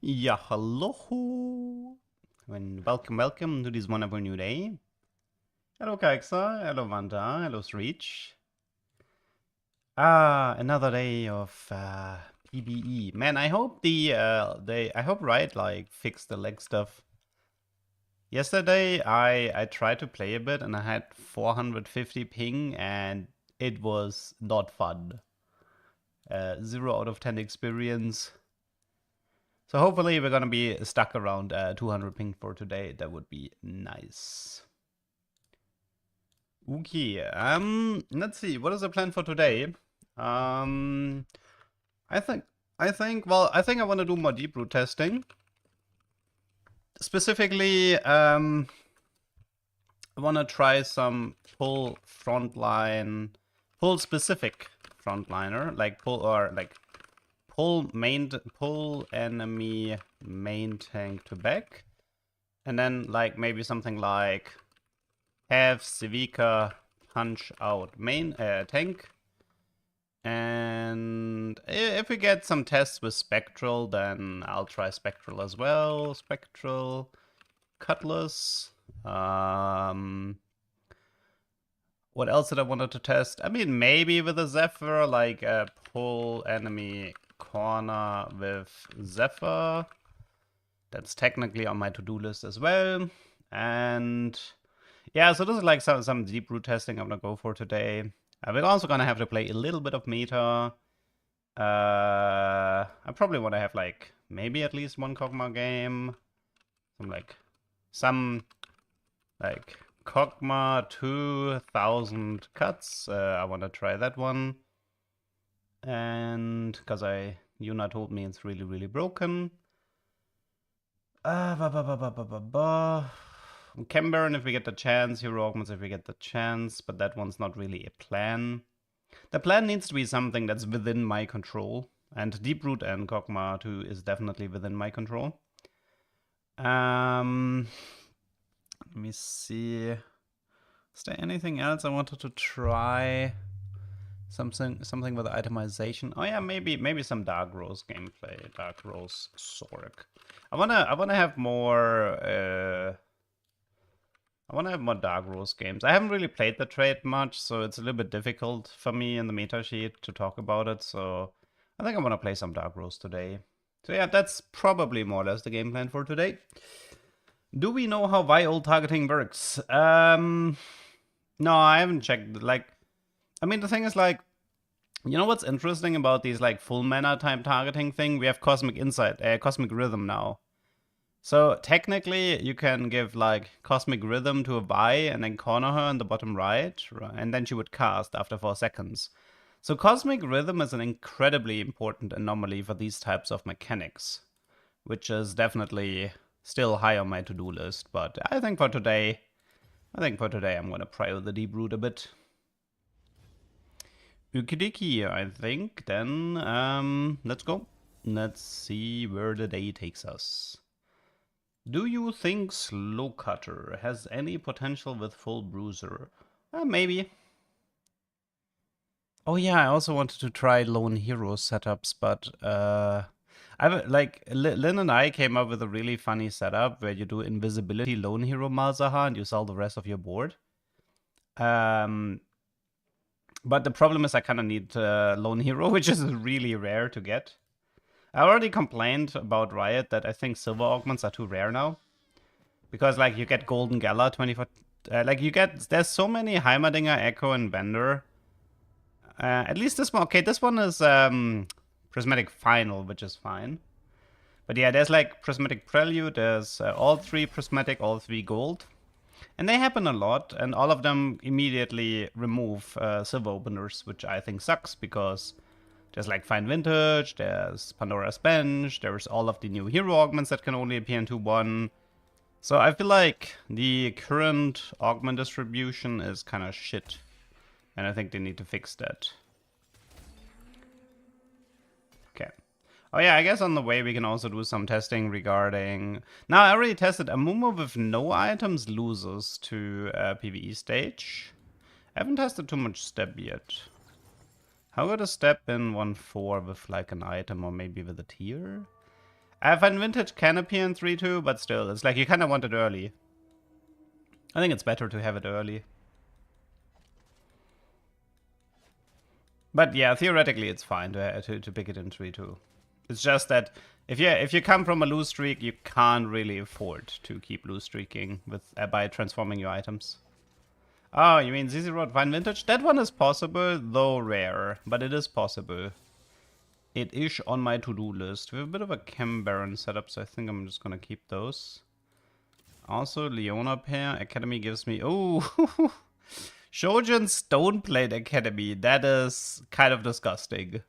Yeah, hello. And welcome to this wonderful new day. Hello, Kaiksa. Hello, Vanta. Hello, Sreech. Another day of PBE. Man, I hope I hope Riot like fixed the lag stuff. Yesterday, I tried to play a bit and I had 450 ping and it was not fun. 0 out of 10 experience. So hopefully we're gonna be stuck around 200 ping for today. That would be nice. Okay, let's see. What is the plan for today? Um, I think, I think I want to do more deep root testing. Specifically, I want to try some pull specific frontliner, like pull enemy main tank to back, and then like maybe something like have Civica punch out main tank. And if we get some tests with Spectral, then I'll try Spectral as well. Spectral, Cutlass. What else did I wanted to test? I mean, maybe with a Zephyr, like pull enemy corner with Zephyr. That's technically on my to-do list as well. And yeah, so this is like some deep root testing I'm gonna go for today. We're also gonna have to play a little bit of meta. I probably want to have like maybe at least one Kog'Maw game. Some Kog'Maw 2000 cuts. I want to try that one. And because Yuna told me it's really broken. Camburn if we get the chance, Hero Augments if we get the chance, but that one's not really a plan. The plan needs to be something that's within my control, and Deeproot and Kog'Maw 2 is definitely within my control. Let me see. Is there anything else I wanted to try? Something with itemization. Oh yeah, maybe some Dark Rose gameplay. Dark Rose Sorg. I wanna have more Dark Rose games. I haven't really played the trade much, so it's a little bit difficult for me in the meta sheet to talk about it. So I think I want to play some Dark Rose today. So yeah, that's probably more or less the game plan for today. Do we know how VIOL targeting works? No, I haven't checked. Like, I mean, the thing is, like, you know what's interesting about these like full mana time targeting thing? We have Cosmic Insight, Cosmic Rhythm now. So technically, you can give like Cosmic Rhythm to a Vi and then corner her in the bottom right, and then she would cast after 4 seconds. So Cosmic Rhythm is an incredibly important anomaly for these types of mechanics, which is definitely still high on my to-do list. But I think for today, I'm gonna pray with the Deep Root a bit. Ukidiki, I think. Then let's go. Let's see where the day takes us. Do you think Slow Cutter has any potential with full bruiser? Maybe. Oh yeah, I also wanted to try Lone Hero setups, but Lynn and I came up with a really funny setup where you do invisibility Lone Hero Malzahar and you sell the rest of your board. But the problem is I kind of need Lone Hero, which is really rare to get. I already complained about Riot that I think silver augments are too rare now. Because, like, you get Golden Gala 24... there's so many Heimerdinger, Echo, and Bender. At least this one... Okay, this one is Prismatic Final, which is fine. But yeah, there's, like, Prismatic Prelude, there's all 3 Prismatic, all 3 Gold. And they happen a lot, and all of them immediately remove silver openers, which I think sucks, because... There's like Fine Vintage, there's Pandora's Bench, there's all of the new hero augments that can only appear in 2-1. So I feel like the current augment distribution is kind of shit. And I think they need to fix that. Okay. Oh yeah, I guess on the way we can also do some testing regarding... Now, I already tested Amumu with no items loses to PBE stage. I haven't tested too much step yet. How about a step in 1-4 with like an item or maybe with a tier? I have a vintage canopy in 3-2, but still, it's like you kind of want it early. I think it's better to have it early. But yeah, theoretically it's fine to pick it in 3-2. It's just that if you come from a lose streak, you can't really afford to keep lose streaking with by transforming your items. Oh, you mean ZZ Road Fine Vintage? That one is possible, though rare, but it is possible. It is on my to-do list. We have a bit of a Chem Baron setup, so I think I'm just gonna keep those. Also, Leona pair Academy gives me... Oh! Shojin Stoneplate Academy. That is kind of disgusting.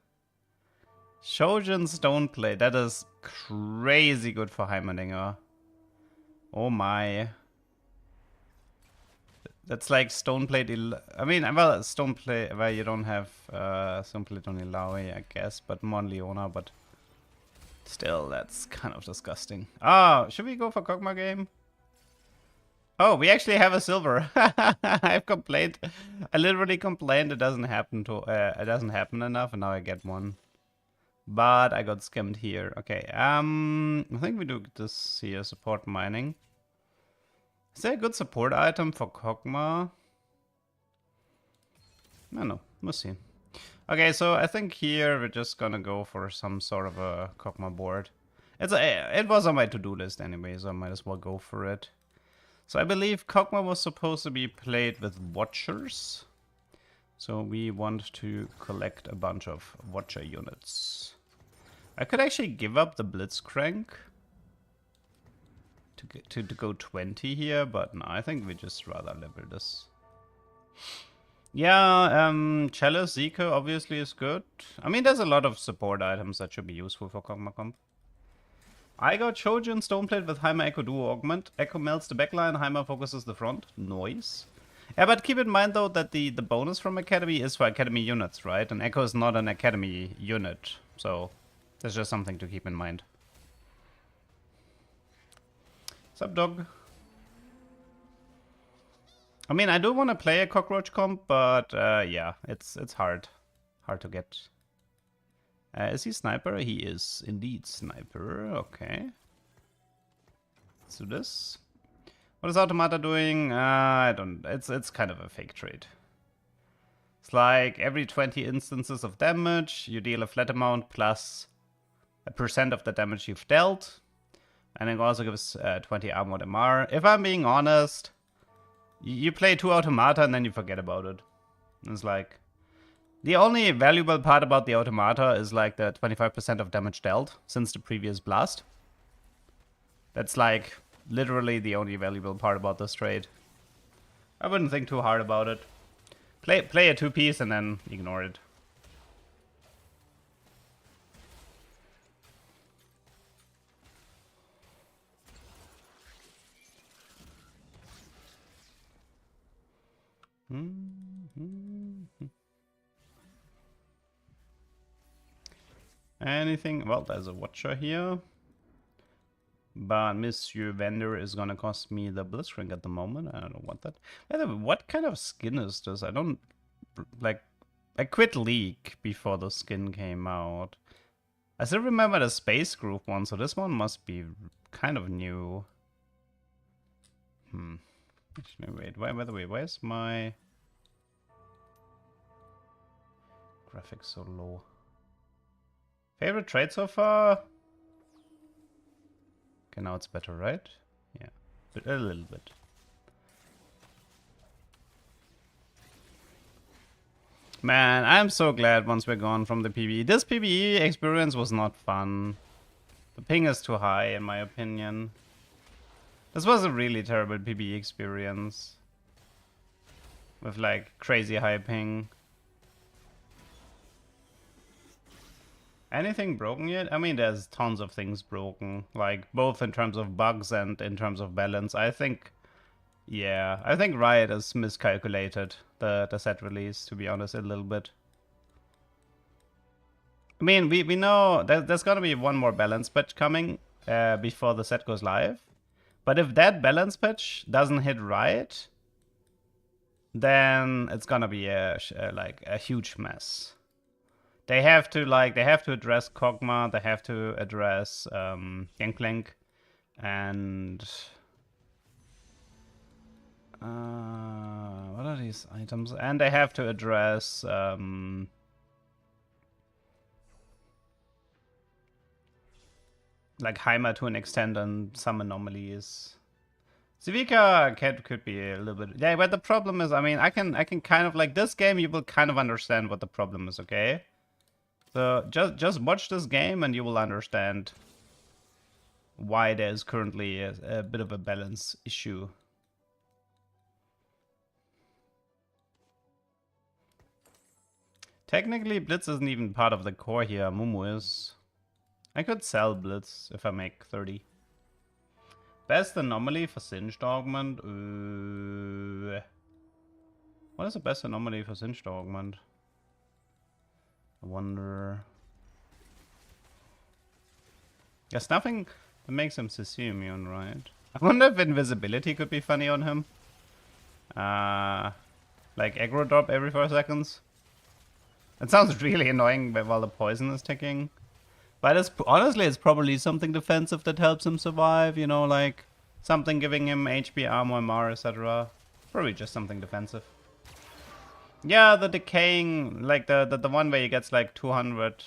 Shojin Stoneplate. That is crazy good for Heimerdinger. Oh my. That's like Stoneplate... I mean, well, Stoneplate... Well, you don't have Stoneplate on Ilaoi, I guess, but more on Leona, but... Still, that's kind of disgusting. Ah, should we go for Kog'Maw game? Oh, we actually have a silver. I've complained. I literally complained it doesn't happen enough, and now I get one. But I got scammed here. Okay, I think we do this here, support mining. Is there a good support item for Kog'Maw? I don't know, we'll see. Okay, so I think here we're just gonna go for some sort of a Kog'Maw board. It was on my to-do list anyway, so I might as well go for it. So I believe Kog'Maw was supposed to be played with Watchers. So we want to collect a bunch of Watcher units. I could actually give up the Blitzcrank to go 20 here, but no, I think we just rather level this. Yeah, Chalice Zika obviously is good. I mean, there's a lot of support items that should be useful for Kog'Maw comp. I got Shojin Stoneplate with Heimer Echo Duo Augment. Echo melts the backline, Heimer focuses the front. Noise. Yeah, but keep in mind though that the bonus from Academy is for Academy units, right? And Echo is not an Academy unit, so that's just something to keep in mind. Sup, dog? I mean, I do want to play a cockroach comp, but yeah, it's hard to get. Is he sniper? He is indeed sniper. Okay. Let's do this. What is Automata doing? I don't... It's kind of a fake trade. It's like every 20 instances of damage, you deal a flat amount plus a % of the damage you've dealt. And it also gives 20 armored MR. If I'm being honest, you play 2 Automata and then you forget about it. It's like... The only valuable part about the Automata is like the 25% of damage dealt since the previous blast. That's like literally the only valuable part about this trade. I wouldn't think too hard about it. Play a 2-piece and then ignore it. Anything? Well, there's a Watcher here. But Monsieur Vendor is gonna cost me the Blitzcrank at the moment. I don't want that. By the way, what kind of skin is this? I don't... Like, I quit League before the skin came out. I still remember the Space Group one, so this one must be kind of new. Actually, wait. By the way, where's my... Graphics so low. Favorite trade so far? Okay, now it's better, right? Yeah, but a little bit. Man, I'm so glad once we're gone from the PBE. This PBE experience was not fun. The ping is too high, in my opinion. This was a really terrible PBE experience. With like crazy high ping. Anything broken yet? I mean, there's tons of things broken, like both in terms of bugs and in terms of balance. I think, yeah, I think Riot has miscalculated the set release, to be honest, a little bit. I mean, we know there's gonna be one more balance patch coming before the set goes live. But if that balance patch doesn't hit Riot, then it's gonna be like a huge mess. They have to address Kog'Maw, they have to address Gangplank, and what are these items? And they have to address like Heimer to an extent and some anomalies. Civica could be a little bit, yeah, but the problem is, I mean, I can kind of like this game. You will kind of understand what the problem is, okay? So just watch this game and you will understand why there's currently a bit of a balance issue. Technically, Blitz isn't even part of the core here. Mumu is. I could sell Blitz if I make 30. Best anomaly for Singed Augment? What is the best anomaly for Singed Augment? I wonder. There's nothing that makes him CC immune, right? I wonder if invisibility could be funny on him. Like aggro drop every 4 seconds. It sounds really annoying while the poison is ticking. But honestly, it's probably something defensive that helps him survive, you know, like something giving him HP, armor, MR, etc. Probably just something defensive. Yeah, the decaying, like the one where he gets like 200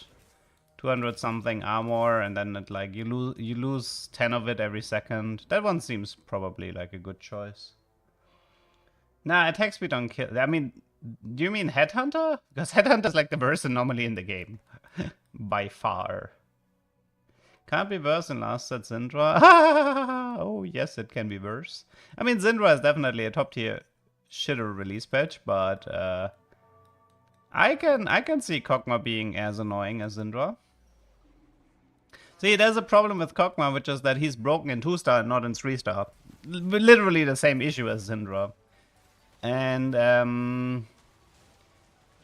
something armor, and then it like you lose 10 of it every second. That one seems probably like a good choice. Nah, attack speed don't kill. I mean, do you mean Headhunter? Because Headhunter is like the worst anomaly in the game. By far. Can't be worse than last set Syndra. Oh, yes, it can be worse. I mean, Syndra is definitely a top tier shitter release patch, but I can see Kog'Maw being as annoying as Syndra. See, there's a problem with Kog'Maw, which is that he's broken in 2-star and not in 3-star. Literally the same issue as Syndra. And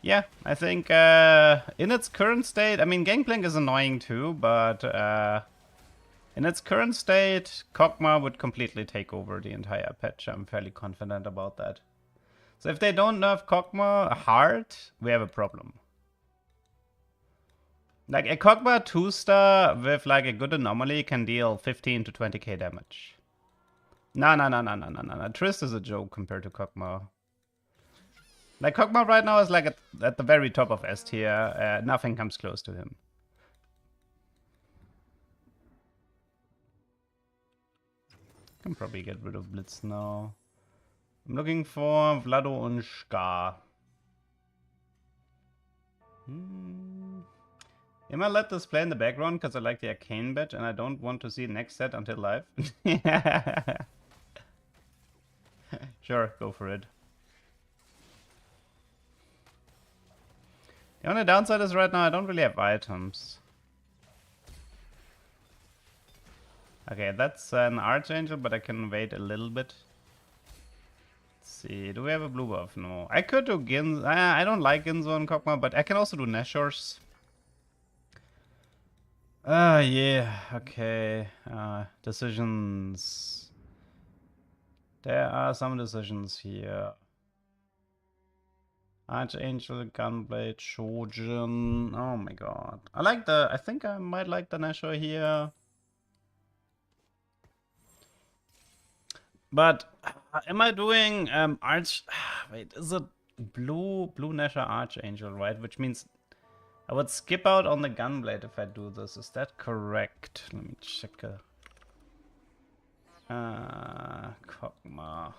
yeah, I think in its current state, I mean, Gangplank is annoying too, but in its current state, Kog'Maw would completely take over the entire patch. I'm fairly confident about that. So if they don't nerf Kog'Maw hard, we have a problem. Like a Kog'Maw 2-star with like a good anomaly can deal 15 to 20k damage. No. Trist is a joke compared to Kog'Maw. Like, Kog'Maw right now is like at the very top of S tier. Nothing comes close to him. Can probably get rid of Blitz now. I'm looking for Vlado and Scar. Am I let this play in the background because I like the Arcane badge and I don't want to see next set until live? Sure, go for it. The only downside is right now I don't really have items. Okay, that's an Archangel, but I can wait a little bit. Let's see, do we have a blue buff? No. I could do Ginzo. I don't like Ginzo and Kog'Maw, but I can also do Nashors. Yeah, okay. Decisions. There are some decisions here. Archangel, Gunblade, Shojin. Oh my god. I think I might like the Nashor here. But am I doing wait, is it blue Nashor Archangel, right? Which means I would skip out on the Gunblade if I do this. Is that correct? Let me check. Kog'Maw.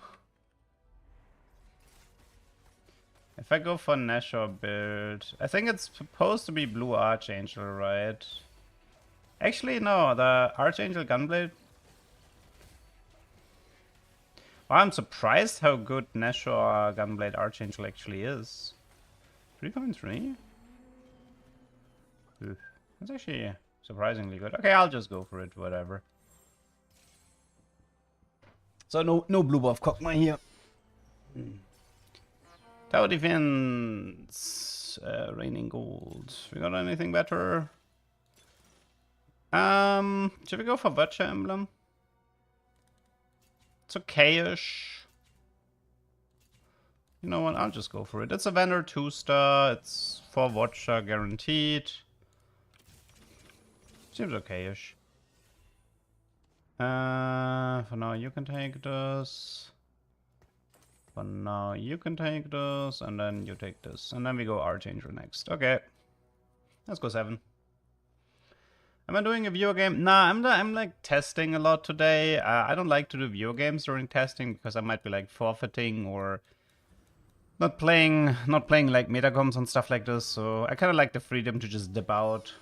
If I go for Nashor build, I think it's supposed to be blue Archangel, right? Actually, no, the Archangel Gunblade. Well, I'm surprised how good Nashor Gunblade Archangel actually is. 3.3? That's actually surprisingly good. Okay, I'll just go for it, whatever. So no blue buff Kog'Maw here. Tower defense, raining gold. We got anything better? Should we go for Virtue Emblem? It's okay-ish. You know what? I'll just go for it. It's a Vendor 2-star. It's 4 Watcher guaranteed. Seems okay-ish. For now, you can take this. For now, you can take this, and then you take this. And then we go Archanger next. Okay. Let's go 7. Am I doing a video game? Nah, I'm like testing a lot today. I don't like to do video games during testing because I might be like forfeiting or not playing like metacoms and stuff like this. So I kind of like the freedom to just dip out.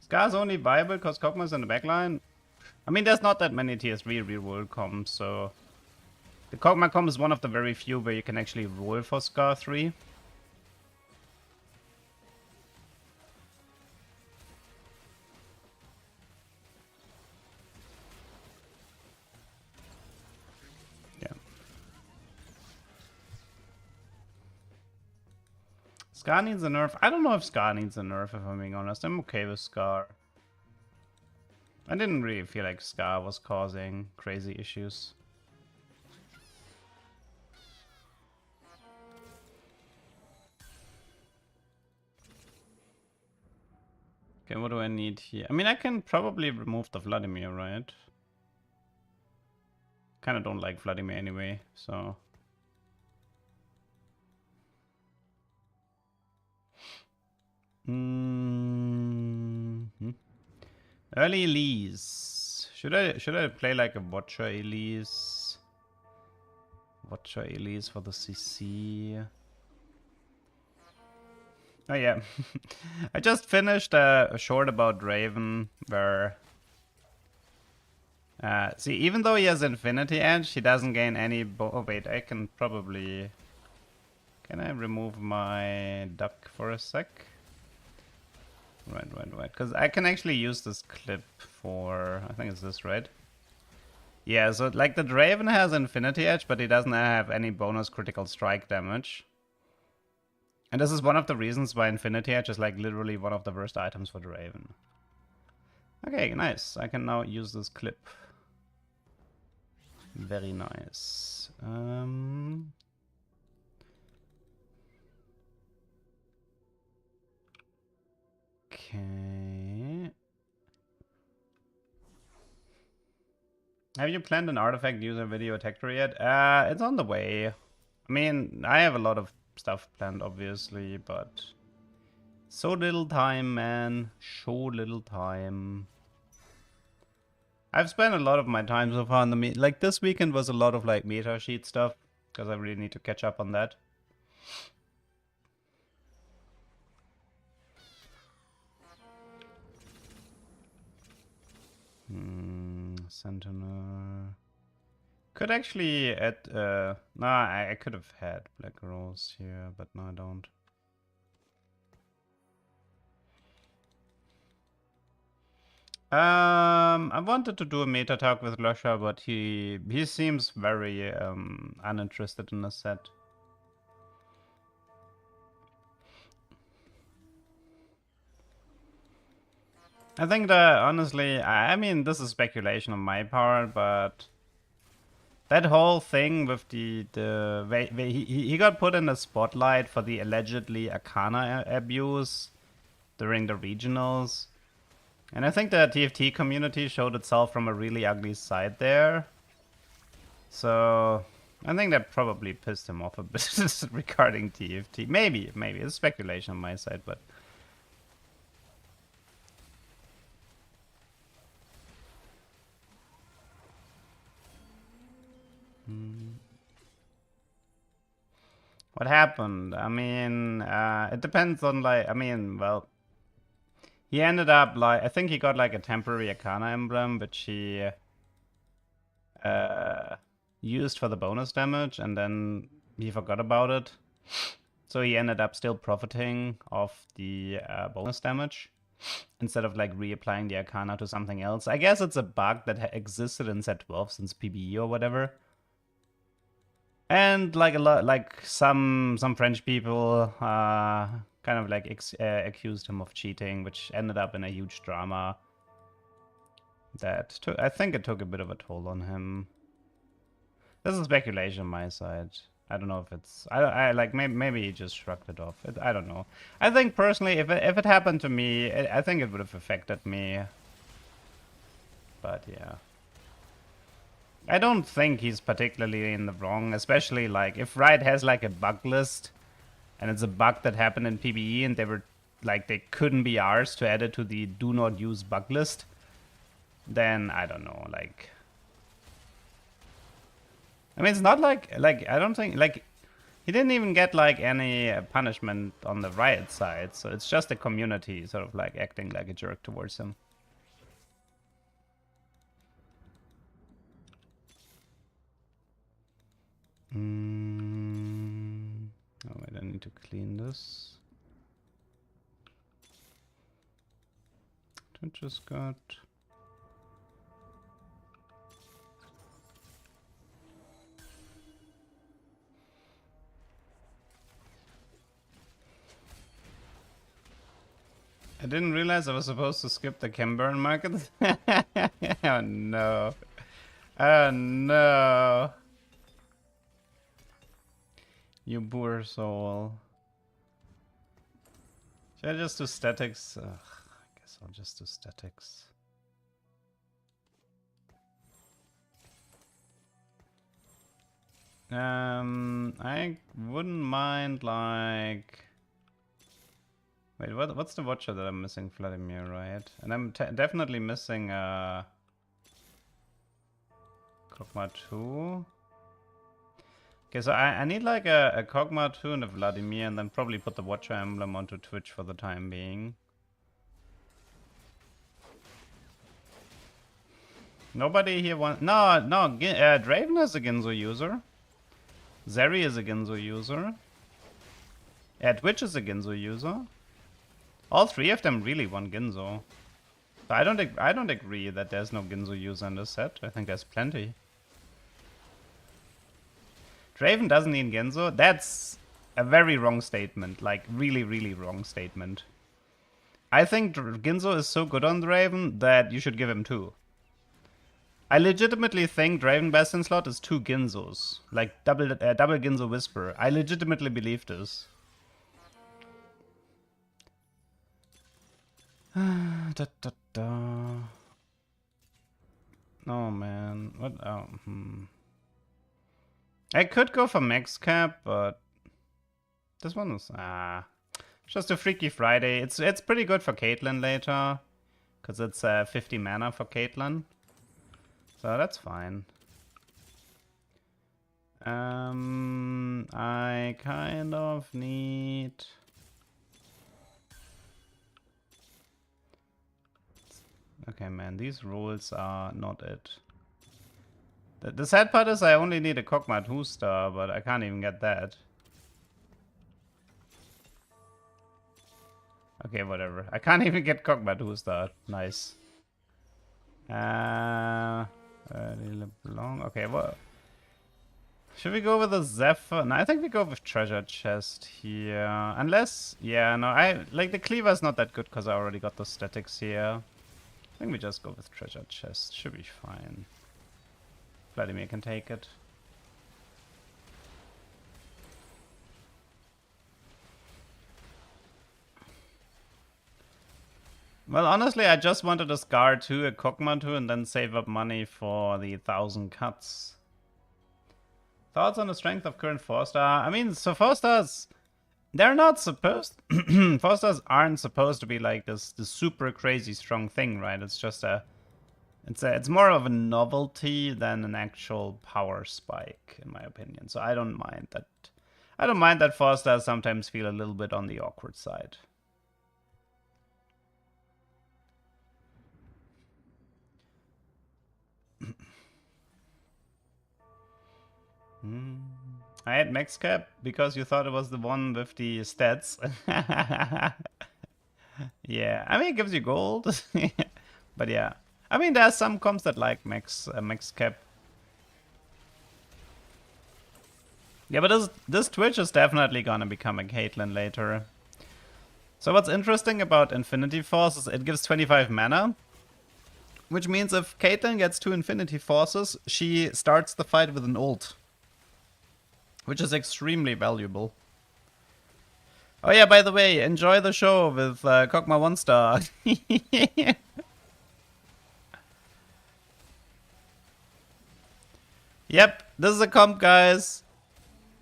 Scar's only viable because Kog'Maw's in the backline. I mean, there's not that many tier 3 real world comps, so the Kog'Maw comp is one of the very few where you can actually roll for Scar 3. Scar needs a nerf. I don't know if Scar needs a nerf, if I'm being honest. I'm okay with Scar. I didn't really feel like Scar was causing crazy issues. Okay, what do I need here? I mean, I can probably remove the Vladimir, right? Kinda don't like Vladimir anyway, so... Early Elise. Should I play like a Watcher Elise? Watcher Elise for the CC. Oh yeah. I just finished a short about Raven where see, even though he has Infinity Edge, he doesn't gain any oh wait, I can probably... Can I remove my duck for a sec? Right. Because I can actually use this clip for... I think it's this, right? Yeah, so like the Draven has Infinity Edge, but he doesn't have any bonus critical strike damage. And this is one of the reasons why Infinity Edge is like literally one of the worst items for Draven. Okay, nice. I can now use this clip. Very nice. Okay. Have you planned an artifact user video attacker yet? It's on the way. I mean, I have a lot of stuff planned, obviously, but so little time, man. So little time. I've spent a lot of my time so far on the like this weekend was a lot of like meta sheet stuff because I really need to catch up on that. Sentinel. Could actually add, nah, I could have had Black Rose here, but no, I don't. I wanted to do a meta talk with Lusha, but he seems very uninterested in the set. I think that honestly, I mean, this is speculation on my part, but that whole thing with he got put in the spotlight for the allegedly Arcana abuse during the regionals. And I think the TFT community showed itself from a really ugly side there. So I think that probably pissed him off a bit regarding TFT. Maybe. It's speculation on my side, but... What happened? I mean, it depends on, like, I mean, well... He ended up, like, I think he got, like, a temporary Arcana emblem, which he used for the bonus damage, and then he forgot about it. So he ended up still profiting off the bonus damage, instead of, like, reapplying the Arcana to something else. I guess it's a bug that existed in set 12 since PBE or whatever. And, like, a lot, like, some French people kind of like accused him of cheating, which ended up in a huge drama. I think it took a bit of a toll on him. This is speculation on my side. I don't know if it's... I like, maybe he just shrugged it off. I don't know. I think, personally, if it happened to me, I think it would have affected me. But, yeah. I don't think he's particularly in the wrong, especially, like, if Riot has, like, a bug list, and it's a bug that happened in PBE, and they were, like, they couldn't be ours to add it to the do not use bug list, then, I don't know, like... I mean, it's not like, I don't think, like, he didn't even get, like, any punishment on the Riot side, so it's just the community sort of, like, acting like a jerk towards him. Oh, wait, I need to clean this. Twitch just got... I didn't realize I was supposed to skip the Camburn market. Oh no. Oh no. You poor soul. Should I just do statics? Ugh, I guess I'll just do statics. I wouldn't mind, like... Wait, what's the watcher that I'm missing? Vladimir, right? And I'm definitely missing Kog'Maw 2. Okay, so I need like a Kog'Maw 2 and a Vladimir, and then probably put the watcher emblem onto Twitch for the time being. Nobody here wants... No, Draven is a Ginzo user. Zeri is a Ginzo user. Twitch is a Ginzo user. All three of them really want Ginzo. But I don't agree that there's no Ginzo user in this set. I think there's plenty. Draven doesn't need Ginzo? That's a very wrong statement. Like, really, really wrong statement. I think Ginzo is so good on Draven that you should give him 2. I legitimately think Draven Bastion slot is 2 Ginzos. Like, double Ginzo Whisper. I legitimately believe this. Da, da, da. Oh man, what? Oh, I could go for max cap, but this one was just a Freaky Friday. It's pretty good for Caitlyn later, cause it's 50 mana for Caitlyn, so that's fine. I kind of need. Okay, man, these rules are not it. The sad part is I only need a Kog'Maw 2 star, but I can't even get that. Okay, whatever. I can't even get Kog'Maw 2 star. Nice. LeBlanc. Okay, what? Should we go with a Zephyr? No, I think we go with Treasure Chest here. Unless, yeah, no, like the Cleaver is not that good because I already got the statics here. I think we just go with Treasure Chest. Should be fine. Vladimir can take it. Well, honestly, I just wanted a Scar 2, a Kog'Maw 2, and then save up money for the 1,000 cuts. Thoughts on the strength of current 4-star? I mean, so 4-stars... They're not supposed... 4-stars aren't supposed to be like this super crazy strong thing, right? It's just it's more of a novelty than an actual power spike, in my opinion. So I don't mind that. I don't mind that 4-stars sometimes feel a little bit on the awkward side. I had max cap because you thought it was the one with the stats. Yeah, I mean, it gives you gold. But yeah, I mean, there's some comps that like max cap. Yeah, but this Twitch is definitely gonna become a Caitlyn later. So what's interesting about Infinity Force is it gives 25 mana, Which means if Caitlyn gets 2 Infinity Forces, she starts the fight with an ult. Which is extremely valuable. Oh yeah, by the way, enjoy the show with Kog'Maw 1-star. Yep, this is a comp, guys.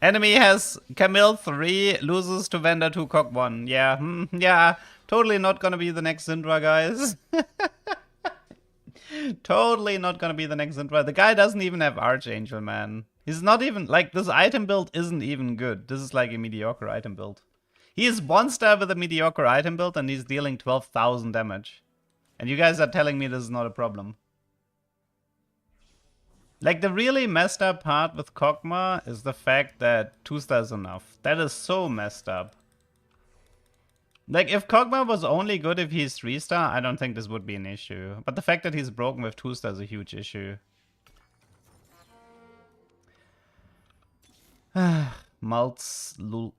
Enemy has Camille 3, loses to Vendor 2, Cog 1. Yeah, yeah, totally not gonna be the next Syndra, guys. Totally not gonna be the next Syndra. The guy doesn't even have Archangel, man. He's not even, like, this item build isn't even good. This is like a mediocre item build. He is 1-star with a mediocre item build and he's dealing 12,000 damage. And you guys are telling me this is not a problem. Like, the really messed up part with Kog'Maw is the fact that 2-star is enough. That is so messed up. Like, if Kog'Maw was only good if he's 3-star, I don't think this would be an issue. But the fact that he's broken with 2-star is a huge issue. Maltz lul.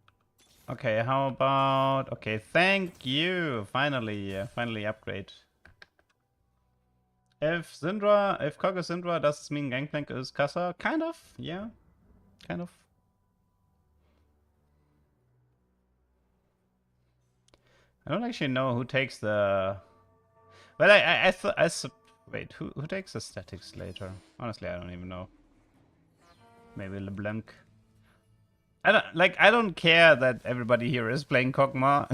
Okay, how about... Okay, thank you. Finally upgrade. If Kog is Syndra, does this mean Gangplank is Kassa? Kind of, yeah. Kind of. I don't actually know who takes the... Well, wait, who takes the statics later? Honestly, I don't even know. Maybe LeBlanc. I don't care that everybody here is playing Kog'Maw.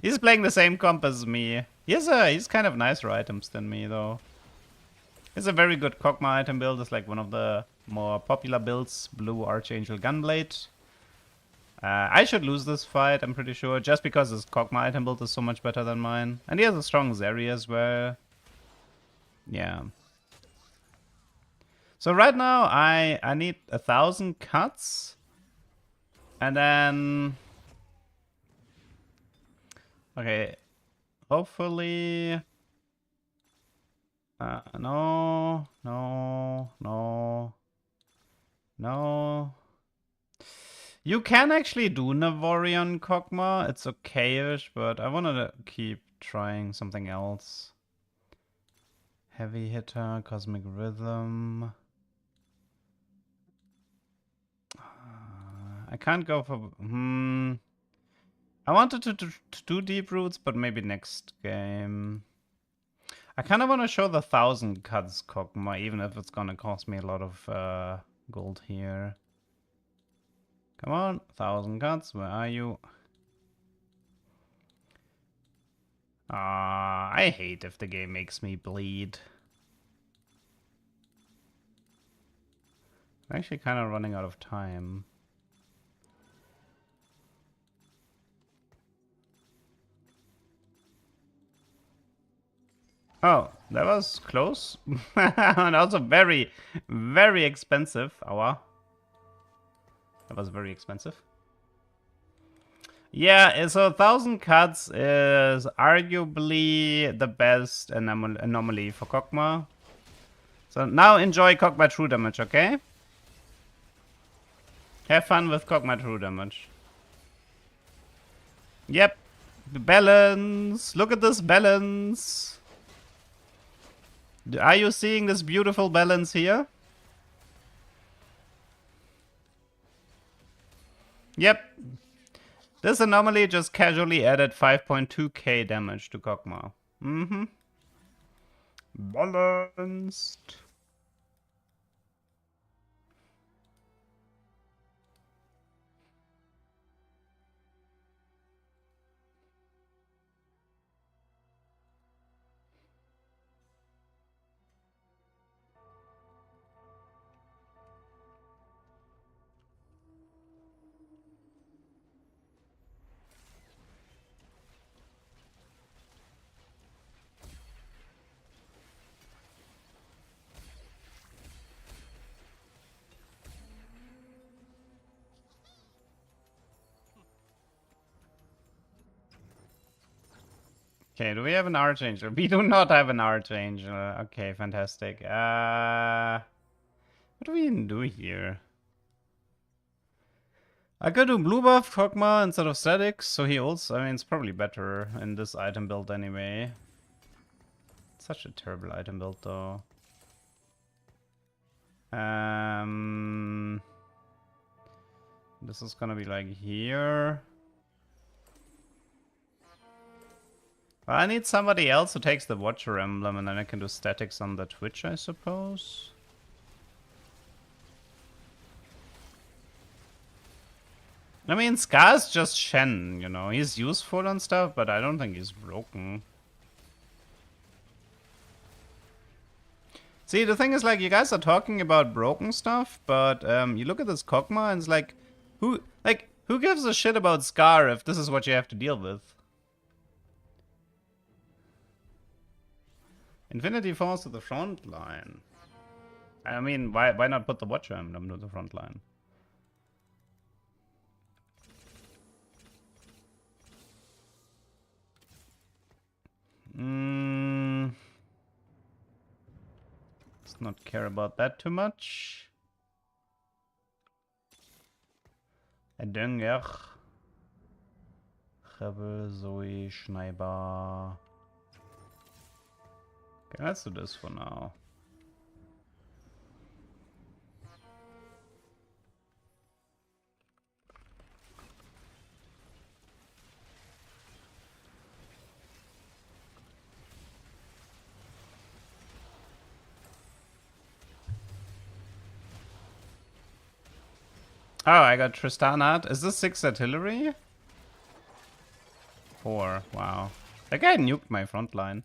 He's playing the same comp as me. He's kind of nicer items than me, though. It's a very good Kog'Maw item build. It's like one of the more popular builds. Blue Archangel Gunblade. I should lose this fight, I'm pretty sure, just because his Kog'Maw item build is so much better than mine. And he has a strong Zeri as well. Yeah. So right now, I need 1,000 cuts. And then... Okay. Hopefully... No. You can actually do Navori on Kog'Maw. It's okay-ish, but I want to keep trying something else. Heavy Hitter, Cosmic Rhythm... I can't go for... I wanted to do Deep Roots, but maybe next game. I kind of want to show the 1,000 cuts Kog'Maw, even if it's gonna cost me a lot of gold here. Come on, 1,000 cuts, where are you? I hate if the game makes me bleed. I'm actually kind of running out of time. Oh, that was close. And also very, very expensive. That was very expensive. Yeah, so 1,000 cuts is arguably the best anomaly for Kog'Maw. So now enjoy Kog'Maw true damage, okay? Have fun with Kog'Maw true damage. Yep. The balance. Look at this balance. Are you seeing this beautiful balance here? Yep. This anomaly just casually added 5.2k damage to Kog'Maw. Balanced. Okay, do we have an Archangel? We do not have an Archangel. Okay, fantastic. What do we even do here? I could do blue buff Kog'Maw instead of statics, so he also, I mean, it's probably better in this item build anyway. Such a terrible item build, though. This is gonna be like here. Well, I need somebody else who takes the Watcher emblem, and then I can do statics on the Twitch, I suppose. I mean, Scar's just Shen, you know. He's useful and stuff, but I don't think he's broken. See, the thing is, like, you guys are talking about broken stuff, but you look at this Kog'Maw and it's like, who gives a shit about Scar if this is what you have to deal with? Infinity falls to the front line. I mean, why not put the Watcher emblem to the front line? Let's not care about that too much. Edenger. Rebel, Zoe, Schneider. Okay, let's do this for now. Oh, I got Tristana. Is this 6 artillery? 4, wow. That guy nuked my front line.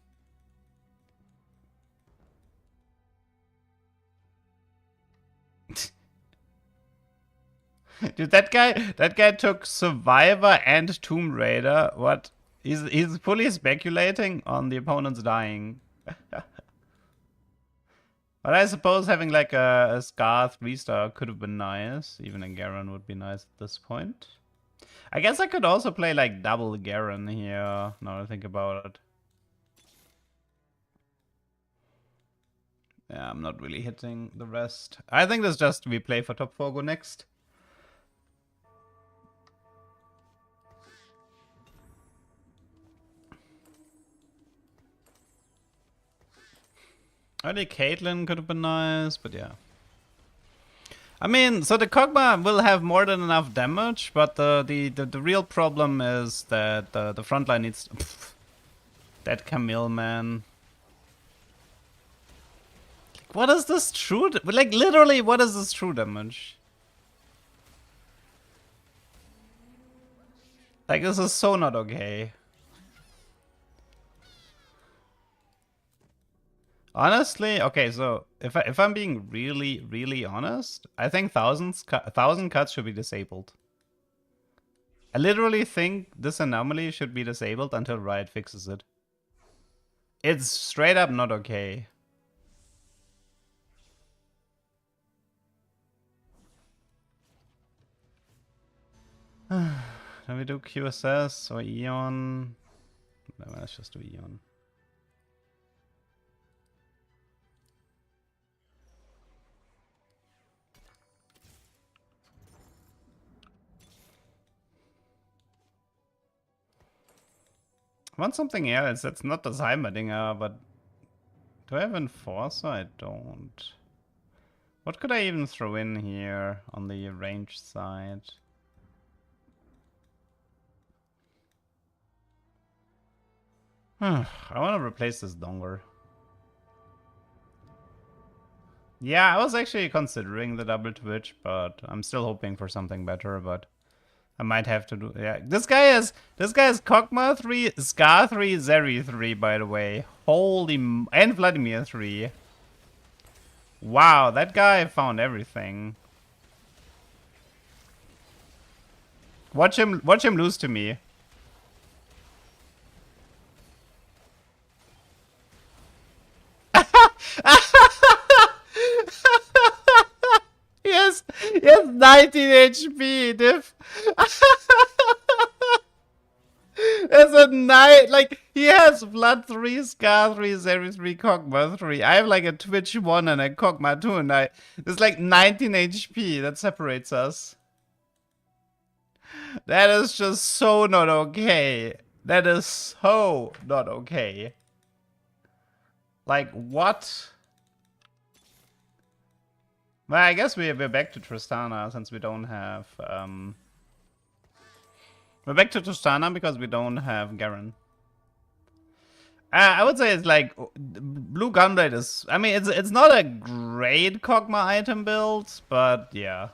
Dude, that guy took Survivor and Tomb Raider. What? He's fully speculating on the opponents dying. But I suppose having like a Scar 3-star could have been nice. Even a Garen would be nice at this point. I guess I could also play like double Garen here, now that I think about it. Yeah, I'm not really hitting the rest. I think that's just we play for top 4, go next. Early Caitlyn could have been nice, but yeah. I mean, so the Kog'Maw will have more than enough damage, but the real problem is that the front line needs... that Camille, man. Like, what is this true... like, literally, what is this true damage? Like, this is so not okay. Honestly, okay, so if I'm being really honest, I think 1,000 cuts should be disabled. I literally think this anomaly should be disabled until Riot fixes it. It's straight up not okay. Can we do QSS or Eon? No, let's just do Eon. I want something else. That's not the Heimerdinger, but do I have Enforcer? I don't. What could I even throw in here on the ranged side? I want to replace this Donger. Yeah, I was actually considering the double Twitch, but I'm still hoping for something better, but I might have to do... yeah, this guy is Kog'Maw 3, Scar 3, Zeri 3, by the way. Holy... and Vladimir 3. Wow, that guy found everything. Watch him lose to me. Yes, 19 HP, diff. There's a night, like, he has Blood 3, Scar 3, Zeri 3, Kog'Maw 3. I have like a Twitch 1 and a Kog'Maw 2, and there's like 19 HP that separates us. That is just so not okay. That is so not okay. Like, what? Well, I guess we're back to Tristana since we don't have... We're back to Tristana because we don't have Garen. I would say it's like Blue Gunblade is. I mean, it's not a great Kog'Maw item build, but yeah,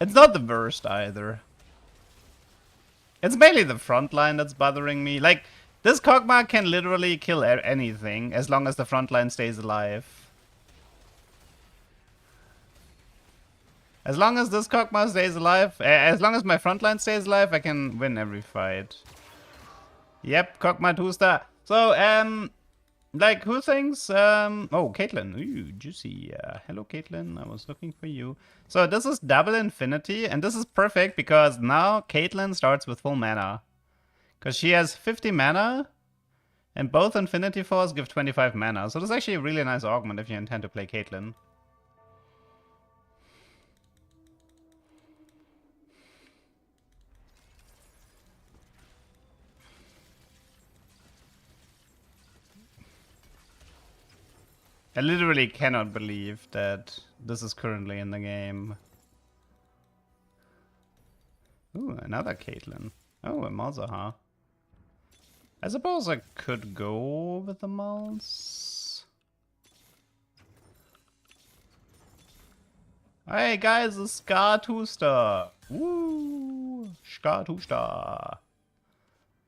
it's not the worst either. It's mainly the front line that's bothering me. Like this Kog'Maw can literally kill anything as long as the front line stays alive. As long as this Kog'Maw stays alive, as long as my frontline stays alive, I can win every fight. Yep, Kog'Maw 2-star. So, like, who thinks, oh, Caitlyn, ooh, juicy. Hello, Caitlyn, I was looking for you. So this is double infinity, and this is perfect because now Caitlyn starts with full mana. Because she has 50 mana, and both Infinity Force give 25 mana. So this is actually a really nice augment if you intend to play Caitlyn. I literally cannot believe that this is currently in the game. Ooh, another Caitlyn. Oh, a Malzahar. I suppose I could go with the Malz. Hey guys, a Scar 2-star. Woo! Scar 2-star.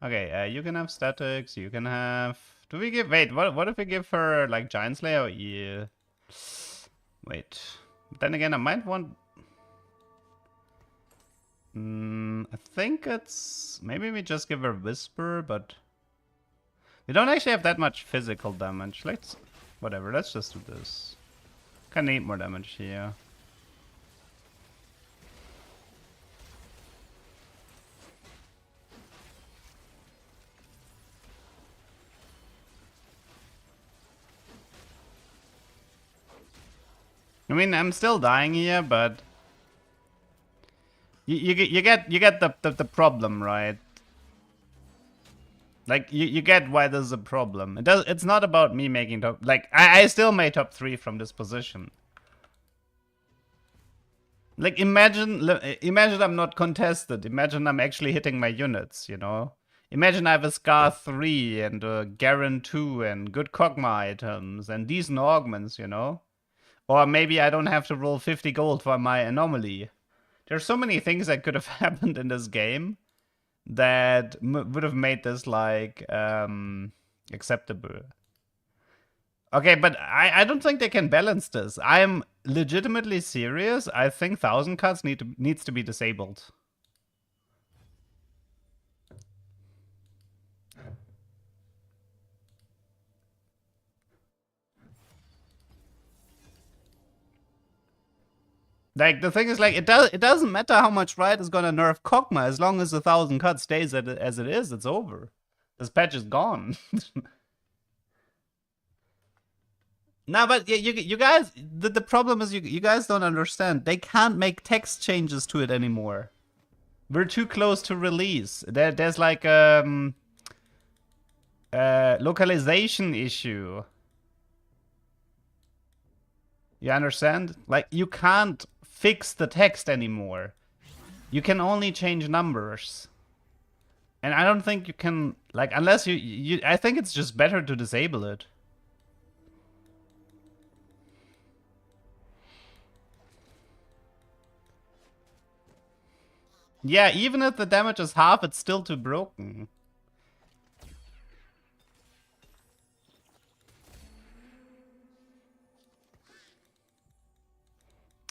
Okay, you can have statics, you can have... Do we give... Wait, what if we give her, like, Giant Slayer? Yeah. Wait. Then again, I might want... I think it's... Maybe we just give her Whisper, but... We don't actually have that much physical damage. Let's... Whatever, let's just do this. Kinda need more damage here. I mean, I'm still dying here, but you get the problem, right? Like you get why there's a problem. It's not about me making top. Like I still made top 3 from this position. Like imagine I'm not contested. Imagine I'm actually hitting my units. You know. Imagine I have a Scar 3 and a Garen 2 and good Kog'Maw items and decent augments. You know. Or maybe I don't have to roll 50 gold for my anomaly. There's so many things that could have happened in this game that would have made this, like, acceptable. Okay, but I don't think they can balance this. I'm legitimately serious. I think 1000 cuts needs to be disabled. Like, the thing is, like, it doesn't matter how much Riot is gonna nerf Kog'Maw, as long as the 1000 cut stays as it is, it's over. This patch is gone. No, but you guys, the problem is you guys don't understand. They can't make text changes to it anymore. We're too close to release. There's like localization issue. You understand? Like, you can't fix the text anymore. You can only change numbers. And I don't think you can, like, unless I think it's just better to disable it. Yeah, even if the damage is half, it's still too broken.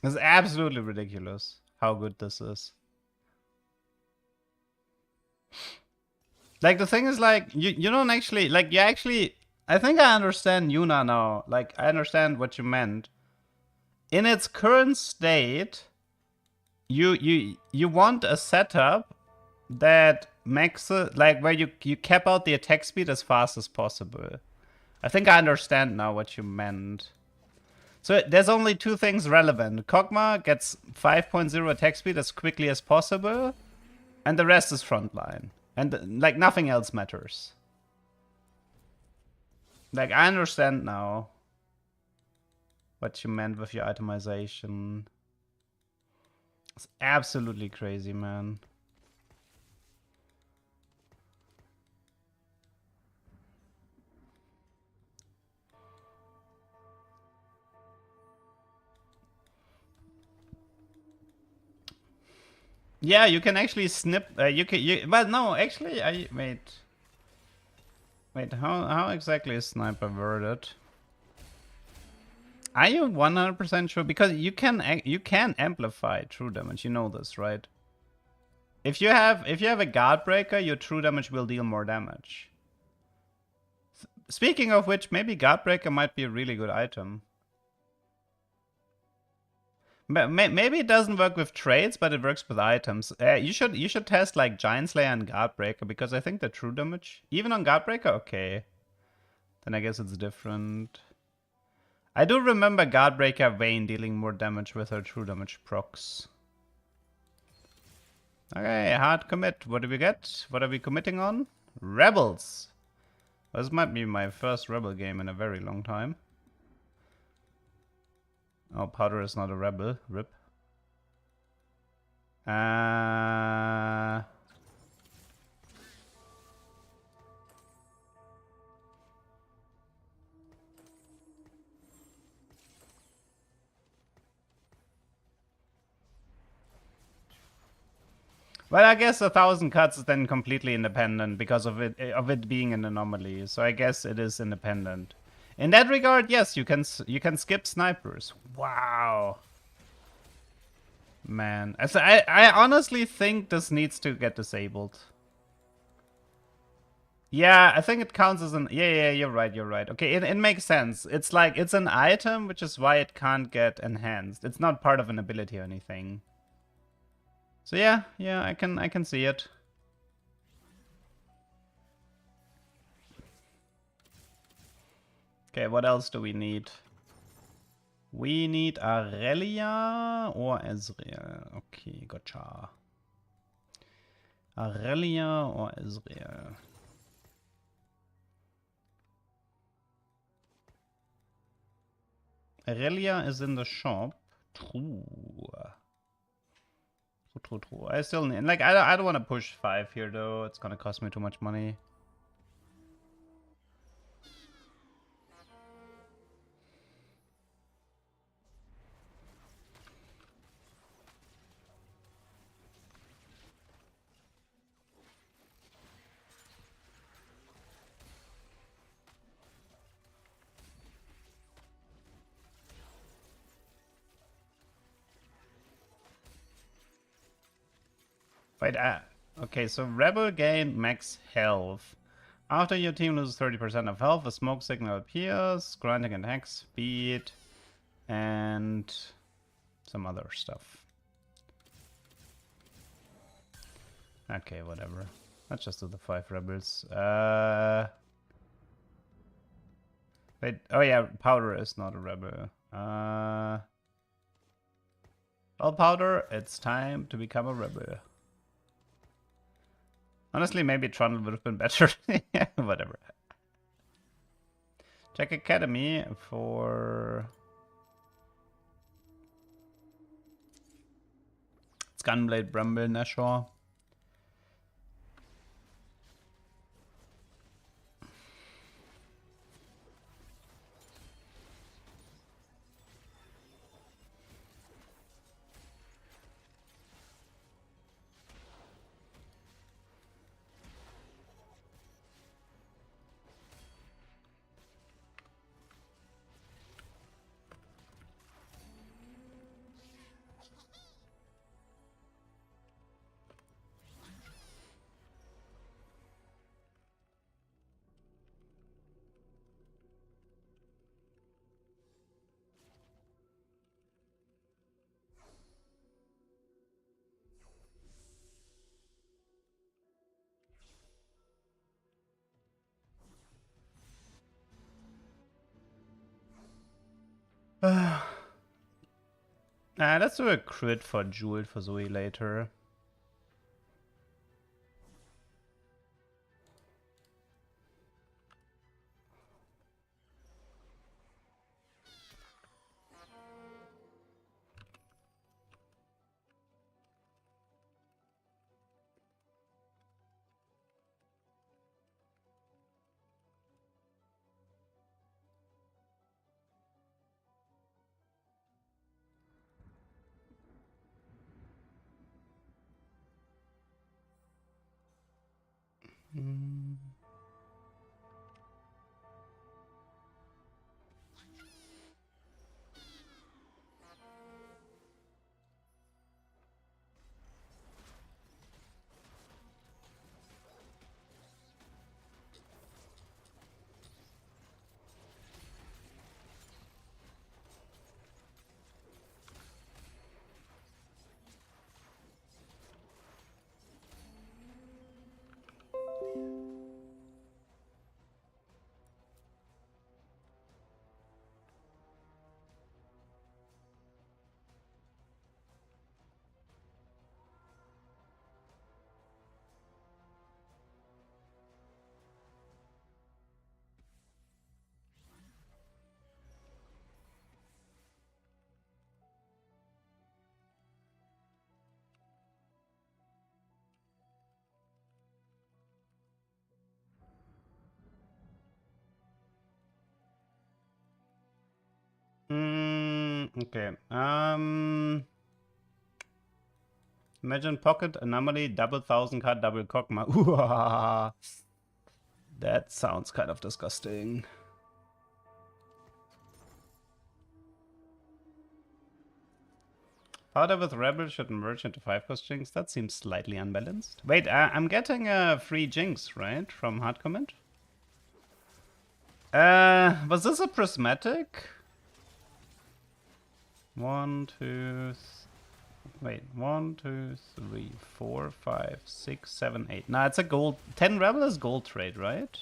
It's absolutely ridiculous how good this is. Like, the thing is, like, you don't actually, like, you actually... I think I understand Yuna now. Like, I understand what you meant. In its current state, you want a setup that makes it, like, where you cap out the attack speed as fast as possible. I think I understand now what you meant. So there's only 2 things relevant. Kog'Maw gets 5.0 attack speed as quickly as possible, and the rest is frontline. And like nothing else matters. Like I understand now what you meant with your itemization. It's absolutely crazy, man. Yeah, you can actually snip. Well, no, actually, wait. How exactly is sniper worded? Are you 100% sure? Because you can amplify true damage. You know this, right? If you have a guard breaker, your true damage will deal more damage. Speaking of which, maybe guard breaker might be a really good item. Maybe it doesn't work with trades, but it works with items. You should test like Giant Slayer and Guardbreaker because I think the true damage, even on Guardbreaker, okay. Then I guess it's different. I do remember Guardbreaker Vayne dealing more damage with her true damage procs. Okay, hard commit. What do we get? What are we committing on? Rebels. This might be my first Rebel game in a very long time. Oh, Powder is not a rebel. RIP. Well, I guess 1,000 cuts is then completely independent because of it being an anomaly. So I guess it is independent. In that regard, yes, you can skip snipers. Wow. Man, I honestly think this needs to get disabled. Yeah, I think it counts as an... Yeah, you're right. Okay, it makes sense. It's like, it's an item, which is why it can't get enhanced. It's not part of an ability or anything. So yeah, I can see it. Okay, what else do we need? We need Aurelia or Ezreal. Okay, gotcha. Aurelia or Ezreal. Aurelia is in the shop. True. I still need, like, I don't want to push 5 here though. It's gonna cost me too much money. Wait, okay, so Rebel gain max health. After your team loses 30% of health, a smoke signal appears, granting attack speed, and some other stuff. Okay, whatever. Let's just do the 5 rebels. Wait, oh yeah, Powder is not a rebel. Well, Powder, it's time to become a rebel. Honestly, maybe Trundle would have been better. Yeah, whatever. Check Academy for... It's Gunblade, Bramble, Nashor. Let's do a crit for Jewel for Zoe later. Mm. Okay. Imagine pocket anomaly, double 1000 card, double Kog'Maw. Ooh, that sounds kind of disgusting. Powder with Rebel should merge into 5-cost Jinx. That seems slightly unbalanced. Wait, I'm getting a free Jinx, right? From Hard Comment? Was this a prismatic? 1, 2, wait, 1, 2, 3, 4, 5, 6, 7, 8. Nah, it's a gold. 10 Rebel is gold trade, right?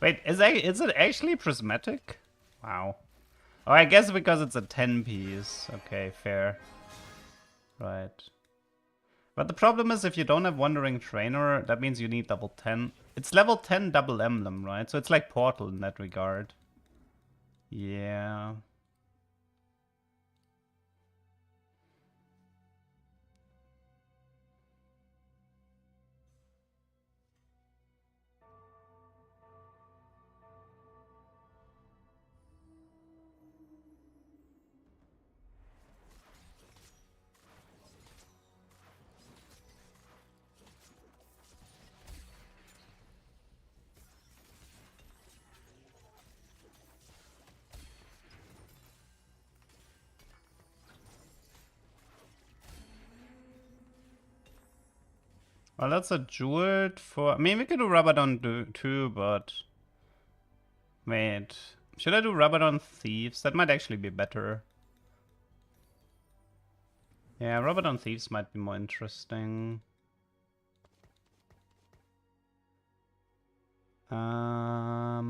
Wait, is it actually prismatic? Wow. Oh, I guess because it's a 10 piece. Okay, fair. Right. But the problem is if you don't have Wandering Trainer, that means you need level 10. It's level 10 double emblem, right? So it's like Portal in that regard. Yeah. Well, that's a jeweled for... I mean, we could do Rabadon too, but... Wait. Should I do Rabadon Thieves? That might actually be better. Yeah, Rabadon Thieves might be more interesting. I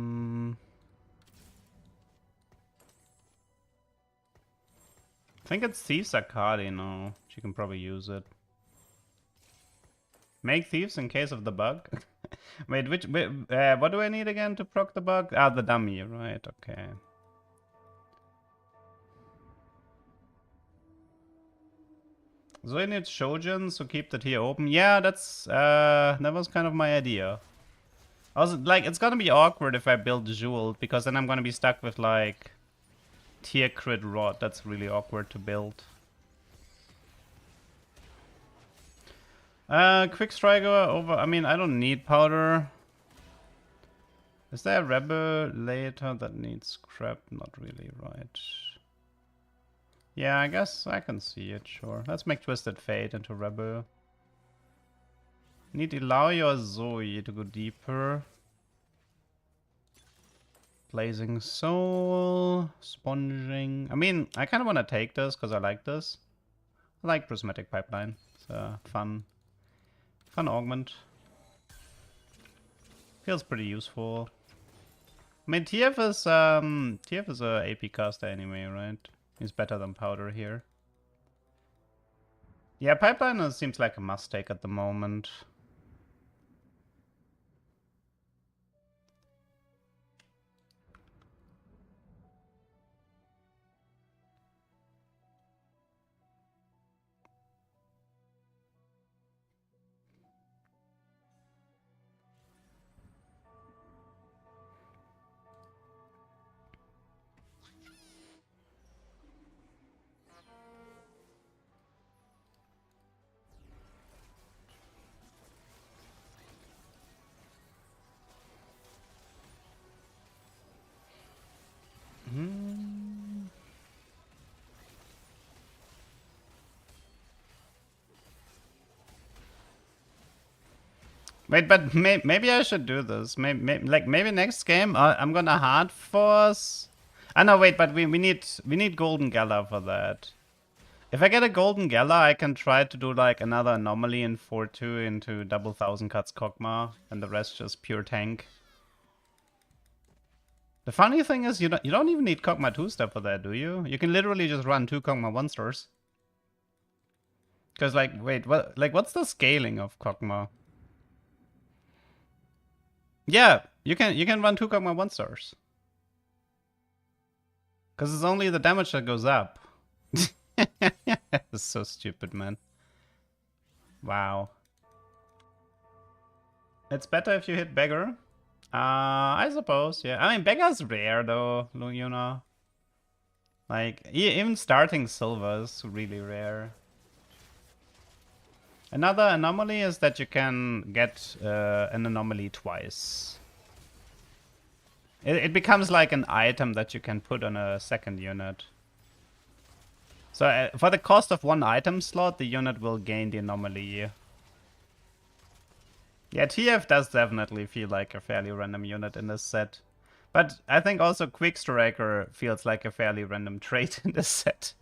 think it's Thieves Arcade now. She can probably use it. Make Thieves in case of the bug. Wait, what do I need again to proc the bug? Ah, the dummy, right, okay. So I need Shojin, so keep the tier open. Yeah, that was kind of my idea. I was like, it's gonna be awkward if I build Jewel, because then I'm gonna be stuck with like tier crit rod. That's really awkward to build. Quick striker over. I mean, I don't need powder. Is there a rebel later that needs scrap? Not really, right? Yeah, I guess I can see it, sure. Let's make Twisted Fate into rebel. Need Ilaoi or Zoe to go deeper. Blazing Soul, Sponging. I mean, I kind of want to take this because I like this. I like Prismatic Pipeline. It's a fun augment. Feels pretty useful. I mean, TF is a AP caster anyway, right? He's better than Powder here. Yeah, Pipeline seems like a must take at the moment. Wait, but maybe I should do this. Maybe next game I'm gonna hard force. Ah no, wait, but we need golden gala for that. If I get a golden gala, I can try to do like another anomaly in 4-2 into double 1000 cuts Kog'Maw, and the rest just pure tank. The funny thing is, you don't even need Kog'Maw 2-star for that, do you? You can literally just run 2 Kog'Maw 1-stars. Because like, wait, what's the scaling of Kog'Maw? Yeah, you can run 2 Kog'Maw 1-stars. Because it's only the damage that goes up. It's so stupid, man. Wow. It's better if you hit Beggar. I suppose, yeah. I mean, Beggar's rare, though, you know. Like, even starting Silver is really rare. Another anomaly is that you can get an anomaly twice. It becomes like an item that you can put on a second unit. So for the cost of 1 item slot, the unit will gain the anomaly. Yeah, TF does definitely feel like a fairly random unit in this set. But I think also Quick Striker feels like a fairly random trait in this set.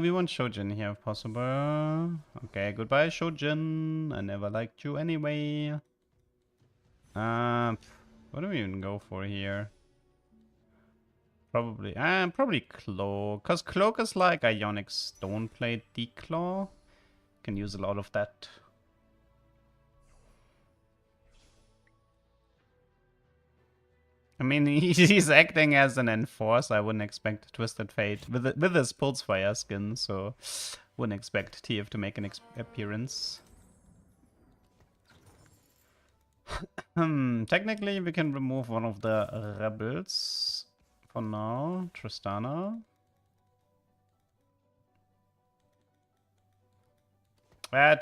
We want Shojin here if possible. Okay, goodbye Shojin. I never liked you anyway. What do we even go for here? Probably Cloak. Because Cloak is like Ionic Stoneplate Declaw. Can use a lot of that. I mean, he's acting as an enforcer. I wouldn't expect Twisted Fate with his Pulsefire skin, so wouldn't expect TF to make an appearance. Technically, we can remove one of the rebels for now. Tristana.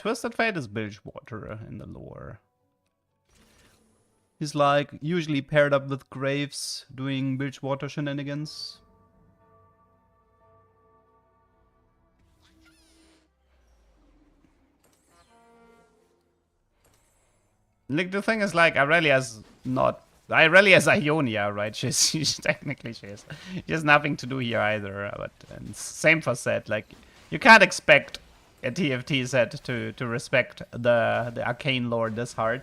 Twisted Fate is Bilgewater in the lore. He's like usually paired up with Graves doing Bilgewater shenanigans. Like the thing is, like Irelia's Ionia, right? She's technically she has nothing to do here either. But and same for Set. Like you can't expect a TFT set to respect the arcane lore this hard.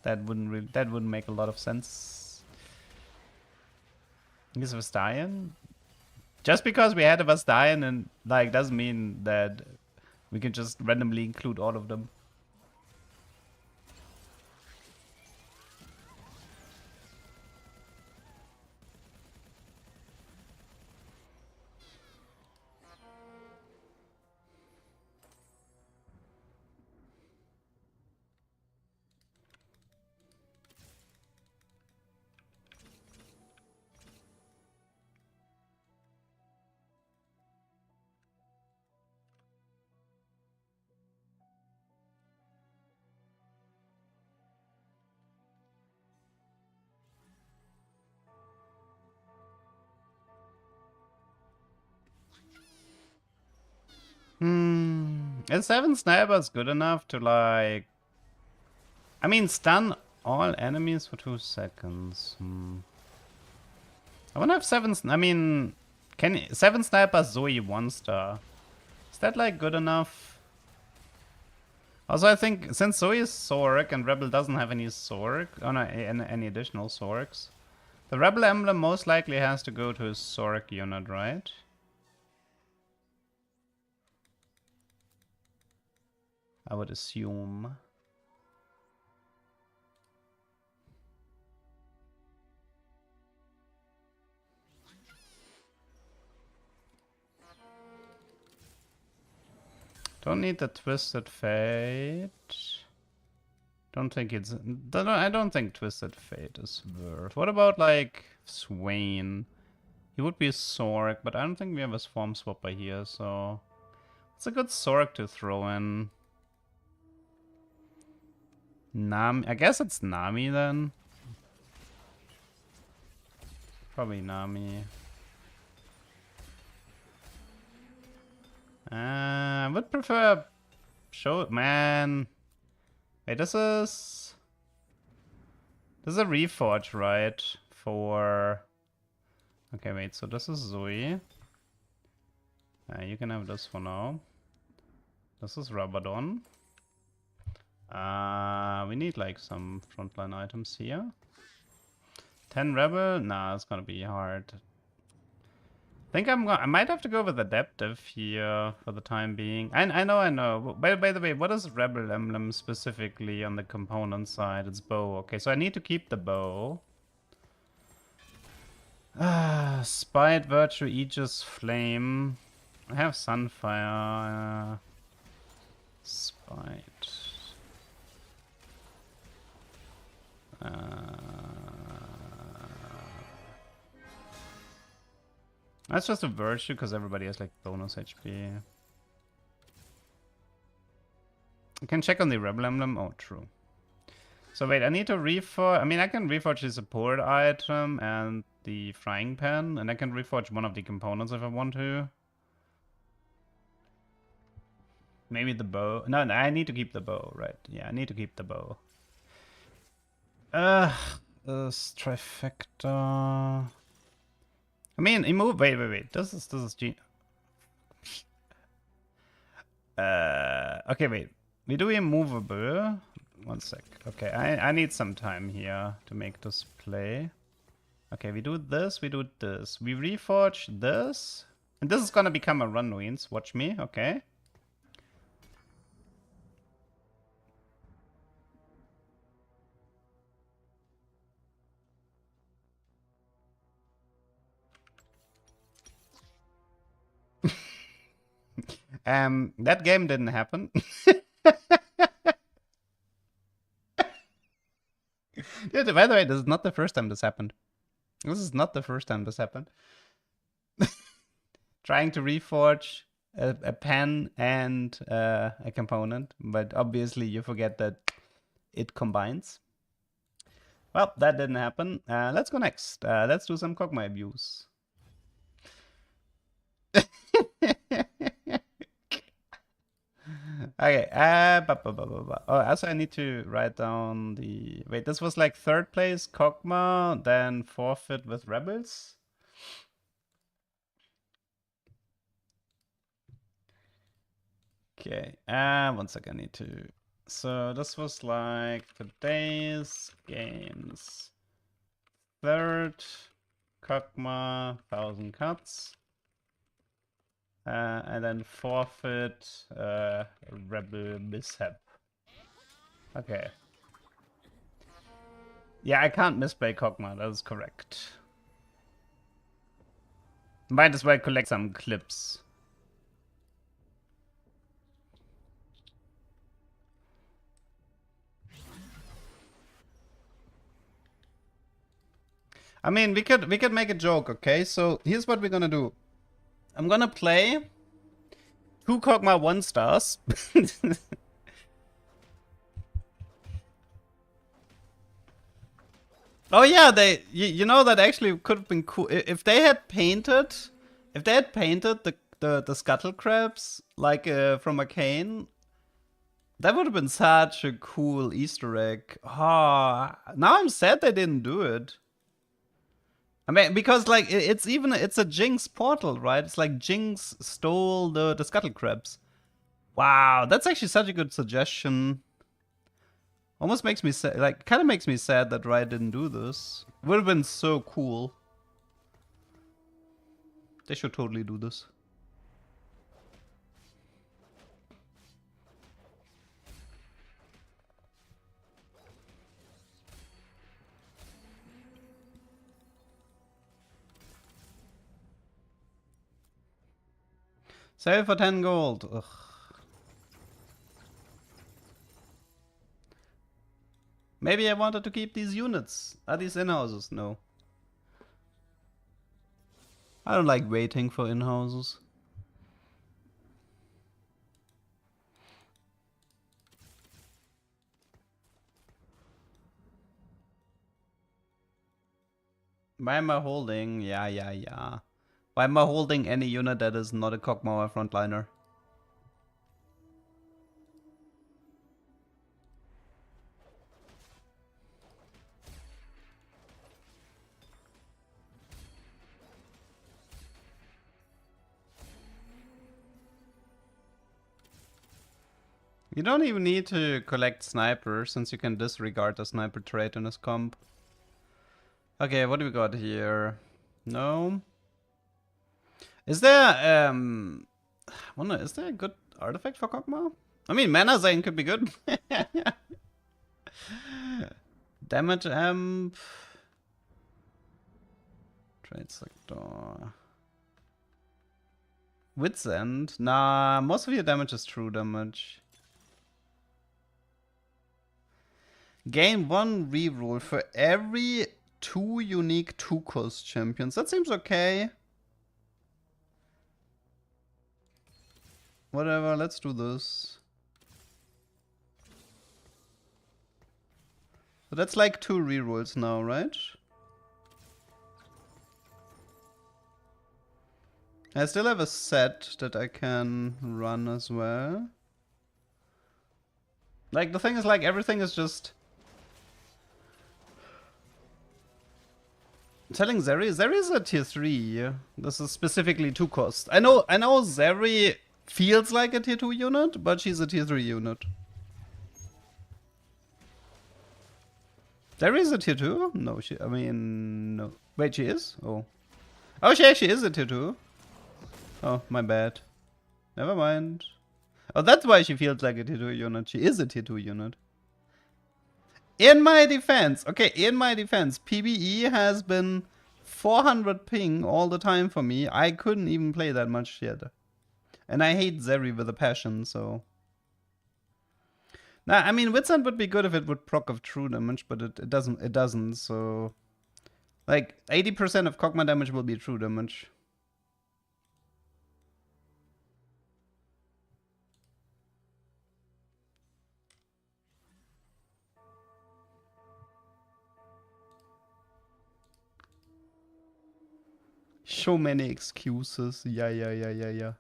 That wouldn't make a lot of sense. Is Vastayan? Just because we had a Vastayan and like doesn't mean that we can just randomly include all of them. Is 7 snipers good enough to like... I mean, stun all enemies for 2 seconds. I wanna have 7... I mean, can 7 snipers Zoe 1-star? Is that like good enough? Also, I think since Zoe is Sork and Rebel doesn't have any Sork, oh no, any additional Sorks, the Rebel emblem most likely has to go to his Sork unit, right? I would assume. Don't need the Twisted Fate. Don't think it's... I don't think Twisted Fate is worth. What about like Swain? He would be a Sork, but I don't think we have a Swarm Swapper here, so... It's a good Sork to throw in. Nami. I guess it's Nami then. Probably Nami. I would prefer show man. Wait, this is a reforge, right? For okay, wait. So this is Zoe. You can have this for now. This is Rabadon. We need like some frontline items here. 10 rebel? Nah, it's gonna be hard. I think I might have to go with adaptive here for the time being. I know. By the way, what is rebel emblem specifically on the component side? It's bow. Okay, so I need to keep the bow. Spite, Virtue, Aegis, Flame. I have Sunfire. Spite. That's just a Virtue because everybody has like bonus HP. I can check on the Rebel Emblem. Oh, true. So wait, I need to reforge. I mean, I can reforge the support item and the frying pan, and I can reforge one of the components if I want to. Maybe the bow. No, I need to keep the bow, right? Yeah, I need to keep the bow. This trifecta. I mean, wait. This is G. Okay, wait. We do immovable. One sec. Okay, I need some time here to make this play. Okay, we do this, we do this. We reforge this. And this is gonna become a Runwings. Watch me, okay? That game didn't happen. Dude, by the way, this is not the first time this happened. This is not the first time this happened. Trying to reforge a pen and a component, but obviously you forget that it combines. Well, that didn't happen. Let's go next. Let's do some Kog'Maw abuse. Okay, oh, also I need to write down the... Wait, this was like third place, Kog'Maw, then forfeit with Rebels. Okay, one second, I need to... So this was like today's games. Third, Kog'Maw, 1000 cuts. And then forfeit, Rebel mishap. Okay. Yeah, I can't misplay Kog'Maw, that is correct. Might as well collect some clips. I mean, we could make a joke, okay? So here's what we're gonna do. I'm gonna play 2 Kog'Maw 1 stars. Oh yeah, you know that actually could have been cool if they had painted the scuttle crabs like from Arcane. That would have been such a cool Easter egg. Ah, now I'm sad they didn't do it. I mean, because like it's a Jinx portal, right? It's like Jinx stole the scuttle crabs. Wow, that's actually such a good suggestion. Almost makes me sad, like kind of makes me sad that Riot didn't do this. Would have been so cool. They should totally do this. Sell for 10 gold. Ugh. Maybe I wanted to keep these units. Are these in-houses? No. I don't like waiting for in-houses. Why am I holding? Yeah. Why am I holding any unit that is not a Kog'Maw frontliner? You don't even need to collect sniper, since you can disregard the sniper trait in his comp. Okay, what do we got here? No. Is there I wonder, is there a good artifact for Kog'Maw? I mean, Mana Zane could be good. Damage amp. Trade sector. Wits End. Nah, most of your damage is true damage. Gain 1 reroll for every 2 unique 2-cost champions. That seems okay. Whatever, let's do this. So that's like 2 rerolls now, right? I still have a set that I can run as well. Like, the thing is, like, everything is just... Telling Zeri is a tier 3. This is specifically 2 cost. I know Zeri feels like a tier 2 unit, but she's a tier 3 unit. Zeri is a tier 2? No, I mean, no. Wait, she is? Oh. Oh, she actually is a tier 2. Oh, my bad. Never mind. Oh, that's why she feels like a tier 2 unit. She is a tier 2 unit. In my defense, PBE has been 400 ping all the time for me. I couldn't even play that much yet. And I hate Zeri with a passion, so... Nah, I mean, Witsend would be good if it would proc of true damage, but it doesn't, so... Like, 80% of Kog'Maw damage will be true damage. So many excuses. Yeah.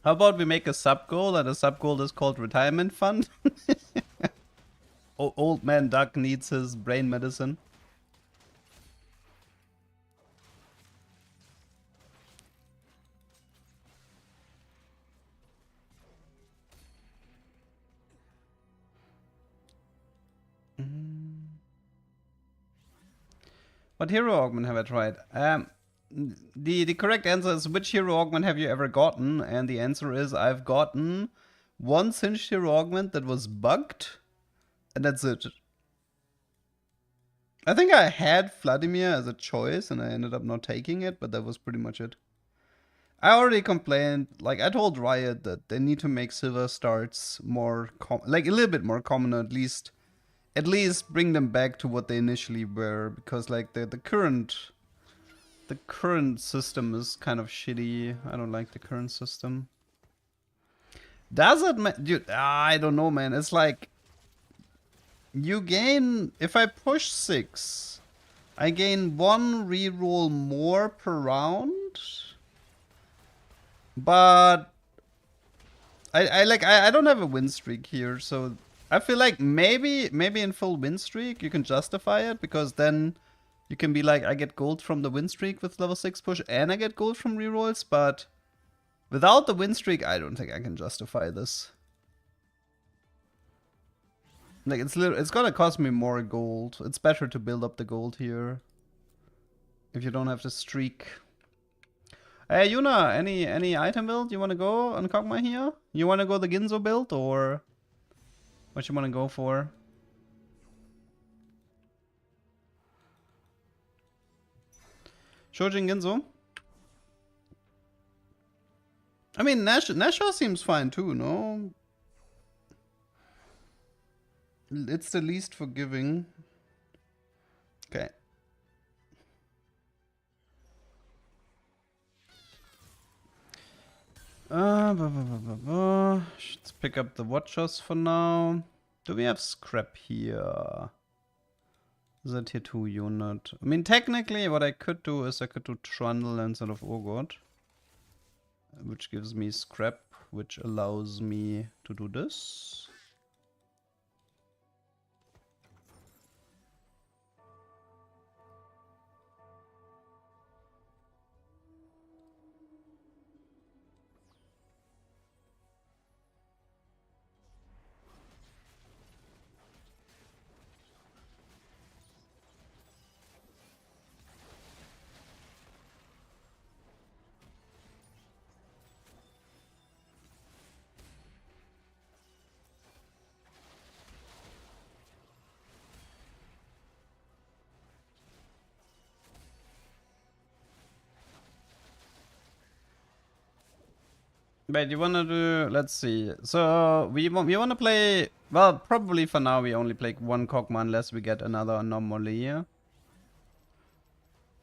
How about we make a sub-goal, and the sub-goal is called Retirement Fund? Old man Duck needs his brain medicine. What hero augment have I tried? The correct answer is, which hero augment have you ever gotten? And the answer is, I've gotten one Singed hero augment that was bugged, and that's it. I think I had Vladimir as a choice, and I ended up not taking it, but that was pretty much it. I already complained, like, I told Riot that they need to make silver starts more, like, a little bit more common, or at least bring them back to what they initially were, because, like, the current system is kind of shitty. I don't like the current system. Does it, dude? I don't know, man. It's like, you gain, if I push 6, I gain 1 reroll more per round. But I don't have a win streak here, so I feel like maybe in full win streak you can justify it, because then you can be like, I get gold from the win streak with level 6 push, and I get gold from rerolls. But without the win streak, I don't think I can justify this. Like, it's gonna cost me more gold. It's better to build up the gold here if you don't have the streak. Hey, Yuna, any item build you want to go on Kog'Maw here? You want to go the Ginzo build, or what you want to go for? Shojin Ginzo? I mean, Nashor seems fine too, no? It's the least forgiving. Okay. Let's pick up the Watchers for now. Do we have scrap here? Is that tier 2 unit? I mean, technically, what I could do is I could do Trundle instead of Urgot, which gives me scrap, which allows me to do this. Wait, you wanna do? Let's see. So we wanna play. Well, probably for now we only play one Kog'Maw unless we get another anomaly. And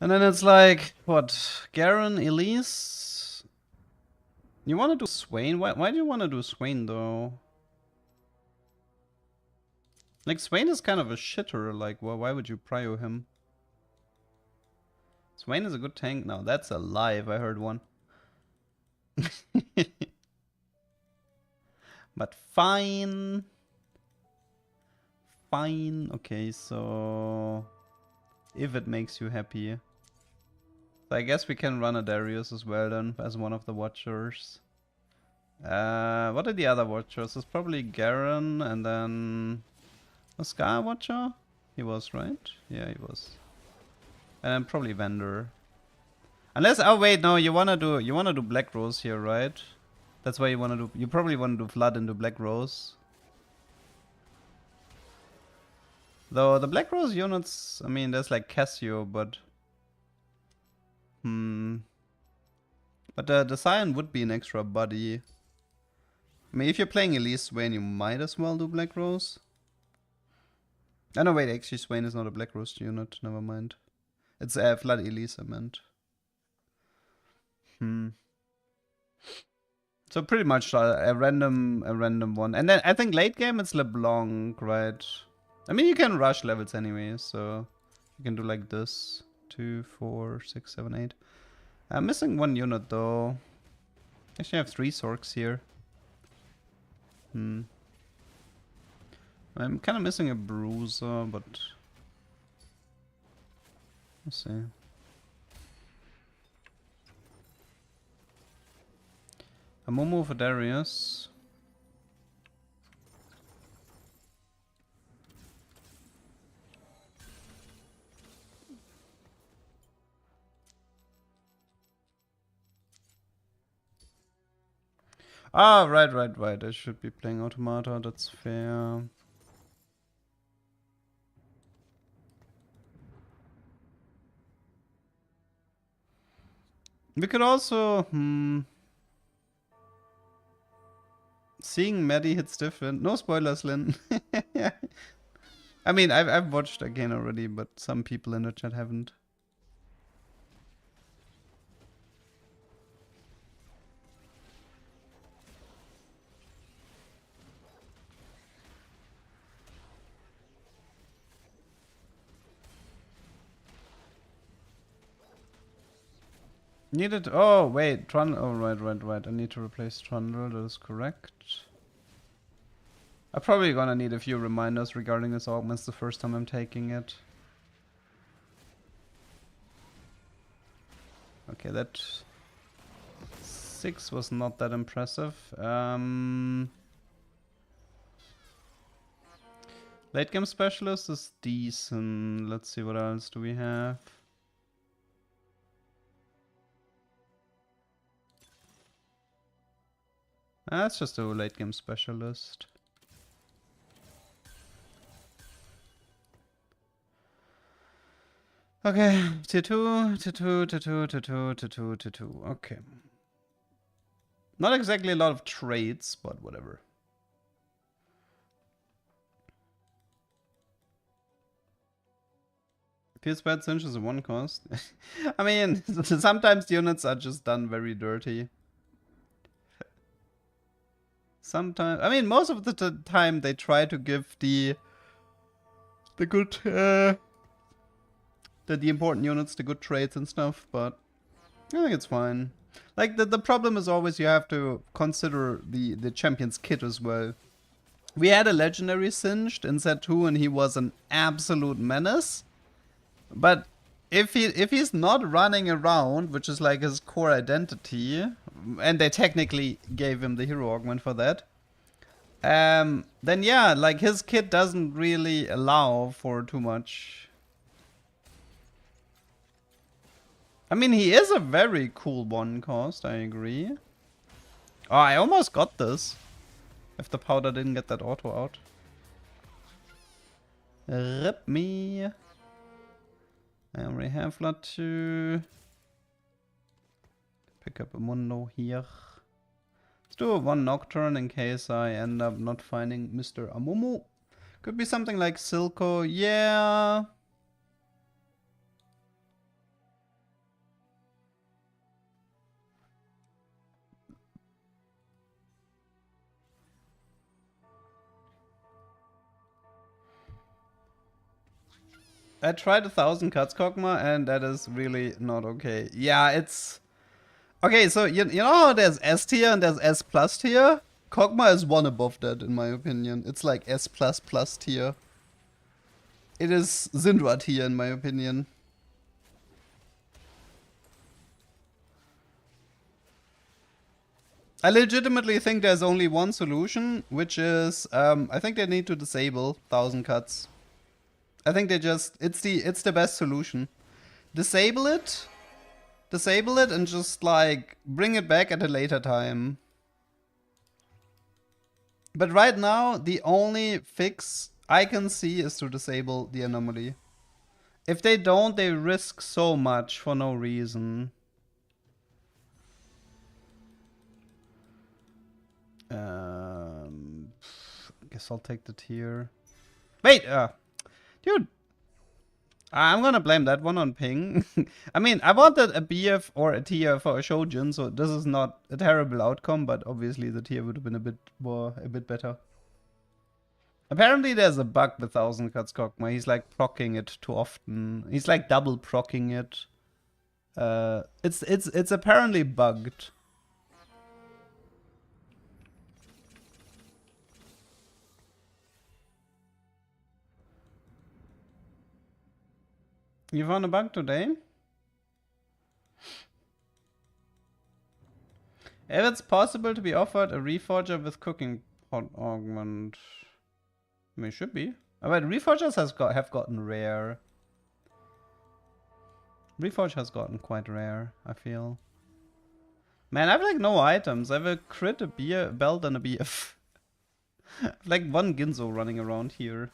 then it's like what? Garen, Elise. You wanna do Swain? Why do you wanna do Swain though? Like Swain is kind of a shitter. Like, well, why would you prio him? Swain is a good tank now. That's alive. I heard one. But fine. Fine. Okay, so if it makes you happy. So I guess we can run a Darius as well then as one of the Watchers. What are the other Watchers? It's probably Garen and then a Scar Watcher? He was, right? Yeah, he was. And then probably Vendor. Unless, oh wait, no, you wanna do Black Rose here, right? That's why you probably wanna do Flood into Black Rose. Though the Black Rose units, I mean, there's like Cassio, but but the Scion would be an extra body. I mean, if you're playing Elise Swain, you might as well do Black Rose. Oh no, wait, actually Swain is not a Black Rose unit, never mind. It's Flood Elise, I meant. So pretty much a random one. And then I think late game it's LeBlanc, right? I mean, you can rush levels anyway, so you can do like this. 2, 4, 6, 7, 8. I'm missing one unit though. Actually, I have 3 Sorks here. I'm kind of missing a Bruiser, but we'll see. A Momo for Darius. Ah, right. I should be playing Automata, that's fair. We could also, seeing Maddie hits different. No spoilers, Lynn. I mean, I've watched Arcane already, but some people in the chat haven't. Needed. Oh wait, Trundle. Oh right. I need to replace Trundle. That is correct. I'm probably gonna need a few reminders regarding this augment. It's the first time I'm taking it. Okay, that 6 was not that impressive. Late game specialist is decent. Let's see, what else do we have? Let's just do a late game specialist. Okay, tier 2. Okay. Not exactly a lot of traits, but whatever. Pierce Bad Cinch is a 1 cost. I mean, sometimes the units are just done very dirty. sometimes, I mean, most of the time they try to give the good, the important units the good traits and stuff, but I think it's fine. Like, the problem is always you have to consider the champion's kit as well. We had a legendary Singed in set 2 and he was an absolute menace. But if he's not running around, which is like his core identity, and they technically gave him the hero augment for that, then yeah, like his kit doesn't really allow for too much. I mean, he is a very cool one cost, I agree. Oh, I almost got this. If the powder didn't get that auto out. Rip me. I already have Flood 2. Pick up a Mundo here. Let's do a 1 Nocturne in case I end up not finding Mr. Amumu. Could be something like Silco. Yeah. I tried 1,000 cuts, Kog'Maw, and that is really not okay. Yeah, it's... Okay, so you know how there's S tier and there's S plus tier? Kog'Maw is one above that, in my opinion. It's like S plus plus tier. It is Syndra tier, in my opinion. I legitimately think there's only one solution, which is, I think they need to disable 1,000 cuts. I think they just, it's the best solution. Disable it, and just like bring it back at a later time. But right now, the only fix I can see is to disable the anomaly. If they don't, they risk so much for no reason. Guess I'll take the tier. Wait, dude. I'm gonna blame that one on ping. I mean, I wanted a BF or a tier for a Shojin, so this is not a terrible outcome, but obviously the tier would have been a bit better. Apparently there's a bug with 1,000 cuts Kog'Maw. He's like procking it too often. He's like double procking it. It's apparently bugged. You found a bug today? If it's possible to be offered a Reforger with cooking pot augment. I mean, it should be. But Reforgers have gotten rare. Reforge has gotten quite rare, I feel. Man, I have like no items. I have a crit, a belt, and a BF. I have like one Ginzo running around here.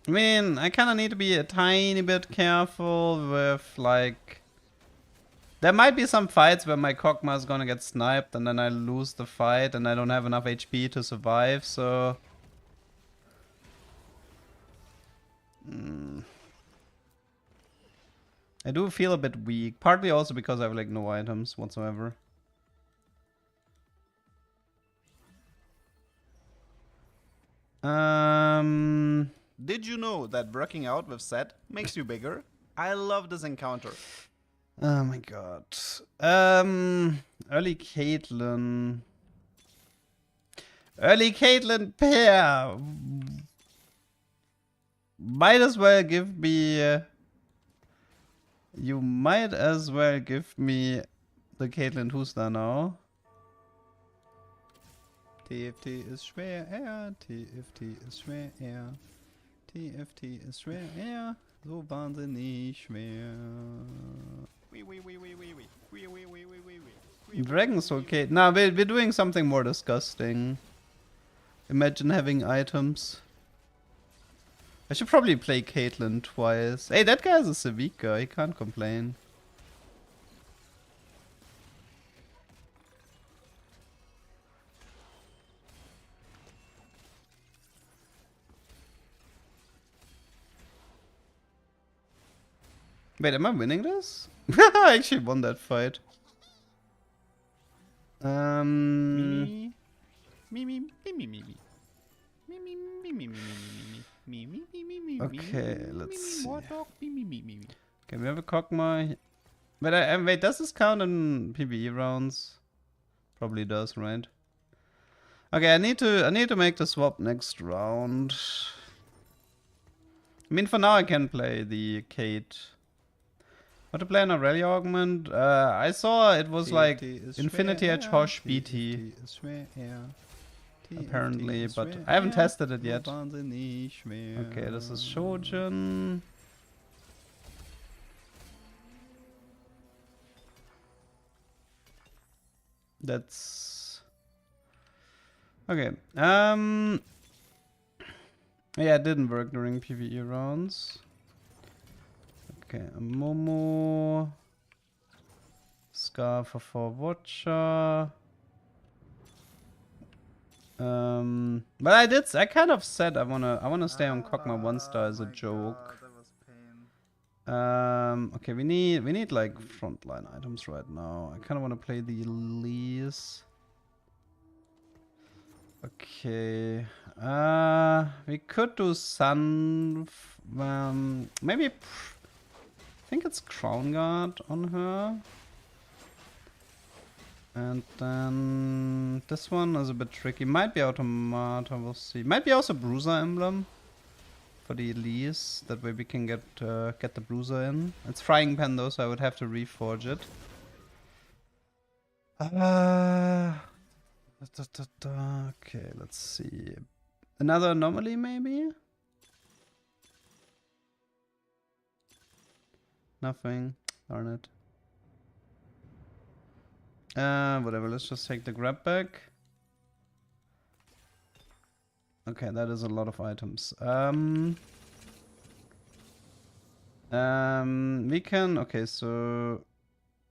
I mean, I kind of need to be a tiny bit careful with, like... There might be some fights where my Kog'Maw is gonna get sniped and then I lose the fight and I don't have enough HP to survive, so... I do feel a bit weak, partly also because I have, like, no items whatsoever. Did you know that working out with Set makes you bigger? I love this encounter. Oh my god. Early Caitlyn. Early Caitlyn pair. Might as well give me... you might as well give me the Caitlyn Tuster now. TFT ist schwer, TFT ist schwer, TFT ist schwer, so wahnsinnig schwer. Dragon Soul Kate. Nah, we're doing something more disgusting. Imagine having items. I should probably play Caitlyn twice. Hey, that guy is a Sevika, he can't complain. Wait, am I winning this? I actually won that fight. Me, me, me, me, me, me, me. Me, me, me, me, me, me, me, me, me, me, me, me, Okay, me, let's me, see. more dog, me, me, me, me, me. Okay, we have a Kog'Maw. But wait, does this count in PBE rounds? Probably does, right? Okay, I need to make the swap next round. I mean, for now I can play the Kate. What to play on a rally augment? I saw it was like Infinity Edge Hosh BT. Apparently, but I haven't tested it yet. Okay, this is Shojin. That's okay. Yeah, it didn't work during PvE rounds. Okay, a Momo. Scar for Watcher. But I kind of said I wanna stay on Kog'Maw 1-star as a joke. That was pain. Okay, we need like frontline items right now. I kind of want to play the Elise. Okay. We could do Sun. Maybe. I think it's Crown Guard on her. And then this one is a bit tricky. Might be Automata, we'll see. Might be also Bruiser Emblem for the Elise. That way we can get the Bruiser in. It's Frying Pan though, so I would have to reforge it. Okay, let's see. Another anomaly maybe? Nothing. Darn it. Whatever, let's just take the grab back. Okay, that is a lot of items. We can, okay, so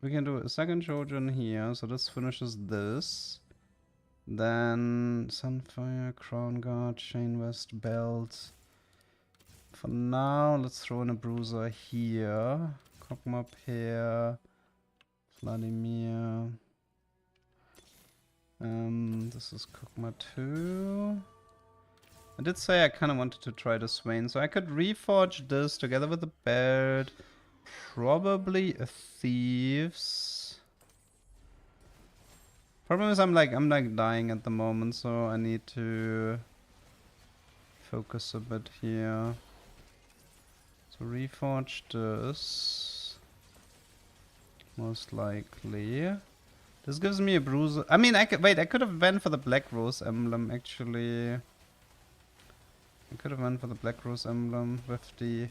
we can do a second Shojin here, so this finishes this. Then Sunfire, Crown Guard, Chain Vest, Belt. For now, let's throw in a Bruiser here. Kog'Maw here. Vladimir. This is Kog'Maw 2. I did say I kind of wanted to try the Swain, so I could reforge this together with the belt. Probably a Thieves. Problem is I'm like dying at the moment, so I need to focus a bit here. So reforge this. Most likely. This gives me a Bruiser. I mean, I could have went for the Black Rose emblem actually. I could have went for the Black Rose emblem with the.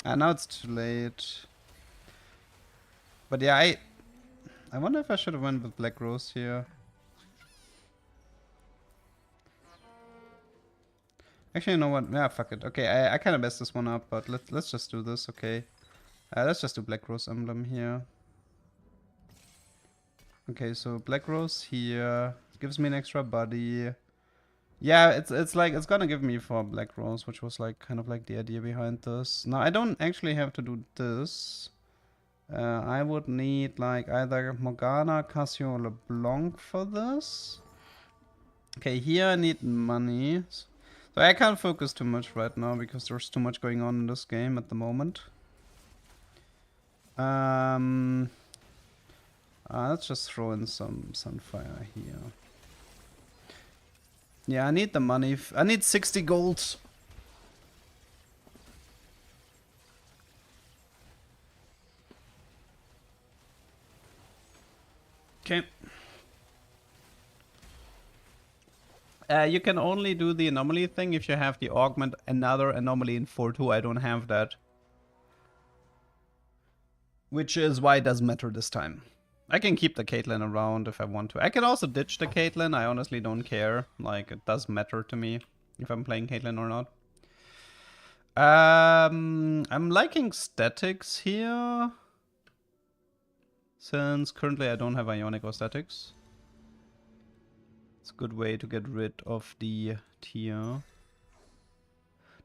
Now it's too late. But yeah, I wonder if I should have went with Black Rose here. Actually, you know what? Yeah, fuck it. Okay, I kind of messed this one up, but let's just do this. Okay, let's just do Black Rose emblem here. Okay, so Black Rose here gives me an extra body. Yeah, it's like it's gonna give me 4 Black Rose, which was like kind of like the idea behind this. Now I don't actually have to do this. I would need like either Morgana, Cassio, or LeBlanc for this. Okay, here I need money. So I can't focus too much right now because there's too much going on in this game at the moment. Let's just throw in some Sunfire here. Yeah, I need the money. I need 60 gold. Okay. You can only do the anomaly thing if you have the augment another anomaly in 4-2. I don't have that. Which is why it doesn't matter this time. I can keep the Caitlyn around if I want to. I can also ditch the Caitlyn. I honestly don't care. Like, it does matter to me if I'm playing Caitlyn or not. I'm liking statics here. Since currently I don't have Ionic or statics. It's a good way to get rid of the tier.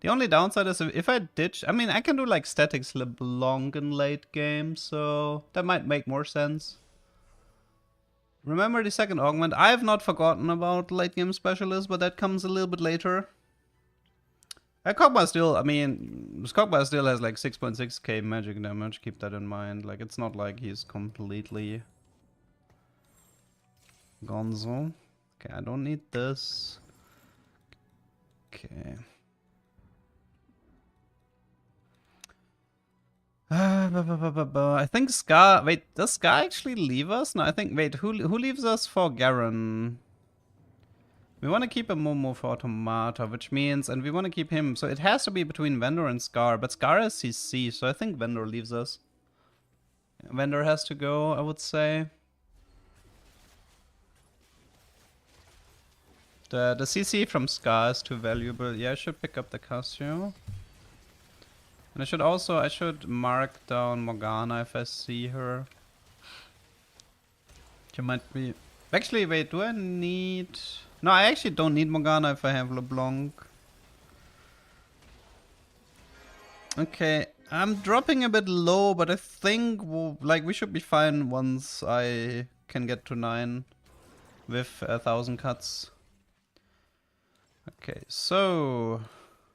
The only downside is if I ditch... I mean, I can do like statics LeBlanc in late game, so that might make more sense. Remember the second augment? I have not forgotten about late game specialist, but that comes a little bit later. Kog'Maw still, I mean, Kog'Maw still has like 6.6k magic damage, keep that in mind. Like, it's not like he's completely gonzo. Okay, I don't need this. Okay. I think Scar... Wait, does Scar actually leave us? No, I think... Wait, who leaves us for Garen? We want to keep a Momo for Automata, which means... And we want to keep him. So it has to be between Vendor and Scar. But Scar is CC, so I think Vendor leaves us. Vendor has to go, I would say. The CC from Scar is too valuable. Yeah, I should pick up the Casio. And I should mark down Morgana if I see her. She might be... Actually, wait, do I need... No, I actually don't need Morgana if I have LeBlanc. Okay, I'm dropping a bit low, but I think like we should be fine once I can get to 9 with 1,000 cuts. Okay, so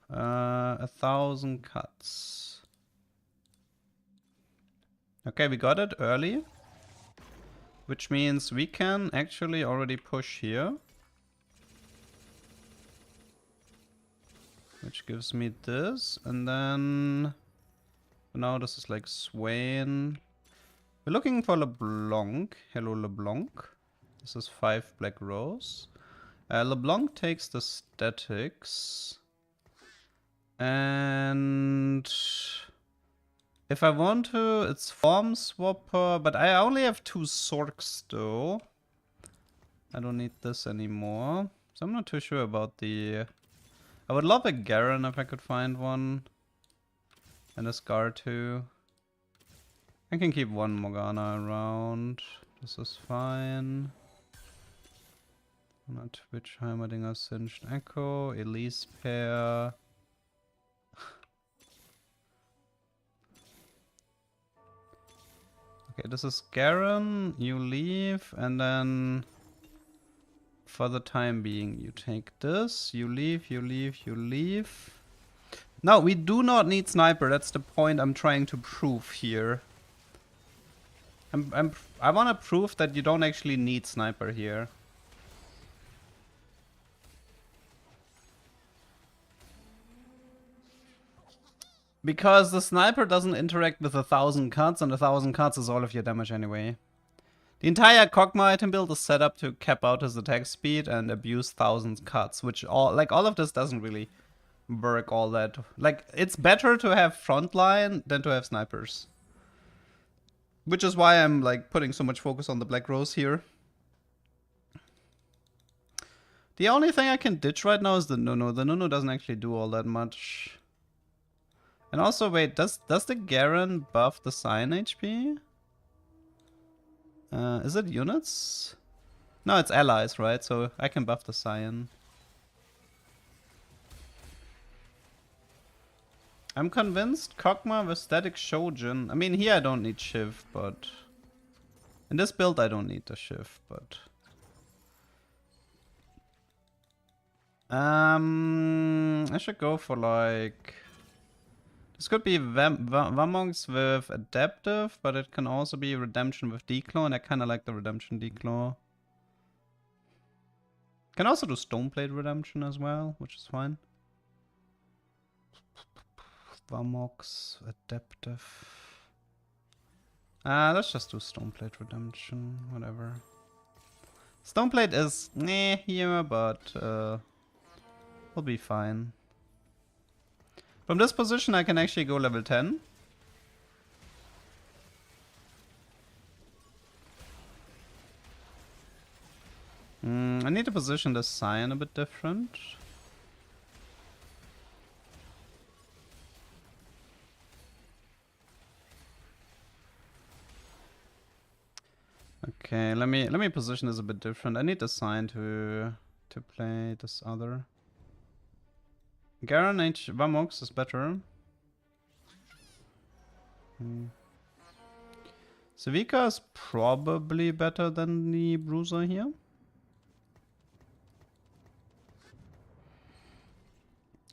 1,000 cuts. Okay, we got it early, which means we can actually already push here. Which gives me this, and then now this is like Swain. We're looking for LeBlanc. Hello, LeBlanc. This is 5 Black Rose. LeBlanc takes the statics. And if I want to, it's Form Swapper, but I only have 2 Sorks though. I don't need this anymore. So I'm not too sure about the... I would love a Garen if I could find one. And a Scar too. I can keep one Morgana around. This is fine. Not Twitch, Heimerdinger, Singed Echo, Elise pair. Okay, this is Garen, you leave, and then for the time being you take this, you leave, you leave, you leave. No, we do not need Sniper, that's the point I'm trying to prove here. I want to prove that you don't actually need Sniper here. Because the Sniper doesn't interact with 1,000 cuts, and 1,000 cuts is all of your damage anyway. The entire Kog'Maw item build is set up to cap out his attack speed and abuse 1,000 cuts, which all of this doesn't really work all that. Like, it's better to have frontline than to have snipers. Which is why I'm like putting so much focus on the Black Rose here. The only thing I can ditch right now is the Nunu. The Nunu doesn't actually do all that much. And also, wait, does the Garen buff the Cyan HP? Is it units? No, it's allies, right? So I can buff the Cyan. I'm convinced Kog'Maw with static Shojin. I mean, here I don't need Shiv, but... In this build I don't need the Shiv, but... I should go for like... This could be Vamonks with Adaptive, but it can also be Redemption with Declaw, and I kinda like the Redemption Declaw. Can also do Stoneplate Redemption as well, which is fine. Vamox, Adaptive. Let's just do Stoneplate Redemption, whatever. Stoneplate is meh here, but we'll be fine. From this position I can actually go level 10. I need to position the Cyan a bit different. Okay, let me position this a bit different. I need the Cyan to play this other. Garen H. Vamox is better. Sevika is probably better than the Bruiser here.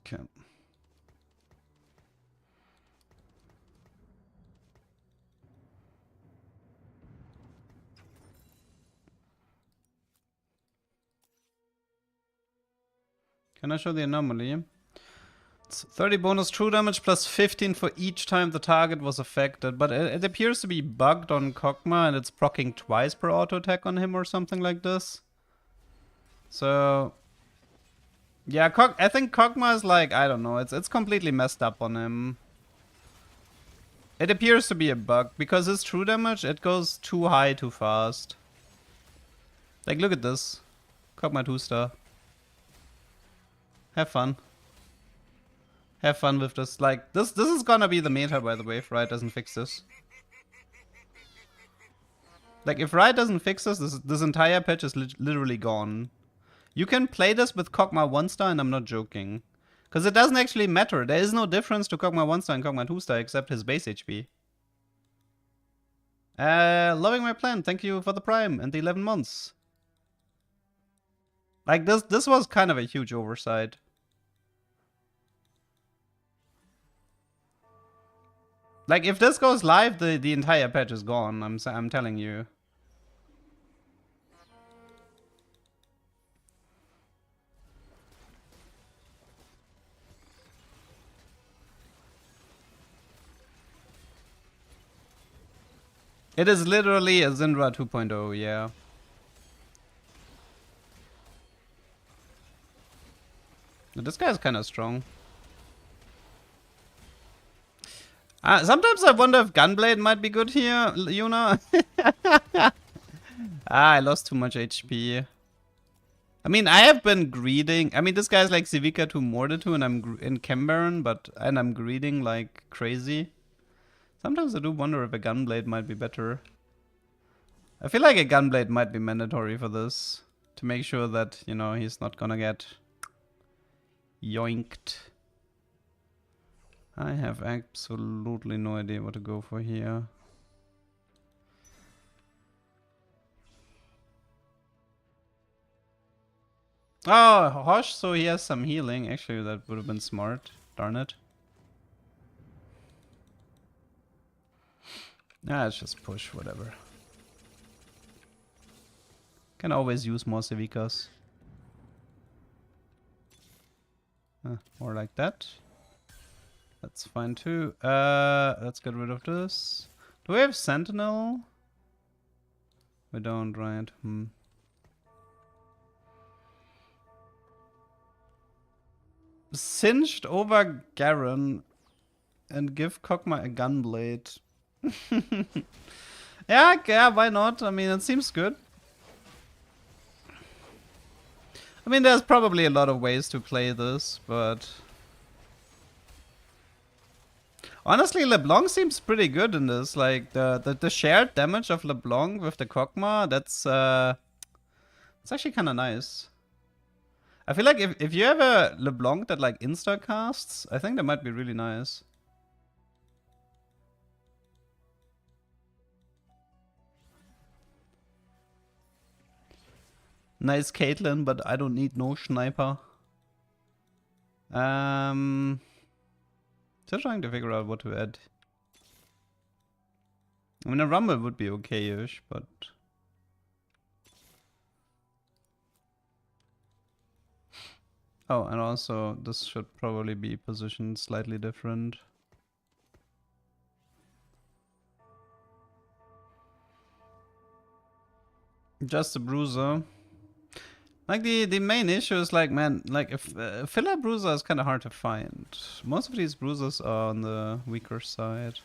Okay. Can I show the anomaly? It's 30 bonus true damage plus 15 for each time the target was affected, but it appears to be bugged on Kog'Maw and it's proccing twice per auto attack on him or something like this. So yeah, I think Kog'Maw is like, I don't know, it's completely messed up on him. It appears to be a bug because his true damage, it goes too high too fast. Like, look at this. Kog'Maw 2-star. Have fun. Have fun with this. Like, this is gonna be the meta, by the way, if Riot doesn't fix this. Like, if Riot doesn't fix this entire patch is literally gone. You can play this with Kog'Maw 1-star, and I'm not joking. Because it doesn't actually matter. There is no difference to Kog'Maw 1-star and Kog'Maw 2-star except his base HP. Loving my plan. Thank you for the Prime and the 11 months. Like, this was kind of a huge oversight. Like, if this goes live, the entire patch is gone. I'm telling you. It is literally a Syndra 2.0, yeah. This guy's kind of strong. Sometimes I wonder if Gunblade might be good here, Yuna. I lost too much HP. I mean, I have been greeding. I mean, this guy's like Civica to Mortar 2 and I'm in Cambaron, and I'm greeding like crazy. Sometimes I do wonder if a Gunblade might be better. I feel like a Gunblade might be mandatory for this. To make sure that, you know, he's not gonna get yoinked. I have absolutely no idea what to go for here. Oh, Hosh, so he has some healing. Actually, that would have been smart. Darn it. Ah, let's just push, whatever. Can always use more Civicas. More like that. That's fine too. Let's get rid of this. Do we have Sentinel? We don't, right? Singed over Garen and give Kog'Maw a Gunblade. Yeah, why not? I mean, it seems good. I mean, there's probably a lot of ways to play this, but honestly, LeBlanc seems pretty good in this. Like the shared damage of LeBlanc with the Kog'Maw, that's it's actually kind of nice. I feel like if you have a LeBlanc that like insta casts, I think that might be really nice. Nice Caitlyn, but I don't need no sniper. Still trying to figure out what to add. I mean, a Rumble would be okay-ish, but oh, and also this should probably be positioned slightly different. Just a bruiser. Like the main issue is like, man, like if filler bruiser is kind of hard to find. Most of these bruisers are on the weaker side.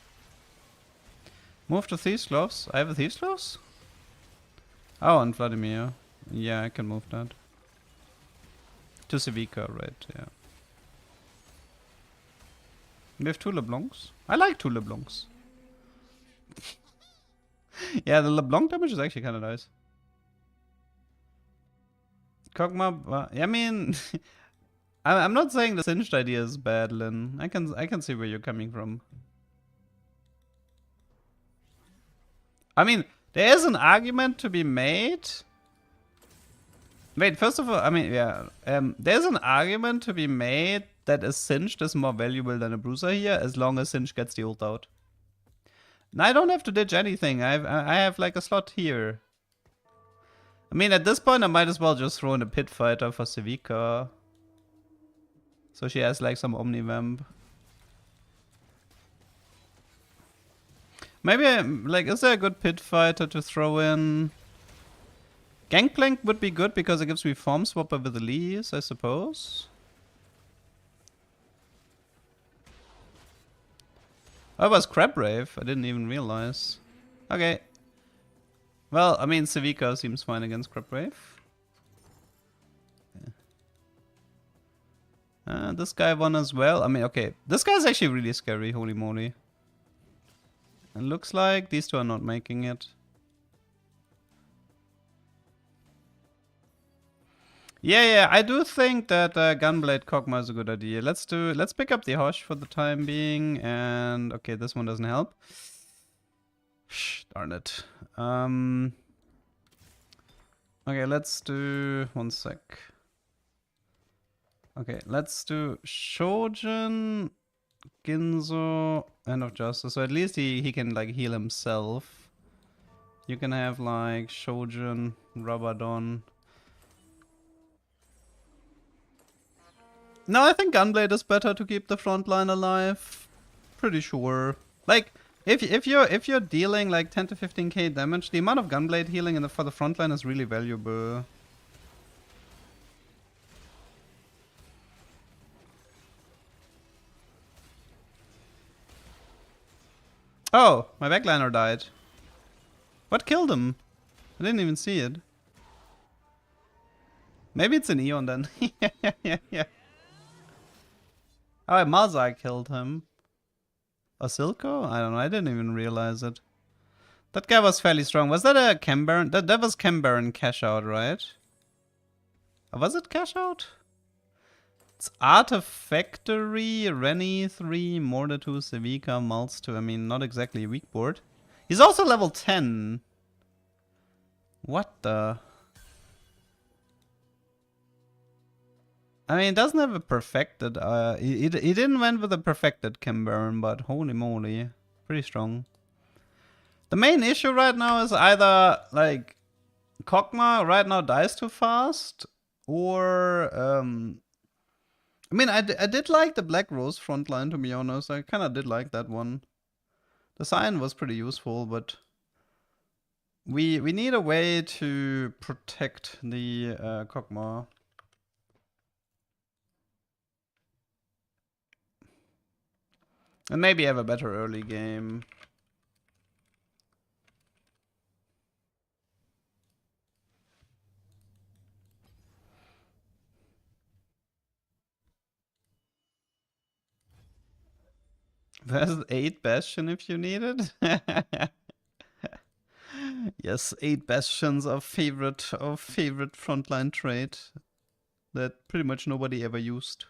Move to Thieves Gloves. I have a Thieves Gloves? Oh, and Vladimir. Yeah, I can move that. To Civica, right, yeah. We have 2 LeBlancs. I like 2 LeBlancs. Yeah, the LeBlanc damage is actually kind of nice. Kog'Maw, I mean, I'm not saying the singed idea is bad, Lin. I can see where you're coming from. I mean, there is an argument to be made. Wait, first of all, I mean, yeah, there's an argument to be made that a singed is more valuable than a bruiser here, as long as singed gets the ult out. And I don't have to ditch anything. I have like a slot here. I mean, at this point, I might as well just throw in a pit fighter for Civica. So she has like some omnivamp. Maybe, like, is there a good pit fighter to throw in? Gangplank would be good because it gives me form swapper with Elise, I suppose. Oh, it was Crabbrave. I didn't even realize. Okay. Well, I mean, Civica seems fine against Crabbrave. This guy won as well. I mean, okay. This guy's actually really scary, holy moly. It looks like these two are not making it. Yeah, I do think that Gunblade Kog'Maw is a good idea. Let's pick up the Hosh for the time being, and okay, this one doesn't help. Darn it. Okay, let's do one sec. Okay, let's do Shojin, Ginzo, End of Justice. So at least he can like heal himself. You can have like Shojin, Rabadon. No, I think Gunblade is better to keep the front line alive. Pretty sure. Like, if you're dealing like 10 to 15k damage, the amount of Gunblade healing for the front line is really valuable. Oh, my backliner died. What killed him? I didn't even see it. Maybe it's an Eon then. yeah. Oh, Malzai killed him. A Silco? I don't know, I didn't even realize it. That guy was fairly strong. Was that a Cambaron? That was Cambaron cash out, right? Or was it cash out? It's Artifactory, Rennie 3, Mortar 2, Civica, Malz 2. I mean, not exactly a weak board. He's also level 10. What the? I mean, it doesn't have a perfected. He didn't went with a perfected Cambaron, but holy moly. Pretty strong. The main issue right now is either, like, Kog'Maw right now dies too fast, or, I mean, I did like the Black Rose frontline, to be honest. I kind of did like that one. The sign was pretty useful, but we need a way to protect the Kog'Maw. And maybe have a better early game. There's 8 Bastion if you need it. Yes, 8 Bastions are favorite frontline trait that pretty much nobody ever used.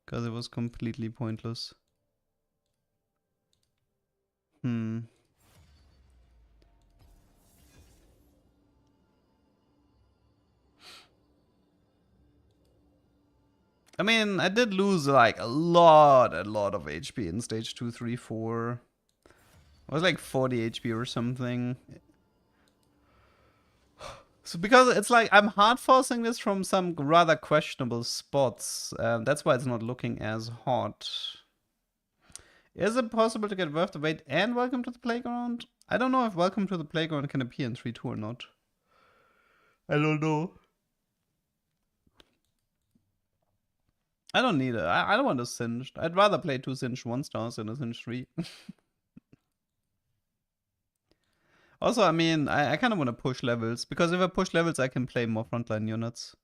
Because it was completely pointless. I mean, I did lose like a lot of HP in stage 2, 3, 4. I was like 40 HP or something. So because it's like I'm hard forcing this from some rather questionable spots. That's why it's not looking as hot. Is it possible to get Worth the Wait and Welcome to the Playground? I don't know if Welcome to the Playground can appear in 3-2 or not. I don't know. I don't need it. I don't want a Singed. I'd rather play 2 Singed 1-stars than a Singed 3. Also, I mean, I kind of want to push levels. Because if I push levels, I can play more frontline units.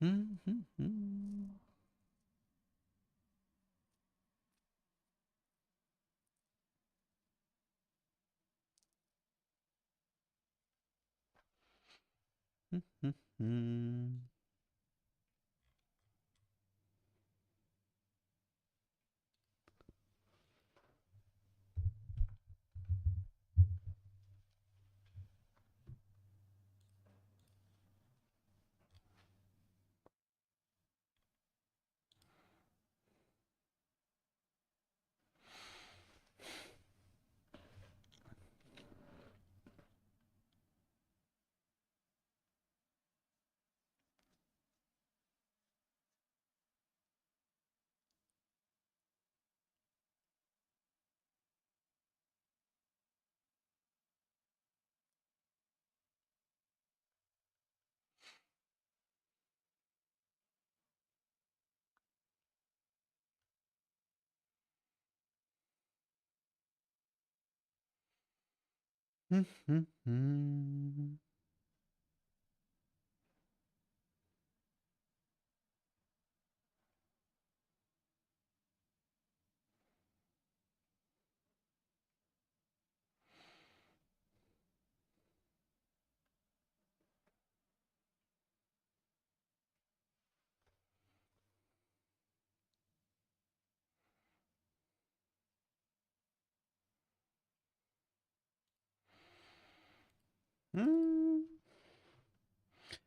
Mm-hmm. 。 . 。 . 。 . 。 . 。 . 。 . 。 . 。 . 。 . 。 . 。 . 。 . 。 。 。 。 。 。 。 。 。 。 。 。 。 。 。 。 。 。 。 。 。 。 。 。 。 。 。 . 。 。 . 。 .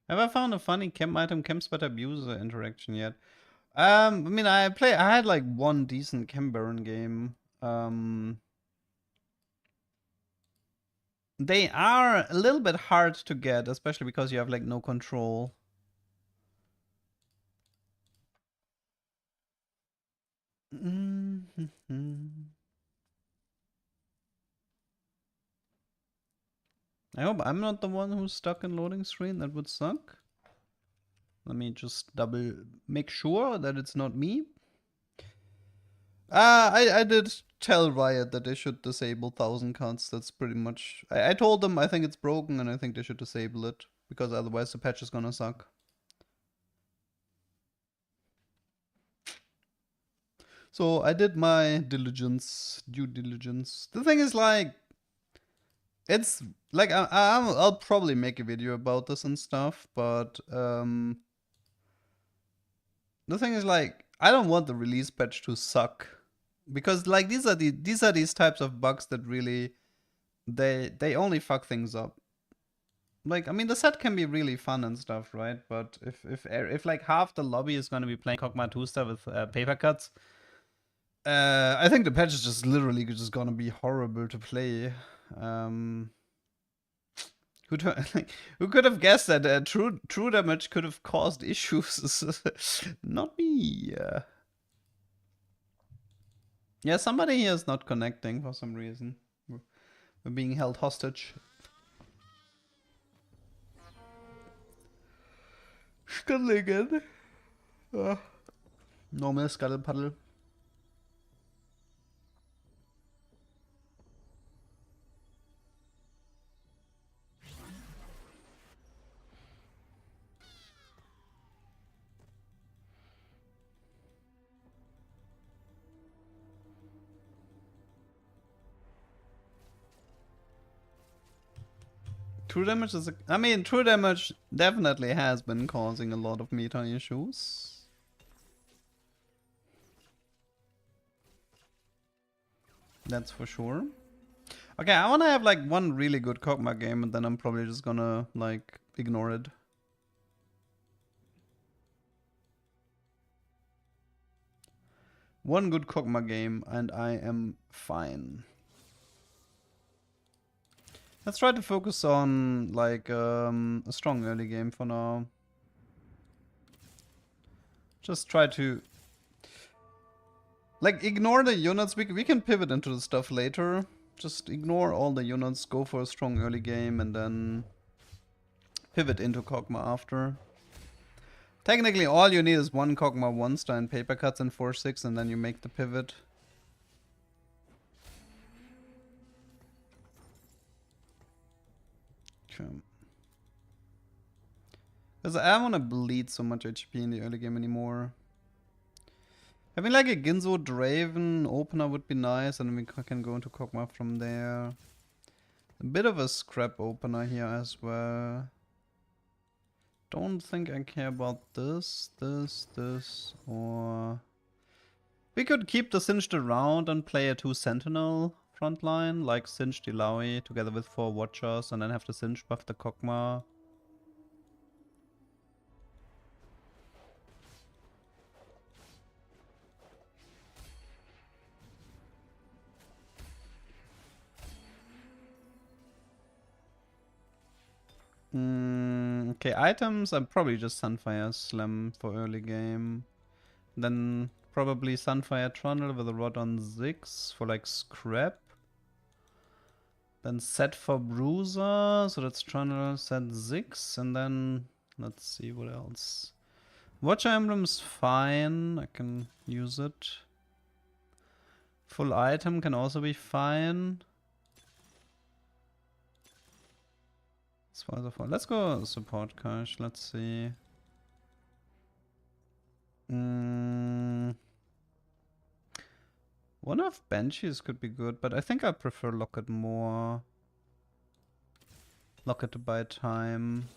Have I found a funny chem item chem spot abuser interaction yet? I mean, I had like one decent chem baron game. They are a little bit hard to get, especially because you have like no control. I hope I'm not the one who's stuck in loading screen. That would suck. Let me just make sure that it's not me. I did tell Riot that they should disable 1000 cuts. That's pretty much. I told them I think it's broken and I think they should disable it because otherwise the patch is gonna suck. So I did my due diligence. The thing is, like, it's like I'll probably make a video about this and stuff, but the thing is, like, I don't want the release patch to suck because like these are these types of bugs that really they only fuck things up. Like, I mean, the set can be really fun and stuff, right? But if like half the lobby is gonna be playing Kog'Maw 2 stuff with paper cuts, I think the patch is just literally just gonna be horrible to play. Who could have guessed that true damage could have caused issues? Not me. Yeah, somebody here is not connecting for some reason. We're being held hostage. Scuttle again. Normal scuttle puddle. True damage is I mean, true damage definitely has been causing a lot of meta issues. That's for sure. Okay, I wanna have like one really good Kog'Maw game and then I'm probably just gonna like ignore it. One good Kog'Maw game and I am fine. Let's try to focus on like a strong early game for now. Just try to like ignore the units. We can pivot into the stuff later. Just ignore all the units, go for a strong early game and then pivot into Kog'Maw after. Technically all you need is one Kog'Maw 1-star and paper cuts in 4-6 and then you make the pivot. Because I don't want to bleed so much HP in the early game anymore. Having like a Ginzo Draven opener would be nice, and we can go into Kog'Maw from there. A bit of a scrap opener here as well. don't think I care about this, or... We could keep the Singed around and play a 2 Sentinel frontline, like Singed Ilaoi together with 4 Watchers, and then have the Singed buff the Kog'Maw. Okay, items, I'm probably just Sunfire Slam for early game. Then probably Sunfire Trundle with a Rod on Ziggs for like scrap. Then set for Bruiser, so that's Trundle, set Ziggs, and then let's see what else. Watcher Emblem's fine, I can use it. Full item can also be fine. As far as I Let's go support cache, let's see. One of Banshees could be good, but I think I prefer Locket more. Locket to buy time.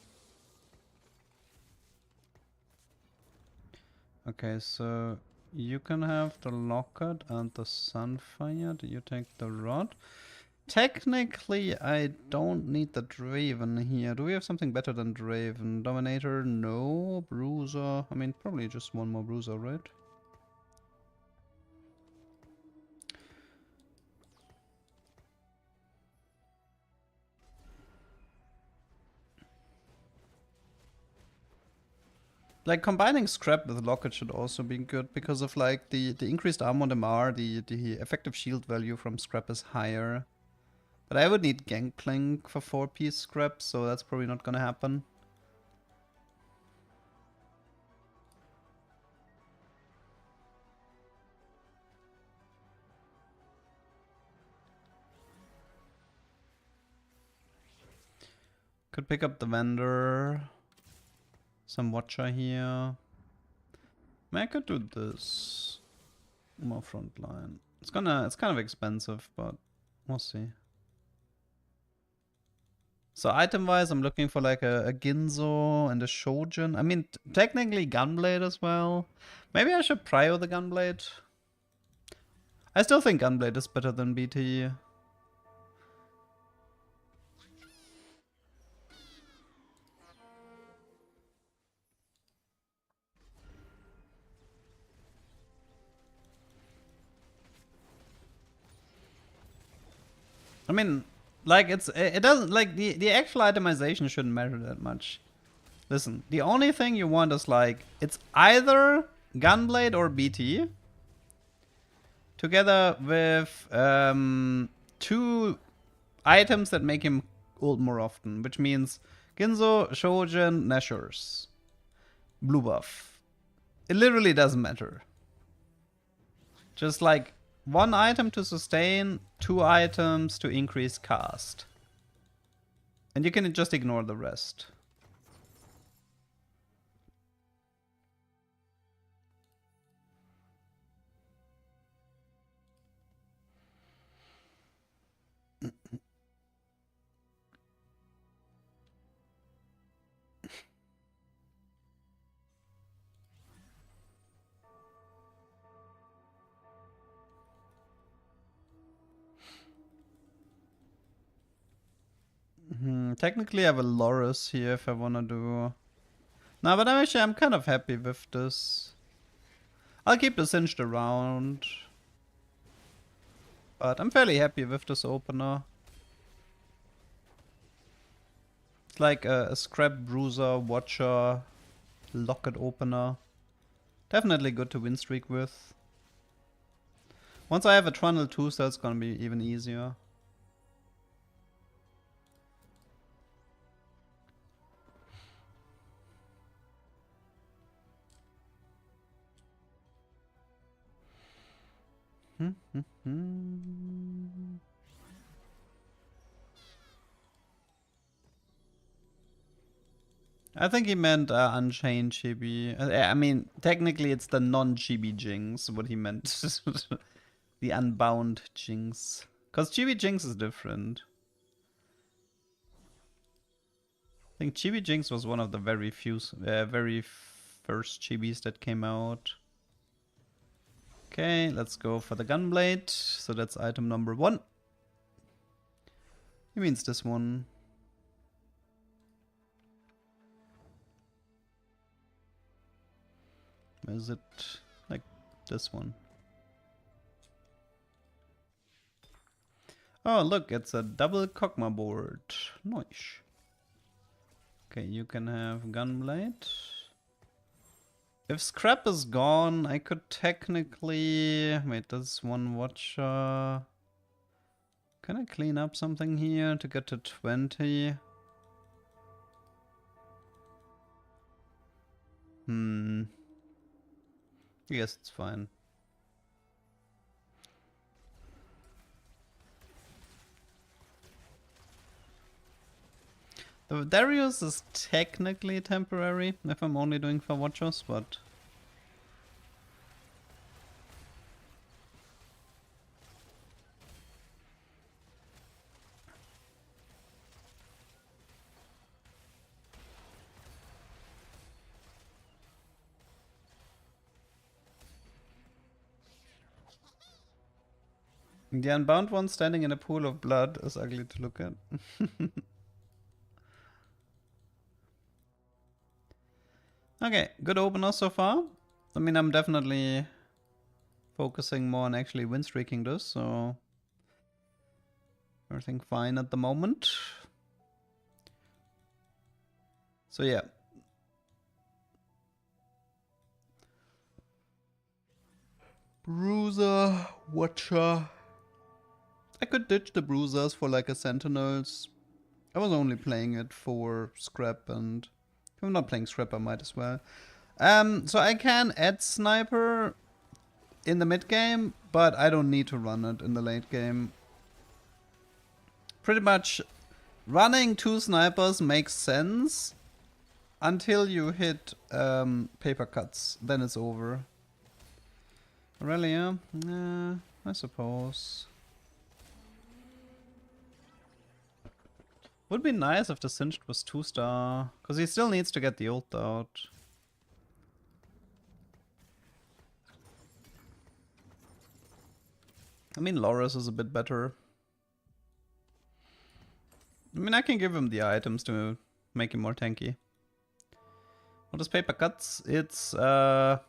Okay, so you can have the Locket and the Sunfire. Do you take the Rod? Technically, I don't need the Draven here. Do we have something better than Draven? Dominator? No. Bruiser? I mean, probably just one more Bruiser, right? Like, combining Scrap with Locket should also be good because of, like, the increased armor on MR, the effective shield value from Scrap is higher. But I would need Gangplank for 4-piece Scrap, so that's probably not gonna happen. Could pick up the Vendor. Some Watcher here. I mean, I could do this. More frontline. It's kind of expensive, but we'll see. So item-wise, I'm looking for like a Ginzo and a Shojin. I mean, technically Gunblade as well. Maybe I should prio the Gunblade. I still think Gunblade is better than BT. I mean, like it doesn't like the actual itemization shouldn't matter that much. Listen, the only thing you want is like it's either Gunblade or BT together with 2 items that make him ult more often, which means Ginzo, Shojin, Nashors, blue buff. It literally doesn't matter. Just like 1 item to sustain, 2 items to increase cast. And you can just ignore the rest. Technically I have a Loris here if I wanna do... No, but I'm kind of happy with this. I'll keep the Singed around. But I'm fairly happy with this opener. It's like a Scrap Bruiser, Watcher, Locket opener. Definitely good to win streak with. Once I have a Trundle too, so it's gonna be even easier. I think he meant Unchained Chibi. I mean, technically it's the non-Chibi Jinx, what he meant. The Unbound Jinx. Because Chibi Jinx is different. think Chibi Jinx was one of the very first chibis that came out. Okay, let's go for the Gunblade. So that's item number 1. He means this one. Is it like this one? Oh, look, it's a double Kog'Maw board. Nice. Okay, you can have Gunblade. If Scrap is gone, I could technically... Wait, there's one Watcher. Can I clean up something here to get to 20? I guess it's fine. The Darius is technically temporary if I'm only doing for Watchers, but... The Unbound one standing in a pool of blood is ugly to look at. Okay, good opener so far. I mean, I'm definitely focusing more on actually win streaking this, so everything fine at the moment. So yeah. Bruiser, Watcher. I could ditch the Bruisers for like a Sentinels. I was only playing it for Scrap, and if I'm not playing Scrap I might as well. So I can add Sniper in the mid game, but I don't need to run it in the late game. Pretty much running 2 snipers makes sense until you hit paper cuts, then it's over. Really, yeah? I suppose. Would be nice if the Singed was 2-star, because he still needs to get the ult out. I mean, Loris is a bit better. I mean, I can give him the items to make him more tanky. What is paper cuts? It's the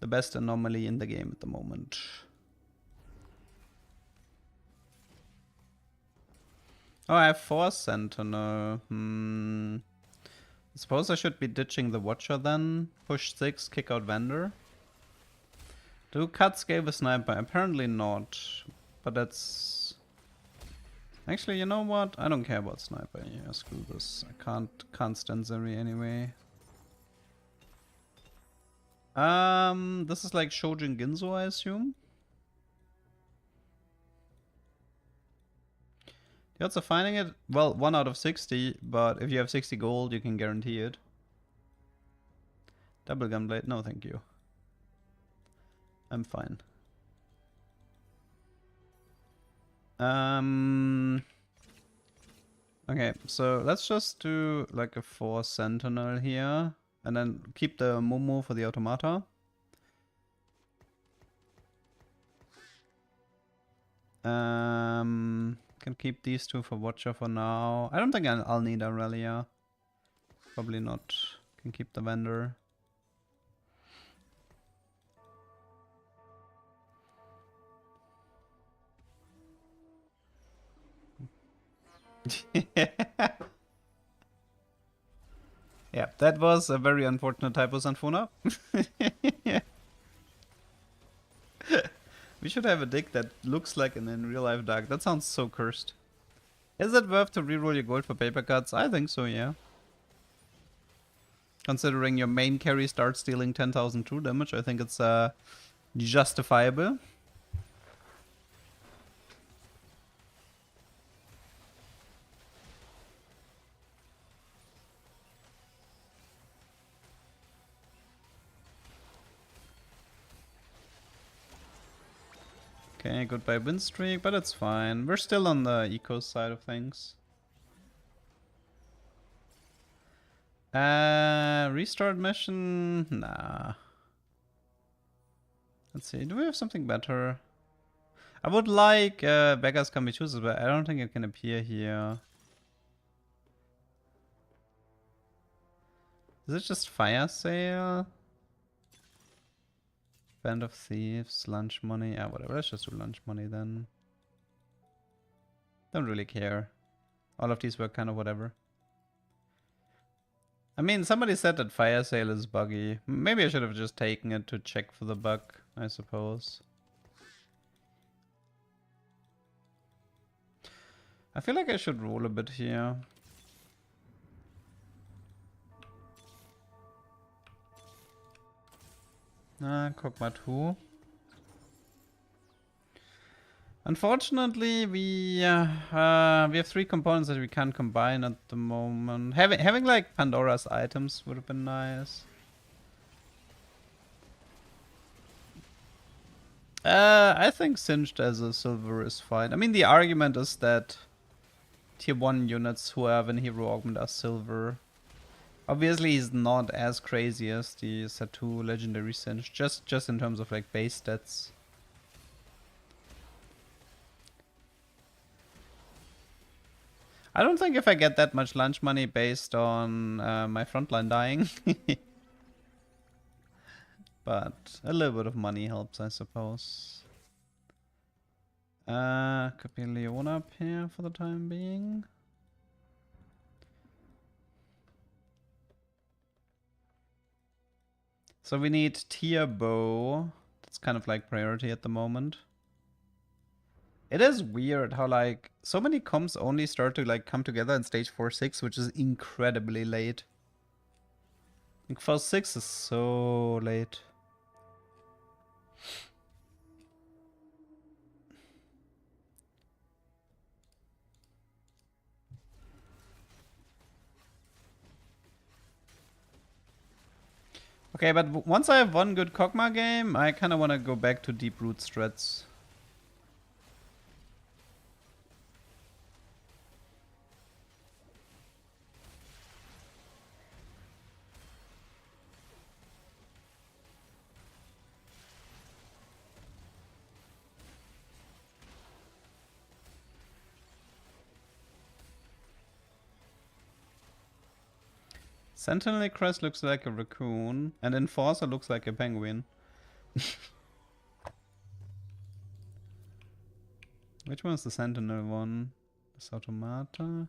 best anomaly in the game at the moment. Oh, I have 4 Sentinel. I suppose I should be ditching the Watcher then. Push 6, kick out Vendor. Do cuts scale with Sniper? Apparently not. But that's... Actually, you know what? I don't care about Sniper. Yeah, screw this. I can't stand Zeri anyway. This is like Shojin Ginzo, I assume. The odds of finding it, well, 1 out of 60, but if you have 60 gold, you can guarantee it. Double Gunblade, no thank you. I'm fine. Okay, so let's just do like a 4 Sentinel here, and then keep the Momo for the Automata. Can keep these 2 for Watcher for now. I don't think I'll need Aurelia. Probably not. Can keep the Vendor. Yeah, that was a very unfortunate typo, Sanfona. We should have a deck that looks like an in real life deck. That sounds so cursed. Is it worth to reroll your gold for paper cuts? I think so, yeah. Considering your main carry starts dealing 10,000 true damage, I think it's justifiable. Okay, goodbye win streak, but it's fine. We're still on the eco side of things. Restart mission? Nah. Let's see, do we have something better? I would like Beggars Can Be Choosers, but I don't think it can appear here. Is it just fire sale? Band of Thieves, lunch money. Yeah, whatever. Let's just do lunch money then. Don't really care. All of these were kind of whatever. I mean, somebody said that fire sale is buggy. Maybe I should have just taken it to check for the bug, I suppose. I feel like I should roll a bit here. Kog'Maw 2. Unfortunately, we have 3 components that we can't combine at the moment. Having like Pandora's items would have been nice. I think Singed as a silver is fine. I mean, the argument is that tier 1 units who have an hero augment are silver. Obviously, he's not as crazy as the set 2 legendary Singed, just in terms of like base stats. I don't think if I get that much lunch money based on my frontline dying. But a little bit of money helps, I suppose. Could be Leona up here for the time being. So we need tier bow. That's kind of like priority at the moment. It is weird how like so many comps only start to like come together in stage 4-6, which is incredibly late. Like 4-6 is so late. Okay, but once I have one good Kog'Maw game, I kind of want to go back to deep root strats. Sentinel Crest looks like a raccoon, and Enforcer looks like a penguin. Which one's the Sentinel one? This Automata?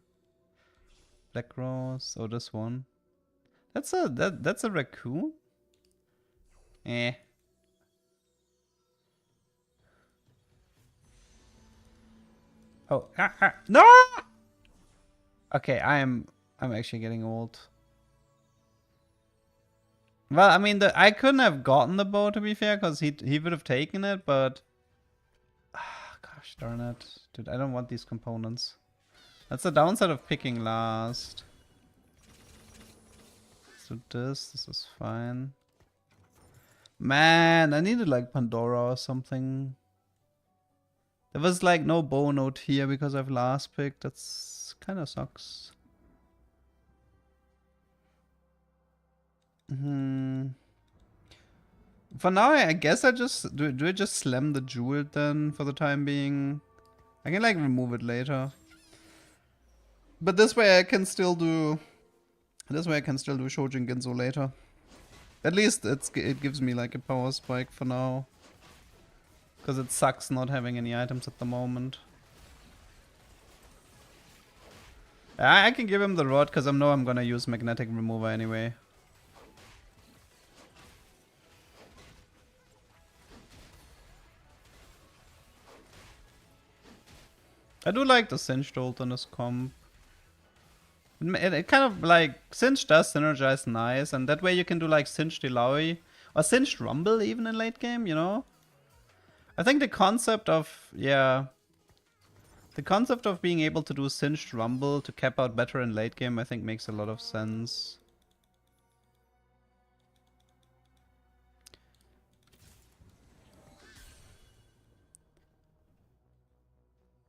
Black Rose? Oh, this one. That's a raccoon? Eh. Oh, no! Okay, I'm actually getting old. Well, I mean, I couldn't have gotten the bow, to be fair, because he would have taken it, but... gosh darn it. Dude, I don't want these components. That's the downside of picking last. So this is fine. Man, I needed like Pandora or something. There was like no bow note here because I've last picked. That's kind of sucks. For now, I guess I just do I just slam the jewel then for the time being. I can like remove it later. But this way I can still do Shojin Ginzo later. At least it gives me like a power spike for now. Because it sucks not having any items at the moment. I can give him the rod because I know I'm gonna use magnetic remover anyway. I do like the Singed ult on this comp. It kind of like, Singed does synergize nice, and that way you can do like Singed Illaoi, or Singed Rumble even in late game, you know? I think the concept of, the concept of being able to do Singed Rumble to cap out better in late game, I think makes a lot of sense.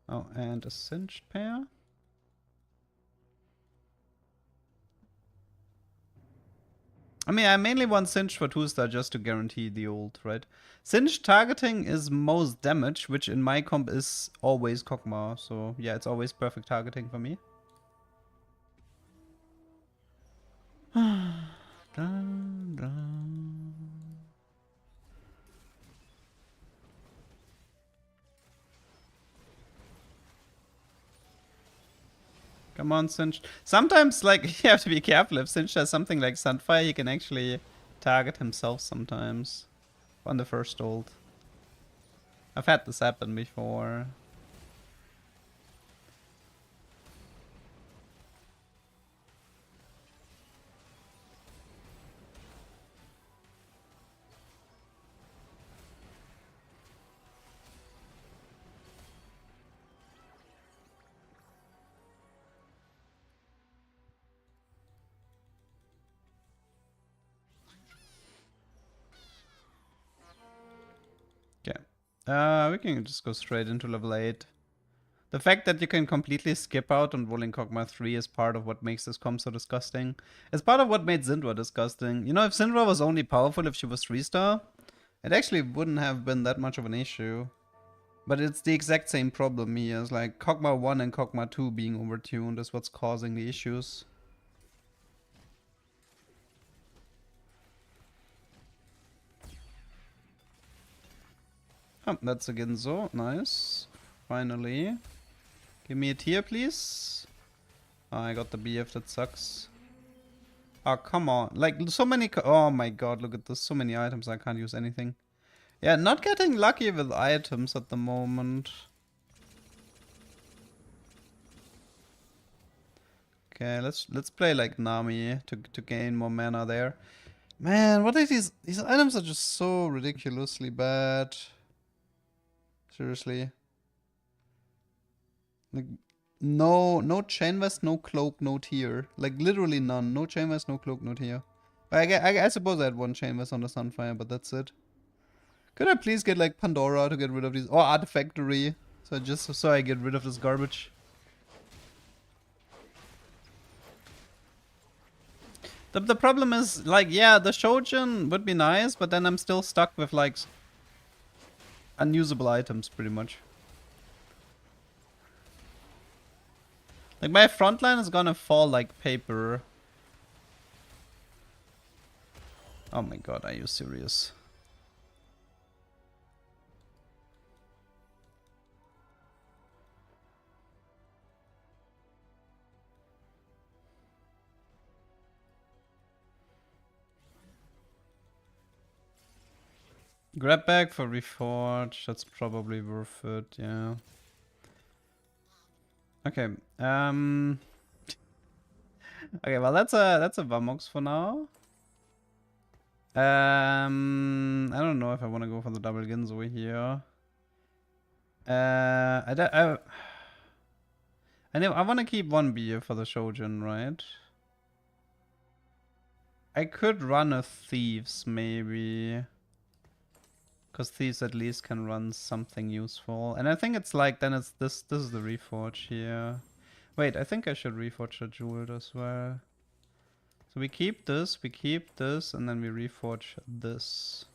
Oh, and a Singed pair. I mean, I mainly want Singe for 2-star just to guarantee the ult, right? Singe targeting is most damage, which in my comp is always Kog'Maw. So yeah, it's always perfect targeting for me. Dun, dun. Come on, Singe. Sometimes, like, you have to be careful. If Singe has something like Sunfire, he can actually target himself sometimes on the first ult. I've had this happen before. Okay. We can just go straight into level 8. The fact that you can completely skip out on rolling Kog'Maw 3 is part of what makes this comp so disgusting. It's part of what made Syndra disgusting. You know, if Syndra was only powerful if she was 3-star, it actually wouldn't have been that much of an issue. But it's the exact same problem here. It's like Kog'Maw 1 and Kog'Maw 2 being overtuned is what's causing the issues. Oh, that's a Ginzo. Nice. Finally. Give me a tier, please. Oh, I got the BF, that sucks. Oh, come on. Like, so many... Oh my god, look at this. So many items, I can't use anything. Yeah, not getting lucky with items at the moment. Okay, let's play like Nami to gain more mana there. Man, what are these items are just so ridiculously bad. Seriously. Like, no chain vest, no cloak, no tier. Like literally none. No chain vest, no cloak, no tier. I suppose I had one chain vest on the Sunfire, but that's it. Could I please get like Pandora to get rid of these, or Artifactory, so I get rid of this garbage. The problem is, like, yeah, the Shojin would be nice, but then I'm still stuck with like unusable items pretty much. Like, my frontline is gonna fall like paper. Oh my god, are you serious? Grab bag for Reforge, that's probably worth it, yeah. Okay, okay, well that's a Vamox for now. I don't know if I want to go for the double Ginzo here. I want to keep one beer for the Shojin, right? I could run a Thieves, maybe. Because Thieves at least can run something useful. And I think it's like, then it's this is the Reforge here. Wait, I think I should Reforge the Jeweled as well. So we keep this, and then we Reforge this.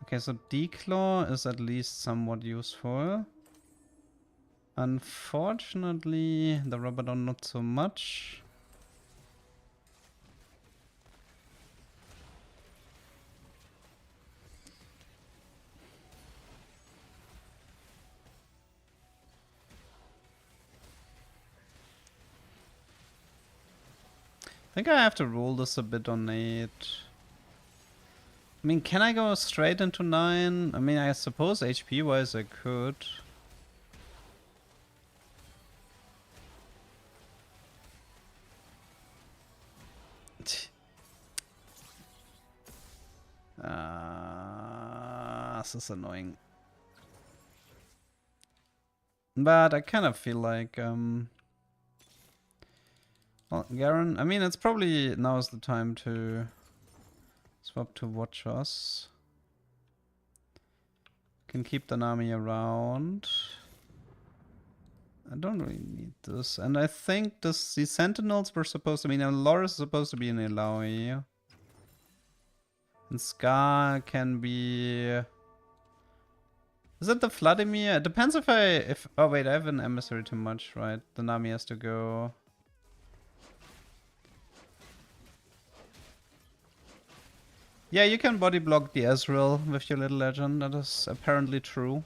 Okay, so Declaw is at least somewhat useful. Unfortunately, the Rabadon not so much. I think I have to roll this a bit on 8. I mean, can I go straight into 9? I mean, I suppose HP wise I could. This is annoying. But I kind of feel like, well, Garen, I mean, it's probably now's the time to swap to Watch Us. Can keep the Nami around. I don't really need this. And I think the Sentinels were supposed to be... Loris is supposed to be in Ilaoi. And Scar can be... Is it the Vladimir? It depends if... Oh wait, I have an emissary too much, right? The Nami has to go... Yeah, you can body block the Ezreal with your little legend. That is apparently true.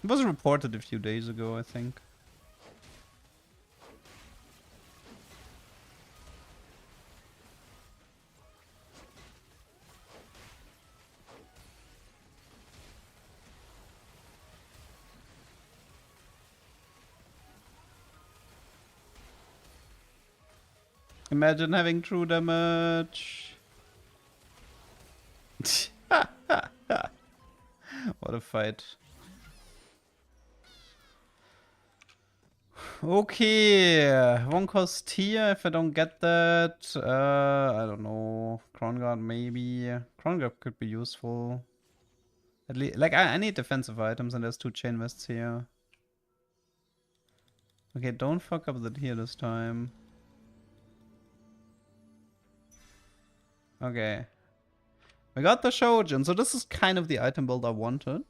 It was reported a few days ago, I think. Imagine having true damage. What a fight. Okay, one cost tier. If I don't get that, I don't know. Crown Guard maybe. Crown Guard could be useful. At least, like I need defensive items, and there's 2 chain vests here. Okay, don't fuck up the tier this time. Okay. We got the Shojin, so this is kind of the item build I wanted.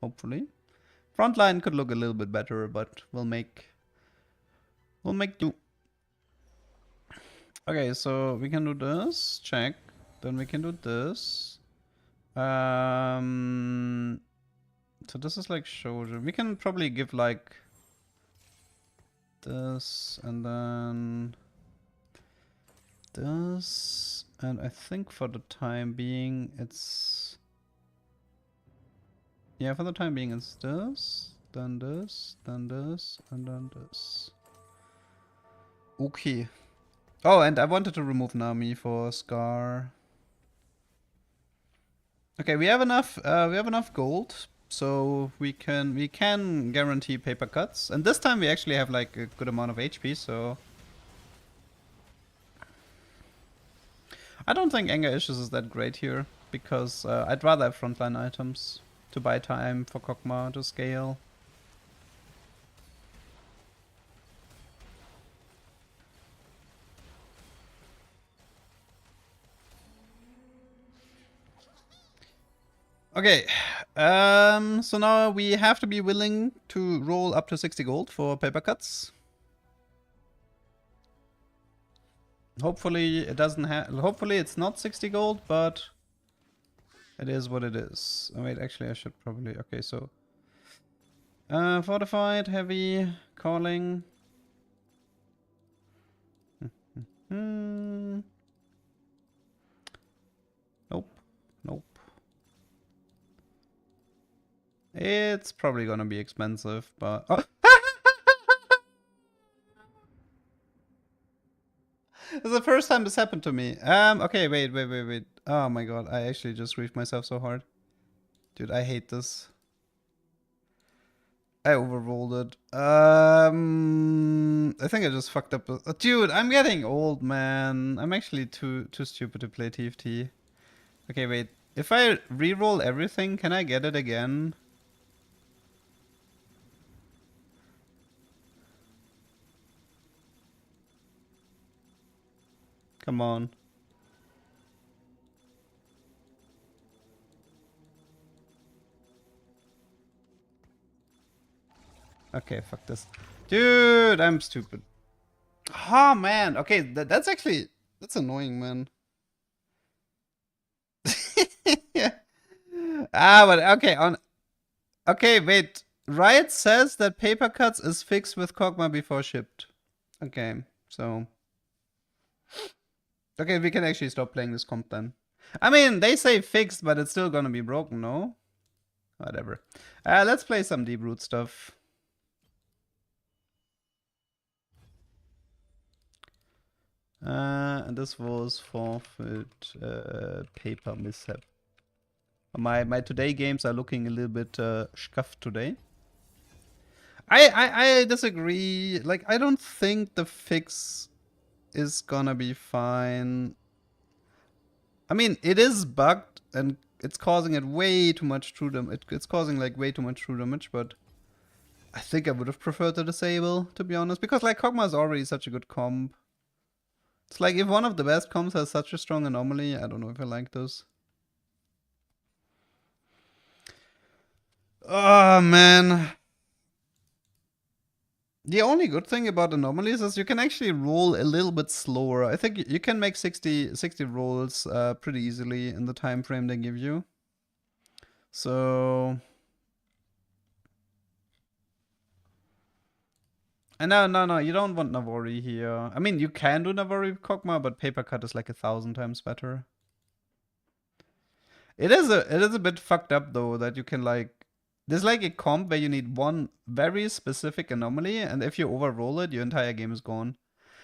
Hopefully. Frontline could look a little bit better, but we'll make do. Okay, so we can do this. Check. Then we can do this. So this is like Shojin. We can probably give like this and then this. And I think for the time being it's... Yeah, for the time being it's this, then this, then this, and then this. Okay. Oh, and I wanted to remove Nami for Scar. Okay, we have enough gold, so we can guarantee paper cuts. And this time we actually have like a good amount of HP, so I don't think Anger Issues is that great here, because I'd rather have frontline items to buy time for Kog'Maw to scale. Okay, so now we have to be willing to roll up to 60 gold for paper cuts. Hopefully it doesn't have. Hopefully it's not 60 gold, but it is what it is. Oh wait, actually I should probably. Okay, so fortified, heavy, calling. Nope, nope. It's probably gonna be expensive, but oh. It's the first time this happened to me. Okay, wait. Oh my god, I actually just griefed myself so hard. Dude, I hate this. I overrolled it. I think I just fucked up. Dude, I'm getting old, man. I'm actually too stupid to play TFT. Okay, wait. If I re-roll everything, can I get it again? Come on. Okay, fuck this. Dude, I'm stupid. Oh, man. Okay, that's actually... That's annoying, man. Yeah. Ah, but okay, Okay, wait. Riot says that paper cuts is fixed with Kog'Maw before shipped. Okay, so... Okay, we can actually stop playing this comp then. I mean, they say fixed, but it's still gonna be broken, no? Whatever. Let's play some deep root stuff. And this was forfeit paper mishap. My today games are looking a little bit scuffed today. I disagree. Like, I don't think the fix is gonna be fine. I mean, it is bugged, and it's causing it way too much true damage. It's causing like way too much true damage, but I think I would have preferred to disable, to be honest, because like Kog'Maw is already such a good comp. It's like if one of the best comps has such a strong anomaly, I don't know if I like those. Oh man. The only good thing about anomalies is you can actually roll a little bit slower. I think you can make 60 rolls pretty easily in the time frame they give you. So... No, you don't want Navori here. I mean, you can do Navori with Kog'Maw, but Paper Cut is like 1,000 times better. It is a bit fucked up though that you can like... There's like a comp where you need one very specific anomaly, and if you overroll it, your entire game is gone.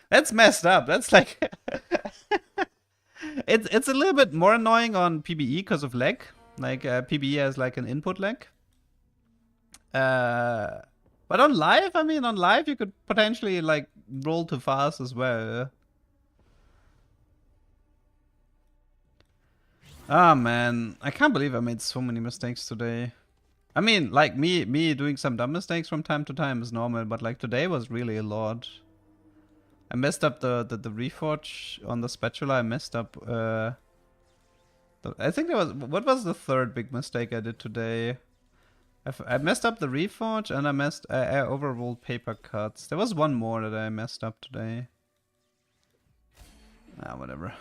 That's messed up. That's like... it's a little bit more annoying on PBE because of lag. Like, PBE has like an input lag. But on live, I mean, on live you could potentially like roll too fast as well. Ah man, I can't believe I made so many mistakes today. I mean, like me doing some dumb mistakes from time to time is normal, but like today was really a lot. I messed up the reforge on the spatula. I messed up. I think there was, what was the third big mistake I did today? I messed up the reforge and I overrolled paper cuts. There was one more that I messed up today. Ah, whatever.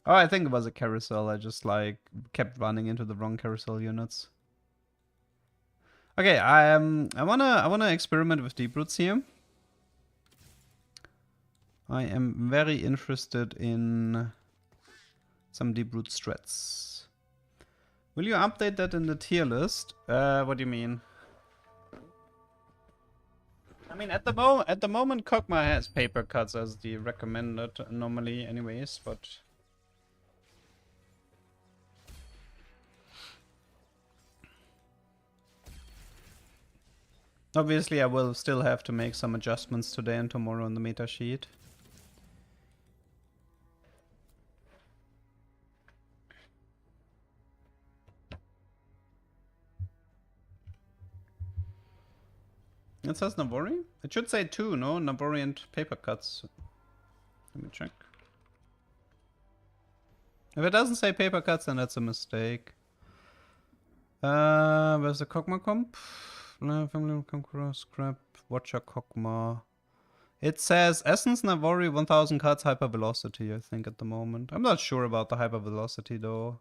Oh, I think it was a carousel. I just like kept running into the wrong carousel units. Okay, I wanna experiment with deep roots here. I am very interested in some deep root strats. Will you update that in the tier list? What do you mean? I mean, at the moment, Kog'Maw has paper cuts as the recommended anomaly, anyways. But obviously, I will still have to make some adjustments today and tomorrow on the meta sheet. It says Navori? It should say 2, no? Navori and paper cuts. Let me check. If it doesn't say paper cuts, then that's a mistake. Where's the Kog'Maw comp? Family Conqueror, Scrap, Watcher Kog'Maw. It says Essence Navori 1000 cuts hyper velocity, I think, at the moment. I'm not sure about the hyper velocity though.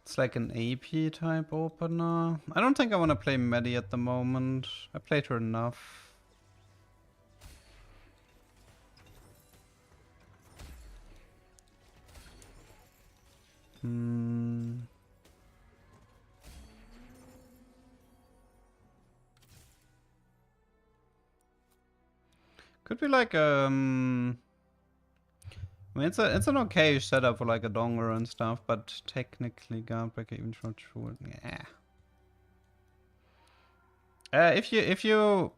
It's like an AP type opener. I don't think I want to play Medi at the moment. I played her enough. Could be like I mean, it's an okay setup for like a donger and stuff, but technically Guardbreaker even short short. Yeah. If you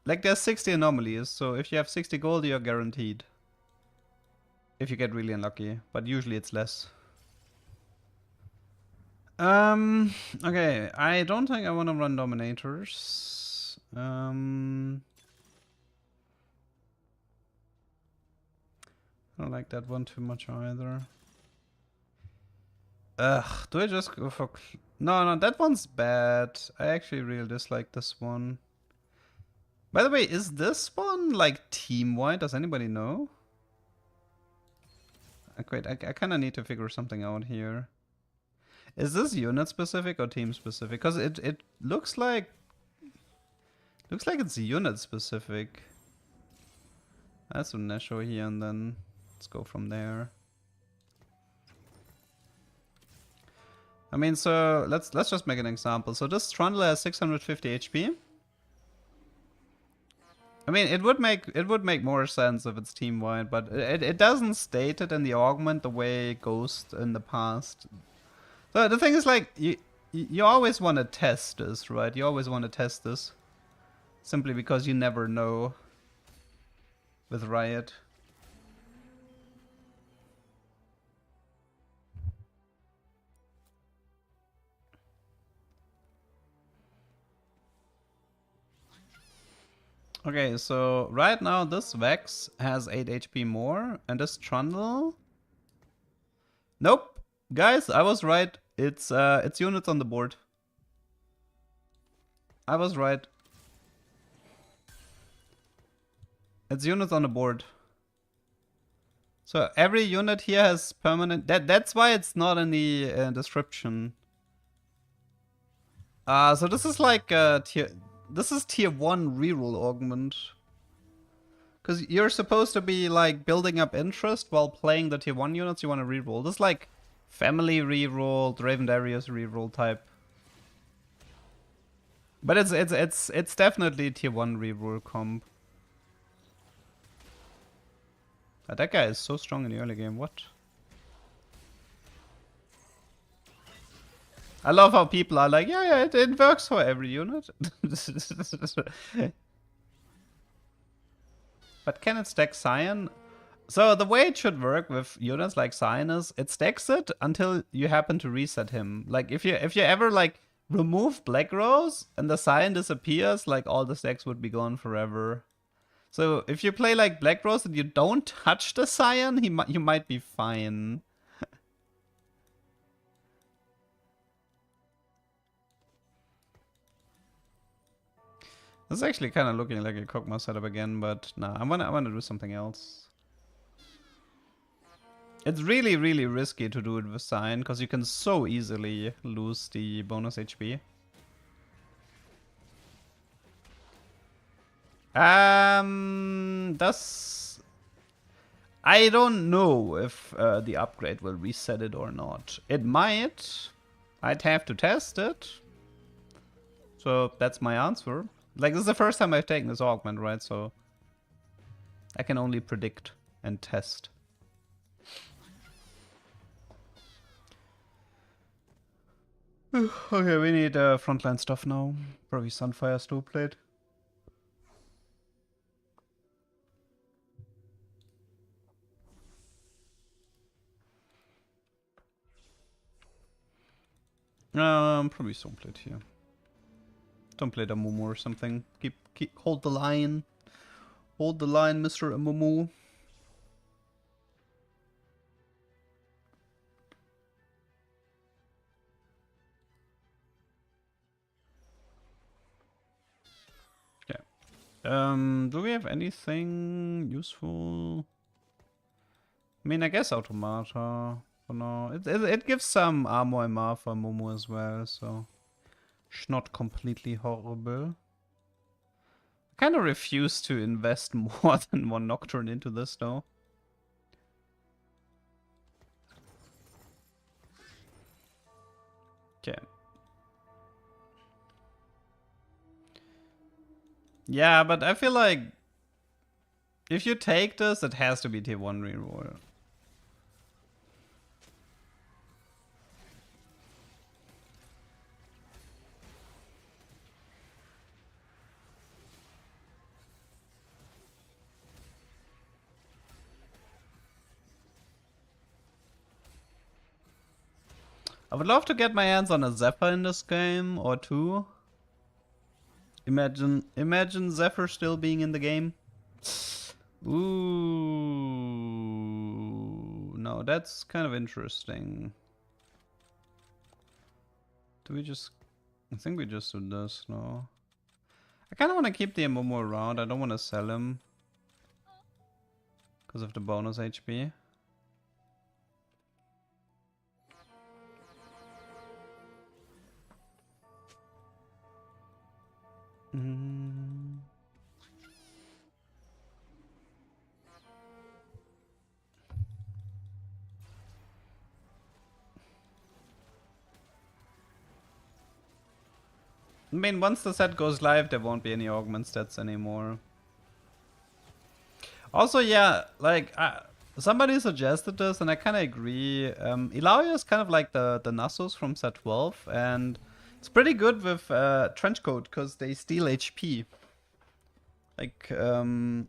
like, there's 60 anomalies, so if you have 60 gold, you're guaranteed. If you get really unlucky, but usually it's less. Okay, I don't think I want to run Dominators. I don't like that one too much either. Ugh, do I just go for... No, that one's bad. I actually really dislike this one. By the way, is this one like team-wide? Does anybody know? Wait, I kind of need to figure something out here. Is this unit specific or team specific? Because it looks like it's unit specific. That's a Nesho here, and then let's go from there. I mean, so let's just make an example. So this Trundle has 650 HP. I mean, it would make more sense if it's team wide, but it doesn't state it in the augment the way Ghost in the past. So the thing is, like, you always want to test this, right? You always want to test this, simply because you never know with Riot. Okay, so right now this Vex has 8 HP more, and this Trundle... Nope! Guys, I was right. It's units on the board. I was right. It's units on the board. So every unit here has permanent... That's why it's not in the description. So this is like tier... This is tier 1 reroll augment. Because you're supposed to be like building up interest while playing the tier 1 units you want to reroll. This is like family reroll, Draven Darius reroll type. But it's definitely tier 1 reroll comp. That guy is so strong in the early game, what? I love how people are like, yeah, it works for every unit. But can it stack Cyan? So the way it should work with units like Cyan is it stacks it until you happen to reset him. Like if you ever like remove Black Rose and the Cyan disappears, like all the stacks would be gone forever. So if you play like Black Rose and you don't touch the Cyan, you might be fine. This is actually kind of looking like a Kog'Maw setup again, but nah, I wanna do something else. It's really, really risky to do it with Cyan, because you can so easily lose the bonus HP. I don't know if the upgrade will reset it or not. It might. I'd have to test it. So that's my answer. Like, this is the first time I've taken this augment, right? So I can only predict and test. Okay, we need frontline stuff now. Probably Sunfire Snowblade. Probably Snowblade here. Don't play the Mumu or something. Hold the line. Hold the line, Mr. Mumu. Do we have anything useful? I mean, I guess Automata. For now. It gives some armor MR for Mumu as well, so it's not completely horrible. I kind of refuse to invest more than one Nocturne into this, though. Okay. Yeah, but I feel like if you take this, it has to be tier 1 reroll. I would love to get my hands on a Zephyr in this game, or two. Imagine Zephyr still being in the game. Ooh, no, that's kind of interesting. Do we just... I think we just do this, no? I kind of want to keep the Amumu around. I don't want to sell him. Because of the bonus HP. I mean, once the set goes live, there won't be any augment stats anymore. Also, yeah, like, somebody suggested this, and I kind of agree. Ilaoi is kind of like the Nasus from set 12, and it's pretty good with Trenchcoat, because they steal HP. Like, Ilaoi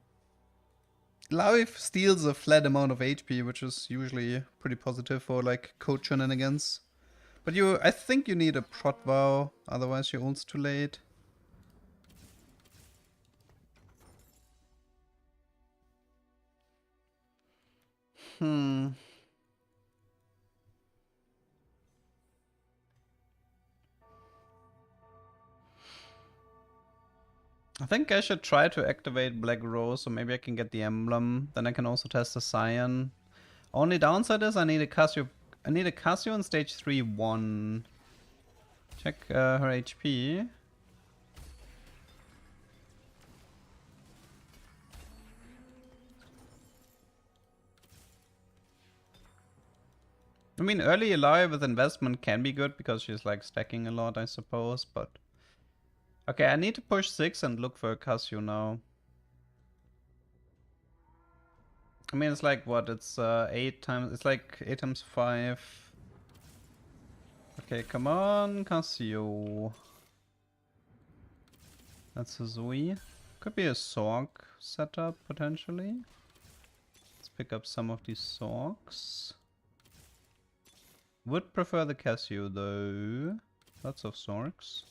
steals a flat amount of HP, which is usually pretty positive for, like, code shenanigans. But I think you need a prot vow, otherwise your ult's too late. I think I should try to activate Black Rose, so maybe I can get the emblem. Then I can also test the Cyan. Only downside is I need a Casio. I need a Casio in stage 3-1. Check her HP. I mean, early Eloy with investment can be good because she's like stacking a lot, I suppose, but... Okay, I need to push 6 and look for a Casio now. I mean, it's like, what? It's 8 times... It's like 8 times 5. Okay, come on, Casio. That's a Zoe. Could be a Sorg setup, potentially. Let's pick up some of these Sorgs. Would prefer the Casio, though. Lots of Sorgs.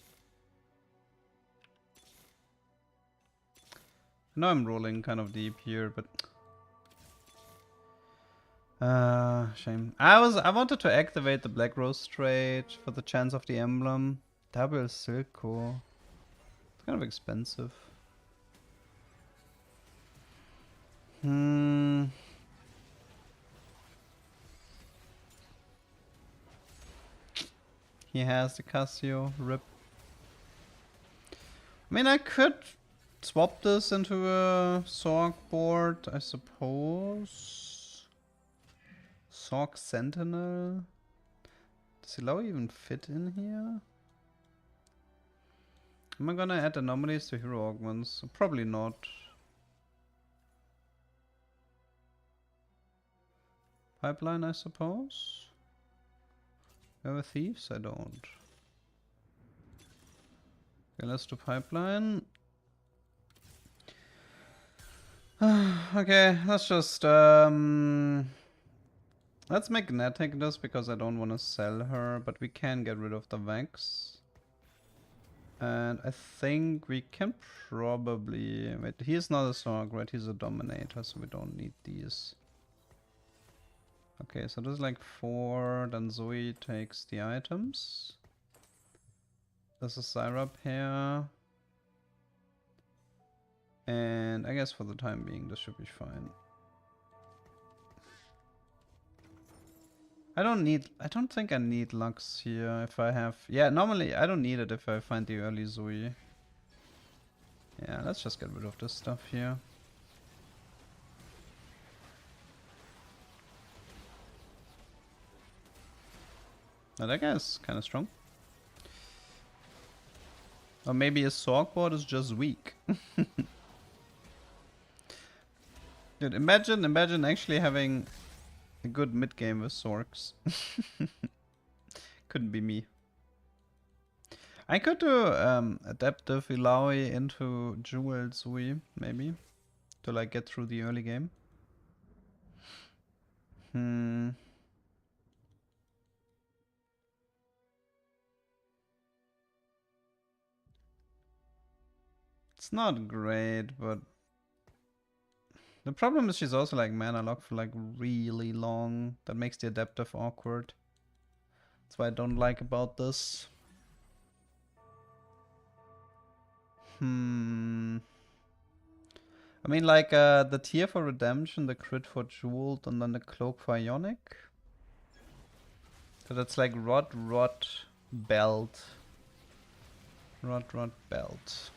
I know I'm rolling kind of deep here, but... shame. I wanted to activate the Black Rose trade for the chance of the emblem. Double Silco. It's kind of expensive. He has the Casio. Rip. I mean, I could swap this into a Sorg board, I suppose. Sorg Sentinel. Does Ilau even fit in here? Am I gonna add anomalies to hero augments? Probably not. Pipeline, I suppose? Do I have a thieves? I don't. Okay, let's do pipeline. Okay, let's just let's magnetic this because I don't want to sell her, but we can get rid of the Vex. And I think we can probably... Wait, he's not a Sorg, right? He's a Dominator, so we don't need these. Okay, so there's like 4, then Zoe takes the items. There's a Syrup here. And I guess for the time being, this should be fine. I don't think I need Lux here if I have... Yeah, normally I don't need it if I find the early Zoe. Yeah, let's just get rid of this stuff here. Now that guy is kind of strong. Or maybe his Sorg board is just weak. Dude, imagine actually having a good mid game with Sorgs. Couldn't be me. I could do adaptive Ilaoi into Jewel Zoe, maybe. To like get through the early game. It's not great, but the problem is she's also like mana locked for like really long. That makes the adaptive awkward. That's what I don't like about this. I mean, like the tier for redemption, the crit for jeweled, and then the cloak for ionic. So that's like rod, belt. Rod, belt.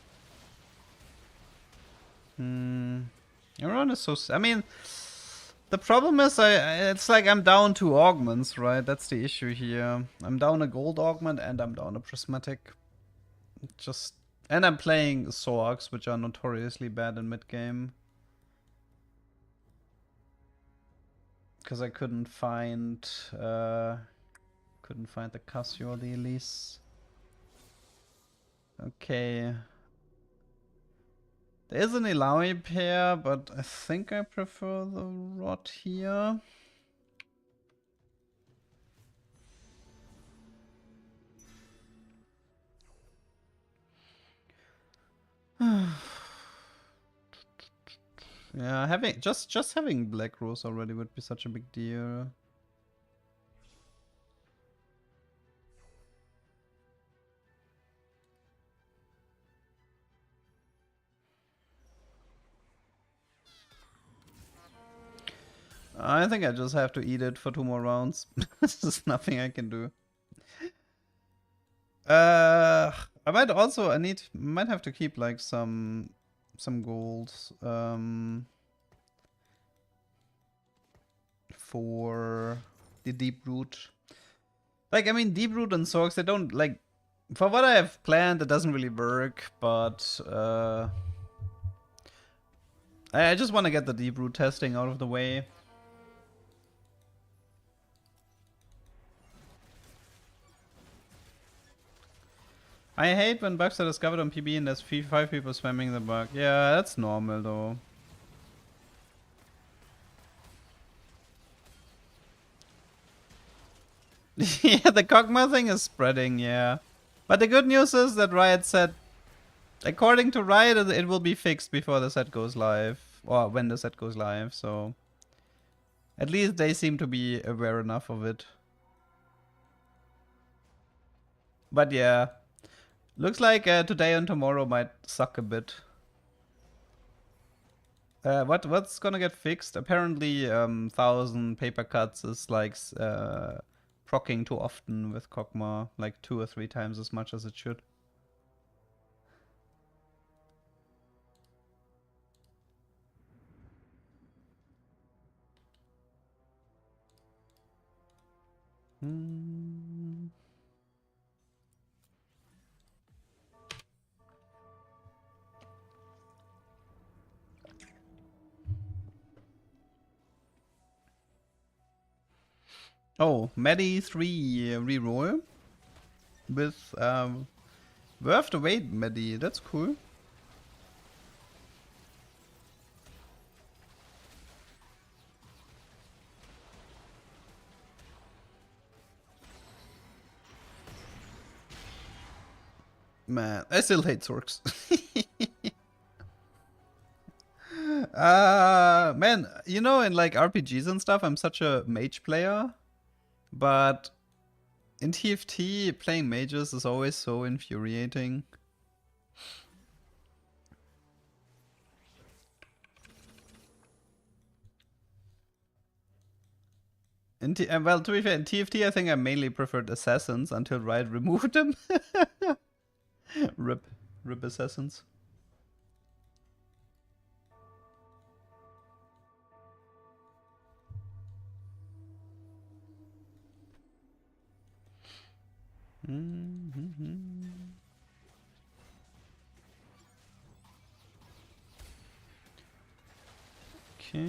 Everyone is so... I mean, the problem is it's like I'm down 2 augments, right? That's the issue here. I'm down a gold augment and I'm down a prismatic. Just... And I'm playing Sorgs, which are notoriously bad in mid-game. Because I couldn't find the Casio or the Elise. Okay. There is an Ilaoi pair, but I think I prefer the Rod here. Yeah, having just having Black Rose already would be such a big deal. I think I just have to eat it for 2 more rounds. There's nothing I can do. I might also might have to keep like some gold for the deep root. Like, I mean, deep root and sorks, they don't like. For what I have planned, it doesn't really work. But I just want to get the deep root testing out of the way. I hate when bugs are discovered on PBE and there's 5 people spamming the bug. Yeah, that's normal though. Yeah, the Kog'Maw thing is spreading, yeah. But the good news is that Riot said, according to Riot, it will be fixed before the set goes live. Or when the set goes live, so... At least they seem to be aware enough of it. But yeah. Looks like today and tomorrow might suck a bit. What's gonna get fixed? Apparently, 1,000 paper cuts is like proccing too often with Kog'Maw, like 2 or 3 times as much as it should. Oh, Medi 3 reroll with worth the wait Medi. That's cool. Man, I still hate Zorks. Man, you know, in like RPGs and stuff, I'm such a mage player. But in TFT, playing mages is always so infuriating. Well, to be fair, in TFT, I think I mainly preferred assassins until Riot removed them. Rip assassins. Okay.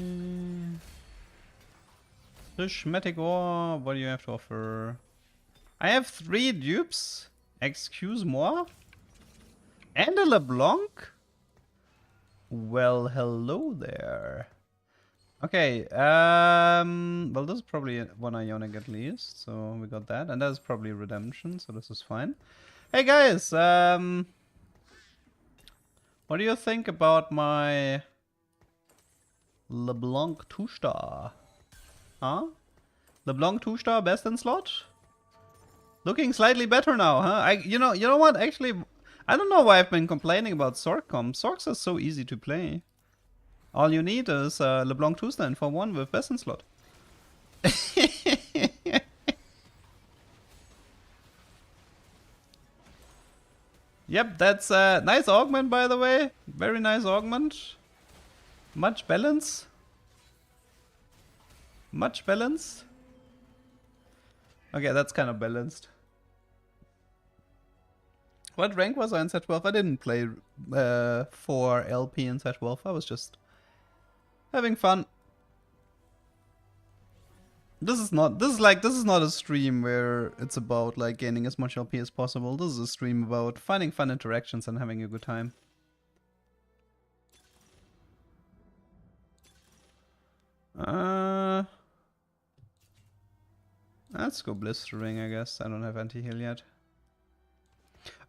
Prismatic ore, what do you have to offer? I have 3 dupes. Excuse moi? And a LeBlanc? Well, hello there. Okay, well, this is probably 1 Ionic at least, so we got that. And that's probably Redemption, so this is fine. Hey guys, what do you think about my LeBlanc 2-star? Huh? LeBlanc 2-star best in slot? Looking slightly better now, huh? You know what? Actually, I don't know why I've been complaining about Sork comp. Sorks are so easy to play. All you need is LeBlanc 2-star for 1 with best in slot. Yep, that's a nice augment, by the way. Very nice augment. Much balance. Much balance. Okay, that's kind of balanced. What rank was I in set 12? I didn't play for LP in set 12. I was just having fun. This is not a stream where it's about like gaining as much LP as possible. This is a stream about finding fun interactions and having a good time. Let's go blistering, I guess. I don't have anti-heal yet.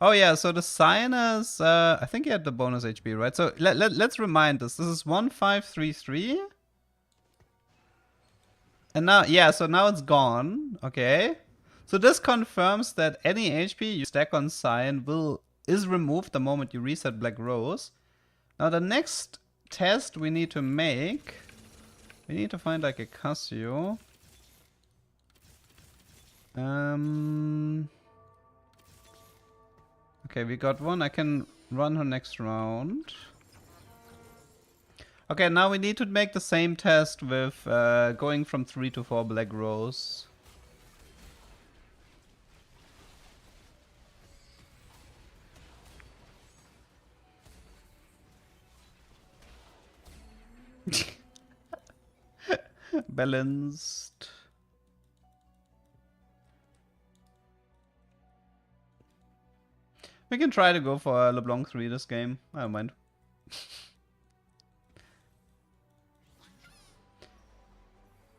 Oh yeah, so the sign is, I think he had the bonus HP, right? So let's remind this. This is 1533. And now, yeah, so now it's gone. Okay. So this confirms that any HP you stack on sign is removed the moment you reset Black Rose. Now the next test we need to make, we need to find like a Casio. Okay, we got one. I can run her next round. Okay, now we need to make the same test with going from 3 to 4 Black Rose. Balanced. We can try to go for LeBlanc 3 this game. I don't mind.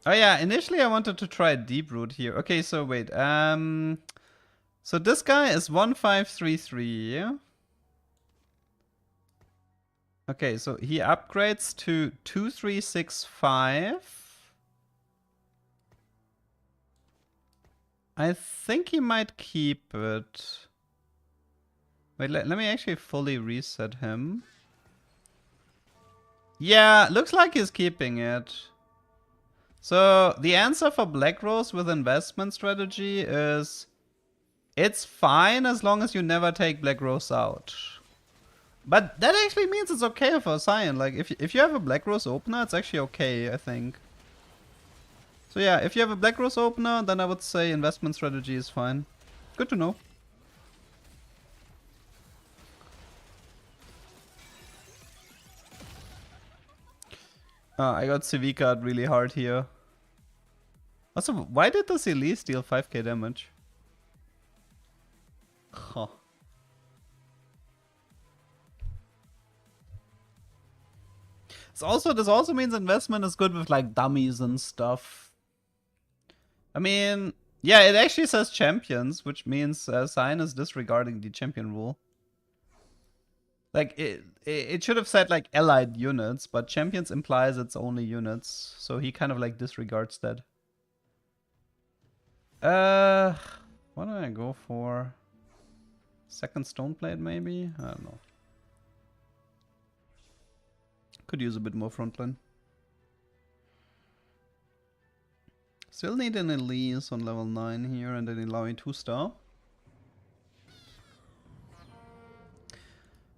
Oh yeah, initially I wanted to try Deep Root here. Okay, so wait. So this guy is 1533. Okay, so he upgrades to 2365. I think he might keep it. Wait, let me actually fully reset him. Yeah, looks like he's keeping it. So the answer for Black Rose with investment strategy is it's fine as long as you never take Black Rose out. But that actually means it's okay for Cyan. Like if you have a Black Rose opener, it's actually okay, I think. So yeah, if you have a Black Rose opener, then I would say investment strategy is fine. Good to know. I got CV card really hard here. Also, why did this Elise deal 5k damage? Huh. This also means investment is good with like dummies and stuff. I mean, yeah, it actually says champions, which means Cyan is disregarding the champion rule. Like it should have said like allied units, but champions implies it's only units, so he kind of like disregards that. What do I go for? Second Stoneblade maybe? I don't know. Could use a bit more frontline. Still need an Elise on level 9 here and then allowing 2-star.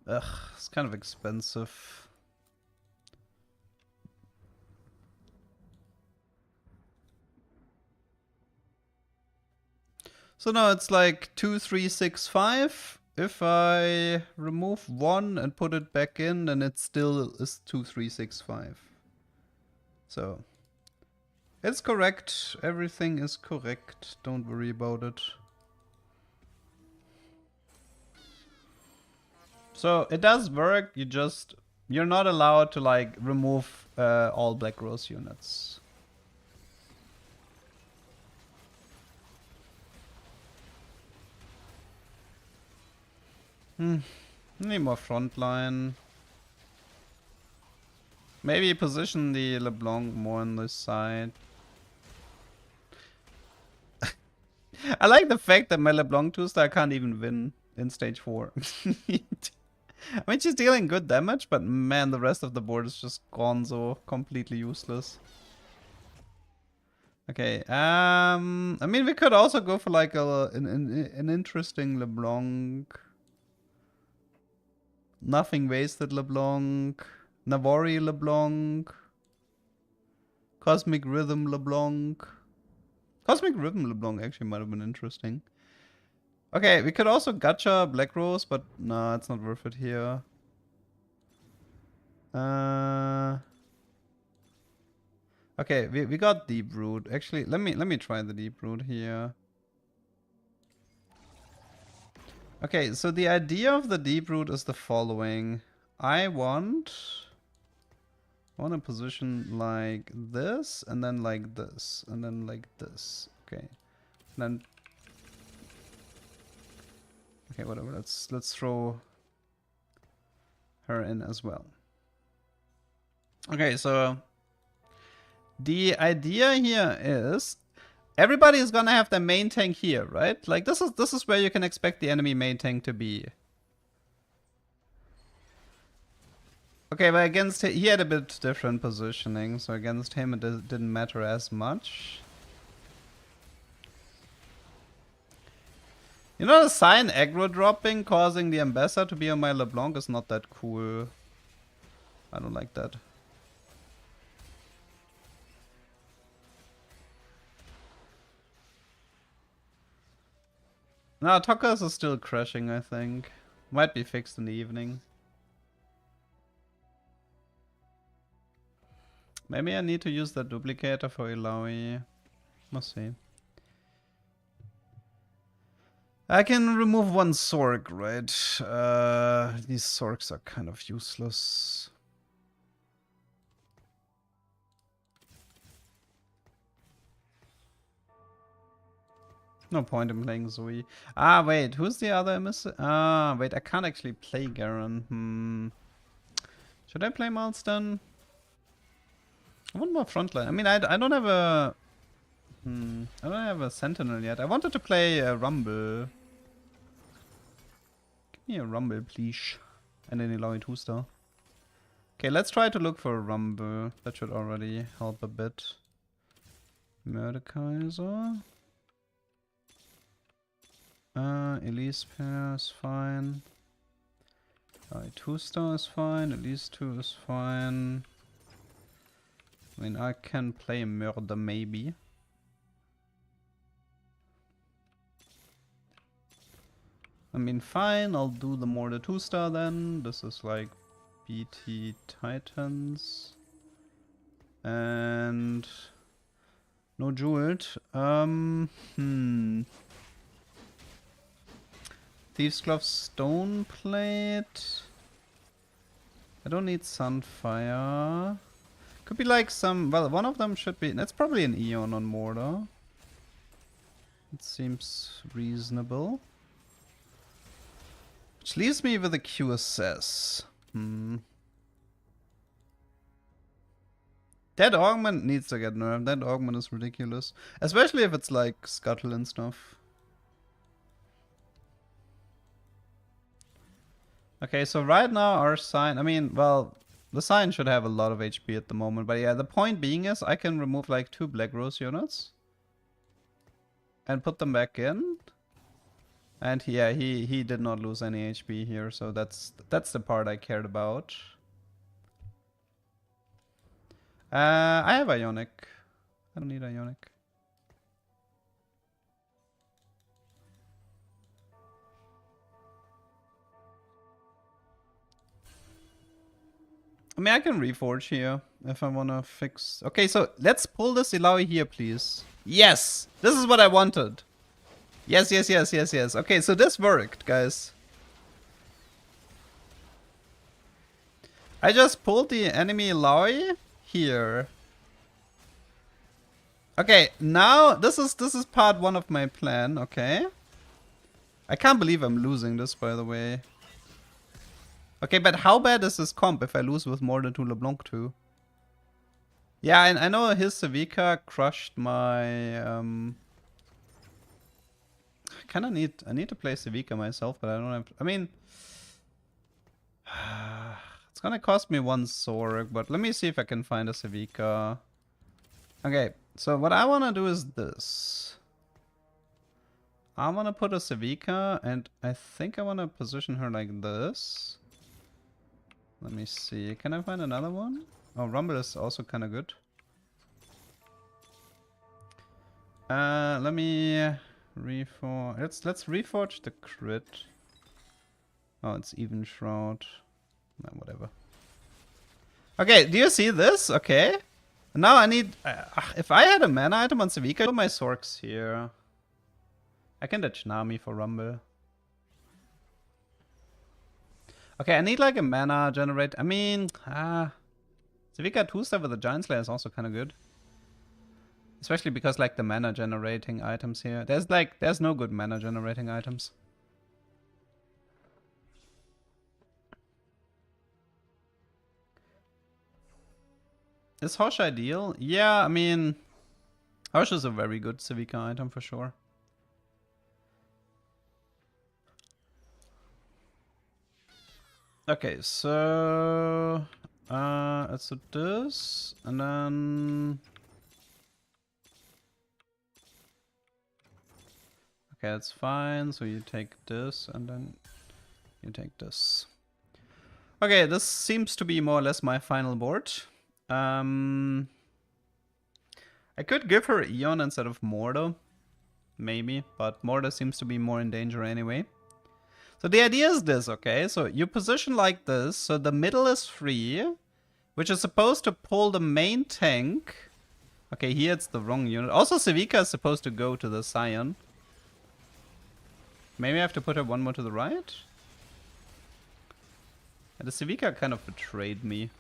Ugh, it's kind of expensive. So now it's like 2365. If I remove 1 and put it back in, then it still is 2365. So it's correct. Everything is correct. Don't worry about it. So it does work. You're not allowed to like remove all Black Rose units. Need more frontline. Maybe position the LeBlanc more on this side. I like the fact that my LeBlanc 2-star can't even win in stage 4. I mean, she's dealing good damage, but man, the rest of the board is just gone so completely useless. Okay, I mean, we could also go for like an interesting LeBlanc. Nothing wasted LeBlanc. Navori LeBlanc. Cosmic Rhythm LeBlanc. Cosmic Rhythm LeBlanc actually might have been interesting. Okay, we could also gacha Black Rose, but nah, it's not worth it here. Okay, we got Deep Root. Actually, let me try the Deep Root here. Okay, so the idea of the Deep Root is the following. I want a position like this, and then like this, and then like this. Okay. And then Okay, whatever. Let's throw her in as well. Okay, so the idea here is everybody is gonna have their main tank here, right? Like this is where you can expect the enemy main tank to be. Okay, but against him, he had a bit different positioning, so against him it didn't matter as much. You know, the sign aggro dropping causing the ambassador to be on my LeBlanc is not that cool. I don't like that. No, Tokas is still crashing, I think. Might be fixed in the evening. Maybe I need to use that duplicator for Ilaoi. We'll see. I can remove one Sork, right? These Sorks are kind of useless. No point in playing Zoe. Ah, wait, who's the other Ah, wait, I can't actually play Garen. Should I play Milestone? I want more frontline. I mean, I don't have a... I don't have a Sentinel yet. I wanted to play a Rumble. Give me a Rumble, please. And then allow it 2-star. Okay, let's try to look for a Rumble. That should already help a bit. Mordekaiser. Elise pair is fine. 2-star is fine. Elise 2 is fine. I mean, I can play Murder maybe. I mean, fine, I'll do the Murder 2-star then. This is like BT Titans. And no jeweled. Thieves Glove Stone Plate. I don't need Sunfire. Could be like some... Well, one of them should be... That's probably an Eon on Mortar. It seems reasonable. Which leaves me with a QSS. That augment needs to get nerfed. That augment is ridiculous. Especially if it's like Scuttle and stuff. Okay, so right now our sign... I mean, well... The sign should have a lot of HP at the moment, but yeah, the point being is I can remove like 2 Black Rose units and put them back in. And yeah, he did not lose any HP here, so that's the part I cared about. I have Ionic. I don't need Ionic. I mean, I can reforge here if I want to fix... Okay, so let's pull this Ilaoi here, please. Yes! This is what I wanted. Yes, yes, yes, yes, yes. Okay, so this worked, guys. I just pulled the enemy Ilaoi here. Okay, now this is part 1 of my plan, okay? I can't believe I'm losing this, by the way. Okay, but how bad is this comp if I lose with more than 2 LeBlanc 2? Yeah, I know his Sevika crushed my... I need to play Sevika myself, but I don't have... I mean... It's gonna cost me 1 Sorg, but let me see if I can find a Sevika. Okay, so what I wanna do is this. I wanna put a Sevika, and I think I wanna position her like this. Let me see. Can I find another one? Oh, Rumble is also kind of good. Let me reforge. Let's reforge the crit. Oh, it's even shroud. No, whatever. Okay, do you see this? Okay. Now I need. If I had a mana item on Sevika, put my Sorks here. I can ditch Nami for Rumble. Okay, I need like a mana generate. I mean, Sevika 2-star with the Giant Slayer is also kind of good. Especially because like the mana generating items here. There's no good mana generating items. Is Hosh ideal? Yeah, I mean, Hosh is a very good Civica item for sure. Okay, so let's do this, and then okay, that's fine. So you take this, and then you take this. Okay, this seems to be more or less my final board. I could give her Eon instead of Mordo, maybe, but Mordo seems to be more in danger anyway. So the idea is this, okay? So you position like this, so the middle is free, which is supposed to pull the main tank. Okay, here it's the wrong unit. Also, Civica is supposed to go to the Scion. Maybe I have to put her one more to the right? And the Civica kind of betrayed me.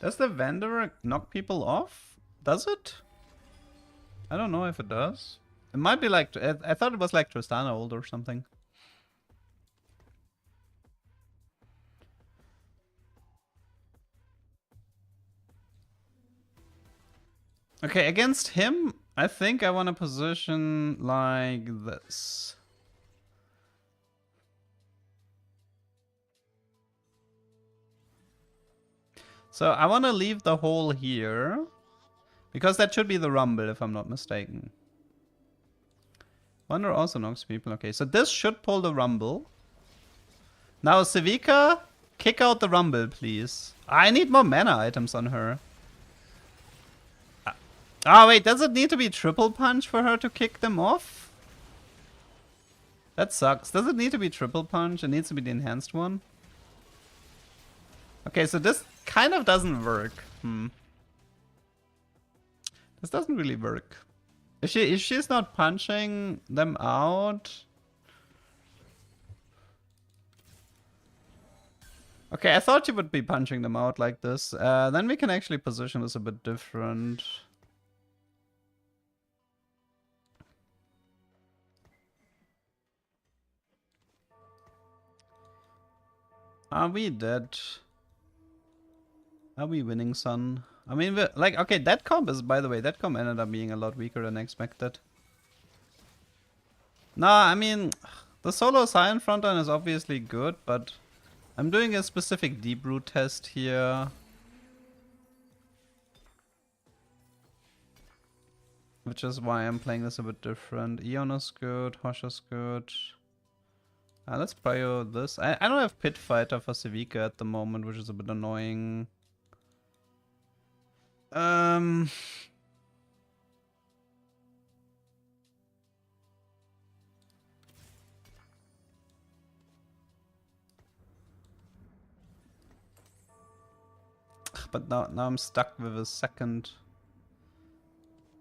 Does the Wanderer knock people off? Does it? I don't know if it does. It might be like... I thought it was like Tristana old or something. Okay, against him, I think I want to position like this. So I want to leave the hole here, because that should be the rumble if I'm not mistaken. Wonder also knocks people. Okay, so this should pull the rumble. Now Civica, kick out the rumble, please. I need more mana items on her. Oh wait, does it need to be triple punch for her to kick them off? That sucks. Does it need to be triple punch? It needs to be the enhanced one. Okay, so this kind of doesn't work. This doesn't really work. If she's not punching them out. Okay, I thought you would be punching them out like this. Then we can actually position this a bit different. Are we dead? Are we winning, son? I mean, like, okay, that comp is, by the way, that comp ended up being a lot weaker than expected. Nah, I mean, the solo Scion frontline is obviously good, but I'm doing a specific deep root test here. Which is why I'm playing this a bit different. Eon is good, Hosh is good. Let's prio this. I don't have Pit Fighter for Civica at the moment, which is a bit annoying. But now I'm stuck with a second.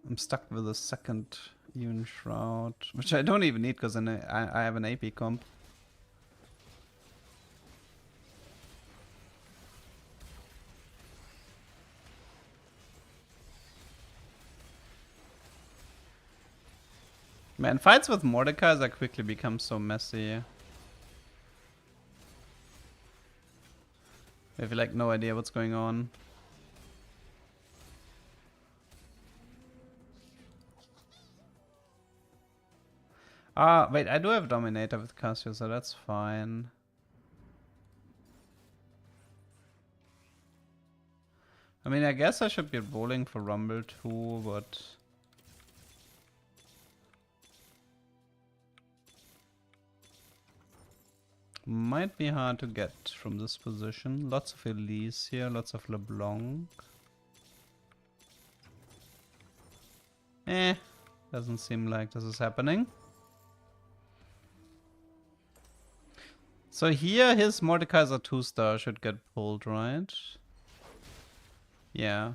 I'm stuck with a second Even Shroud, which I don't even need because I have an AP comp. Man, fights with Mordekaiser are quickly become so messy. We have like no idea what's going on. Wait, I do have Dominator with Cassio, so that's fine. I mean, I guess I should be rolling for Rumble too, but... might be hard to get from this position. Lots of Elise here, lots of LeBlanc. Doesn't seem like this is happening. So here his Mordekaiser 2-star should get pulled, right? Yeah.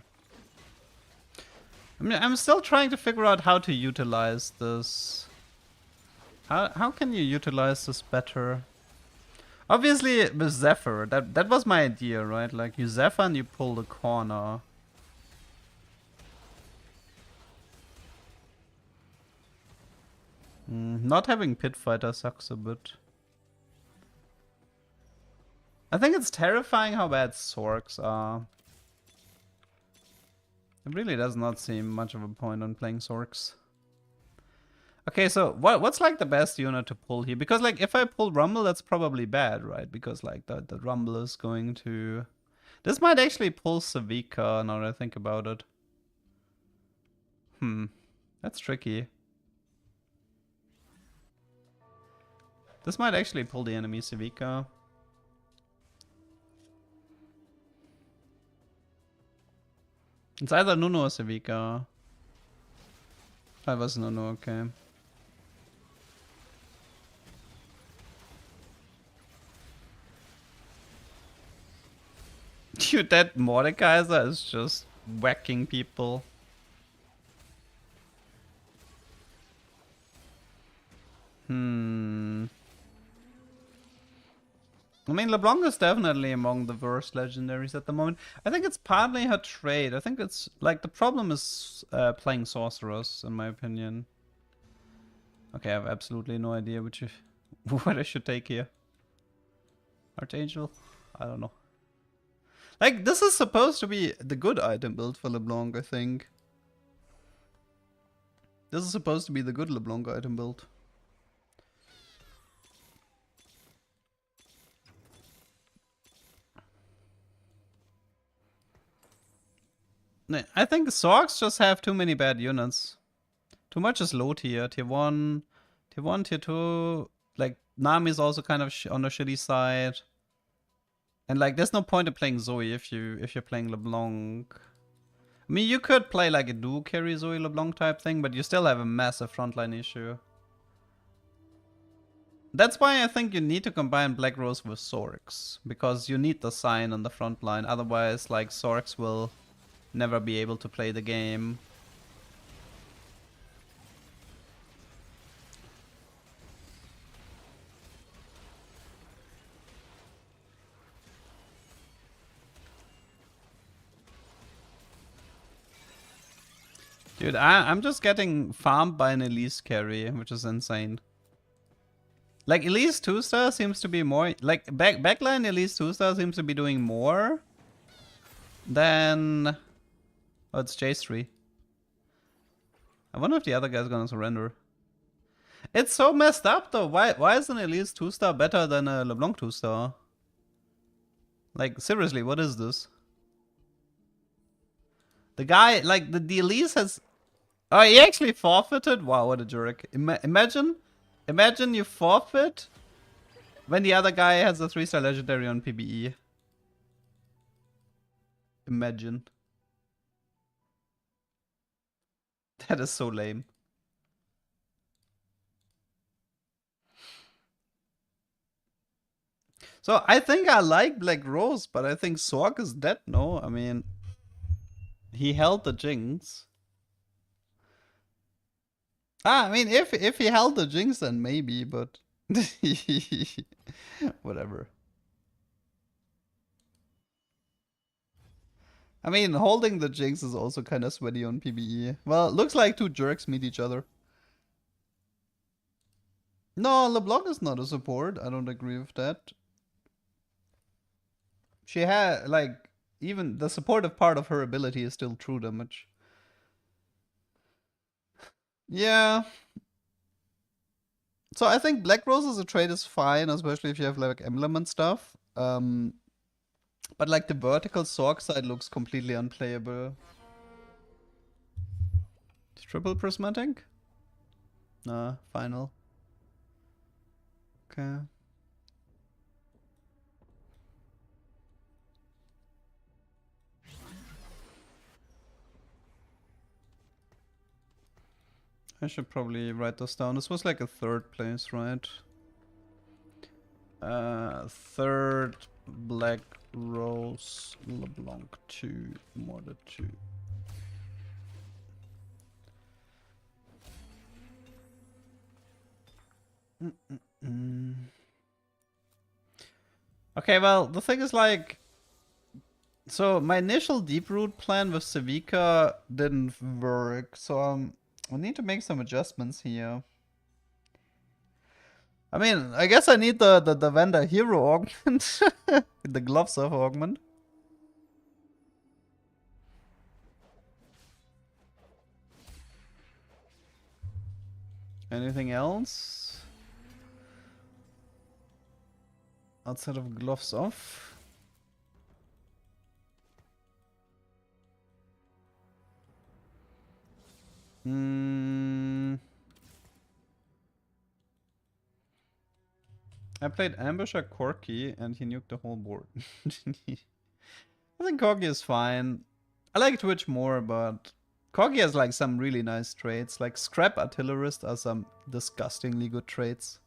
I mean, I'm still trying to figure out how to utilize this. How can you utilize this better? Obviously with Zephyr, that was my idea, right? Like you Zephyr and you pull the corner. Not having Pit Fighter sucks a bit. I think it's terrifying how bad Sorks are. It really does not seem much of a point on playing Sorks. Okay, so what's like the best unit to pull here? Because like if I pull Rumble, that's probably bad, right? Because like the Rumble is going to... This might actually pull Savika now that I think about it. That's tricky. This might actually pull the enemy Savika. It's either Nunu or Savika. I was Nunu, okay. Dude, that Mordekaiser is just whacking people. I mean, LeBlanc is definitely among the worst legendaries at the moment. I think it's partly her trade. I think it's like the problem is playing sorcerers, in my opinion. Okay, I have absolutely no idea what I should take here. Archangel? I don't know. Like, this is supposed to be the good item build for LeBlanc, I think. This is supposed to be the good LeBlanc item build. I think the Sorks just have too many bad units. Too much is low tier. Tier 1, tier 2. Like, Nami's also kind of on the shitty side. And like, there's no point in playing Zoe if you're playing LeBlanc. I mean, you could play like a duo carry Zoe LeBlanc type thing, but you still have a massive frontline issue. That's why I think you need to combine Black Rose with Sorks, because you need the sign on the front line. Otherwise, like, Sorks will never be able to play the game. Dude, I'm just getting farmed by an Elise carry, which is insane. Like, Elise 2-star seems to be more... Like, backline Elise 2-star seems to be doing more than... Oh, it's J3. I wonder if the other guy's gonna surrender. It's so messed up, though. Why is an Elise 2-star better than a LeBlanc 2-star? Like, seriously, what is this? The guy, like, the Elise has... Oh, he actually forfeited? Wow, what a jerk. Imagine you forfeit when the other guy has a 3-star legendary on PBE. Imagine. That is so lame. So I think I like Black Rose, but I think Sork is dead, no? I mean, he held the Jinx. I mean, if he held the Jinx, then maybe, but whatever. I mean, holding the Jinx is also kind of sweaty on PBE. Well, looks like two jerks meet each other. No, LeBlanc is not a support. I don't agree with that. She had, like, even the supportive part of her ability is still true damage. Yeah. So I think Black Rose as a trade is fine, especially if you have like emblem and stuff. But like the vertical Sork side looks completely unplayable. Triple prismatic? Nah, final. Okay. I should probably write this down. This was like a third place, right? Third Black Rose LeBlanc 2 Mortar 2. Okay, well, the thing is like... So, my initial deep root plan with Savika didn't work, so I need to make some adjustments here. I mean, I guess I need the vendor hero augment. The gloves of augment. Anything else? Outside of gloves off? I played Ambusher Corki and he nuked the whole board. I think Corki is fine. I like Twitch more, but Corgi has like some really nice traits. Like Scrap Artillerist are some disgustingly good traits.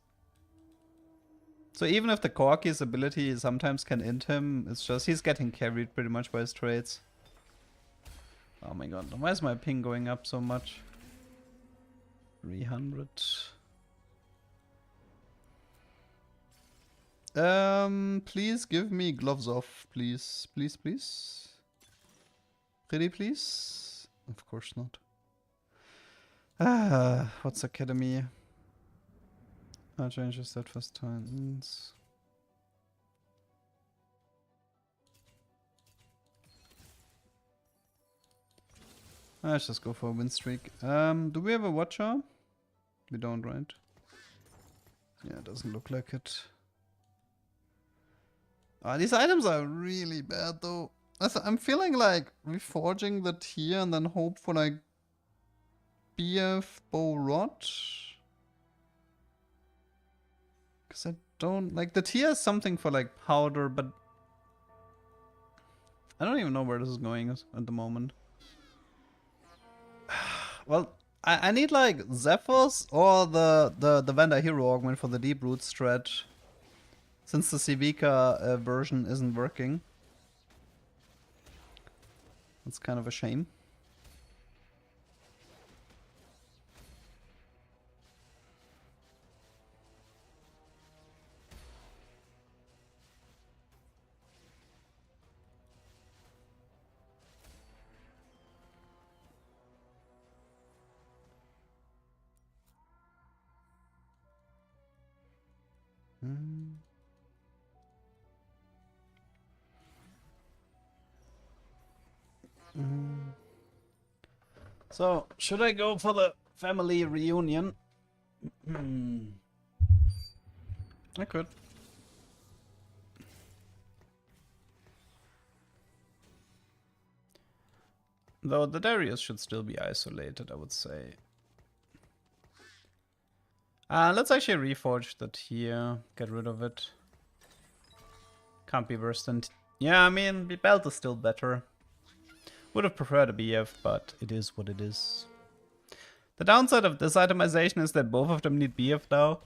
So even if the Corgi's ability sometimes can int him, it's just he's getting carried pretty much by his traits. Oh my god, why is my ping going up so much? 300. Please give me gloves off, please. Please, please. Pretty please? Of course not. What's Academy? I'll change the steadfast titans. Let's just go for a win streak. Do we have a watcher? We don't, right? Yeah, it doesn't look like it. These items are really bad though. I'm feeling like reforging the tier and then hope for like BF bow rod. Cause I don't like the tier is something for like powder, but I don't even know where this is going at the moment. Well, I need like Zephyrs or the vendor hero augment for the deep root strat. Since the Civica version isn't working. It's kind of a shame. So, should I go for the family reunion? I could. Though the Darius should still be isolated, I would say. Let's actually reforge that here. Get rid of it. Can't be worse than... Yeah, I mean, the belt is still better. Would have preferred a BF, but it is what it is. The downside of this itemization is that both of them need BF now.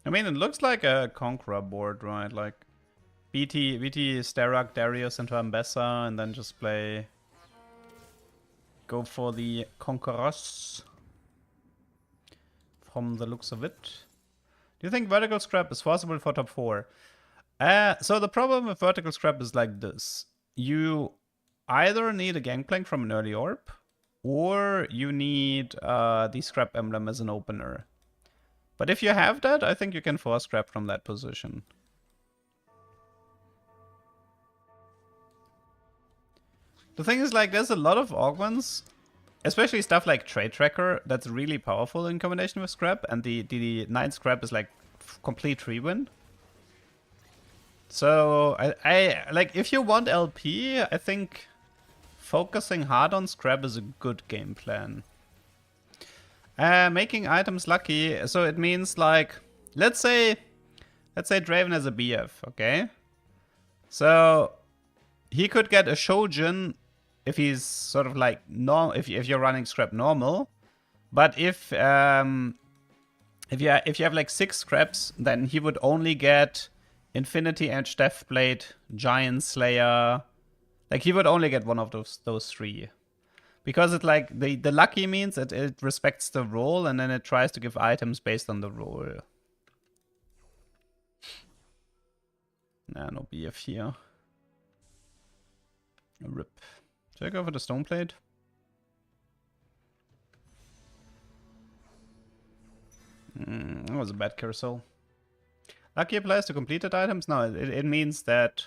I mean, it looks like a Conqueror board, right? Like BT, Sterak, Darius into Ambessa, and then just play... Go for the Conquerors. From the looks of it. Do you think Vertical Scrap is possible for top 4? So the problem with Vertical Scrap is like this. You either need a Gangplank from an early orb, or you need the Scrap Emblem as an opener. But if you have that, I think you can force Scrap from that position. The thing is, like, there's a lot of augments, especially stuff like Trade Tracker, that's really powerful in combination with Scrap, and the 9 Scrap is like complete 3-win. So, I like, if you want LP, I think focusing hard on Scrap is a good game plan. Making items lucky, so it means like, let's say Draven has a BF, okay? So he could get a Shojin if he's sort of like if you're running Scrap normal, but if you have like 6 Scraps, then he would only get Infinity Edge, Deathblade, Giant Slayer. Like, he would only get one of those three. Because it like the lucky means it respects the roll and then it tries to give items based on the roll. Nah, no BF here. Rip. Should I go for the stone plate? That was a bad carousel. Lucky applies to completed items? No, it means that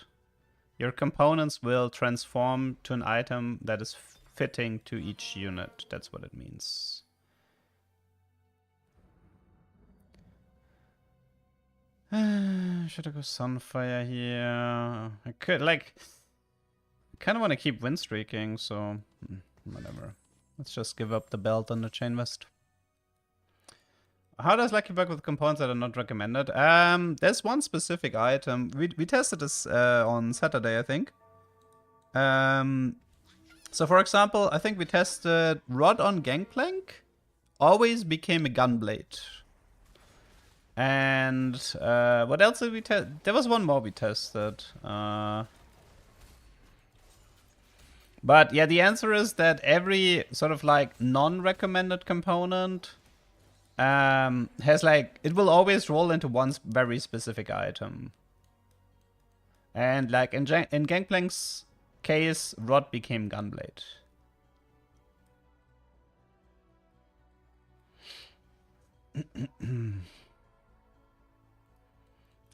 your components will transform to an item that is fitting to each unit. That's what it means. Should I go Sunfire here? I could, like... I kind of want to keep win streaking, so... whatever. Let's just give up the belt and the chain vest. How does Lucky work with components that are not recommended? There's one specific item. We tested this on Saturday, I think. So for example, I think we tested Rod on Gangplank. Always became a Gunblade. And what else did we test? There was one more we tested. But yeah, the answer is that every sort of like non-recommended component has like, it will always roll into one very specific item. And like in Gangplank's case, Rod became Gunblade.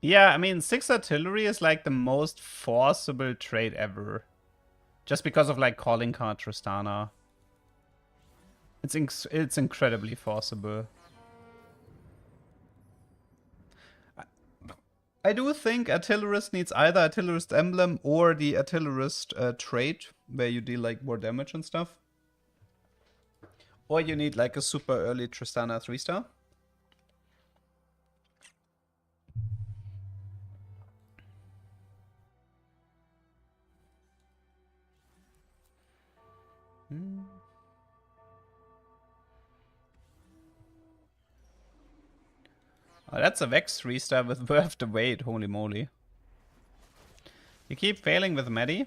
Yeah, I mean, 6 artillery is like the most forcible trade ever. Just because of like calling card Tristana. It's incredibly forcible. I do think Artillerist needs either Artillerist Emblem or the Artillerist trait, where you deal like more damage and stuff. Or you need like a super early Tristana 3-star. Oh, that's a Vex 3-star with worth the wait, holy moly. You keep failing with Medi?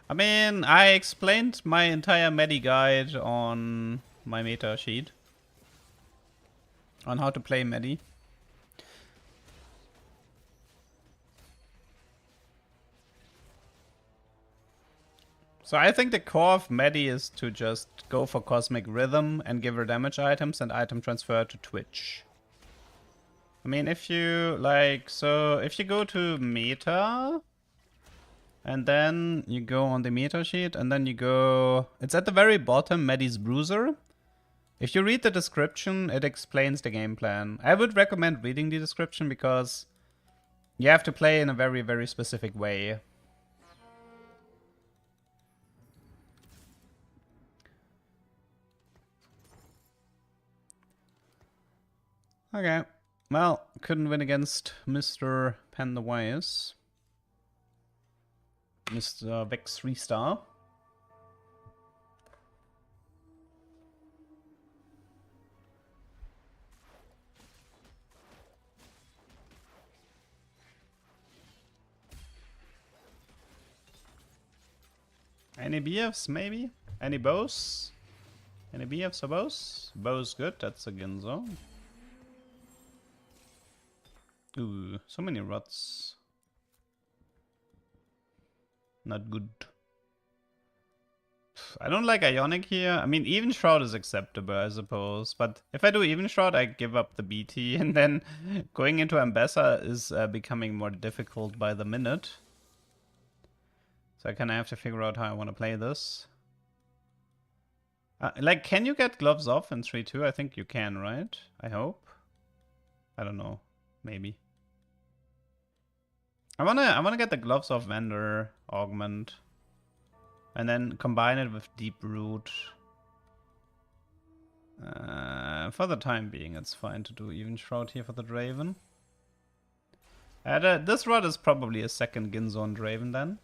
I mean, I explained my entire Medi guide on my meta sheet. On how to play Medi. So I think the core of Medi is to just go for Cosmic Rhythm and give her damage items and item transfer to Twitch. I mean, if you like, so if you go to meta and then you go on the meta sheet and then you go, it's at the very bottom, Medi's Bruiser. If you read the description, it explains the game plan. I would recommend reading the description because you have to play in a very, very specific way. Okay. Well, couldn't win against Mr. Panda Wise. Mr. Vex 3-star. Any BFs, maybe? Any bows? Any BFs or bows? Bows good, that's a Ginzo. Ooh, so many rots. Not good. I don't like Ionic here. I mean, Even Shroud is acceptable, I suppose. But if I do Even Shroud, I give up the BT. And then going into Ambassa is becoming more difficult by the minute. So I kind of have to figure out how I want to play this. Like, can you get gloves off in 3-2? I think you can, right? I hope. I don't know. Maybe. I wanna get the gloves off vendor augment. And then combine it with Deep Root. For the time being, it's fine to do Even Shroud here for the Draven. This rod is probably a second Ginzo on Draven then.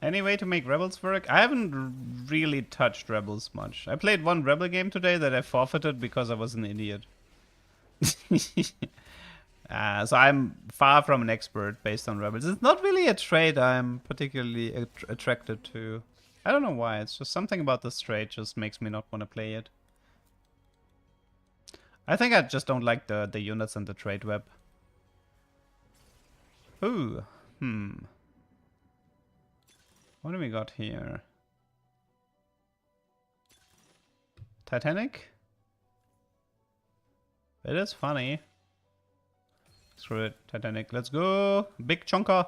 Any way to make Rebels work? I haven't really touched Rebels much. I played one Rebel game today that I forfeited because I was an idiot. So I'm far from an expert based on rebels. It's not really a trait I'm particularly attracted to. I don't know why. It's just something about this trait just makes me not want to play it. I think I just don't like the units and the trade web. Ooh. What do we got here? Titanic? It is funny. Screw it, Titanic. Let's go. Big chunker.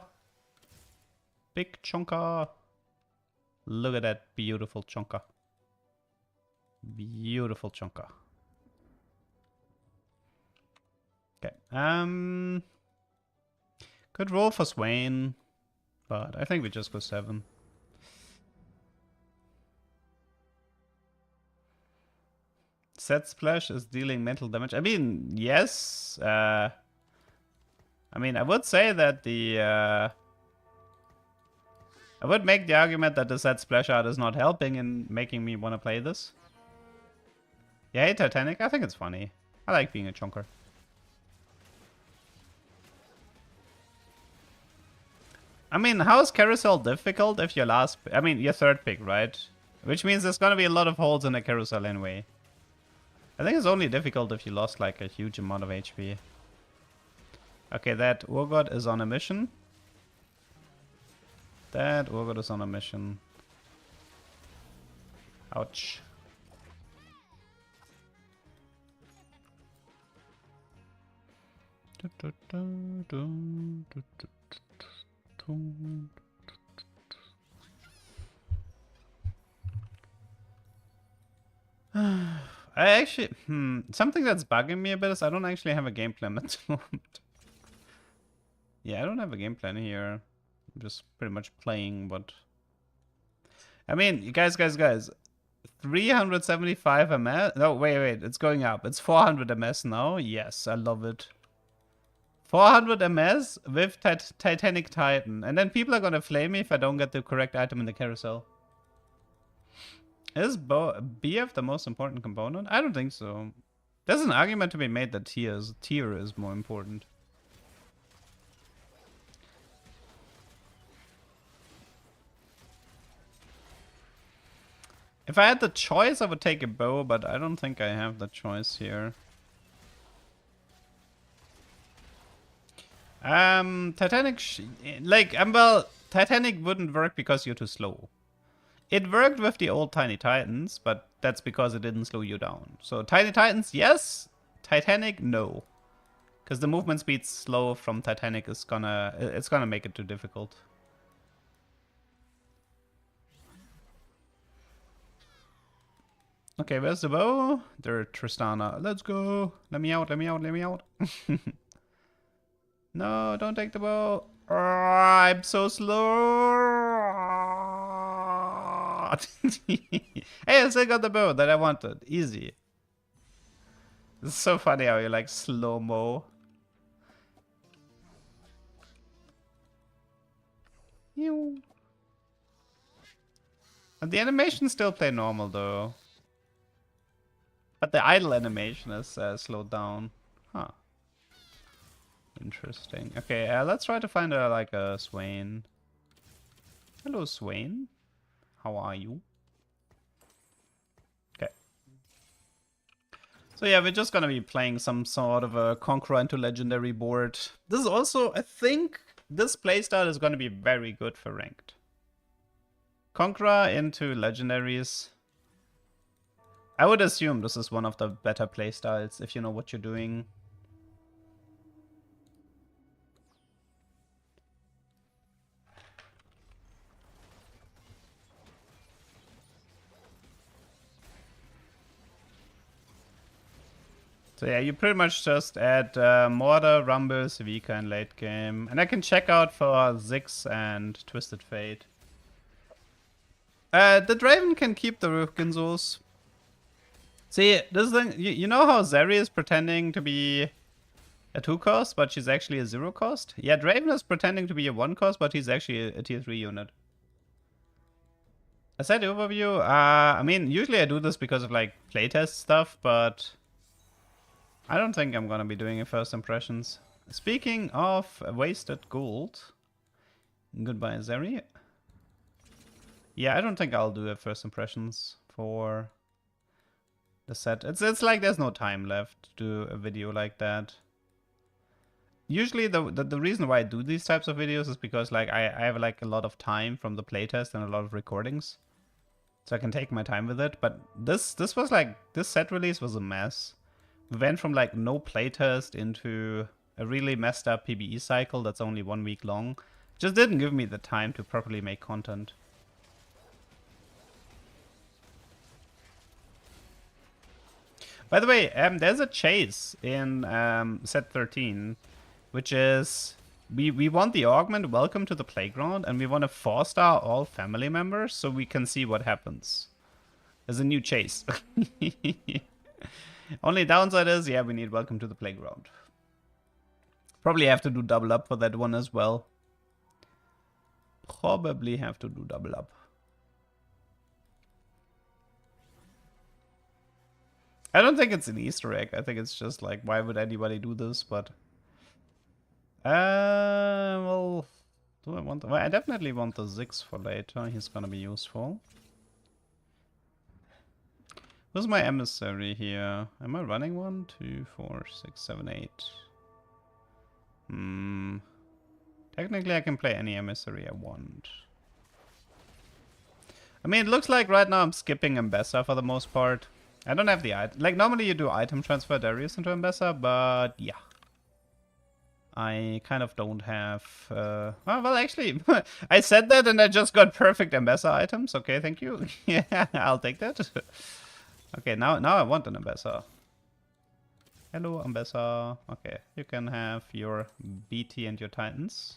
Big chunker. Look at that beautiful chunker. Beautiful chunker. Okay. Could roll for Swain, but I think we just go 7. Set splash is dealing mental damage. I mean, yes. I mean, I would say that I would make the argument that the set splash art is not helping in making me want to play this. Yeah, hey, Titanic. I think it's funny. I like being a chunker. I mean, how is carousel difficult if your your third pick, right? Which means there's gonna be a lot of holes in the carousel anyway. I think it's only difficult if you lost like a huge amount of HP. Okay, that Urgot is on a mission. That Urgot is on a mission. Ouch. I actually, something that's bugging me a bit is I don't actually have a game plan at the moment. Yeah, I don't have a game plan here. I'm just pretty much playing what... I mean, guys. 375 MS? No, wait, it's going up. It's 400 MS now. Yes, I love it. 400 MS with Titanic Titan. And then people are gonna flame me if I don't get the correct item in the carousel. Is BF the most important component? I don't think so. There's an argument to be made that tier is more important. If I had the choice, I would take a bow, but I don't think I have the choice here. Titanic, Titanic wouldn't work because you're too slow. It worked with the old Tiny Titans, but that's because it didn't slow you down. So Tiny Titans, yes. Titanic, no. Because the movement speed slow from Titanic is it's gonna make it too difficult. Okay, where's the bow? There, Tristana. Let's go. Let me out. No, don't take the bow. Oh, I'm so slow. Hey, I still got the bow that I wanted. Easy. It's so funny how you like slow-mo. And the animations still play normal though. But the idle animation is slowed down. Huh. Interesting. Okay, let's try to find a Swain. Hello, Swain. How are you? Okay. So yeah, we're just gonna be playing some sort of a Conqueror into Legendary board. This is also, I think, this playstyle is gonna be very good for ranked. Conqueror into Legendaries. I would assume this is one of the better playstyles if you know what you're doing. So yeah, you pretty much just add Mortar, Rumble, Sevika in late game. And I can check out for Ziggs and Twisted Fate. The Draven can keep the Ginzos. See, this thing, you know how Zeri is pretending to be a 2 cost, but she's actually a 0 cost? Yeah, Draven is pretending to be a 1 cost, but he's actually a tier 3 unit. I said overview. I mean, usually I do this because of like playtest stuff, but I don't think I'm gonna be doing a first impressions. Speaking of wasted gold, goodbye Zeri. Yeah, I don't think I'll do a first impressions for the set. It's like there's no time left to do a video like that. Usually the reason why I do these types of videos is because like I have like a lot of time from the playtest and a lot of recordings. So I can take my time with it. But this was like, this set release was a mess. We went from like no playtest into a really messed up PBE cycle that's only 1 week long. Just didn't give me the time to properly make content. By the way, there's a chase in set 13, which is we want the augment welcome to the playground, and we want to 4-star all family members so we can see what happens. There's a new chase. Only downside is, yeah, we need welcome to the playground. Probably have to do double up for that one as well. Probably have to do double up. I don't think it's an Easter egg. I think it's just like, why would anybody do this? But well, do I want? Well, I definitely want the Ziggs for later. He's gonna be useful. Who's my emissary here? Am I running 1, 2, 4, 6, 7, 8? Technically, I can play any emissary I want. I mean, it looks like right now I'm skipping Mbessa for the most part. I don't have the item. Like, normally you do item transfer Darius into Mbessa, but yeah. I kind of don't have... oh, well, actually, I said that and I just got perfect Mbessa items. Okay, thank you. Yeah, I'll take that. Okay, now I want an Mbessa. Hello, Mbessa. Okay, you can have your BT and your Titans.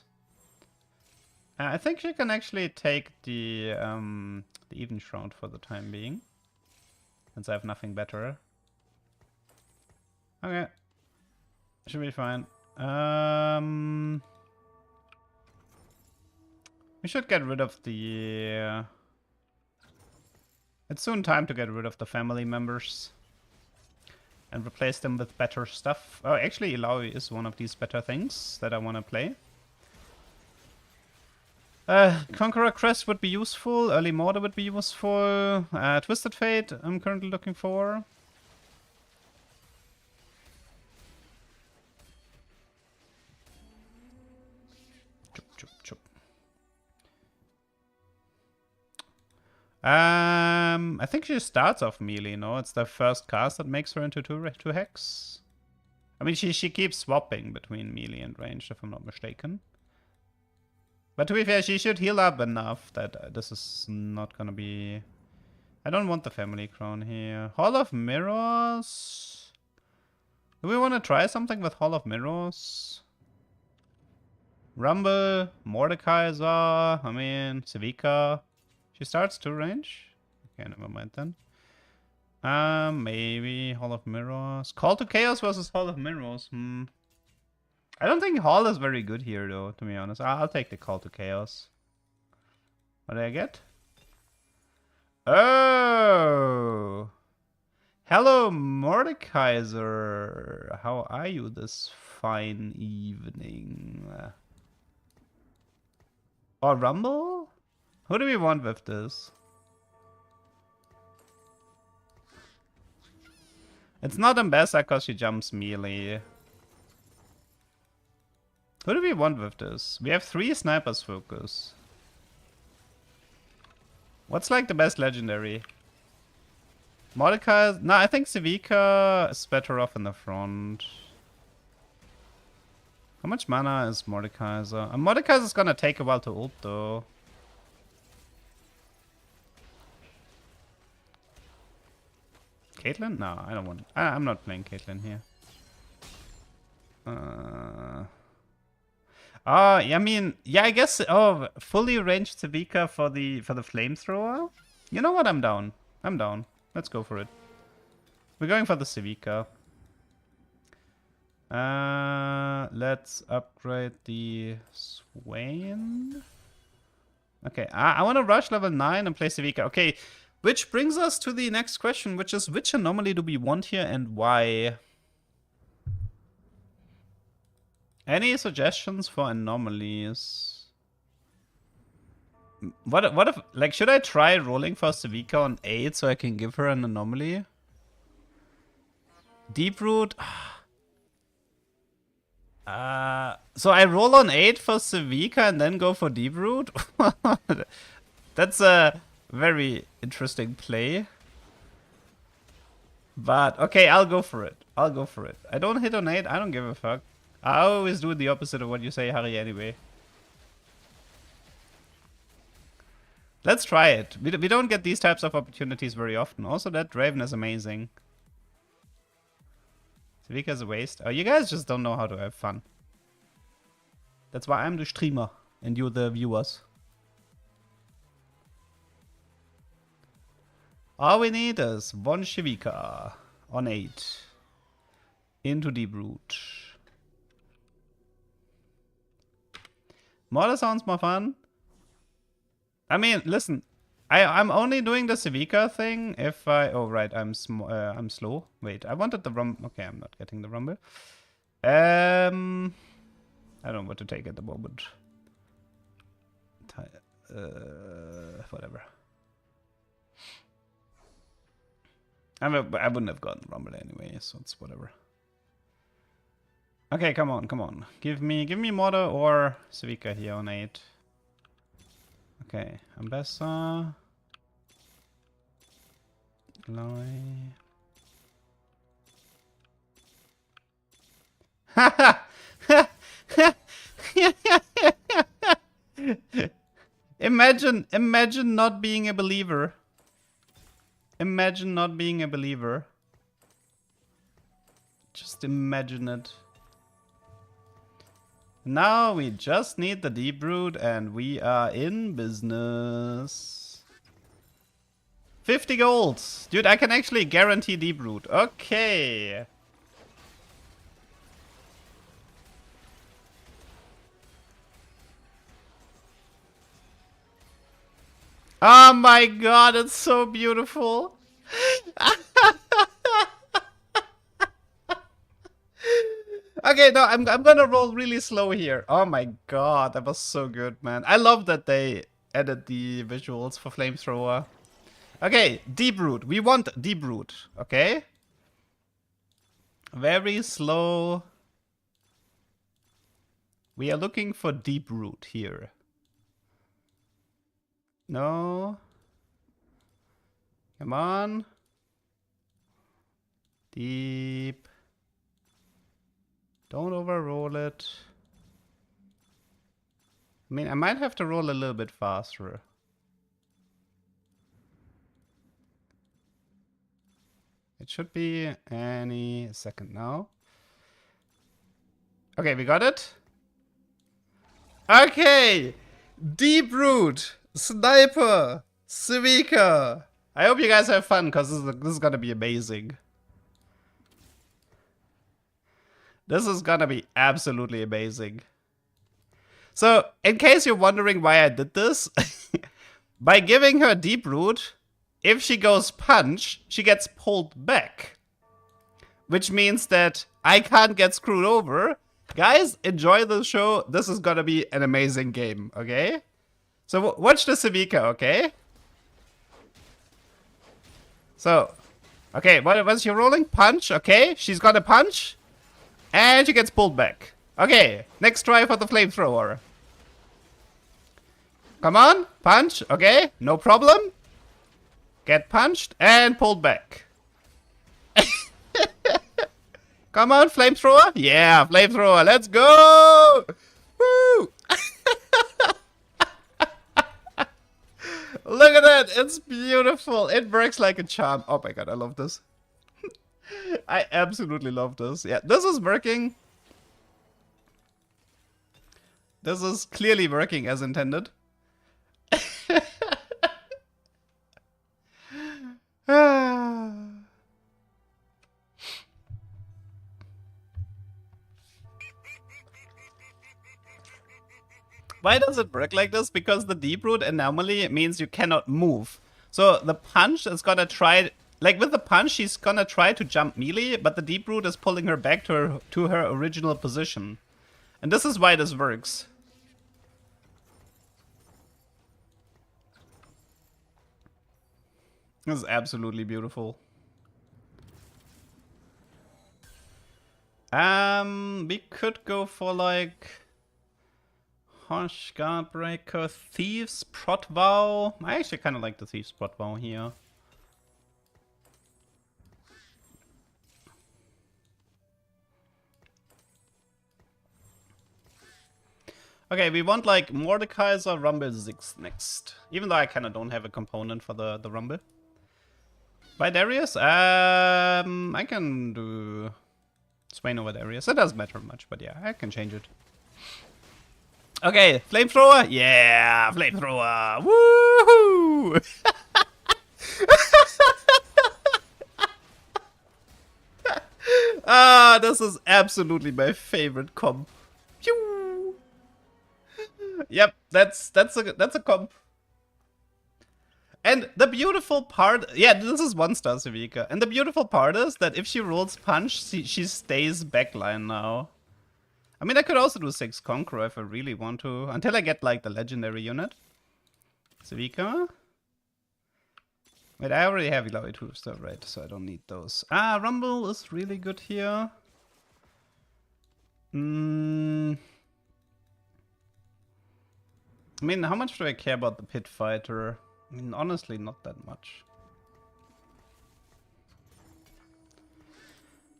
I think you can actually take the Even Shroud for the time being, since I have nothing better. Okay, should be fine. We should get rid of the... It's soon time to get rid of the family members and replace them with better stuff. Oh, actually, Ilaoi is one of these better things that I want to play. Conqueror Crest would be useful. Early Mortar would be useful. Twisted Fate I'm currently looking for. Chup, chup, chup. I think she starts off melee, no? It's the first cast that makes her into 2 hex. I mean, she keeps swapping between melee and ranged, if I'm not mistaken. But to be fair, she should heal up enough that this is not gonna be... I don't want the family crown here. Hall of Mirrors? Do we want to try something with Hall of Mirrors? Rumble, Mordekaiser, I mean, Civica. She starts 2 range? Okay, never mind then. Maybe Hall of Mirrors. Call to Chaos versus Hall of Mirrors. I don't think Hall is very good here, though, to be honest. I'll take the Call to Chaos. What did I get? Oh! Hello, Mordekaiser. How are you this fine evening? Or Rumble? Who do we want with this? It's not Mbessa because she jumps melee. Who do we want with this? We have 3 snipers focus. What's like the best legendary? Mordecai? No, I think Civica is better off in the front. How much mana is Mordekaiser? Mordekaiser's gonna take a while to ult though. Caitlyn? No, I don't want... I'm not playing Caitlyn here. I mean, yeah, I guess... Oh, fully ranged Civica for the flamethrower? You know what? I'm down. I'm down. Let's go for it. We're going for the Civica. Let's upgrade the Swain. Okay, I want to rush level 9 and play Civica. Okay, which brings us to the next question, which is which anomaly do we want here and why? Any suggestions for anomalies? What if, like, should I try rolling for Savika on 8 so I can give her an anomaly? Deep Root? So I roll on 8 for Savika and then go for Deep Root? That's a very interesting play. But, okay, I'll go for it. I'll go for it. I don't hit on 8, I don't give a fuck. I always do the opposite of what you say, Harry, anyway. Let's try it. We don't get these types of opportunities very often. Also, that Draven is amazing. Savika's a waste. Oh, you guys just don't know how to have fun. That's why I'm the streamer and you the viewers. All we need is one Shivika on 8 into Deep Root. Mortar sounds more fun. I mean, listen, I'm only doing the Savika thing if I... Oh, right, I'm slow. Wait, I wanted the rumble. Okay, I'm not getting the rumble. I don't know what to take at the moment. Whatever. I wouldn't have gotten rumble anyway, so it's whatever. Okay, come on, come on. Give me Mortar or Savika here on 8. Okay, Ambessa. Glory. Imagine not being a believer. Imagine not being a believer. Just imagine it. Now we just need the Deep Root and we are in business. 50 gold. Dude, I can actually guarantee Deep Root. Okay. Oh my god, it's so beautiful. Okay, no, I'm gonna roll really slow here. Oh my god, that was so good, man. I love that they added the visuals for Flamethrower. Okay, Deep Root. We want Deep Root, okay? Very slow. We are looking for Deep Root here. No. Come on. Deep. Don't overroll it. I mean, I might have to roll a little bit faster. It should be any second now. Okay, we got it. Okay! Deep Root, Sniper, Savika. I hope you guys have fun, because this is gonna be amazing. This is gonna be absolutely amazing. So, in case you're wondering why I did this, by giving her Deep Root, if she goes Punch, she gets pulled back. Which means that I can't get screwed over. Guys, enjoy the show. This is gonna be an amazing game, okay? So, watch the Savika, okay? So, okay, what was she rolling? Punch, okay? She's gonna punch. And she gets pulled back. Okay, next try for the Flamethrower. Come on, punch, okay, no problem. Get punched and pulled back. Come on, Flamethrower. Yeah, Flamethrower, let's go! Woo! Look at that, it's beautiful. It works like a charm. Oh my god, I love this. I absolutely love this. Yeah, this is working. This is clearly working as intended. Why does it work like this? Because the Deep Root anomaly means you cannot move. So the punch is gonna try... Like with the punch, she's gonna try to jump melee, but the Deep Root is pulling her back to her original position. And this is why this works. This is absolutely beautiful. We could go for like Harsh Guardbreaker, Thieves, Prot Vow. I actually kind of like the Thieves Prot Vow here. Okay, we want like Mordekaiser, Rumble, Ziggs next. Even though I kind of don't have a component for the Rumble. By Darius? I can do Swain over Darius. It doesn't matter much, but yeah, I can change it. Okay, Flamethrower? Yeah, Flamethrower! Woohoo! Ah, this is absolutely my favorite comp. Pew! Yep, that's a comp. And the beautiful part, yeah, this is 1-star Sevika. And the beautiful part is that if she rolls punch, she stays backline now. I mean, I could also do 6 Conqueror if I really want to, until I get like the legendary unit. Sevika. Wait, I already have Ilaoi 2-star, right? So I don't need those. Ah, Rumble is really good here. I mean, how much do I care about the Pit Fighter? I mean, honestly, not that much.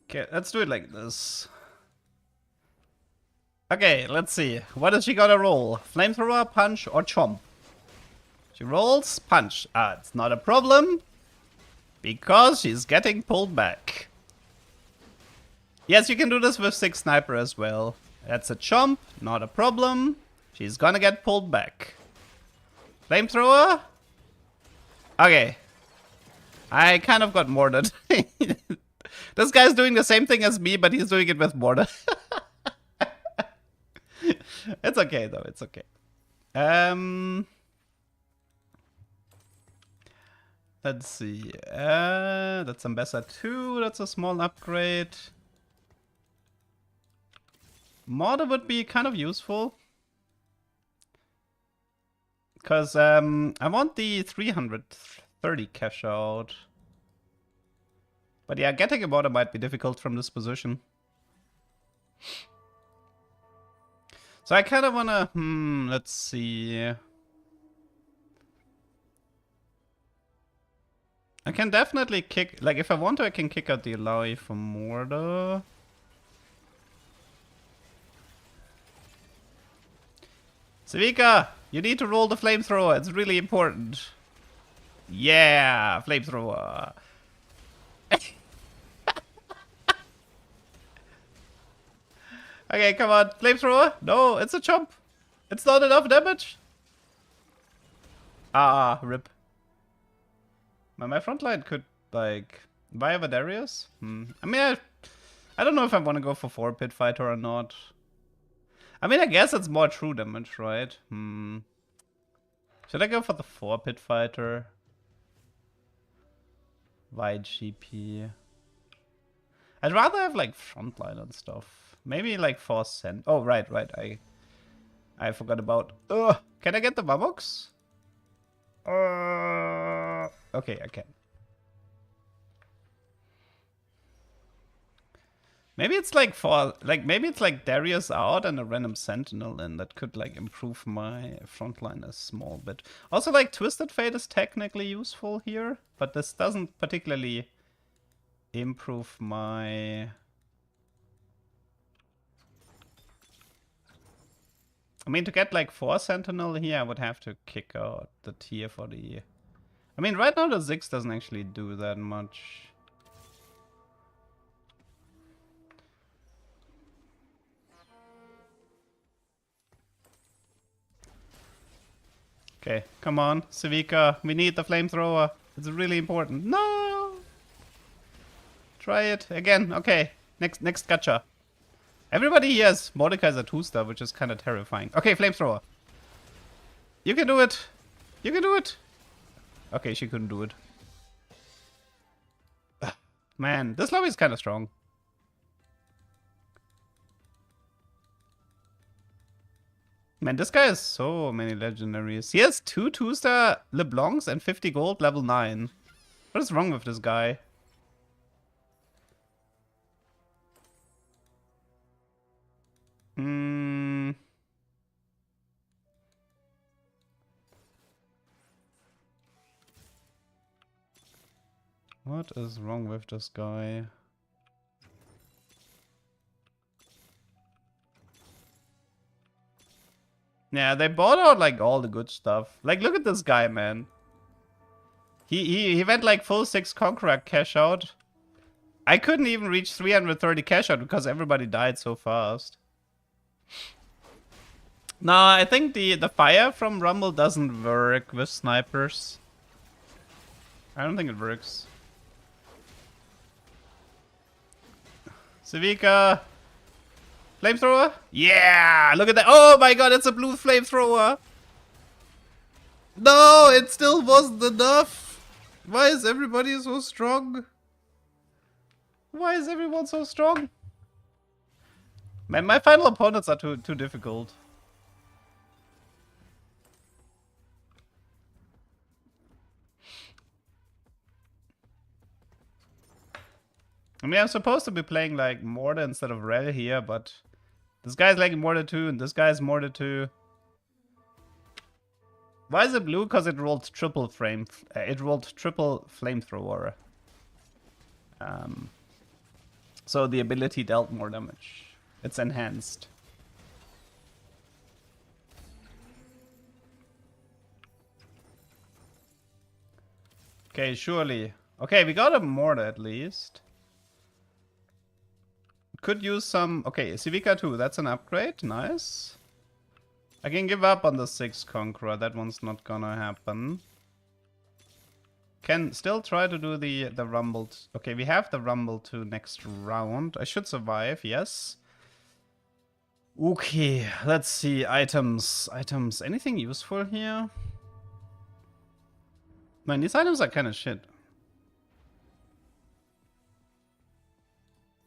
Okay, let's do it like this. Okay, let's see. What is she gonna roll? Flamethrower, Punch, or Chomp? She rolls Punch. Ah, it's not a problem. Because she's getting pulled back. Yes, you can do this with 6 Sniper as well. That's a Chomp, not a problem. She's gonna get pulled back. Flamethrower? Okay. I kind of got mortared. This guy's doing the same thing as me, but he's doing it with mortar. It's okay, though. It's okay. Let's see. That's Ambassador 2. That's a small upgrade. Mortar would be kind of useful. Because I want the 330 cash out. But yeah, getting a mortar might be difficult from this position. So I kind of want to... let's see. I can definitely kick... Like, if I want to, I can kick out the Ilaoi for mortar. Sevika, you need to roll the Flamethrower. It's really important. Yeah, Flamethrower. Okay, come on. Flamethrower? No, it's a chomp. It's not enough damage. Ah, rip. My frontline could, like... Buy over Darius? I mean, I don't know if I want to go for 4 Pit Fighter or not. I mean, I guess it's more true damage, right? Should I go for the 4 Pit Fighter? Wide GP. I'd rather have, like, frontline and stuff. Maybe, like, 4 cent. Oh, right. I forgot about... can I get the Mamox? Okay, I can. Maybe it's like maybe it's like Darius out and a random Sentinel in that could like improve my frontline a small bit. Also, like Twisted Fate is technically useful here, but this doesn't particularly improve my... I mean, to get like 4 Sentinel here, I would have to kick out the tier for the... I mean, right now the Ziggs doesn't actually do that much. Okay, come on, Sevika. We need the Flamethrower. It's really important. No! Try it again. Okay, next gacha. Everybody here has Mordekaiser 2-star, which is kind of terrifying. Okay, Flamethrower. You can do it. You can do it. Okay, she couldn't do it. Man, this lobby is kind of strong. Man, this guy has so many legendaries. He has 2 2-star LeBlancs and 50 gold level 9. What is wrong with this guy? What is wrong with this guy? Yeah, they bought out like all the good stuff. Like, look at this guy, man. He went like full 6 Conqueror cash out. I couldn't even reach 330 cash out because everybody died so fast. No, I think the fire from Rumble doesn't work with snipers. I don't think it works. Civica. Flamethrower? Yeah! Look at that. Oh my god, it's a blue flamethrower. No, it still wasn't enough. Why is everybody so strong? Why is everyone so strong? Man, my final opponents are too difficult. I mean, I'm supposed to be playing like Mortar instead of Rel here, but this guy's like Mortar 2 and this guy's Mortar 2. Why is it blue? Because it rolled triple flamethrower. So the ability dealt more damage. It's enhanced. Okay, surely. Okay, we got a Mortar at least. Could use some... Okay, Civica 2, that's an upgrade. Nice. I can give up on the 6 Conqueror. That one's not gonna happen. Can still try to do the Rumble. Okay, we have the Rumble 2 next round. I should survive, yes. Okay, let's see. Items. Items. Anything useful here? Man, these items are kind of shit.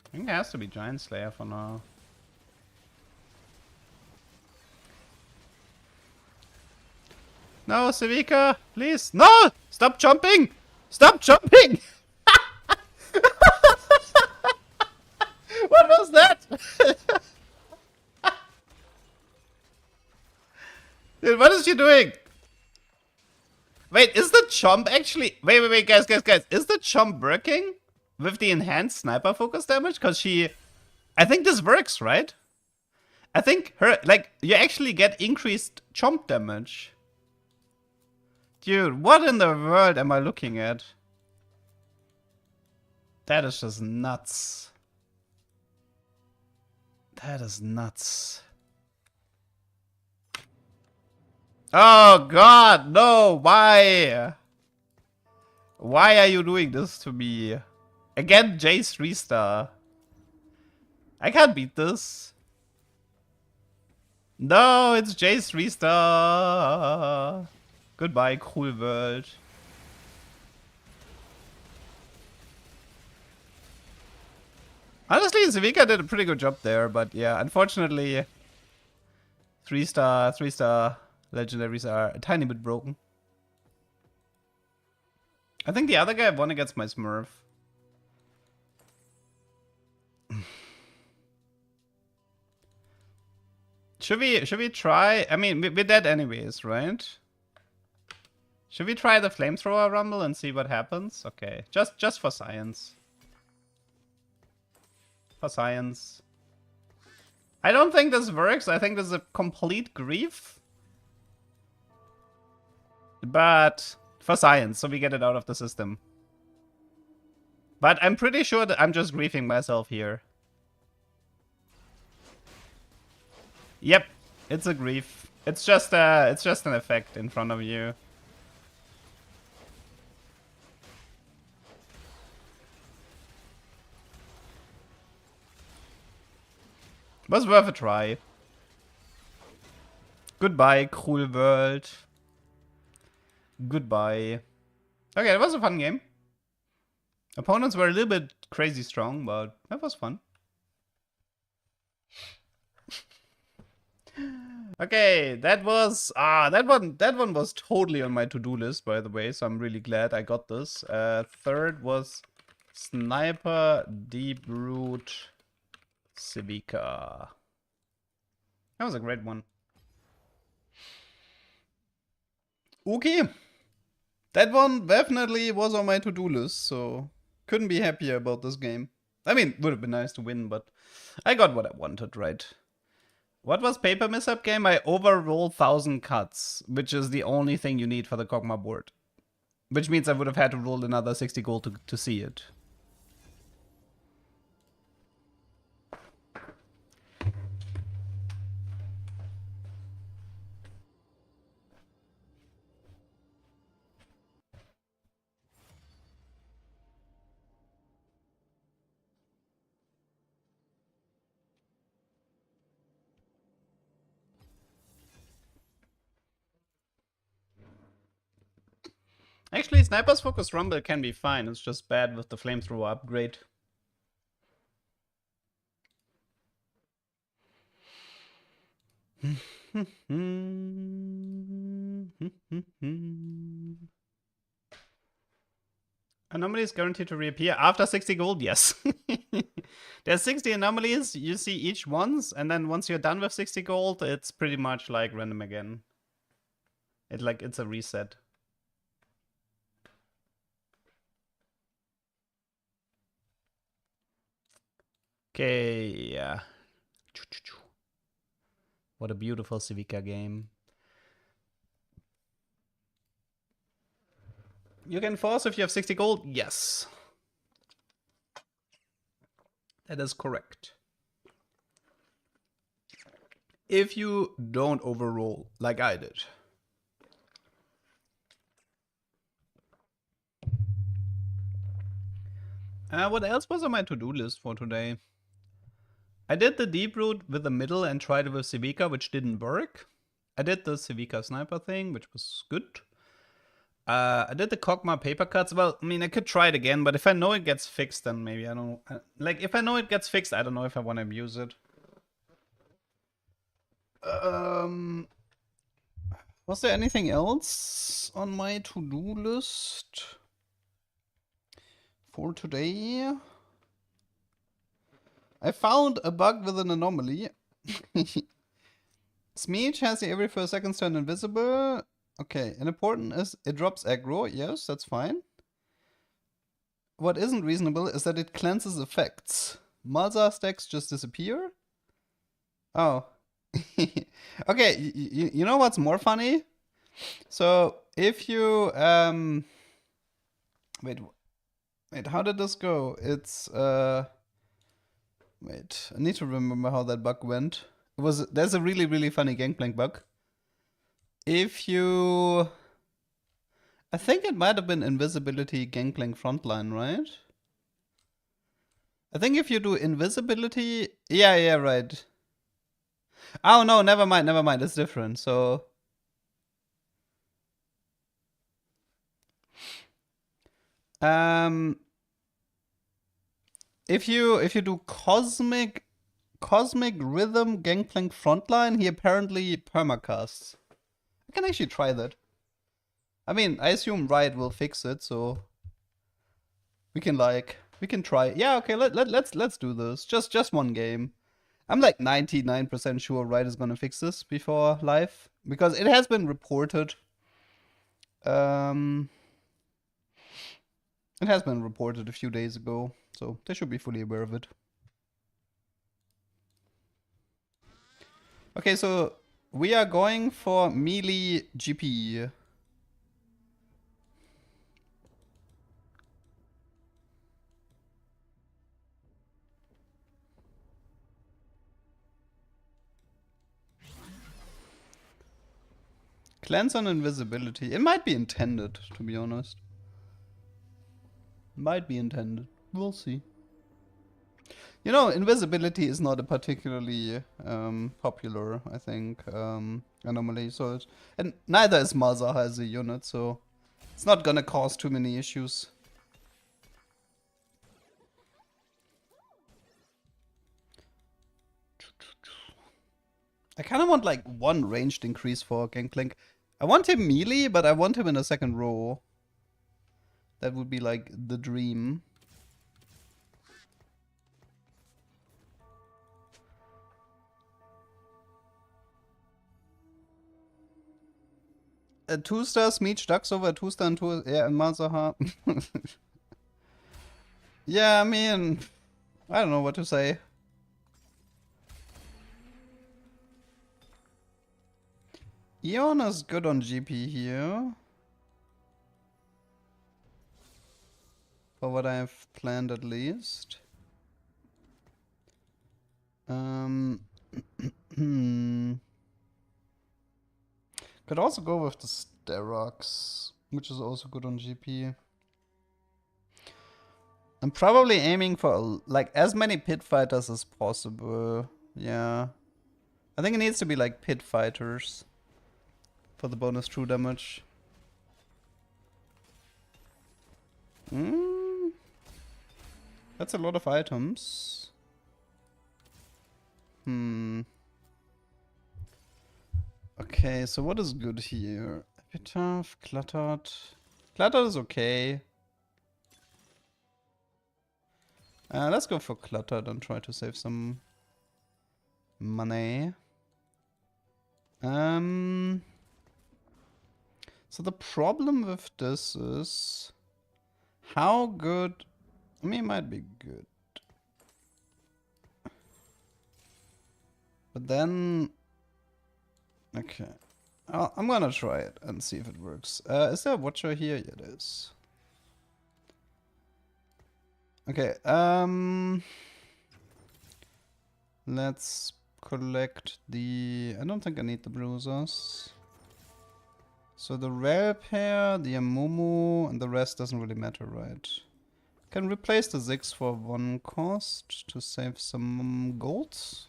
I think it has to be Giant Slayer for now. No, Civica, please. No! Stop jumping! Stop jumping! What was that? Dude, what is she doing? Wait, is the chomp actually... Wait, guys. Is the chomp working? With the enhanced sniper focus damage? Because she... I think this works, right? I think her... Like, you actually get increased chomp damage. Dude, what in the world am I looking at? That is just nuts. That is nuts. Oh god, no, why? Why are you doing this to me? Again, Jace 3-star. I can't beat this. No, it's Jace 3-star. Goodbye, cool world. Honestly, Civica did a pretty good job there, but yeah, unfortunately, 3-star legendaries are a tiny bit broken. I think the other guy won against my Smurf. Should we try? I mean, we're dead anyways, right? Should we try the flamethrower rumble and see what happens? Okay, just for science. For science. I don't think this works. I think this is a complete grief. But for science, so we get it out of the system. But I'm pretty sure that I'm just griefing myself here. Yep, it's a grief. It's just an effect in front of you. Was worth a try. Goodbye, cruel world. Goodbye. Okay, it was a fun game. Opponents were a little bit crazy strong, but that was fun. Okay, that one was totally on my to-do list, by the way, so I'm really glad I got this. Third was Sniper, Deep Root, Civica. That was a great one. Okay. That one definitely was on my to-do list, so couldn't be happier about this game. I mean, would have been nice to win, but I got what I wanted, right? What was paper mishap game? I overrolled 1,000 cuts, which is the only thing you need for the Kog'Maw board. Which means I would have had to roll another 60 gold to see it. Actually, Sniper's Focus Rumble can be fine. It's just bad with the Flamethrower upgrade. Anomalies guaranteed to reappear after 60 gold? Yes. There's 60 anomalies, you see each once, and then once you're done with 60 gold, it's pretty much like random again. It's a reset. Okay, yeah. What a beautiful Civica game. You can force if you have 60 gold? Yes. That is correct. If you don't overroll like I did. What else was on my to-do list for today? I did the deep root with the middle and tried it with Civica, which didn't work. I did the Civica sniper thing, which was good. I did the Kog'Maw paper cuts. Well, I mean, I could try it again, but if I know it gets fixed, then maybe I don't... Like, if I know it gets fixed, I don't know if I want to abuse it. Was there anything else on my to-do list for today? I found a bug with an anomaly. Smeech has the every 4 seconds turn invisible. Okay, and important is it drops aggro. Yes, that's fine. What isn't reasonable is that it cleanses effects. Malzahar stacks just disappear. Oh. Okay, you know what's more funny? So if you wait, how did this go? It's wait, I need to remember how that bug went. There's a really funny Gangplank bug. If you, I think it might have been invisibility Gangplank frontline, right? I think if you do invisibility, yeah, right. Oh no, never mind, it's different. So if you do cosmic rhythm Gangplank frontline, he apparently permacasts. I can actually try that. I mean, I assume Riot will fix it, so we can try. Yeah, okay, let's do this. Just one game. I'm like 99% sure Riot is gonna fix this before live because it has been reported. It has been reported a few days ago, so they should be fully aware of it. Okay, so we are going for melee GP. Cleanse on invisibility. It might be intended, to be honest. Might be intended. We'll see. You know, invisibility is not a particularly popular, I think, anomaly. So and neither is Malzahar as a unit, so it's not gonna cause too many issues. I kind of want like one ranged increase for Gangplank. I want him melee, but I want him in a second row. That would be like the dream. A 2-star Smeech ducks over a 2-star and 2. Yeah, and Malzahar. Yeah, I mean, I don't know what to say. Eon is good on GP here. For what I've planned at least. Could also go with the Sterox, which is also good on GP. I'm probably aiming for like as many pit fighters as possible. Yeah. I think it needs to be like pit fighters for the bonus true damage. That's a lot of items. Okay, so what is good here? Epitaph, Cluttered. Cluttered is okay. Let's go for Cluttered and try to save some money. So the problem with this is how good. I mean, it might be good, but then okay, I'm gonna try it and see if it works. Is there a watcher here? Yeah, it is. Okay, let's collect the. I don't think I need the bruisers. So the rare pair, the Amumu, and the rest doesn't really matter, right? Can replace the Ziggs for 1 cost to save some golds.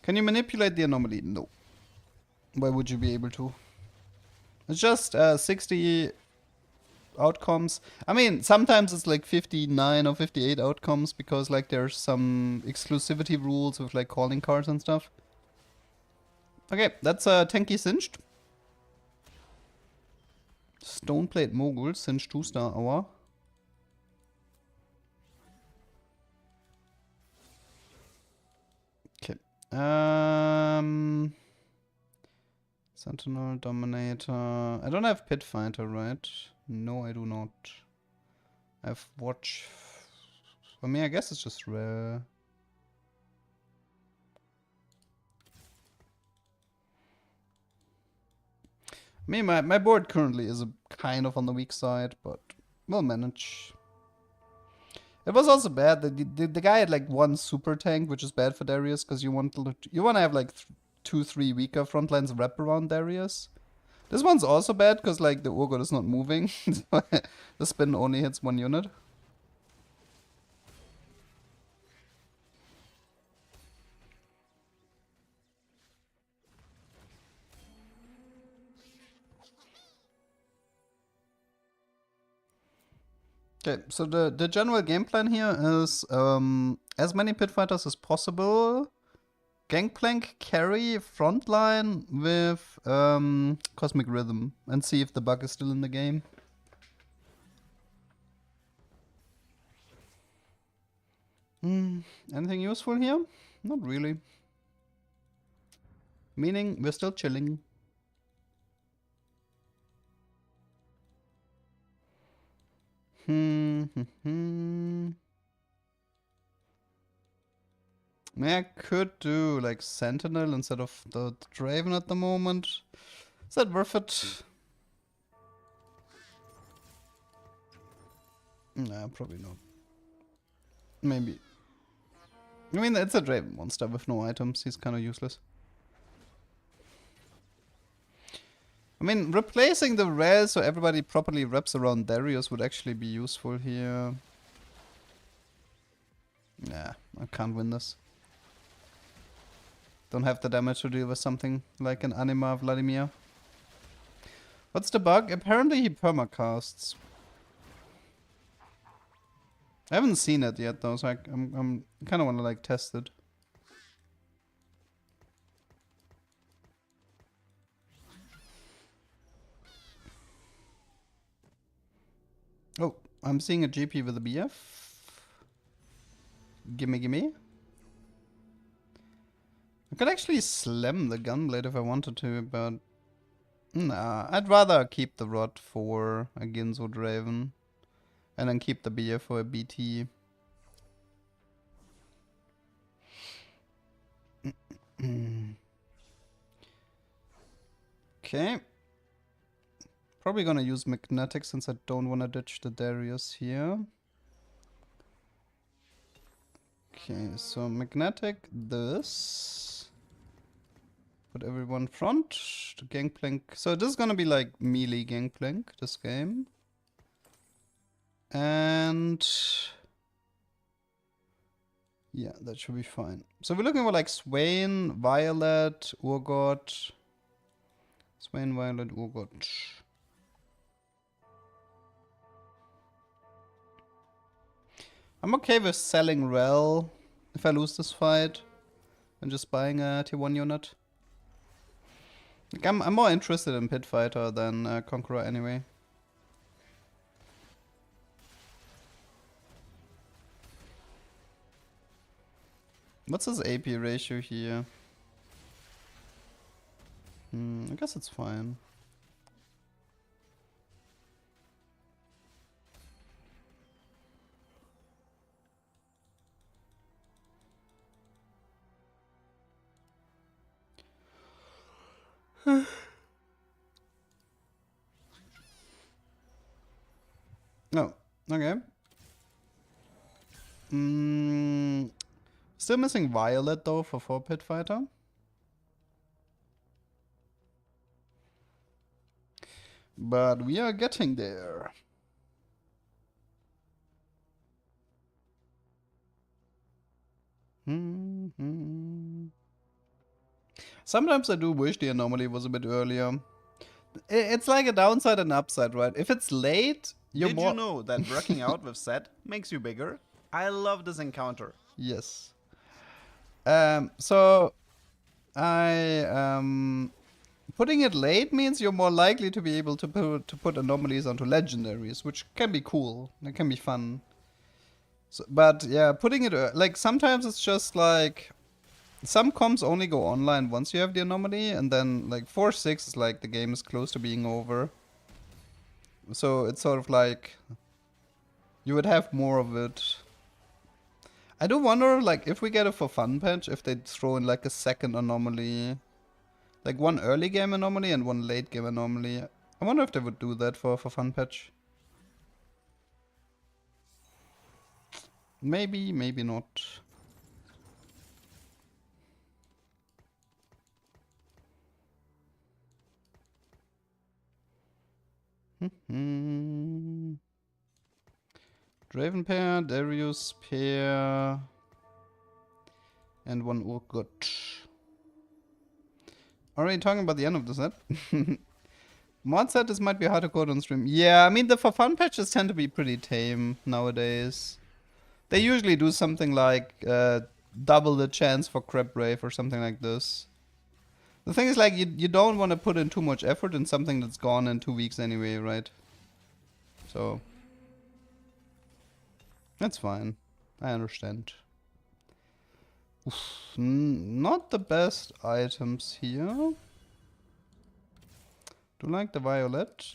Can you manipulate the anomaly? No. Why would you be able to? It's just 60 outcomes. I mean, sometimes it's like 59 or 58 outcomes because like there's some exclusivity rules with like calling cards and stuff. Okay, that's Tanky Singed. Stoneplate Mogul, Singed 2-star hour. Okay. Sentinel, Dominator. I don't have Pit Fighter, right? No, I do not. I have Watch. For me, I guess it's just rare. I mean, my board currently is kind of on the weak side, but we'll manage. It was also bad that the guy had like 1 super tank, which is bad for Darius because you want to have like 2-3 weaker front lines wrap around Darius. This one's also bad because like the Urgot is not moving. The spin only hits 1 unit. Okay, so the general game plan here is as many pit fighters as possible. Gangplank carry frontline with Cosmic Rhythm and see if the bug is still in the game. Anything useful here? Not really. Meaning we're still chilling. I could do like Sentinel instead of the Draven at the moment. Is that worth it? Nah, probably not. Maybe. I mean, it's a Draven monster with no items. He's kind of useless. I mean, replacing the rel so everybody properly wraps around Darius would actually be useful here. Nah, I can't win this. Don't have the damage to deal with something like an Anima Vladimir. What's the bug? Apparently he permacasts. I haven't seen it yet though, so I'm kind of want to like test it. Oh, I'm seeing a GP with a BF. Gimme, gimme. I could actually slam the gunblade if I wanted to, but nah, I'd rather keep the rod for a Ginzo Draven and then keep the BF for a BT. Okay. Probably gonna use Magnetic since I don't want to ditch the Darius here. Okay, so Magnetic this. Put everyone front to Gangplank. So this is gonna be like melee Gangplank this game. And yeah, that should be fine. So we're looking for like Swain, Violet, Urgot. Swain, Violet, Urgot. I'm okay with selling Rel if I lose this fight and just buying a tier 1 unit. Like I'm more interested in Pit Fighter than Conqueror anyway. What's his AP ratio here? I guess it's fine. Oh, okay. Still missing Violet though for 4 Pit Fighter. But we are getting there. Sometimes I do wish the anomaly was a bit earlier. It's like a downside and upside, right? If it's late, you're Did more... you know that working out with Set makes you bigger? I love this encounter. Yes. So I putting it late means you're more likely to be able to put anomalies onto legendaries, which can be cool. It can be fun. So, but yeah, putting it like sometimes it's just like some comps only go online once you have the anomaly, and then like 4-6 is like the game is close to being over. So it's sort of like you would have more of it. I do wonder, like, if we get a for fun patch, if they throw in like a second anomaly, like one early game anomaly and one late game anomaly. I wonder if they would do that for fun patch. Maybe, maybe not. Draven pair, Darius pair, and one Urgot. Already talking about the end of the set. Mod set, this might be hard to code on stream. Yeah, I mean, the for fun patches tend to be pretty tame nowadays. They usually do something like double the chance for Crab Brave or something like this. The thing is, like, you don't want to put in too much effort in something that's gone in 2 weeks anyway, right? So that's fine. I understand. Oof, not the best items here. Do like the violet.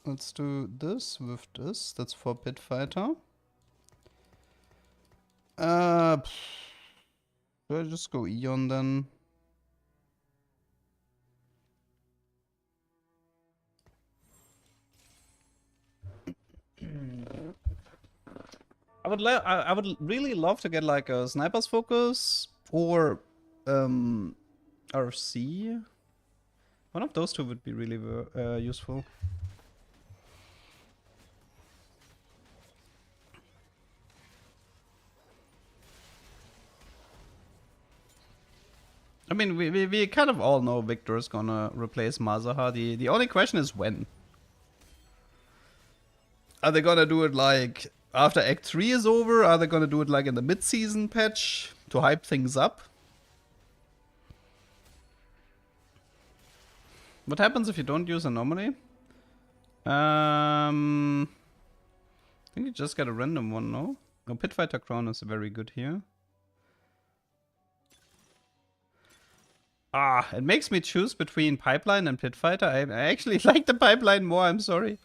Let's do this with this. That's for Pit Fighter. Should I just go Eon then? I would really love to get like a sniper's focus or RC. One of those two would be really useful. I mean, we kind of all know Victor is gonna replace Mazaha. The only question is when. Are they gonna do it like after Act 3 is over? Are they gonna do it like in the mid-season patch to hype things up? What happens if you don't use Anomaly? think you just get a random one, no? No, Pitfighter Crown is very good here. Ah, it makes me choose between Pipeline and Pitfighter. I actually like the Pipeline more, I'm sorry.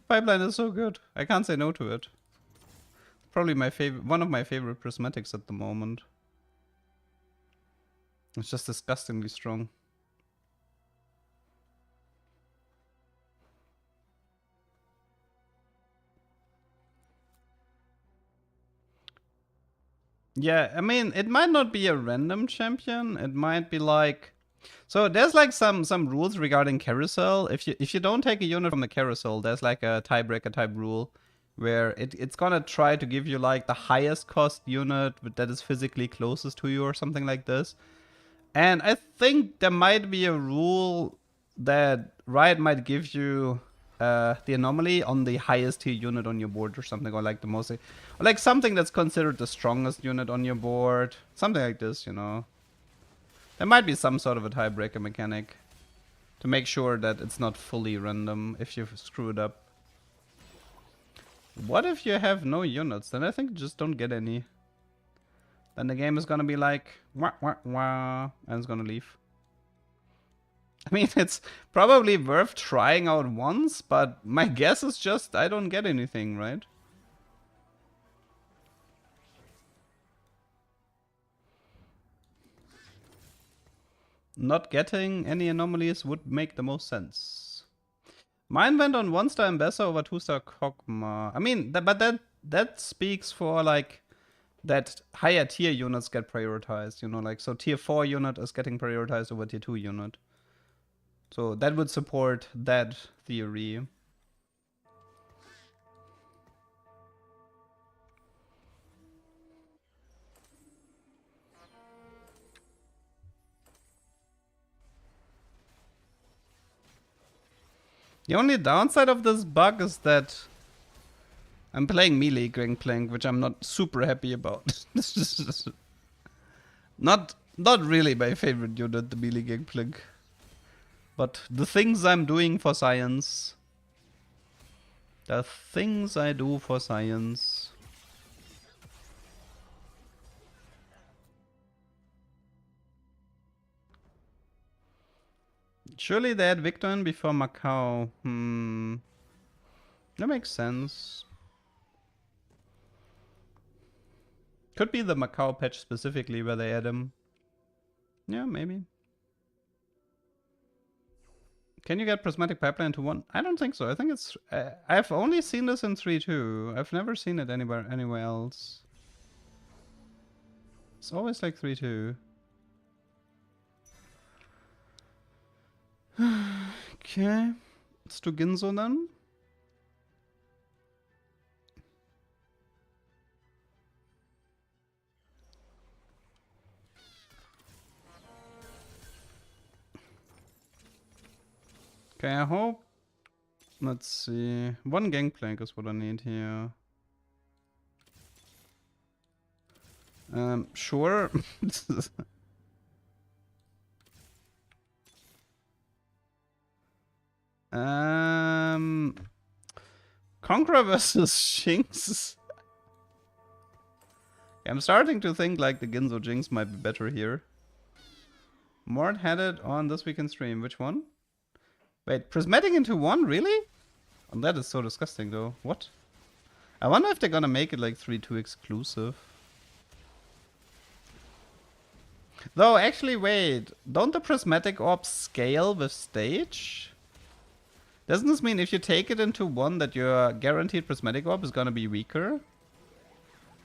Pipeline is so good. I can't say no to it. Probably my favorite, one of my favorite prismatics at the moment. It's just disgustingly strong. Yeah, I mean, it might not be a random champion. It might be like, so there's like some rules regarding carousel. If you don't take a unit from the carousel, there's like a tiebreaker type rule where it's gonna try to give you like the highest cost unit that is physically closest to you or something like this. And I think there might be a rule that Riot might give you the anomaly on the highest tier unit on your board or something, or like the most, or like something that's considered the strongest unit on your board, something like this, you know. There might be some sort of a tiebreaker mechanic to make sure that it's not fully random if you screw it up. What if you have no units? Then I think just don't get any. Then the game is gonna be like, wah, wah, wah, and it's gonna leave. I mean, it's probably worth trying out once, but my guess is just I don't get anything, right? Not getting any anomalies would make the most sense. Mine went on 1-star Ambassador over 2-star Kog'Maw. I mean, but that speaks for like that higher tier units get prioritized, you know, like so tier 4 unit is getting prioritized over tier 2 unit. So that would support that theory. The only downside of this bug is that I'm playing melee Gangplank, which I'm not super happy about. not really my favorite unit, the melee Gangplank. But the things I'm doing for science. The things I do for science. Surely they had Victor in before Macau. That makes sense. Could be the Macau patch specifically where they add him. Yeah, maybe. Can you get Prismatic Pipeline to 1? I don't think so. I think it's... I've only seen this in 3-2. I've never seen it anywhere else. It's always like 3-2. Okay. Let's do Ginzo then. Okay, I hope. Let's see. 1 Gangplank is what I need here. Sure. Conqueror versus Jinx. I'm starting to think like the Ginzo Jinx might be better here. Mort had it on This Week in Stream. Which one? Wait, Prismatic into 1? Really? Oh, that is so disgusting though. What? I wonder if they're gonna make it like 3-2 exclusive. Though, actually, wait. Don't the Prismatic Orbs scale with stage? Doesn't this mean if you take it into 1 that your guaranteed Prismatic Orb is gonna be weaker?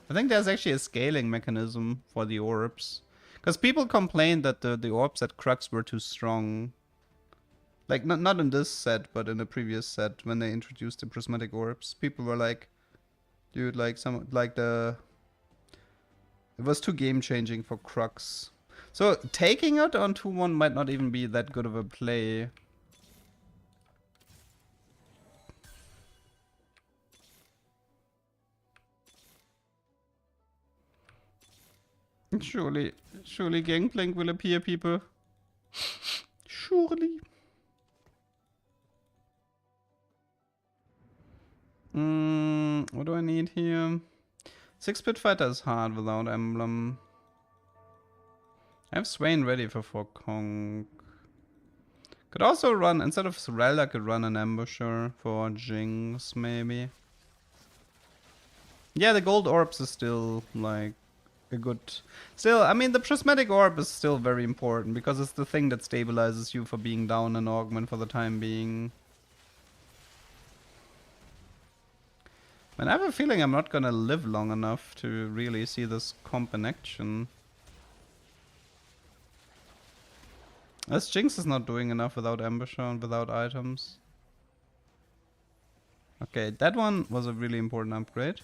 I think there's actually a scaling mechanism for the orbs. Because people complained that the orbs at Crux were too strong. Like, not in this set, but in the previous set, when they introduced the Prismatic Orbs. People were like, dude, like, it was too game-changing for Crux. So, taking it on 2-1 might not even be that good of a play. Surely Gangplank will appear, people. Surely. What do I need here? 6-bit fighter is hard without emblem. I have Swain ready for 4 Kong. Could also run, instead of Sorel, I could run an Ambusher for Jinx, maybe. Yeah, the gold orbs is still, like, a good... Still, I mean, the prismatic orb is still very important, because it's the thing that stabilizes you for being down an augment for the time being. And I have a feeling I'm not gonna live long enough to really see this comp in action. As Jinx is not doing enough without Ambusher and without items. Okay, that one was a really important upgrade.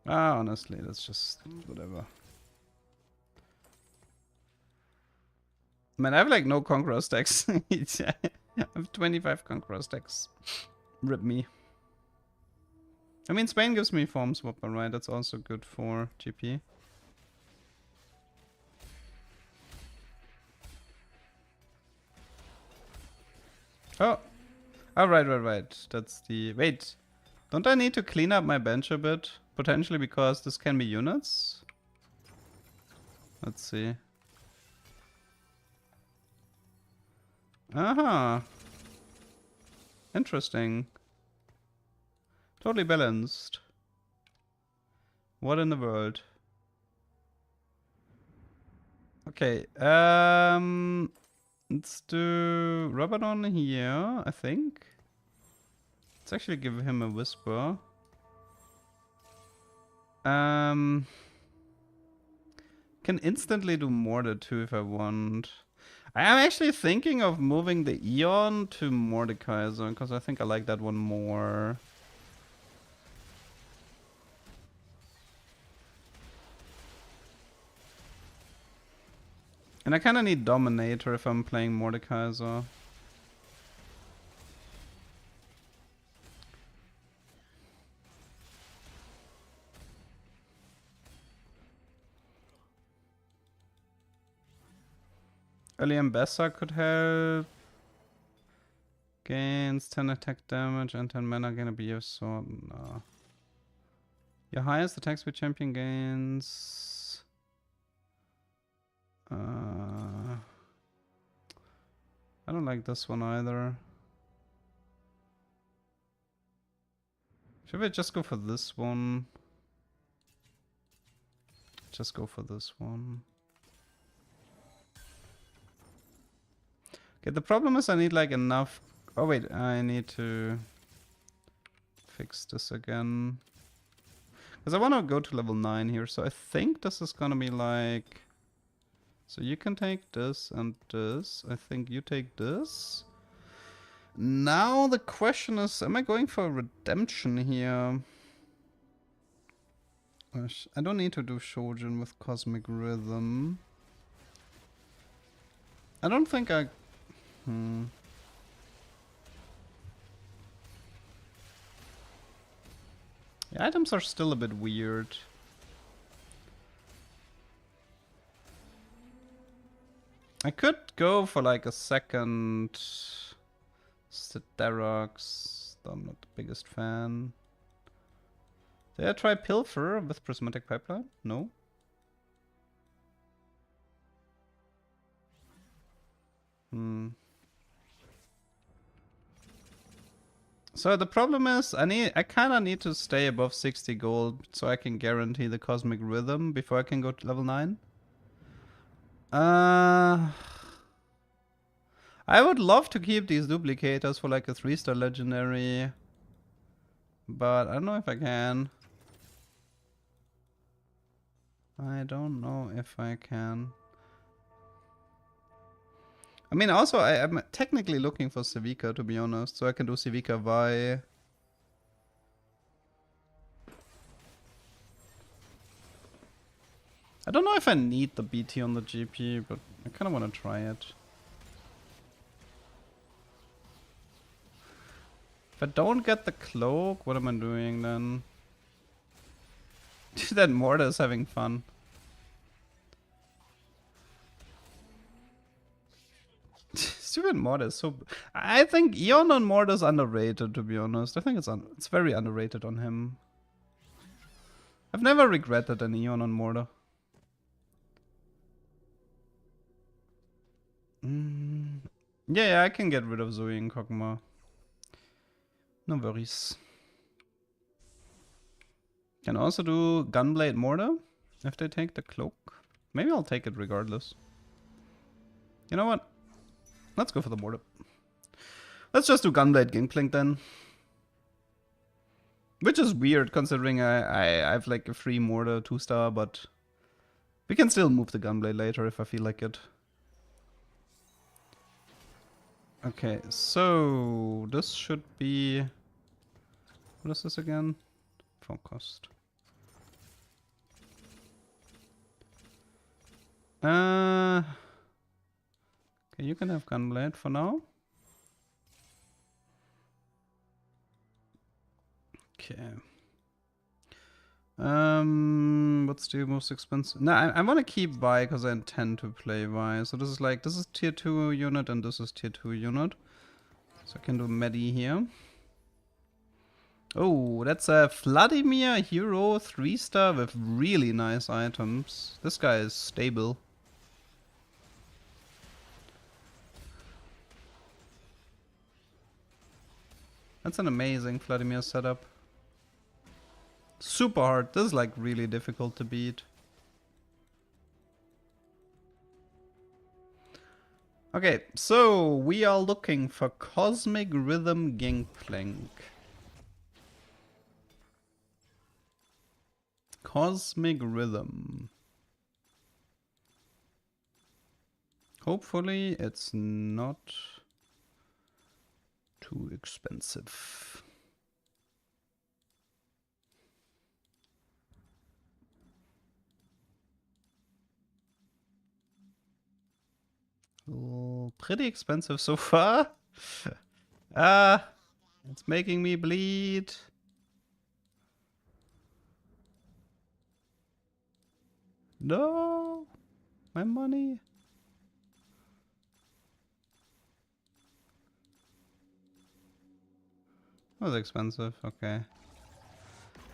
Honestly, that's just whatever. Man, I have like no Conqueror stacks. I have 25 Conqueror stacks. Rip me. I mean, Spain gives me form swapper, right? That's also good for GP. Oh. Oh, right. That's the... Wait. Don't I need to clean up my bench a bit? Potentially because this can be units? Let's see. Aha. Interesting. Totally balanced. What in the world? Okay, let's do Rabadon here, I think. Let's actually give him a Whisper. Can instantly do Mortar too if I want. I am actually thinking of moving the Eon to Mordekaiser, because I think I like that one more. And I kind of need Dominator if I'm playing Mordekaiser. Early Ambessa could help. Gains 10 attack damage and 10 mana, gonna be your sword. No. Your highest attack speed champion gains. I don't like this one either. Should we just go for this one? Just go for this one. Okay, the problem is I need like enough... Oh wait, I need to fix this again. Because I want to go to level 9 here, so I think this is gonna be like... So you can take this and this. I think you take this. Now the question is, am I going for redemption here? I don't need to do Shojin with Cosmic Rhythm. I don't think I... The items are still a bit weird. I could go for like a second Sidarox, though I'm not the biggest fan. Did I try Pilfer with Prismatic Pipeline? No. So the problem is I kinda need to stay above 60 gold so I can guarantee the Cosmic Rhythm before I can go to level 9. I would love to keep these duplicators for like a 3-star legendary, but I don't know if I can. I mean, also, I'm technically looking for Civica, to be honest, so I can do Civica Vi. I don't know if I need the BT on the GP, but I kind of want to try it. If I don't get the cloak, what am I doing then? That Mortar is having fun. Stupid fucking Mortar is so... I think Eon on Mortar is underrated, to be honest. I think it's very underrated on him. I've never regretted an Eon on Mortar. Yeah, I can get rid of Zoe and Kog'Maw. No worries. Can also do Gunblade Mortar if they take the cloak. Maybe I'll take it regardless. You know what? Let's go for the Mortar. Let's just do Gunblade Gangplank then. Which is weird considering I have like a free Mortar 2-star, but we can still move the Gunblade later if I feel like it. Okay, so this should be... What is this again? For cost. Okay, you can have Gunblade for now. Okay. What's the most expensive? No, I want to keep Vi because I intend to play Vi. So this is tier 2 unit and this is tier 2 unit. So I can do Medi here. Oh, that's a Vladimir hero 3-star with really nice items. This guy is stable. That's an amazing Vladimir setup. Super hard. This is like really difficult to beat. Okay, so we are looking for Cosmic Rhythm Gangplank. Cosmic Rhythm. Hopefully it's not too expensive. Oh, pretty expensive so far. It's making me bleed. No, my money. That was expensive. Okay.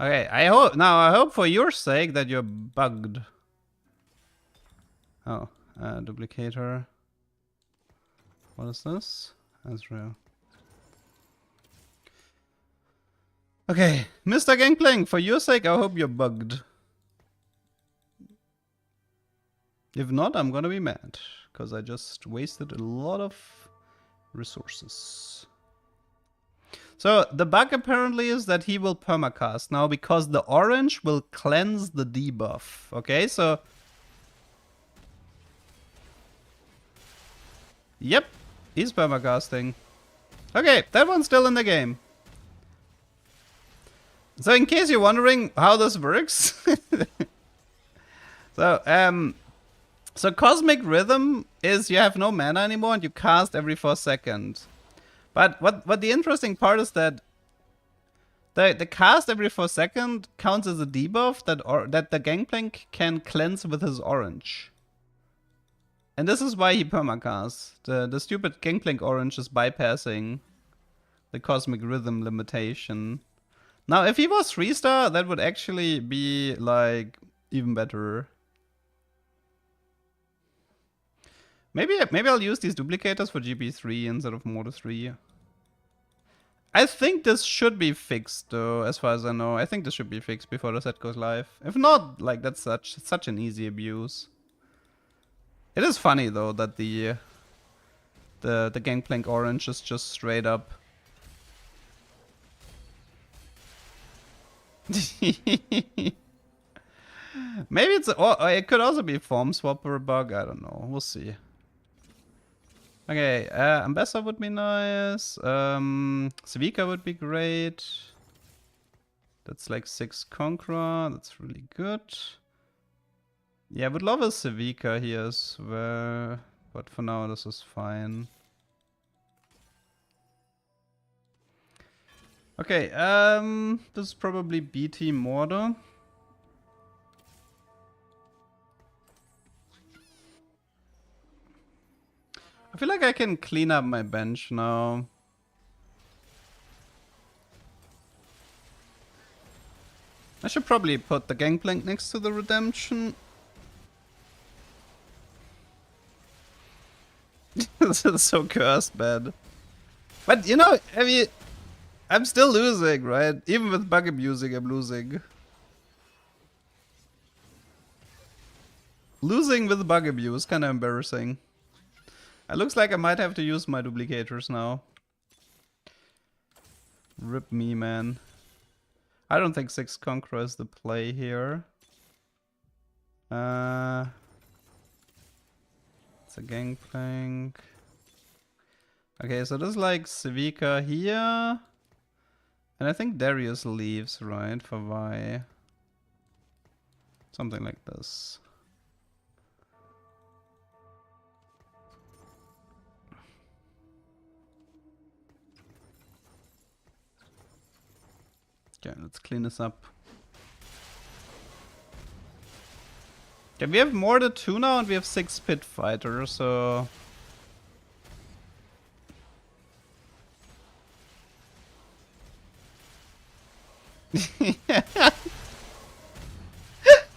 Okay. I hope for your sake that you're bugged. Oh, duplicator. What is this? Ezreal. Okay, Mr. Gangplank, for your sake, I hope you're bugged. If not, I'm gonna be mad, because I just wasted a lot of resources. So, the bug apparently is that he will permacast now, because the orange will cleanse the debuff. Okay, so... Yep, he's permacasting. Okay, that one's still in the game. So in case you're wondering how this works, so Cosmic Rhythm is you have no mana anymore and you cast every 4 seconds. But what the interesting part is that the cast every 4 seconds counts as a debuff that the Gangplank can cleanse with his orange. And this is why he permacasts. The stupid Gangplank orange is bypassing the Cosmic Rhythm limitation. Now, if he was 3-star, that would actually be, like, even better. Maybe I'll use these duplicators for GP3 instead of Mortar 3. I think this should be fixed, though, as far as I know. I think this should be fixed before the set goes live. If not, like, that's such an easy abuse. It is funny, though, that the Gangplank orange is just straight up... Maybe it's... Or it could also be form swapper bug. I don't know. We'll see. Okay, Ambassador would be nice. Sevika would be great. That's like 6 Conqueror. That's really good. Yeah, I would love a Sevika here as well. But for now, this is fine. Okay, this is probably BT Mortar. I feel like I can clean up my bench now. I should probably put the Gangplank next to the Redemption. This is so cursed, man. But you know, I mean, I'm still losing, right? Even with bug abusing, I'm losing. Losing with bug abuse, kind of embarrassing. It looks like I might have to use my duplicators now. Rip me, man. I don't think 6 Conqueror is the play here. It's a Gangplank. Okay, so there's like Civica here. And I think Darius leaves, right? For Vi. Something like this. Okay, let's clean this up. Okay, we have more than 2 now and we have 6 pit fighters, so...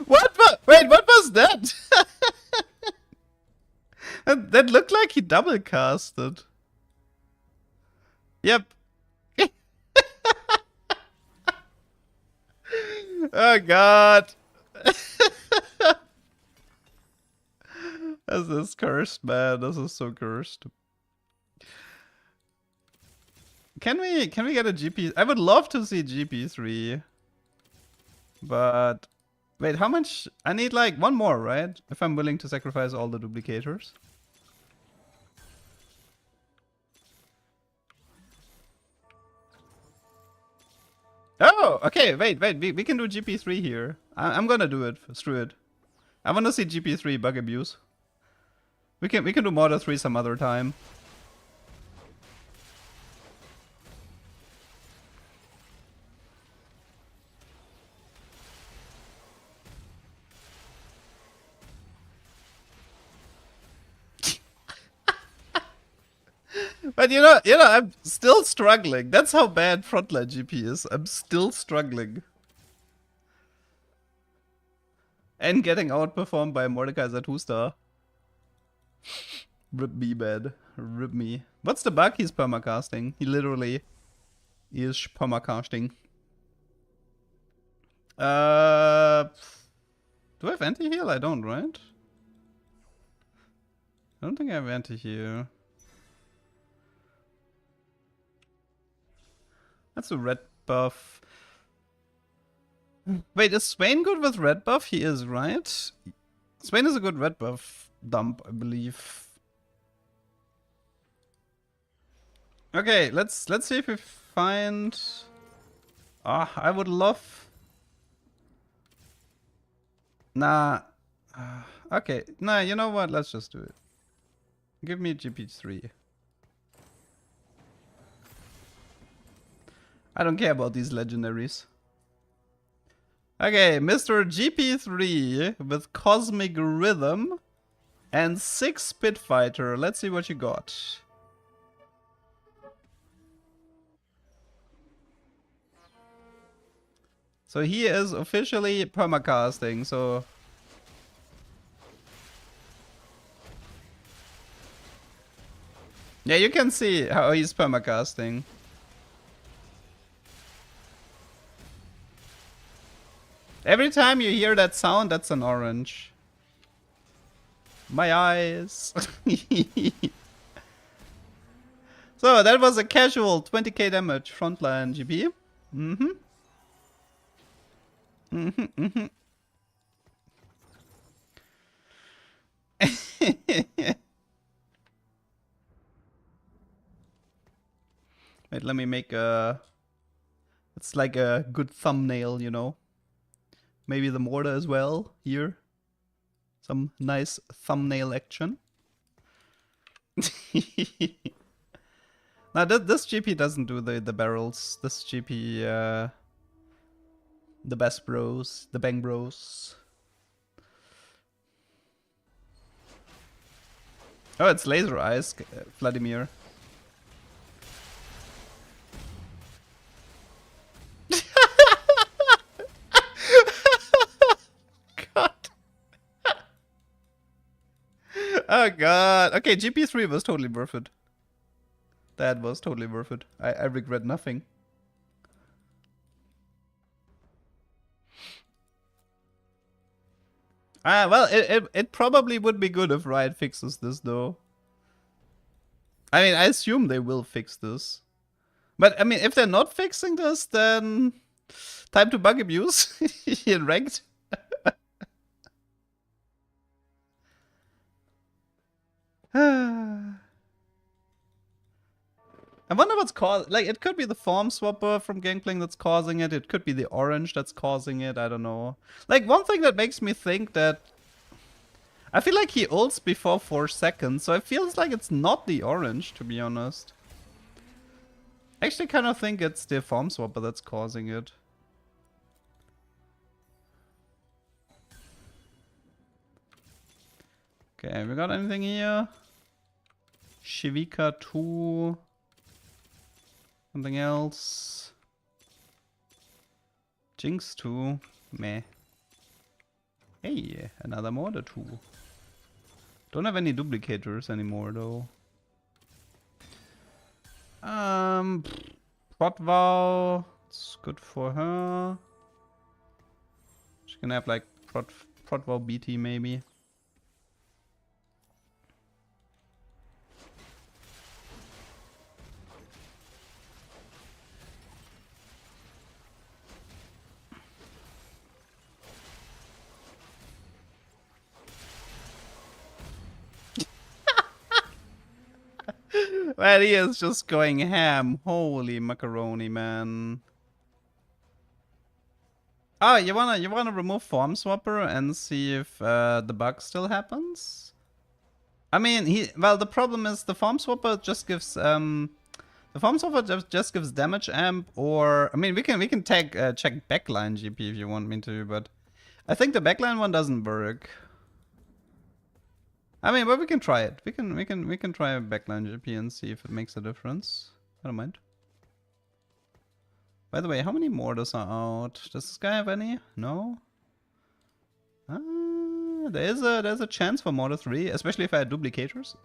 What? Wait, what was that? That looked like he double casted. Yep. Oh god. This is cursed, man. This is so cursed. Can we get a GP? I would love to see GP3. But wait, how much? I need like 1 more, right? If I'm willing to sacrifice all the duplicators. Oh, okay, wait, we can do GP3 here. I'm gonna do it, screw it. I wanna see GP3 bug abuse. We can do Mortar 3 some other time. But you know, I'm still struggling. That's how bad frontline GP is. I'm still struggling. And getting outperformed by Mordekaiser 2-star. Rip me, man. Rip me. What's the bug? He's permacasting. He literally is permacasting. Do I have anti-heal? I don't, right? I don't think I have anti-heal. That's a red buff. Wait, is Swain good with red buff? He is, right? Swain is a good red buff dump, I believe. Okay, let's see if we find... Ah, I would love... Nah. Okay, nah, you know what? Let's just do it. Give me GP3. I don't care about these legendaries. Okay, Mr. GP3 with Cosmic Rhythm and 6 Spitfighter. Let's see what you got. So he is officially permacasting, so... Yeah, you can see how he's permacasting. Every time you hear that sound, that's an orange. My eyes. So, that was a casual 20k damage frontline GP. Wait, let me make a... It's like a good thumbnail, you know. Maybe the mortar as well, here. Some nice thumbnail action. Now, this GP doesn't do the barrels. This GP, the best bros, the bang bros. Oh, it's laser eyes, Vladimir. God. Oh god. Okay, GP3 was totally worth it. That was totally worth it. I regret nothing. Well, it probably would be good if Riot fixes this, though. I mean, I assume they will fix this. But, I mean, if they're not fixing this, then... Time to bug abuse in ranked. I wonder what's causing... Like, it could be the form swapper from Gangplank that's causing it. It could be the orange that's causing it. I don't know. Like, one thing that makes me think that... I feel like he ults before 4 seconds, so it feels like it's not the orange, to be honest. I actually kind of think it's the form swapper that's causing it. Okay, we got anything here? Shivika 2. Something else. Jinx 2. Meh. Hey, another Mortar 2. Don't have any duplicators anymore though. Protvow. It's good for her. She can have like Protvow BT maybe. Well, he is just going ham. Holy macaroni, man. Oh, you wanna remove Form Swapper and see if the bug still happens? I mean, the problem is the Form Swapper just gives the Form Swapper just gives damage amp, or I mean, we can check backline GP if you want me to, but I think the backline one doesn't work. I mean, but we can try it. We can try a backline GP and see if it makes a difference. I don't mind. By the way, how many mortars are out? Does this guy have any? No. There's a chance for mortar 3, especially if I had duplicators.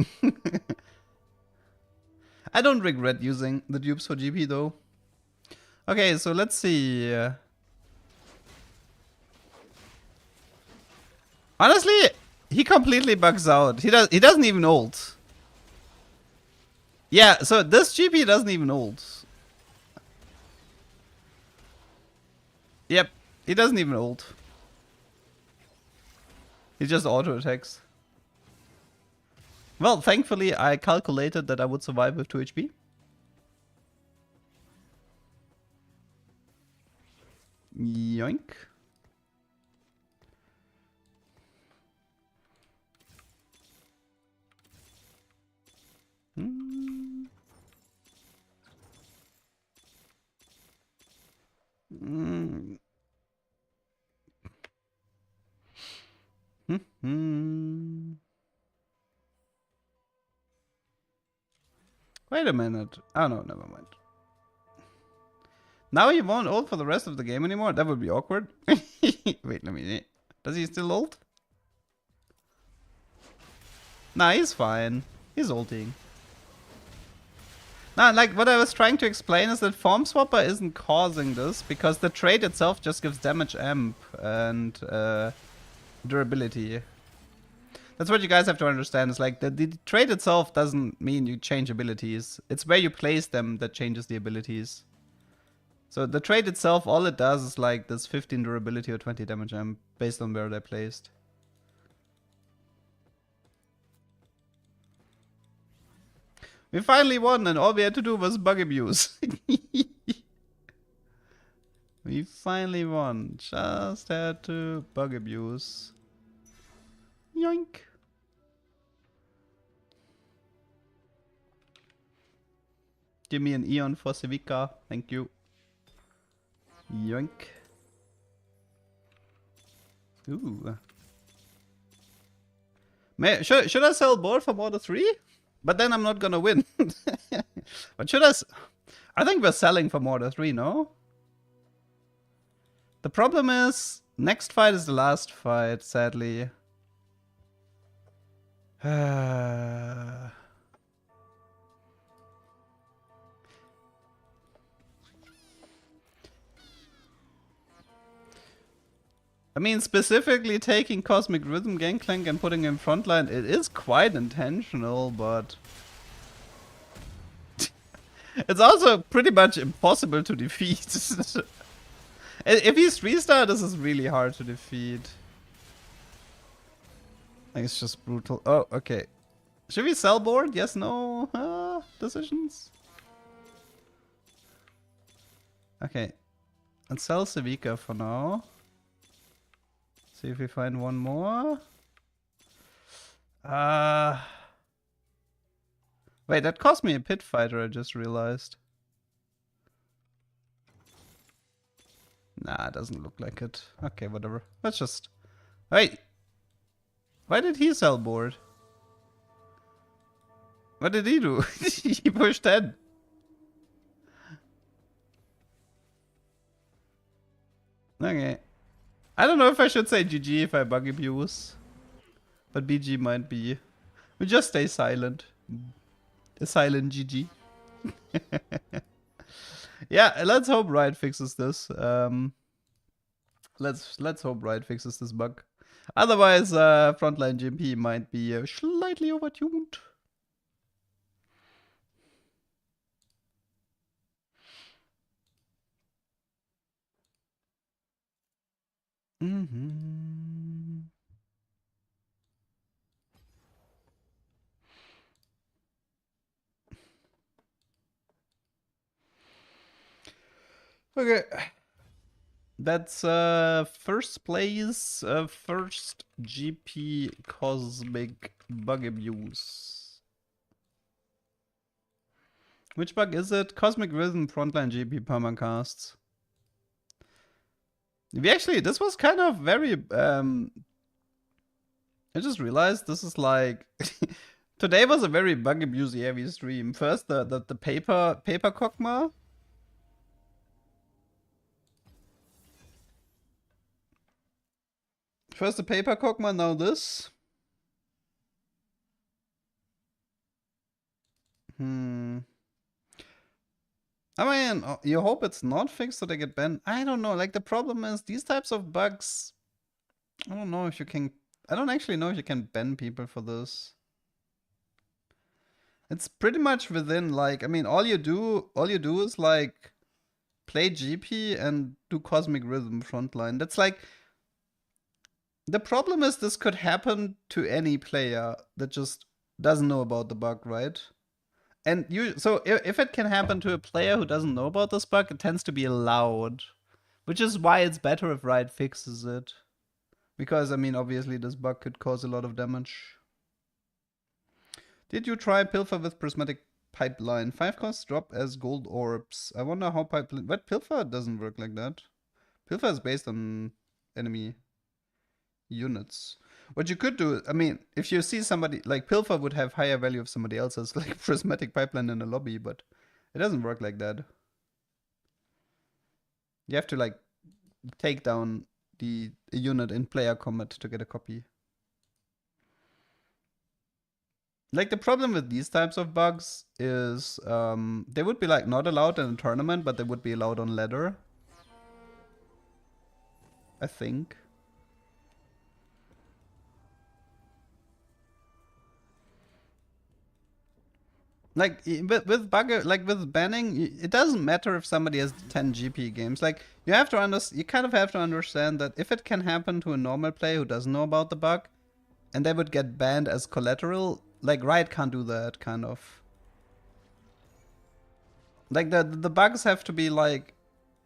I don't regret using the dupes for GP though. Okay, so let's see. Honestly, he completely bugs out. He doesn't even ult. Yeah, so this GP doesn't even ult. Yep, he doesn't even ult. He just auto attacks. Well, thankfully I calculated that I would survive with 2 HP. Yoink. Wait a minute. Oh no, never mind. Now he won't ult for the rest of the game anymore? That would be awkward. Wait, let me see. Does he still ult? Nah, he's fine. He's ulting. Nah, like what I was trying to explain is that Form Swapper isn't causing this because the trait itself just gives damage amp and durability. That's what you guys have to understand. It's like the trait itself doesn't mean you change abilities. It's where you place them that changes the abilities. So the trait itself, all it does is like this 15 durability or 20 damage amp based on where they're placed. We finally won and all we had to do was bug abuse. We finally won. Just had to bug abuse. Yoink. Give me an Eon for Civica. Thank you. Yoink. Ooh. Should I sell board for Mortar 3? But then I'm not gonna win. But should I think we're selling for Mortar 3, no? The problem is, next fight is the last fight, sadly. I mean, specifically taking Cosmic Rhythm Gangplank and putting him frontline, it is quite intentional, but it's also pretty much impossible to defeat. If he's 3-star, this is really hard to defeat. Like, it's just brutal. Oh, okay. Should we sell board? Yes, no? Decisions? Okay. Let's sell Sevika for now. See if we find one more. Wait, that cost me a pit fighter, I just realized. Nah, it doesn't look like it. Okay, whatever. Let's just... Wait! Why did he sell board? What did he do? He pushed 10. Okay. I don't know if I should say GG if I bug abuse. But BG might be. We just stay silent. A silent GG. Yeah, let's hope Riot fixes this. Let's hope Riot fixes this bug. Otherwise, frontline GMP might be slightly overtuned. Okay. That's first place, first GP Cosmic Bug Abuse. Which bug is it? Cosmic Rhythm Frontline GP Permacasts. We actually, this was kind of very, I just realized this is like, today was a very bug abuse heavy stream. First, the paper Kokma. First the paper Kokma, now this. I mean, you hope it's not fixed so they get banned. I don't know. Like, the problem is these types of bugs. I don't know if you can. I don't actually know if you can ban people for this. It's pretty much within, like, I mean, all you do is like play GP and do Cosmic Rhythm frontline. That's like, the problem is this could happen to any player that just doesn't know about the bug, right? And so if it can happen to a player who doesn't know about this bug, it tends to be allowed. Which is why it's better if Riot fixes it. Because, I mean, obviously this bug could cause a lot of damage. Did you try Pilfer with Prismatic Pipeline? 5 costs drop as gold orbs. I wonder how Pipeline... But Pilfer doesn't work like that. Pilfer is based on enemy units. What you could do, I mean, if you see somebody, like Pilfer would have higher value if somebody else has like Prismatic Pipeline in a lobby, but it doesn't work like that. You have to like take down the unit in player combat to get a copy. Like, the problem with these types of bugs is they would be like not allowed in a tournament, but they would be allowed on ladder. I think. Like, with banning, it doesn't matter if somebody has 10 GP games. Like, you kind of have to understand that if it can happen to a normal player who doesn't know about the bug, and they would get banned as collateral, like, Riot can't do that, kind of. Like, the bugs have to be, like,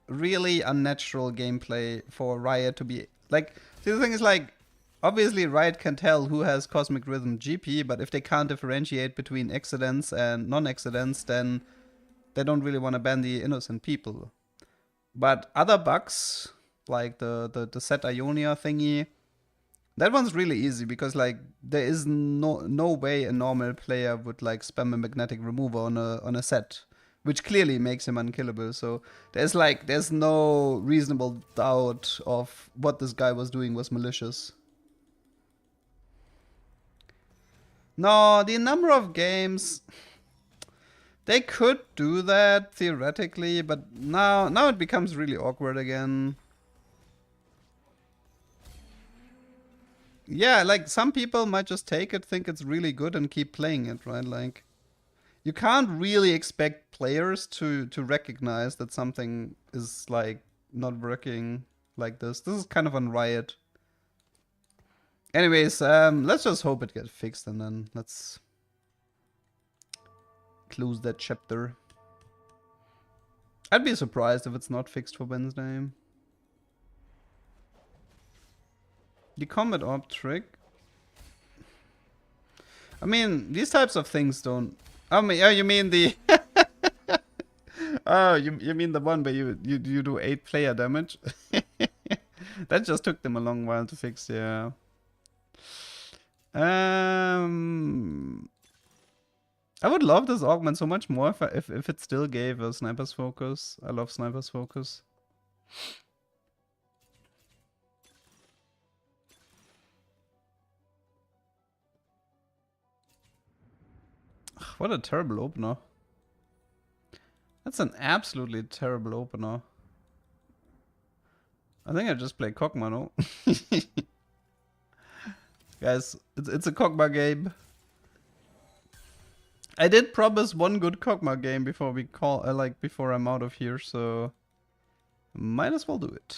really unnatural gameplay for Riot to be... Like, the thing is, like, obviously, Riot can tell who has Cosmic Rhythm GP, but if they can't differentiate between accidents and non-accidents, then they don't really want to ban the innocent people. But other bugs, like the set Ionia thingy, That one's really easy because like there is no way a normal player would like spam a magnetic remover on a set, which clearly makes him unkillable. So there's no reasonable doubt of what this guy was doing was malicious. No, the number of games, they could do that theoretically, but now it becomes really awkward again. Yeah, like some people might just take it, think it's really good, and keep playing it, right? Like, you can't really expect players to recognize that something is like not working like this. This is kind of on Riot. Anyways, let's just hope it gets fixed, and then let's close that chapter. I'd be surprised if it's not fixed for Wednesday. The combat orb trick. I mean, these types of things don't. I mean, oh, you mean the? Oh, you mean the one where you do 8 player damage? That just took them a long while to fix, yeah. I would love this augment so much more if it still gave a sniper's focus. I love sniper's focus. What a terrible opener. That's an absolutely terrible opener. I think I just play Kog'Maw, no? Guys, it's a Kog'Maw game. I did promise one good Kog'Maw game before we call, before I'm out of here, so might as well do it.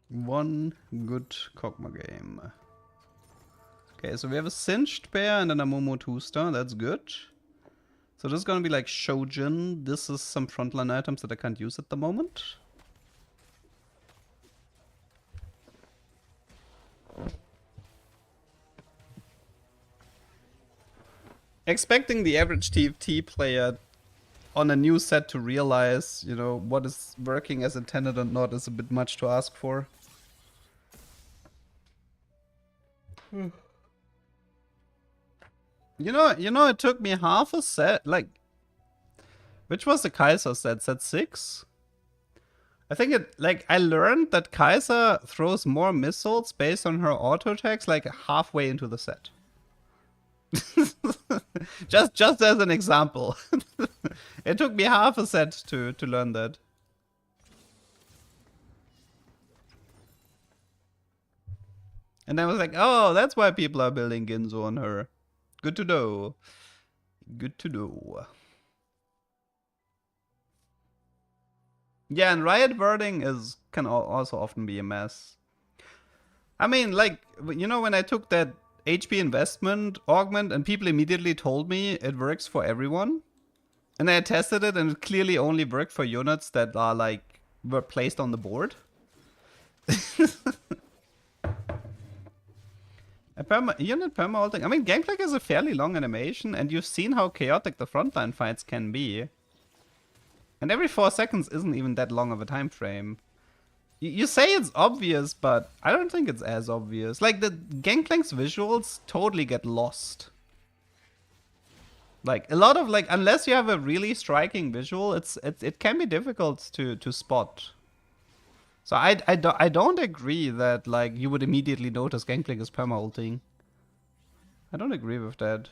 One good Kog'Maw game. Okay, so we have a Singed pair and then a Momo 2-star, that's good. So this is gonna be like Shojin. This is some frontline items that I can't use at the moment. Expecting the average TFT player on a new set to realize, you know, what is working as intended and not is a bit much to ask for. You know, it took me half a set, like, which was the Kaiser set? Set 6? I think it, like, I learned that Kaiser throws more missiles based on her auto attacks, like, halfway into the set. just as an example. It took me half a set to learn that. And I was like, oh, that's why people are building Ginzo on her. Good to know. Good to know. Yeah, and riot wording can also often be a mess. I mean, like, you know, when I took that HP investment augment and people immediately told me it works for everyone, and I tested it and it clearly only worked for units that are like were placed on the board. Unit perma-ulting. I mean, Gangplank is a fairly long animation, and you've seen how chaotic the frontline fights can be. And every 4 seconds isn't even that long of a time frame. You say it's obvious, but I don't think it's as obvious. Like, the Gangplank's visuals totally get lost. Like, a lot of, like, unless you have a really striking visual, it can be difficult to spot. So I don't agree that, like, you would immediately notice Gangplank is perma-ulting. I don't agree with that.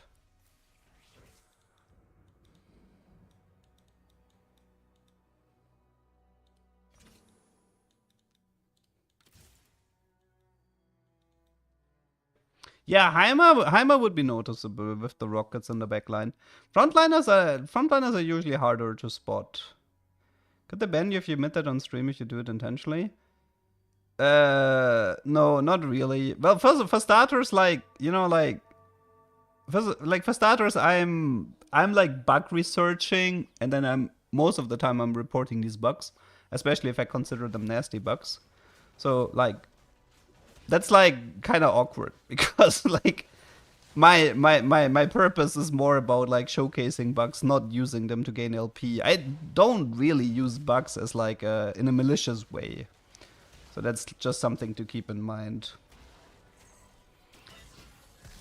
Yeah, Heimer would be noticeable with the rockets in the backline. Frontliners are usually harder to spot. Could they ban you if you admit that on stream if you do it intentionally? No, not really. Well, for starters, like, you know, like, for starters, I'm like bug researching, and then most of the time I'm reporting these bugs, especially if I consider them nasty bugs. So like, that's like kind of awkward because like my purpose is more about like showcasing bugs, not using them to gain LP. I don't really use bugs as like in a malicious way. So that's just something to keep in mind.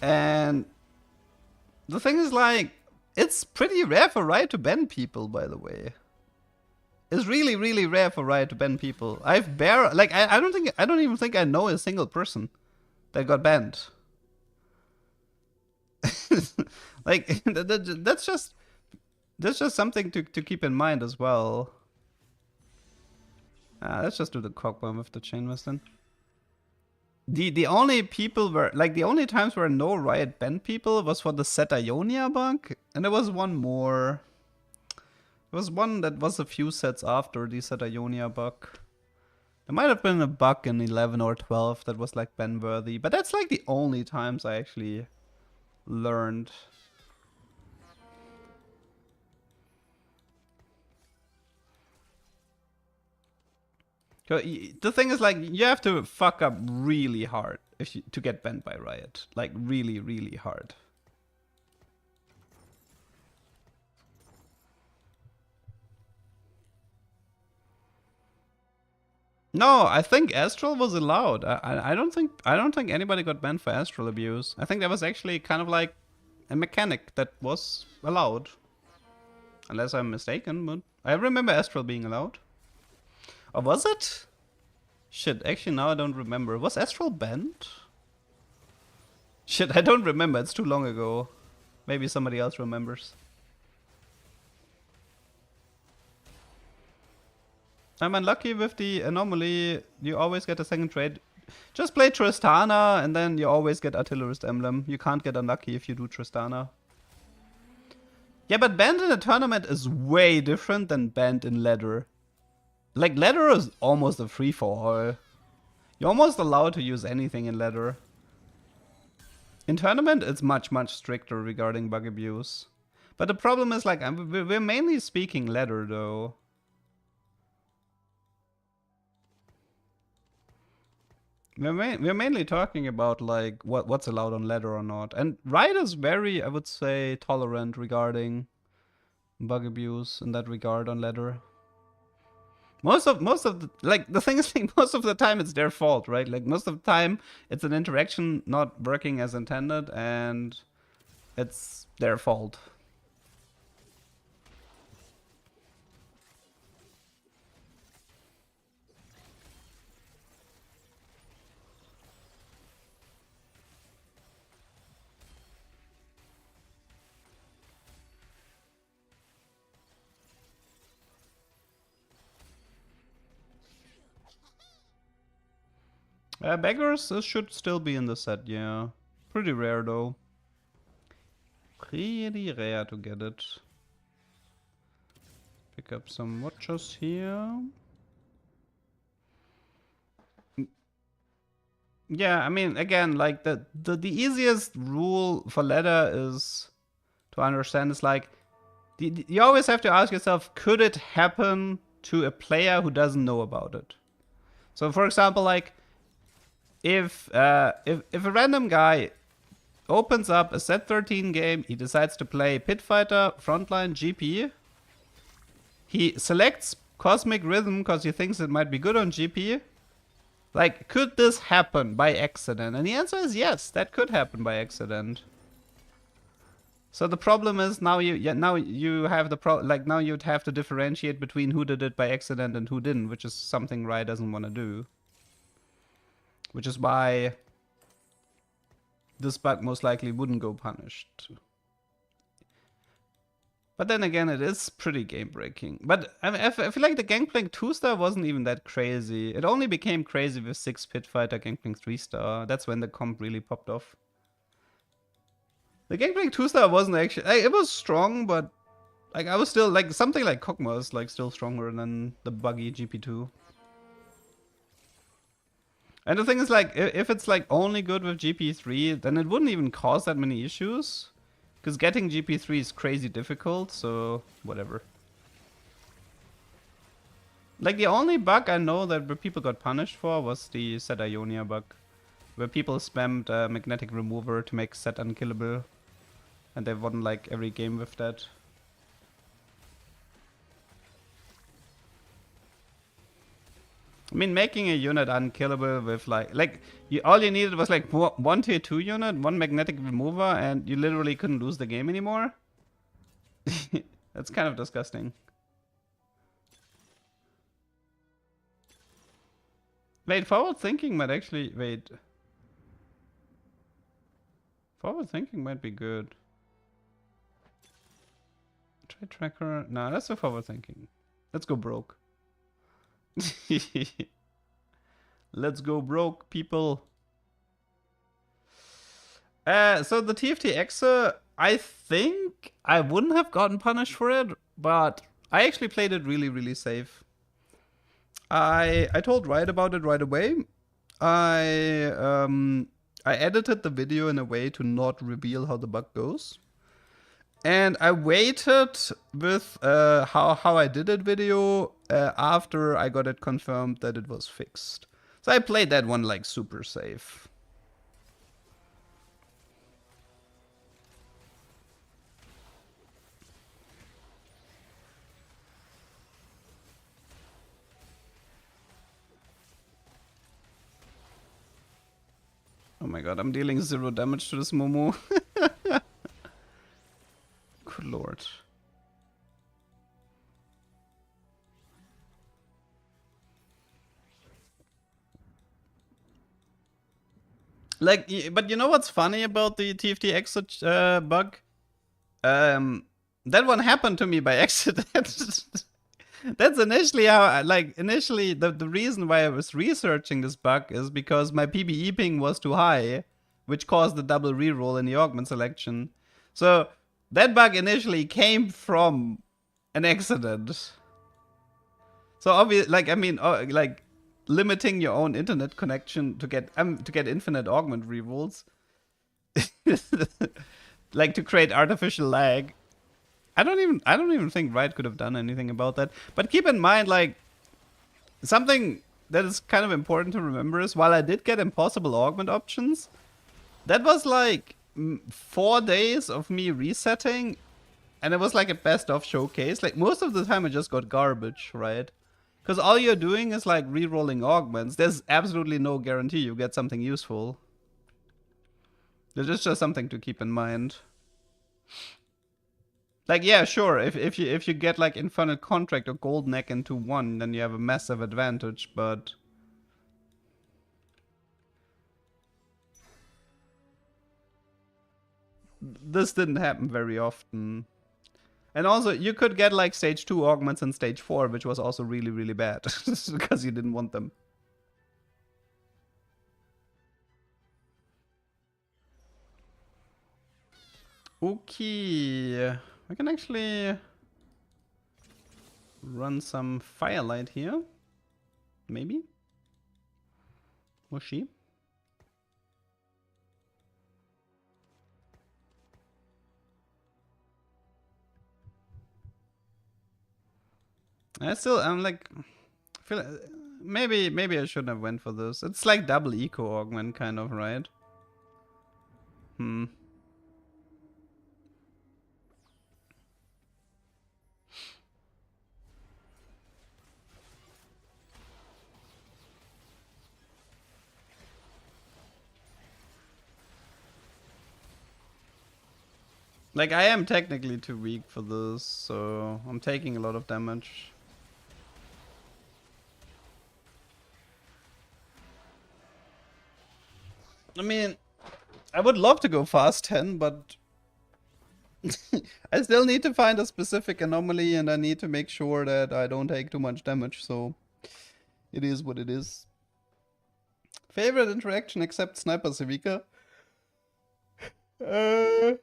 And the thing is, like, it's pretty rare for Riot to ban people, by the way. It's really, really rare for Riot to ban people. I don't even think I know a single person that got banned. Like, that's just something to keep in mind as well. Let's just do the cock bomb with the chain west then. The only people were like the only times where no Riot banned people was for the Set Ionia bug, and there was one more. There was one that was a few sets after the Set Ionia bug. There might have been a bug in 11 or 12 that was like ban worthy, but that's like the only times I actually learned. The thing is, like, you have to fuck up really hard to get banned by Riot. Like, really, really hard. No, I think Astral was allowed. I don't think anybody got banned for Astral abuse. I think that was actually kind of like a mechanic that was allowed. Unless I'm mistaken, but I remember Astral being allowed. Or was it? Shit, actually now I don't remember. Was Astral banned? Shit, I don't remember. It's too long ago. Maybe somebody else remembers. I'm unlucky with the anomaly. You always get a second trade. Just play Tristana and then you always get Artillerist Emblem. You can't get unlucky if you do Tristana. Yeah, but banned in a tournament is way different than banned in ladder. Like, ladder is almost a free-for-all. You're almost allowed to use anything in ladder. In tournament, it's much, much stricter regarding bug abuse. But the problem is, like, we're mainly speaking ladder, though. We're mainly talking about, like, what's allowed on ladder or not. And Riot is very, I would say, tolerant regarding bug abuse in that regard on ladder. Most of the, like, the thing is, like, most of the time it's their fault, right? Like, most of the time it's an interaction not working as intended and it's their fault. Beggars should still be in the set, yeah. Pretty rare, though. Pretty rare to get it. Pick up some watchers here. Yeah, I mean, again, like, the easiest rule for ladder is to understand is, like, you always have to ask yourself, could it happen to a player who doesn't know about it? So, for example, like, if a random guy opens up a set 13 game, he decides to play Pit Fighter, Frontline, GP. He selects Cosmic Rhythm because he thinks it might be good on GP. Like, could this happen by accident? And the answer is yes, that could happen by accident. So the problem is now you have the now you'd have to differentiate between who did it by accident and who didn't, which is something Riot doesn't want to do. Which is why this bug most likely wouldn't go punished. But then again, it is pretty game-breaking. But I mean, I feel like the Gangplank 2-star wasn't even that crazy. It only became crazy with 6 Pit Fighter Gangplank 3-star. That's when the comp really popped off. The Gangplank 2-star wasn't actually... it was strong, but... like, I was still... like, something like Kog'Maw is, like, still stronger than the buggy GP2. And the thing is, like, if it's, like, only good with GP3, then it wouldn't even cause that many issues. Because getting GP3 is crazy difficult, so whatever. Like, the only bug I know that where people got punished for was the Set Ionia bug. Where people spammed Magnetic Remover to make Set unkillable. And they won, like, every game with that. I mean, making a unit unkillable with like all you needed was like one tier 2 unit, one magnetic remover, and you literally couldn't lose the game anymore. That's kind of disgusting. Wait, forward thinking might actually wait. Forward thinking might be good. Trade tracker. No, that's a forward thinking. Let's go broke. Let's go broke, people. So the TFT Exa, I think I wouldn't have gotten punished for it, but I actually played it really, really safe. I told Riot about it right away. I edited the video in a way to not reveal how the bug goes. And I waited with how I did it video after I got it confirmed that it was fixed. So I played that one like super safe. Oh my god, I'm dealing 0 damage to this Momo. Good lord. Like, but you know what's funny about the TFT exit bug? That one happened to me by accident. That's initially how, initially the reason why I was researching this bug is because my PBE ping was too high, which caused the double reroll in the augment selection. So that bug initially came from an accident. So obviously, limiting your own internet connection to get infinite augment rerolls, like to create artificial lag. I don't even think Riot could have done anything about that. But keep in mind, like, something that is kind of important to remember is while I did get impossible augment options, that was like 4 days of me resetting, and it was like a best of showcase. Like most of the time I just got garbage, right? Because all you're doing is like re-rolling augments. There's absolutely no guarantee you get something useful. There's just something to keep in mind. Like, yeah, sure, if you get like Infernal Contract or Gold Neck into 1, then you have a massive advantage, but this didn't happen very often. And also, you could get like stage 2 augments in stage 4, which was also really, really bad, because you didn't want them. Okay, we can actually run some Firelight here. Maybe? Mushy. I'm like, maybe I shouldn't have went for this. It's like double eco augment kind of, right? Like, I am technically too weak for this, so I'm taking a lot of damage. I mean, I would love to go fast 10, but I still need to find a specific anomaly, and I need to make sure that I don't take too much damage, so it is what it is. Favorite interaction except Sniper Civica? What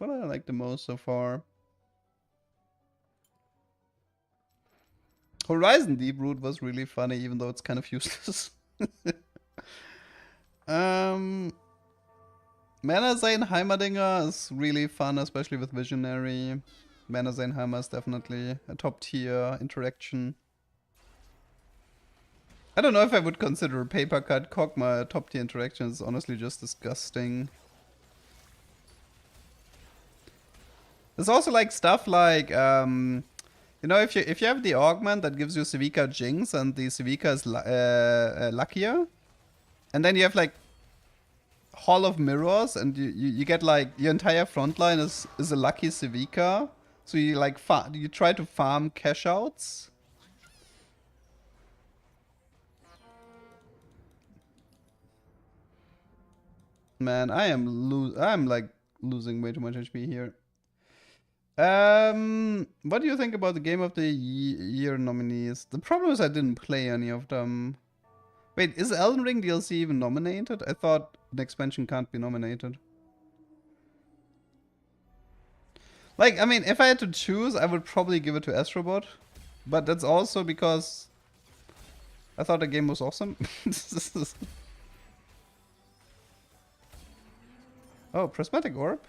do I like the most so far? Horizon Deep Root was really funny, even though it's kind of useless. Mana Zane Heimerdinger is really fun, especially with Visionary. Mana Zane Heimer is definitely a top tier interaction. I don't know if I would consider Paper Cut Kog'Maw a top tier interaction. It's honestly just disgusting. There's also like stuff like You know, if you have the augment that gives you Civica Jinx and the Civica is luckier, and then you have like Hall of Mirrors, and you get like your entire front line is a lucky Civica, so you like you try to farm cash outs. Man, I'm like losing way too much HP here. What do you think about the Game of the Year nominees? The problem is I didn't play any of them. Wait, is Elden Ring DLC even nominated? I thought an expansion can't be nominated. Like, I mean, if I had to choose, I would probably give it to Astrobot. But that's also because I thought the game was awesome. Oh, Prismatic Orb?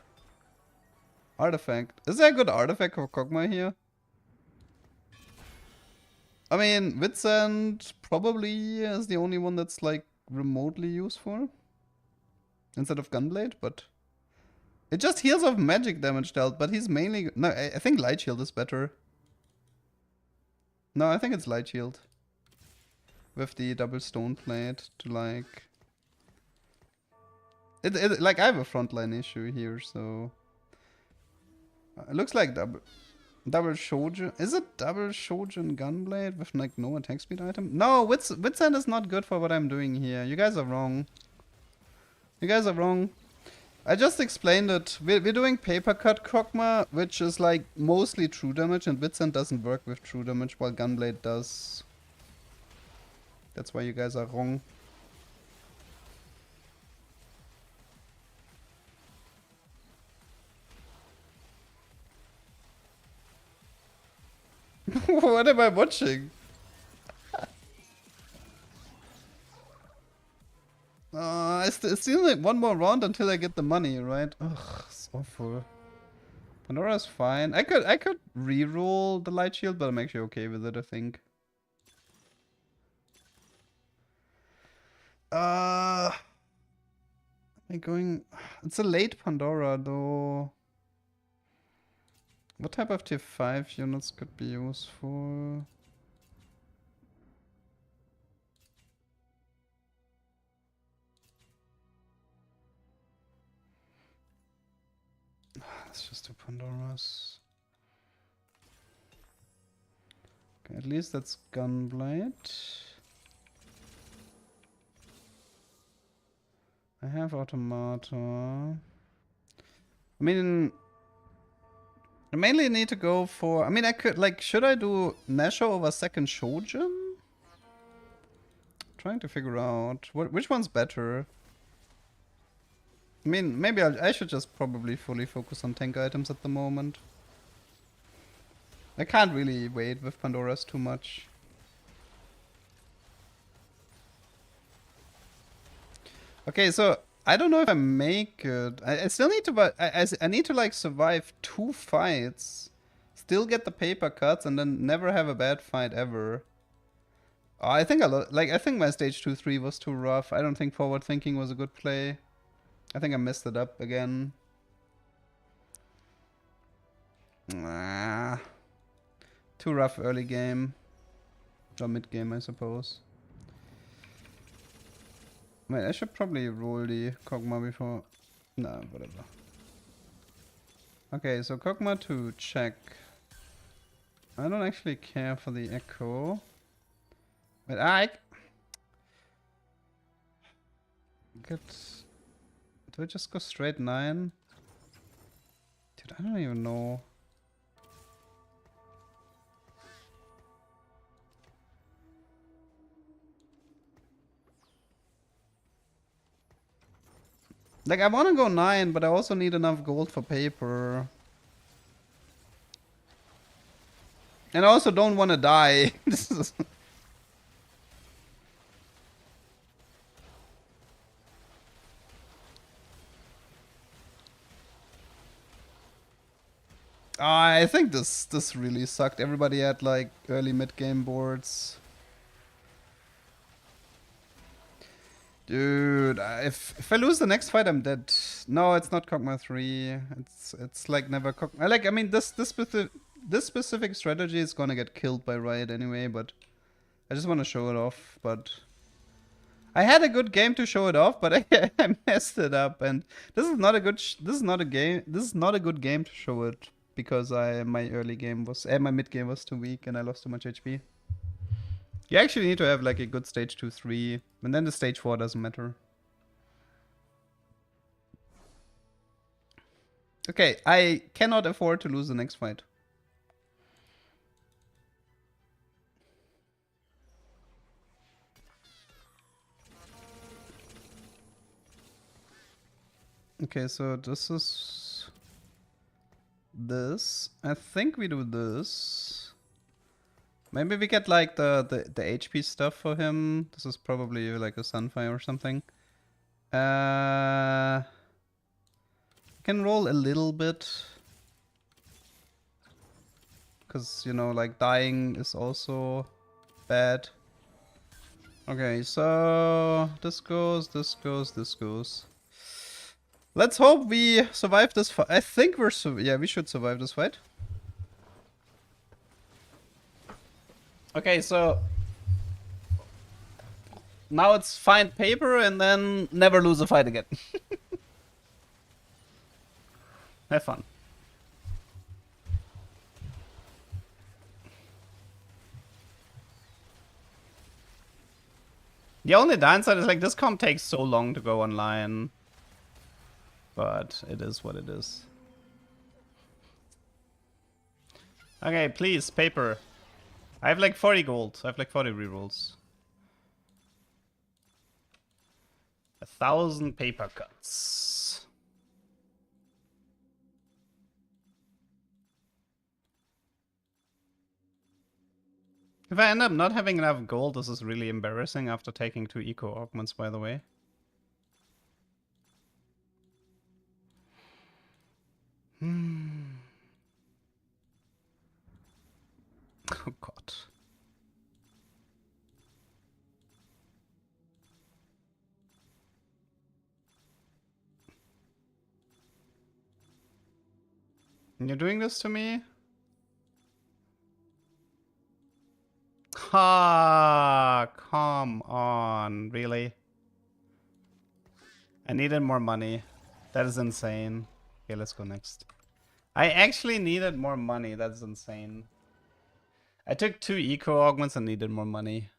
Artifact. Is there a good artifact for Kog'Maw here? I mean, Witsend probably is the only one that's like remotely useful. Instead of Gunblade, but... It just heals off magic damage dealt, but he's mainly... No, I think Light Shield is better. No, I think it's Light Shield. With the double stone plate to like... Like, I have a frontline issue here, so... It looks like double Shojin. Is it double Shojin Gunblade with like no attack speed item? No, Witsend is not good for what I'm doing here. You guys are wrong. You guys are wrong. I just explained it. We're doing Paper Cut Kog'Maw, which is like mostly true damage, and Witsend doesn't work with true damage, while Gunblade does. That's why you guys are wrong. What am I watching? I still need one more round until I get the money, right? Ugh, it's awful. Pandora's fine. I could re-roll the Light Shield, but I'm actually okay with it, I think. Am I going... It's a late Pandora, though. What type of tier 5 units could be useful? Let's just do Pandoras. Okay, at least that's Gunblade. I have Automata. I mean... I mainly need to go for... I mean, I could... Like, should I do Nasho over second Shojin? Trying to figure out... which one's better? I mean, maybe I should just probably fully focus on tank items at the moment. I can't really wait with Pandora's too much. Okay, so... I don't know if I make it. I still need to, I need to like survive 2 fights, still get the paper cuts, and then never have a bad fight ever. Oh, I think I think my stage 2-3 was too rough. I don't think forward thinking was a good play. I think I messed it up again. Too rough early game. Or mid game, I suppose. Wait, I should probably roll the Kog'Maw before... No, whatever. Okay, so Kog'Maw to check. I don't actually care for the Echo. But I... Do I just go straight 9? Dude, I don't even know. Like, I want to go 9, but I also need enough gold for paper. And I also don't want to die. This is... I think this really sucked. Everybody had like early mid game boards. Dude, if I lose the next fight, I'm dead. No, it's not Kog'Maw 3. It's like never Kog'Maw. Like, I mean, this this specific strategy is gonna get killed by Riot anyway, but I just want to show it off. But I had a good game to show it off, but I messed it up, and this is not a good this is not a good game to show it because my mid game was too weak and I lost too much HP. You actually need to have like a good stage 2-3, and then the stage 4 doesn't matter. Okay, I cannot afford to lose the next fight. Okay, so this is this. I think we do this. Maybe we get like the HP stuff for him. This is probably like a Sunfire or something. Can roll a little bit. Because, you know, like dying is also bad. Okay, so this goes, this goes, this goes. Let's hope we survive this fight. I think we should survive this fight. Okay, so now it's find paper and then never lose a fight again. Have fun. The only downside is like this comp takes so long to go online. But it is what it is. Okay, please, paper. I have like 40 gold. I have like 40 rerolls. 1,000 paper cuts. If I end up not having enough gold, this is really embarrassing after taking 2 eco augments, by the way. Oh god. You're doing this to me? Ah, come on, really? I needed more money. That is insane. Okay, let's go next. I actually needed more money. That's insane. I took 2 eco augments and needed more money.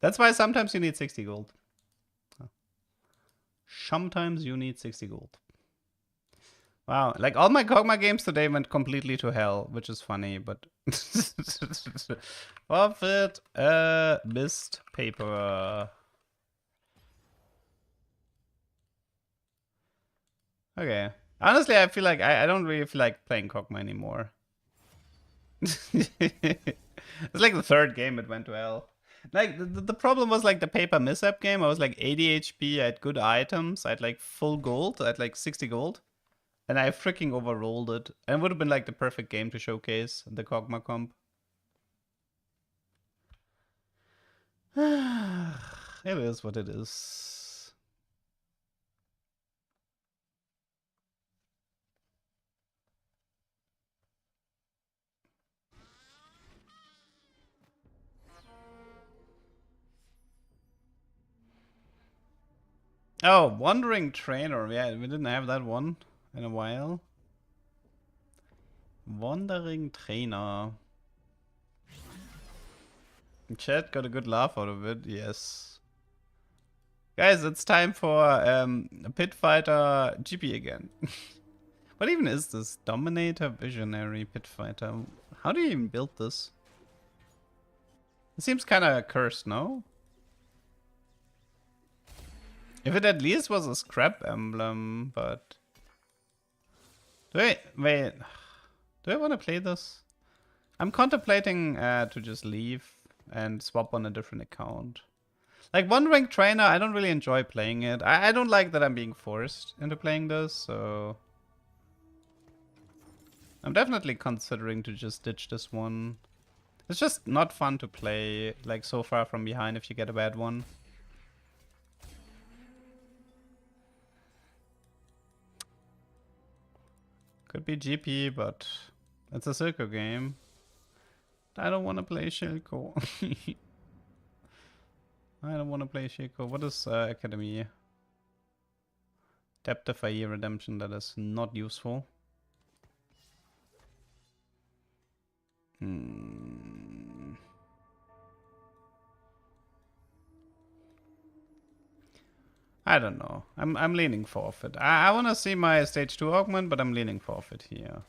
That's why sometimes you need 60 gold. Sometimes you need 60 gold. Wow, like all my Kog'Maw games today went completely to hell, which is funny, but... Profit, missed paper. Okay. Honestly, I feel like I don't really feel like playing Kog'Maw anymore. It's like the 3rd game it went to hell. Like, the problem was like the paper mishap game. I was like 80 HP, I had good items, I had like full gold, I had like 60 gold. And I freaking overrolled it. And it would have been like the perfect game to showcase the Kog'Maw comp. It is what it is. Oh, Wandering Trainer. Yeah, we didn't have that one in a while. Wandering Trainer. Chat got a good laugh out of it, yes. Guys, it's time for a Pit Fighter GP again. What even is this? Dominator Visionary Pit Fighter. How do you even build this? It seems kind of cursed, no? If it at least was a scrap emblem, but... Wait. Do I want to play this? I'm contemplating to just leave and swap on a different account. Like, Wandering Trainer, I don't really enjoy playing it. I don't like that I'm being forced into playing this, so... I'm definitely considering to just ditch this one. It's just not fun to play, like, so far from behind if you get a bad one. Could be GP, but it's a Silco game. I don't want to play Shilko. I don't want to play Shilko. What is Academy? Depth of IE Redemption, that is not useful. I don't know. I'm leaning forfeit. I want to see my stage 2 augment, but I'm leaning forfeit here.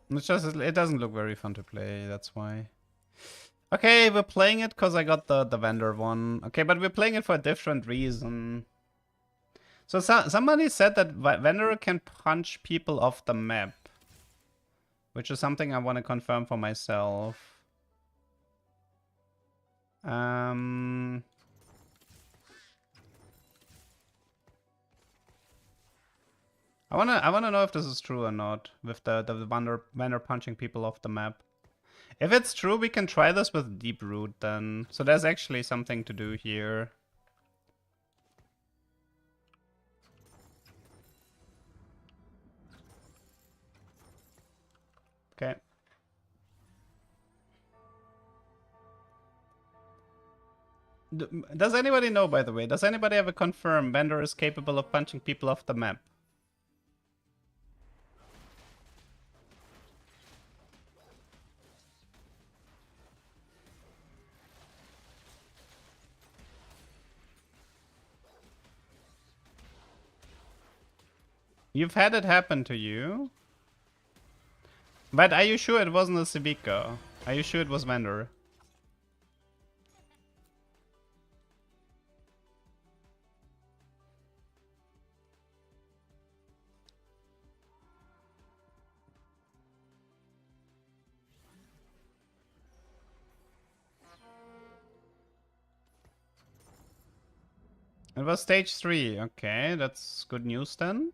It's just, it doesn't look very fun to play, that's why. Okay, we're playing it because I got the vendor one. Okay, but we're playing it for a different reason. So somebody said that vendor can punch people off the map, which is something I want to confirm for myself. I wanna know if this is true or not, with the vendor punching people off the map. If it's true, we can try this with Deep Root then. So there's actually something to do here. Okay. Does anybody know, by the way? Does anybody ever confirm vendor is capable of punching people off the map? You've had it happen to you? But are you sure it wasn't a Civica? Are you sure it was vendor? It was stage 3. Okay, that's good news then.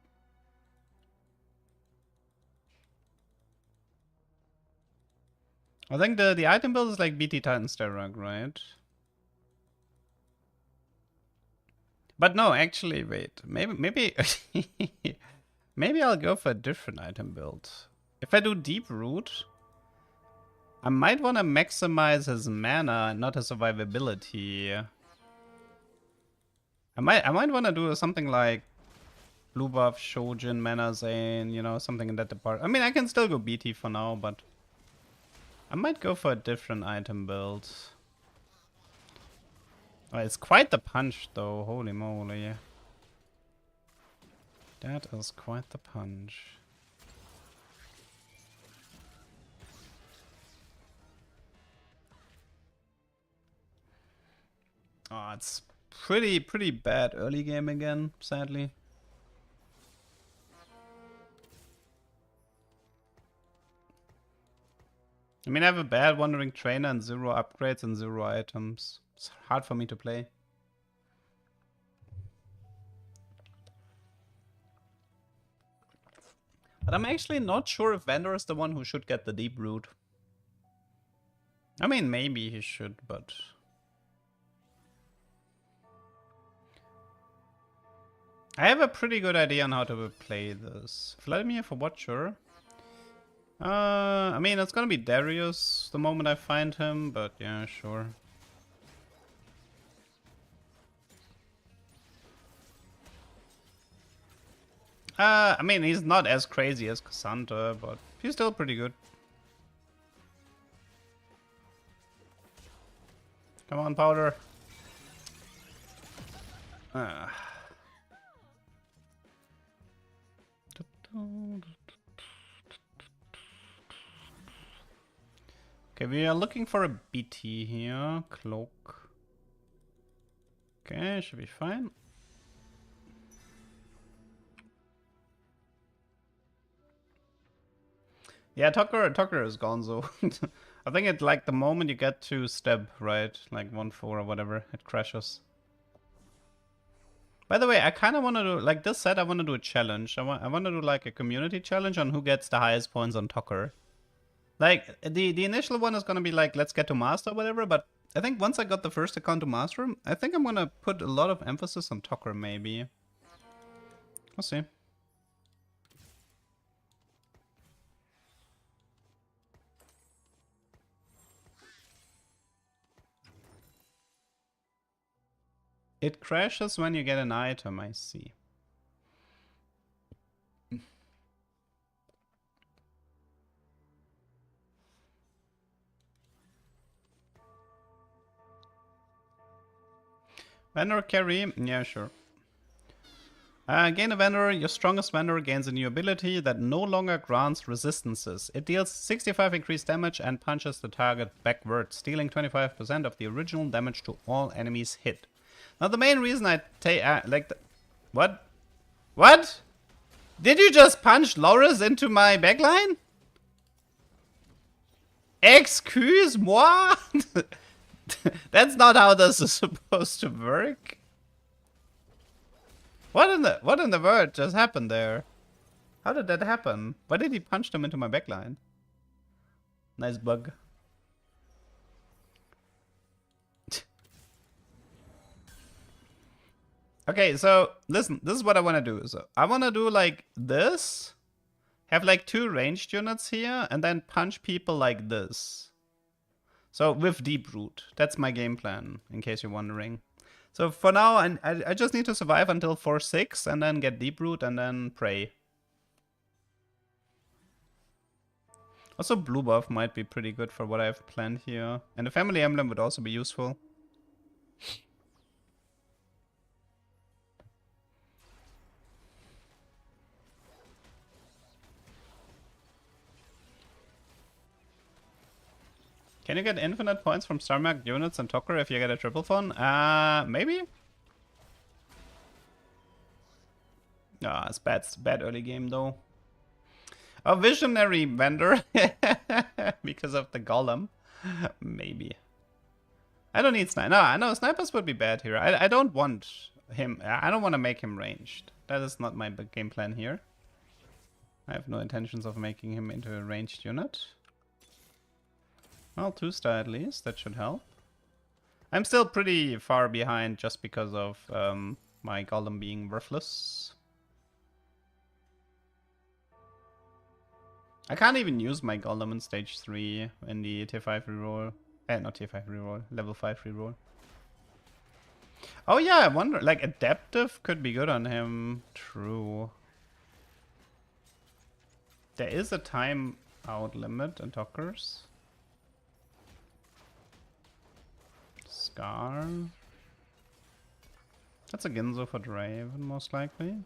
I think the item build is like BT Titan Sterug, right? But no, actually, wait. Maybe maybe I'll go for a different item build. If I do Deep Root, I might want to maximize his mana and not his survivability. I might want to do something like blue buff, Shojin, Mana Zane, you know, something in that department. I mean, I can still go BT for now, but I might go for a different item build. Oh, it's quite the punch, though. Holy moly. That is quite the punch. Oh, it's pretty bad early game again, sadly. I mean, I have a bad Wandering Trainer and 0 upgrades and 0 items. It's hard for me to play. But I'm actually not sure if Vendor is the one who should get the Deep Root. I mean, maybe he should, but... I have a pretty good idea on how to play this. Vladimir for Watcher. I mean, it's gonna be Darius the moment I find him, but yeah, sure. I mean, he's not as crazy as Cassandra, but he's still pretty good. Come on, Powder. Okay, we are looking for a BT here. Cloak. Okay, should be fine. Yeah, Tucker is gone, so I think it like the moment you get to step, right? Like 1-4 or whatever, it crashes. By the way, I kind of want to do, like this set, I want to do a challenge. I want to do like a community challenge on who gets the highest points on Tucker. Like, the initial one is going to be like, let's get to master or whatever, but I think once I got the first account to master, I think I'm gonna put a lot of emphasis on Tucker, maybe. We'll see. It crashes when you get an item, I see. Vendor carry? Yeah, sure. Gain a vendor. Your strongest vendor gains a new ability that no longer grants resistances. It deals 65 increased damage and punches the target backwards, dealing 25% of the original damage to all enemies hit. Now the main reason I take what? What? Did you just punch Loris into my backline? Excuse-moi? That's not how this is supposed to work. What in the world just happened there? How did that happen? Why did he punch them into my backline? Nice bug. Okay, so listen, this is what I want to do. So I want to do like this, have like 2 ranged units here, and then punch people like this. So with Deep Root. That's my game plan, in case you're wondering. So for now, I just need to survive until 4-6, and then get Deep Root, and then pray. Also, Blue Buff might be pretty good for what I have planned here. And the Family Emblem would also be useful. Can you get infinite points from Star-marked units and Tucker if you get a triple phone? Maybe? Ah, it's bad early game though. A visionary vendor because of the golem. Maybe. I don't need sniper. No, snipers would be bad here. I don't want him. I don't want to make him ranged. That is not my game plan here. I have no intentions of making him into a ranged unit. Well, 2-star at least. That should help. I'm still pretty far behind just because of my golem being worthless. I can't even use my golem in stage 3 in the tier 5 reroll. Not tier 5 reroll, level 5 reroll. Oh yeah, I wonder, like adaptive could be good on him. True. There is a time out limit in Tuckers. Scar. That's a Ginzo for Draven, most likely.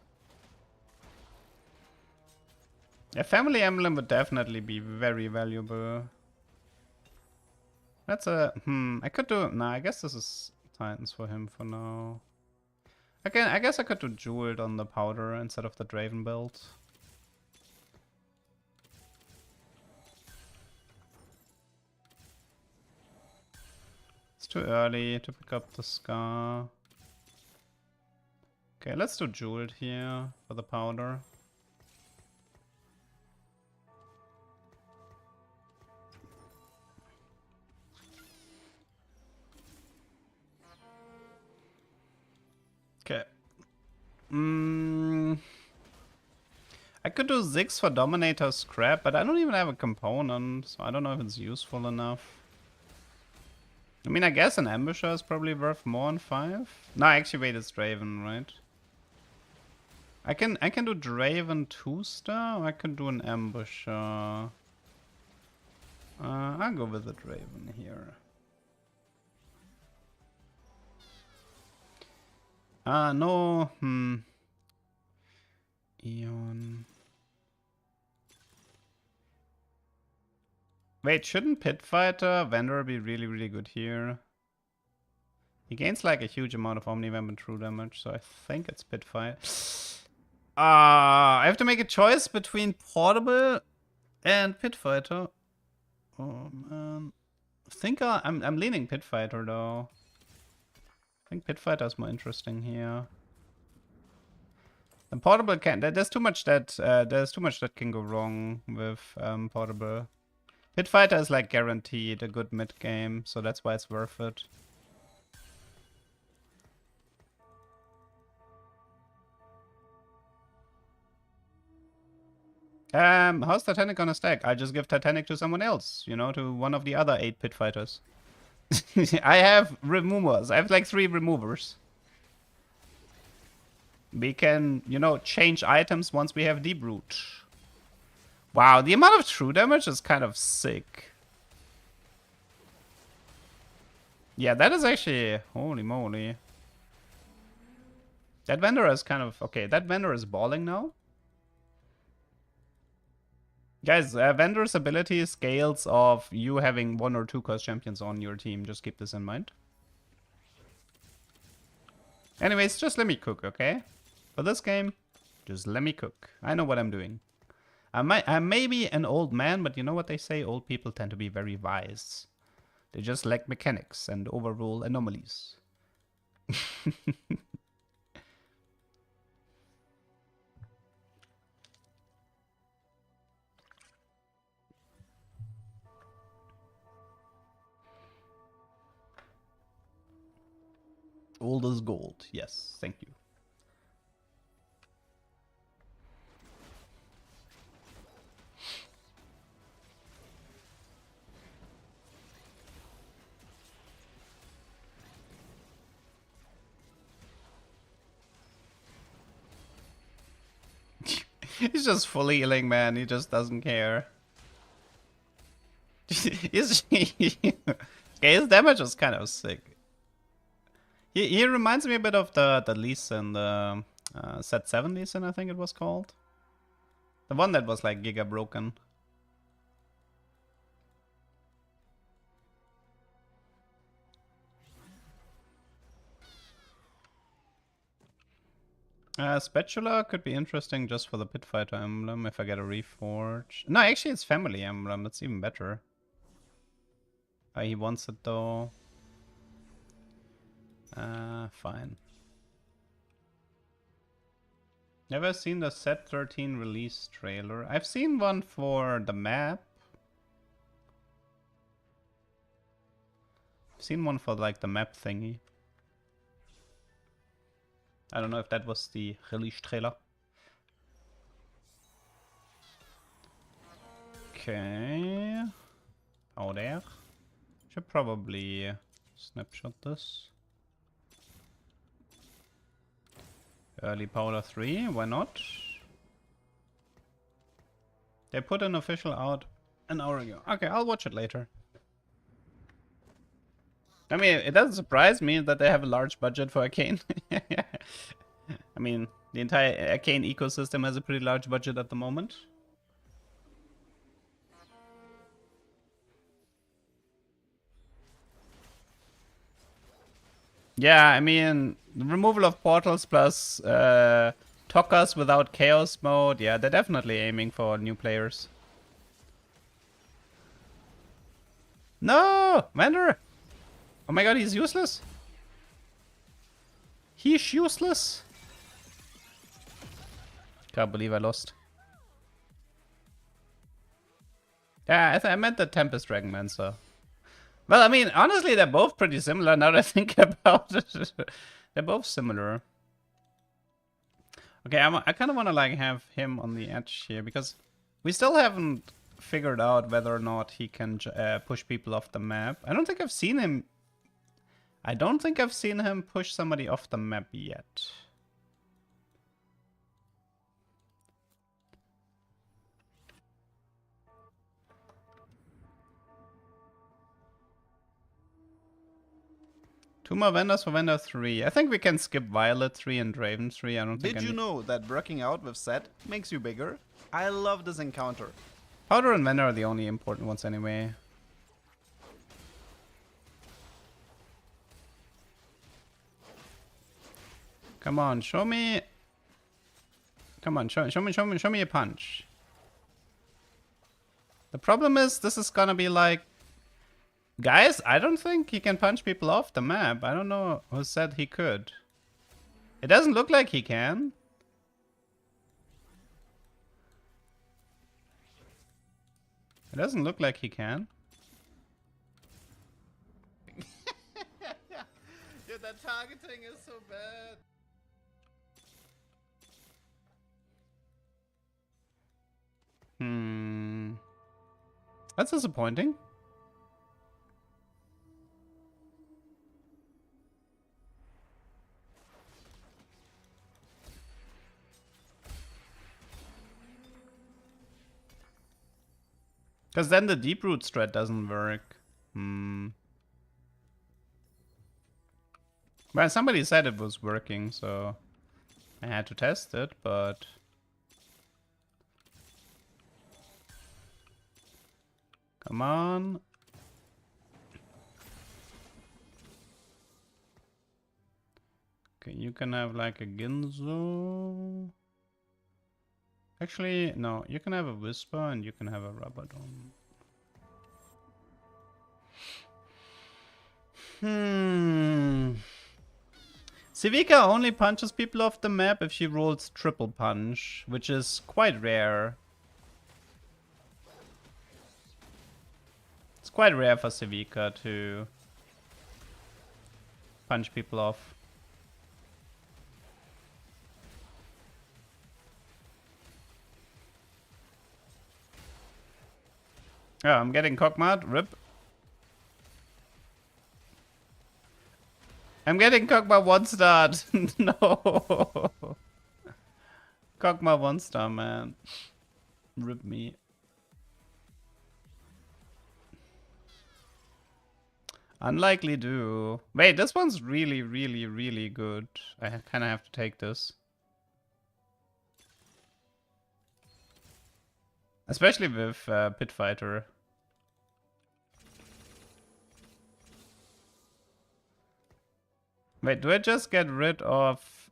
A Family Emblem would definitely be very valuable. That's a... I could do... Nah, I guess this is Titans for him for now. Again, I guess I could do Jeweled on the Powder instead of the Draven build. It's too early to pick up the Scar. Okay, let's do Jeweled here for the Powder. Okay. I could do Ziggs for Dominator Scrap, but I don't even have a component, so I don't know if it's useful enough. I mean, I guess an Ambusher is probably worth more on 5. No, actually, wait, it's Draven, right? I can do Draven 2-star, or I can do an Ambusher. I'll go with the Draven here. No, Eon. Wait, shouldn't Pit Fighter Vendor be really, really good here? He gains like a huge amount of Omnivamp and true damage, so I think it's Pit Fighter. I have to make a choice between Portable and Pit Fighter. Oh man. I think I'm leaning Pit Fighter though. I think Pit Fighter is more interesting here. And Portable can. There's too much that can go wrong with Portable. Pit Fighter is like guaranteed a good mid game, so that's why it's worth it. How's Titanic gonna stack? I just give Titanic to someone else, you know, to one of the other 8 Pit Fighters. I have removers. I have like 3 removers. We can, you know, change items once we have Deep Root. Wow, the amount of true damage is kind of sick. Yeah, that is actually... Holy moly. That vendor is kind of... Okay, that vendor is balling now. Guys, vendor's ability scales of you having 1 or 2 cost champions on your team. Just keep this in mind. Anyways, just let me cook, okay? For this game, just let me cook. I know what I'm doing. I may be an old man, but you know what they say? Old people tend to be very wise. They just lack mechanics and overrule anomalies. Old as gold. Yes, thank you. He's just fully healing, man. He just doesn't care. His damage is kind of sick. He reminds me a bit of the Lee Sin, the set 7 Lee Sin, I think it was called. The one that was like giga broken. Spatula could be interesting just for the Pit Fighter emblem if I get a Reforge. No, actually it's Family Emblem, it's even better. He wants it though. Fine. Never seen the set 13 release trailer. I've seen one for the map. I've seen one for like the map thingy. I don't know if that was the release trailer. Okay. Oh, there. Should probably snapshot this. Early Powder 3, why not? They put an official out an hour ago. Okay, I'll watch it later. I mean, it doesn't surprise me that they have a large budget for Arcane. I mean, the entire Arcane ecosystem has a pretty large budget at the moment. Yeah, I mean, the removal of portals plus Tokkas without chaos mode. Yeah, they're definitely aiming for new players. No! Vander! Oh my god, he's useless. He's useless. Can't believe I lost. Yeah, I meant the Tempest Dragonmancer. Well, I mean, honestly, they're both pretty similar now that I think about it. They're both similar. Okay, I kind of want to like have him on the edge here because we still haven't figured out whether or not he can push people off the map. I don't think I've seen him push somebody off the map yet. Two more vendors for vendor 3. I think we can skip Violet 3 and Draven 3. I don't think. Did you know that working out with Set makes you bigger? I love this encounter. Powder and vendor are the only important ones anyway. Come on, show me. Come on, show me a punch. The problem is this is gonna be like, guys, I don't think he can punch people off the map. I don't know who said he could. It doesn't look like he can. It doesn't look like he can. Dude, that targeting is so bad. That's disappointing. Because then the deep root strat doesn't work. Well, somebody said it was working, so I had to test it, but... Come on. Okay, you can have like a Ginzo. Actually, no, you can have a Whisper and you can have a Rabadon. Civica only punches people off the map if she rolls triple punch, which is quite rare. It's quite rare for Civica to punch people off. Oh, I'm getting cockmud. Rip. I'm getting cockmud 1-star. No. Cockmud 1-star, man. Rip me. Unlikely do. Wait, this one's really, really, really good. I kind of have to take this. Especially with Pit Fighter. Wait, do I just get rid of...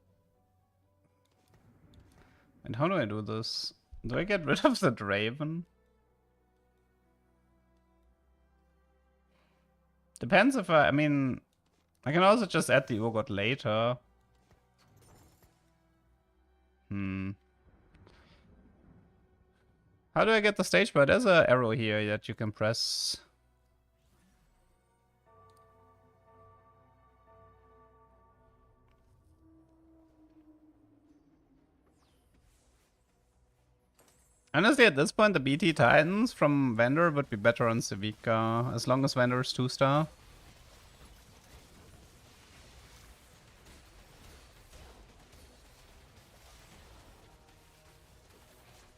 And how do I do this? Do I get rid of the Draven? Depends if I mean, I can also just add the Urgot later. How do I get the stage bar? There's an arrow here that you can press. Honestly, at this point, the BT Titans from Vendor would be better on Civica, as long as Vendor is 2-star.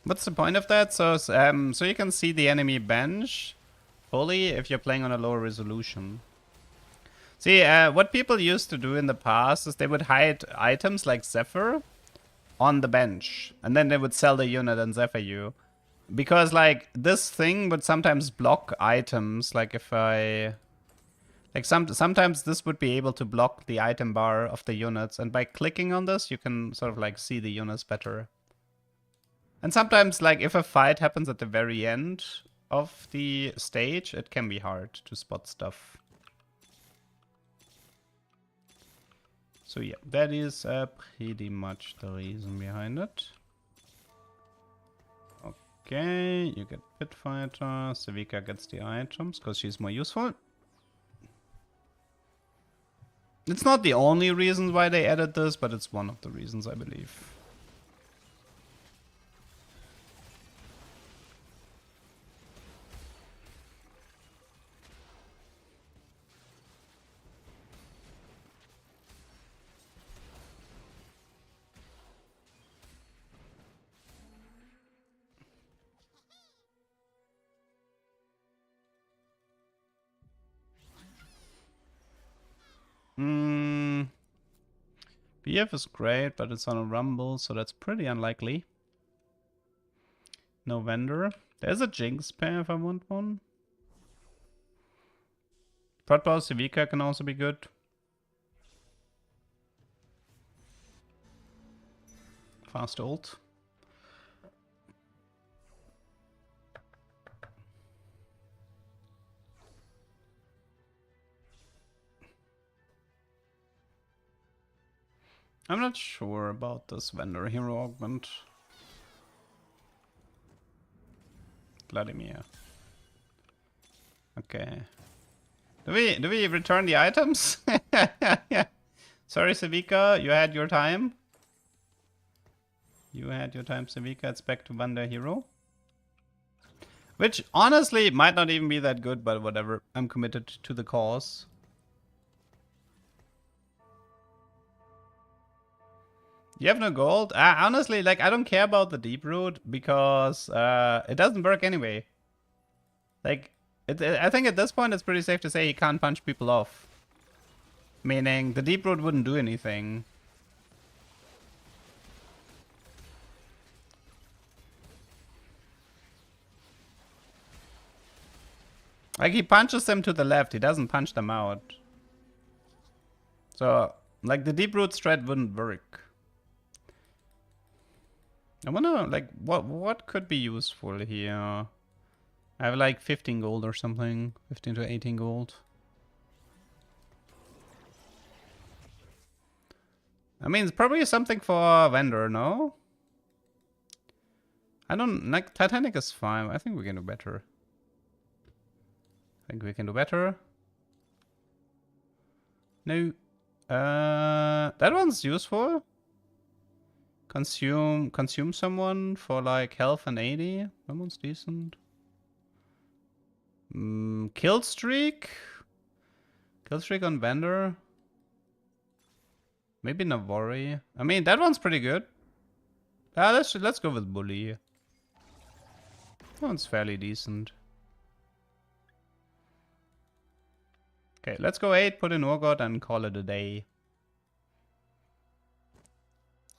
What's the point of that? So you can see the enemy bench fully if you're playing on a lower resolution. See, what people used to do in the past is they would hide items like Zephyr on the bench, and then they would sell the unit and Zephyr you. Because, like, this thing would sometimes block items, like if I... Like, sometimes this would be able to block the item bar of the units, and by clicking on this, you can sort of, like, see the units better. And sometimes, like, if a fight happens at the very end of the stage, it can be hard to spot stuff. So yeah, that is pretty much the reason behind it. Okay, you get Pit Fighter, Civica gets the items because she's more useful. It's not the only reason why they added this, but it's one of the reasons, I believe. BF is great, but it's on a rumble, so that's pretty unlikely. No Vendor. There's a Jinx pair if I want one. Protball Civica can also be good. Fast ult. I'm not sure about this Vendor hero augment. Vladimir. Okay. Do we return the items? Sorry, Sevika, you had your time. You had your time, Sevika. It's back to Wonder Hero. Which, honestly, might not even be that good, but whatever. I'm committed to the cause. You have no gold? Honestly, like, I don't care about the deep root because it doesn't work anyway. Like, I think at this point it's pretty safe to say he can't punch people off. Meaning, the deep root wouldn't do anything. Like, he punches them to the left, he doesn't punch them out. So, like, the deep root strat wouldn't work. I wonder, like, what could be useful here? I have like 15 gold or something. 15 to 18 gold. I mean, it's probably something for vendor, no? I don't, like, Titanic is fine. I think we can do better. I think we can do better. No. That one's useful. Consume someone for like health and 80. That one's decent. Kill streak. Kill streak on vendor. Maybe Navari. I mean, that one's pretty good. Let's go with bully. That one's fairly decent. Okay, let's go 8, put in Urgot and call it a day.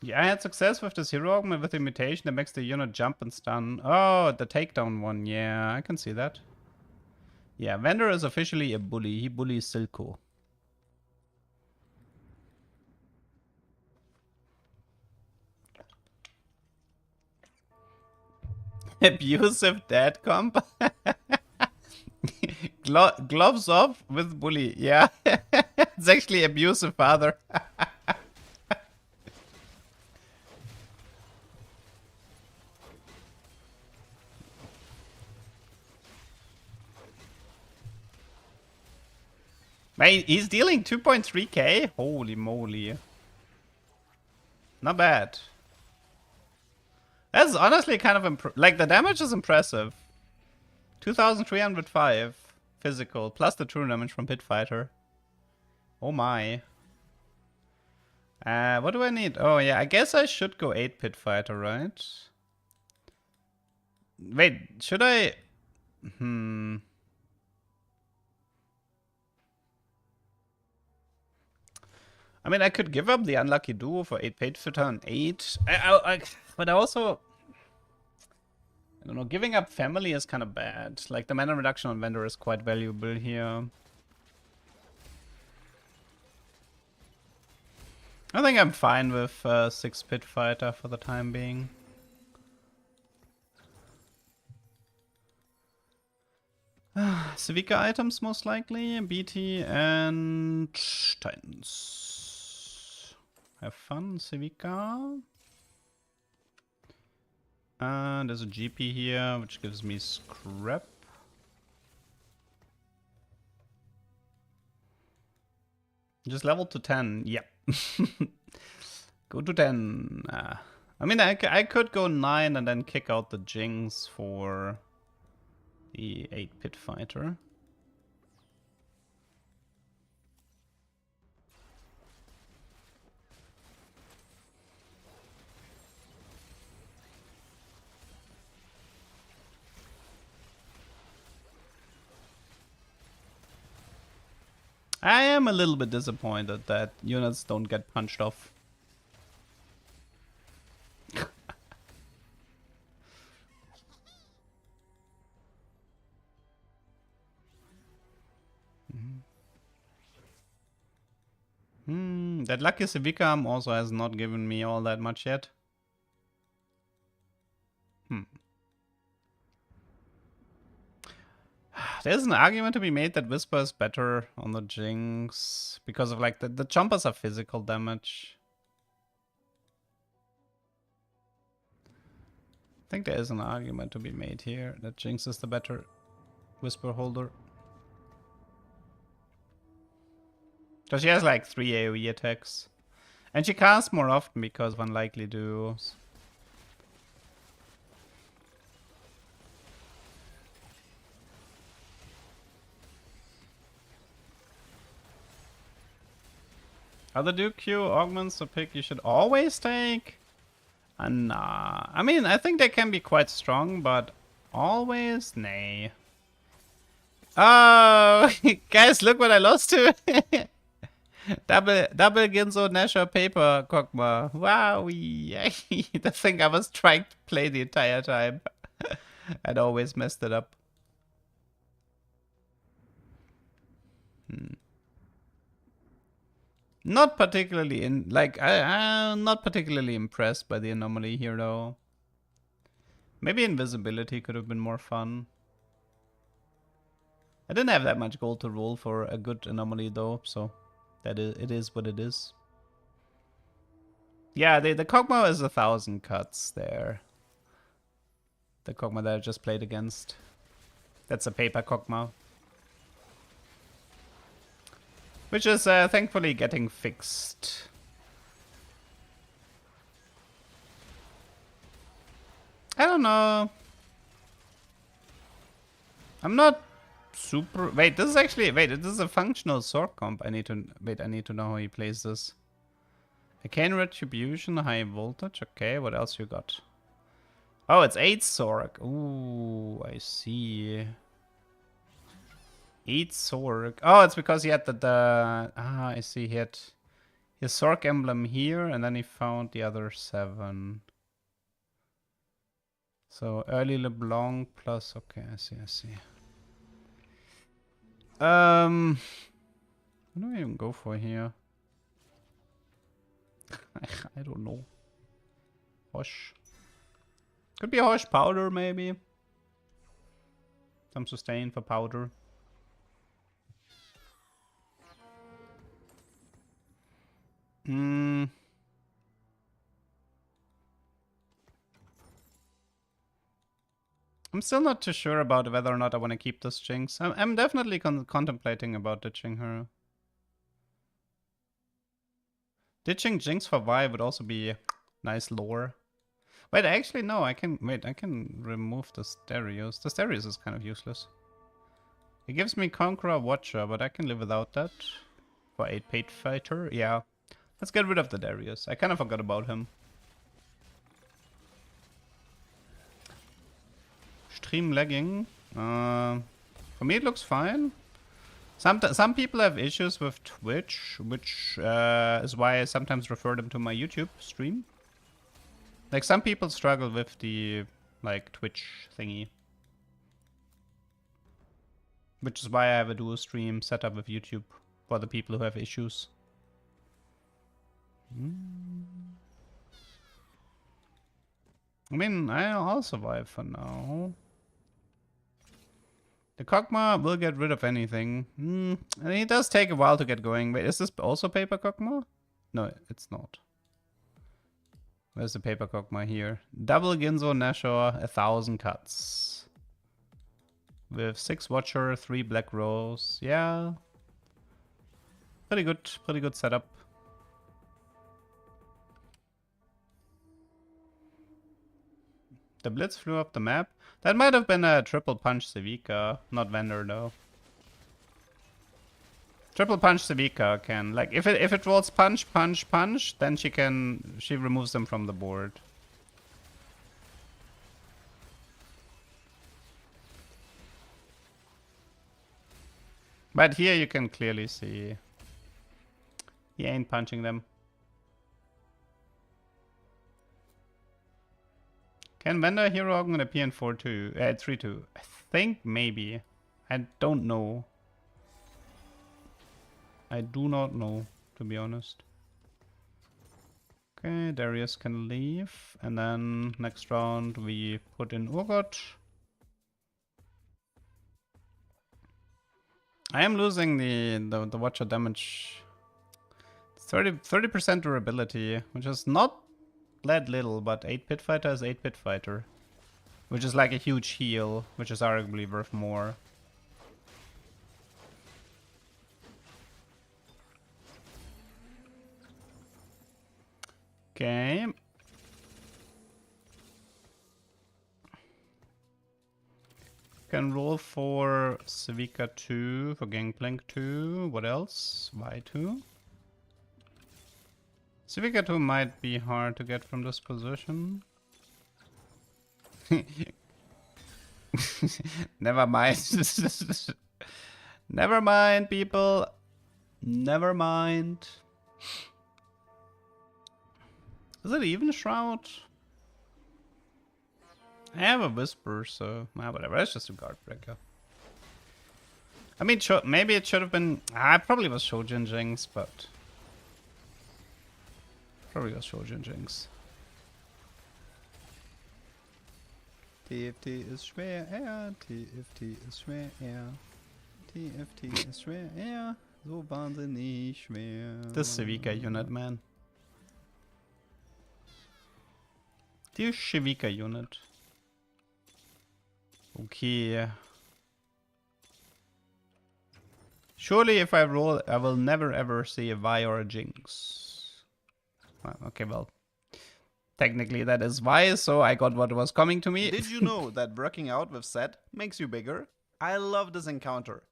Yeah, I had success with this hero augment with the mutation that makes the unit jump and stun. Oh, the takedown one. Yeah, I can see that. Yeah, Vendor is officially a bully. He bullies Silco. Abusive dad comp. Gloves off with bully. Yeah, it's actually abusive father. Man, he's dealing 2.3k? Holy moly. Not bad. That's honestly kind of like, the damage is impressive. 2,305 physical, plus the true damage from Pit Fighter. Oh my. What do I need? Oh yeah, I guess I should go 8 Pit Fighter, right? Wait, should I? I mean, I could give up the Unlucky Duo for 8 Pit Fighter and 8. But I also... I don't know, giving up family is kind of bad. Like, the mana reduction on Vendor is quite valuable here. I think I'm fine with 6 Pit Fighter for the time being. Civica items most likely, BT and Titans. Have fun, Civica. There's a GP here, which gives me scrap. Just level to 10, yep. Go to 10. I mean, I could go 9 and then kick out the Jinx for the 8 Pit Fighter. I am a little bit disappointed that units don't get punched off. That lucky Civica also has not given me all that much yet. There's an argument to be made that Whisper is better on the Jinx because of like the chompers are physical damage. I think there is an argument to be made here that Jinx is the better Whisper holder. Because she has like 3 AoE attacks. And she casts more often because of unlikely duos. Other Duke Q augments a pick you should always take? Nah. I mean, I think they can be quite strong, but always? Nay. Oh, guys, look what I lost to. double Ginzo Nasher paper Kog'Maw. Wow, the thing I was trying to play the entire time. I'd always messed it up. Not particularly I'm not particularly impressed by the anomaly here though. Maybe invisibility could have been more fun. I didn't have that much gold to roll for a good anomaly though, so it is what it is. Yeah, the Kog'Maw is 1,000 cuts there. The Kog'Maw that I just played against. That's a paper Kog'Maw. Which is thankfully getting fixed. I don't know. I'm not super... Wait, this is actually... Wait, this is a functional sword comp. I need to... Wait, I need to know how he plays this. Arcane Retribution, high voltage. Okay, what else you got? Oh, it's 8 Sork. Ooh, I see. 8 Sork. Oh, it's because he had I see. He had his Sork emblem here, and then he found the other 7. So early LeBlanc plus... Okay, I see. What do I even go for here? I don't know. Hosh. Could be a Hosh powder, maybe. Some sustain for powder. I'm still not too sure about whether or not I want to keep this Jinx. I'm definitely contemplating about ditching her. Ditching Jinx for Vi would also be nice lore. Wait, actually no, I can remove the Stereos. The Stereos is kind of useless. It gives me Conqueror Watcher, but I can live without that. For 8 Pit Fighter, yeah. Let's get rid of the Darius. I kind of forgot about him. Stream lagging. For me it looks fine. Some people have issues with Twitch, which is why I sometimes refer them to my YouTube stream. Like some people struggle with the like Twitch thingy. Which is why I have a dual stream set up with YouTube for the people who have issues. I mean, I'll survive for now. The Kog'Maw will get rid of anything. And it does take a while to get going. Wait, is this also paper Kog'Maw? No, it's not. Where's the paper Kog'Maw here? Double Ginzo Nashor, 1,000 cuts. With 6 Watcher, 3 Black Rose. Yeah. Pretty good setup. The Blitz flew off the map. That might have been a triple punch Civica, not Vendor though. Triple punch Civica can, like, if it rolls punch, then she removes them from the board. But here you can clearly see he ain't punching them. Can Vendor Hero Organ appear in 4-2? 3-2? I think maybe. I don't know. I do not know, to be honest. Okay, Darius can leave. And then next round we put in Urgot. I am losing the Watcher damage. 30% durability, which is not that little, but 8 Pit Fighter is 8 Pit Fighter. Which is like a huge heal, which is arguably worth more. Okay. Can roll for Civica 2, for Gangplank 2. What else? Y2. Civica 2 might be hard to get from this position. Never mind. Never mind, people. Never mind. Is it even Shroud? I have a Whisper, so whatever. It's just a guard breaker. I mean, maybe it should have been. I probably was Shojin Jinx, but probably was Shojin Jinx. TFT ist schwer, TFT ist schwer, TFT ist schwer, so wahnsinnig schwer. This Civica unit, man. The Civica unit. Okay. Surely if I roll, I will never ever see a Vi or a Jinx. Okay, well. Technically that is Vi, so I got what was coming to me. Did you know that working out with Zed makes you bigger? I love this encounter.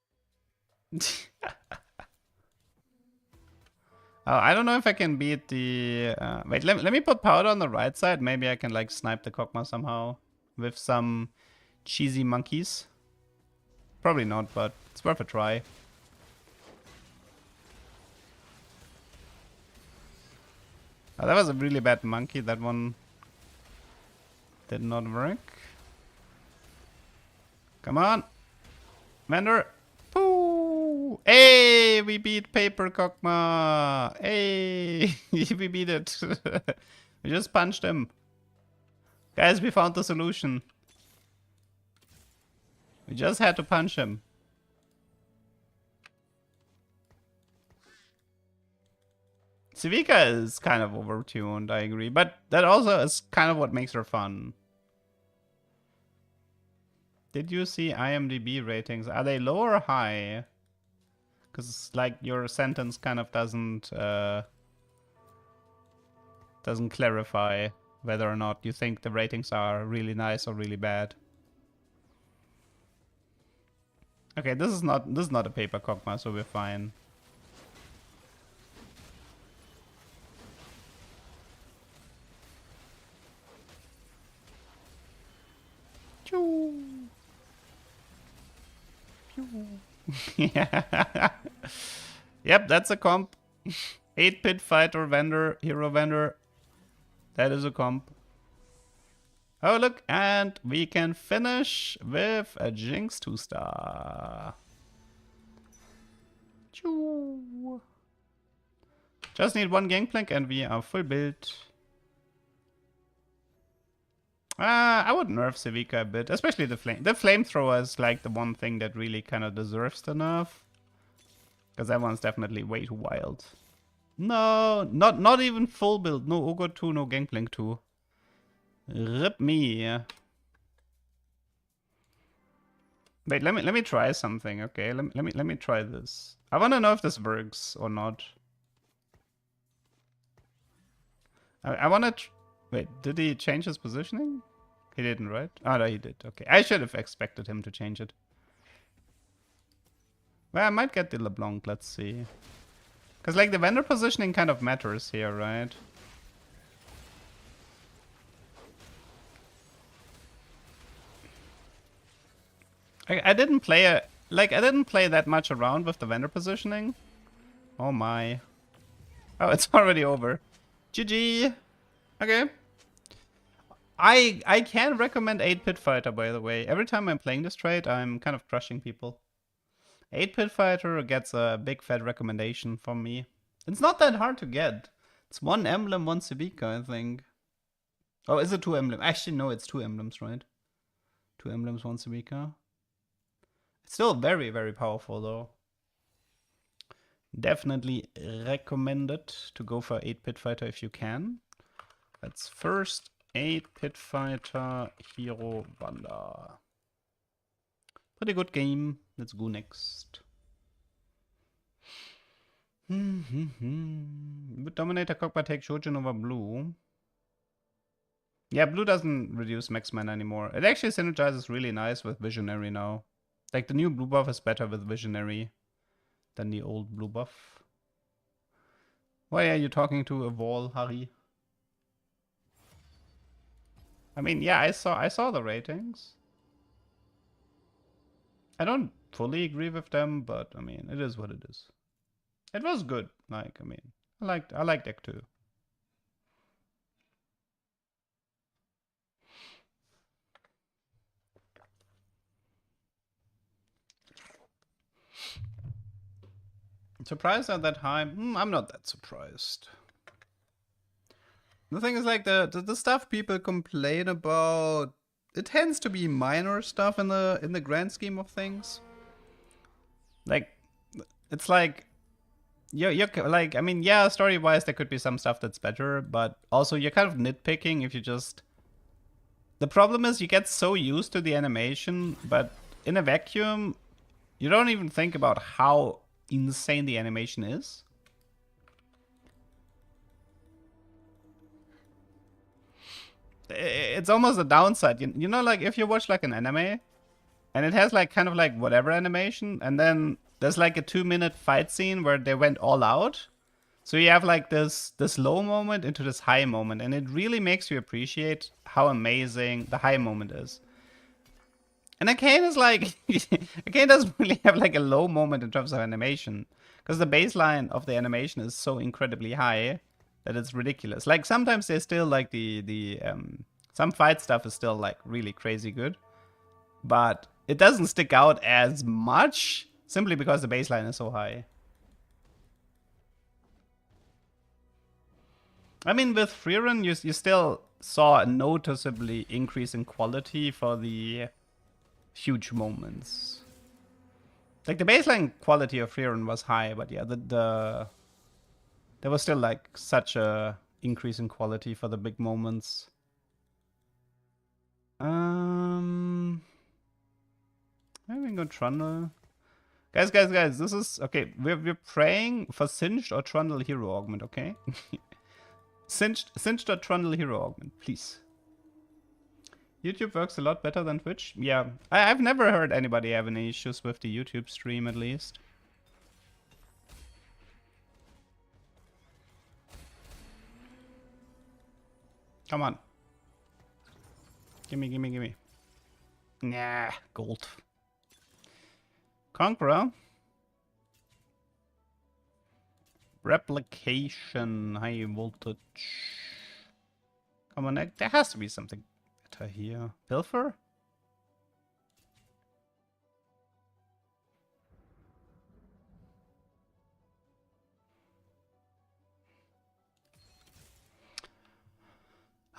I don't know if I can beat the... wait, let me put Powder on the right side. Maybe I can like snipe the Kog'Maw somehow with some cheesy monkeys. Probably not, but it's worth a try. Oh, that was a really bad monkey. That one did not work. Come on. Vendor. Pooh. Hey, we beat Paper Kog'Maw. Hey, we beat it. We just punched him. Guys, we found the solution. We just had to punch him. Civica is kind of overtuned, I agree. But that also is kind of what makes her fun. Did you see IMDb ratings? Are they low or high? Because like your sentence kind of doesn't clarify whether or not you think the ratings are really nice or really bad. Okay, this is not a Paper Kog'Maw, so we're fine. Yeah. Yep, that's a comp. 8-Pit Fighter Vendor, Hero Vendor. That is a comp. Oh, look, and we can finish with a Jinx 2-star. Just need one Gangplank and we are full build. I would nerf Civica a bit, especially the flame. The flamethrower is like the one thing that really kind of deserves the nerf, because that one's definitely way too wild. No, not even full build. No Ogre 2, no Gangplank 2. Rip me. Wait, let me try something. Okay, let me try this. I want to know if this works or not. I want to. Wait, did he change his positioning? He didn't, right? Oh, no, he did. Okay, I should have expected him to change it. Well, I might get the LeBlanc. Let's see. Because, like, the vendor positioning kind of matters here, right? I didn't play I didn't play that much around with the vendor positioning. Oh my. Oh, it's already over. GG. Okay. I can recommend 8-Pit Fighter, by the way. Every time I'm playing this trade, I'm kind of crushing people. 8-Pit Fighter gets a big fat recommendation from me. It's not that hard to get. It's one emblem, one Civica, I think. Oh, is it 2 emblems? Actually, no, it's 2 emblems, right? 2 emblems, 1 Civica. It's still very, very powerful, though. Definitely recommended to go for 8-Pit Fighter if you can. Let's first 8-Pit Fighter Hero Wanda. Pretty good game. Let's go next. Would dominate a cockpit take Shojin over blue? Yeah, blue doesn't reduce max mana anymore. It actually synergizes really nice with Visionary now. Like the new blue buff is better with Visionary than the old blue buff. Why are you talking to a wall, Harry? I mean, yeah, I saw the ratings. I don't fully agree with them, but I mean, it is what it is. It was good. Like, I mean, I liked Deck 2. Surprised at that high? I'm not that surprised. The thing is, like, the stuff people complain about, it tends to be minor stuff in the grand scheme of things. Like, it's like you're like, I mean, yeah, story wise there could be some stuff that's better, but also you're kind of nitpicking if you just. The problem is you get so used to the animation, but in a vacuum, you don't even think about how insane the animation is. It's almost a downside. You know, like if you watch like an anime and it has like kind of like whatever animation, and then there's like a 2-minute fight scene where they went all out. So you have like this low moment into this high moment, and it really makes you appreciate how amazing the high moment is. And Arcane is like, Arcane doesn't really have like a low moment in terms of animation, because the baseline of the animation is so incredibly high that it's ridiculous. Like sometimes there's still like some fight stuff is still like really crazy good, but it doesn't stick out as much simply because the baseline is so high. I mean, with Freerun, you still saw a noticeably increase in quality for the huge moments. Like the baseline quality of Freerun was high, but yeah, there was still like such a increase in quality for the big moments. Maybe we go Trundle. Guys, this is okay. We're praying for Singed or Trundle hero augment, okay? Singed or Trundle hero augment, please. YouTube works a lot better than Twitch. Yeah, I've never heard anybody have any issues with the YouTube stream, at least. Come on. Gimme. Nah, gold. Conqueror. Replication, high voltage. Come on, there has to be something better here. Pilfer?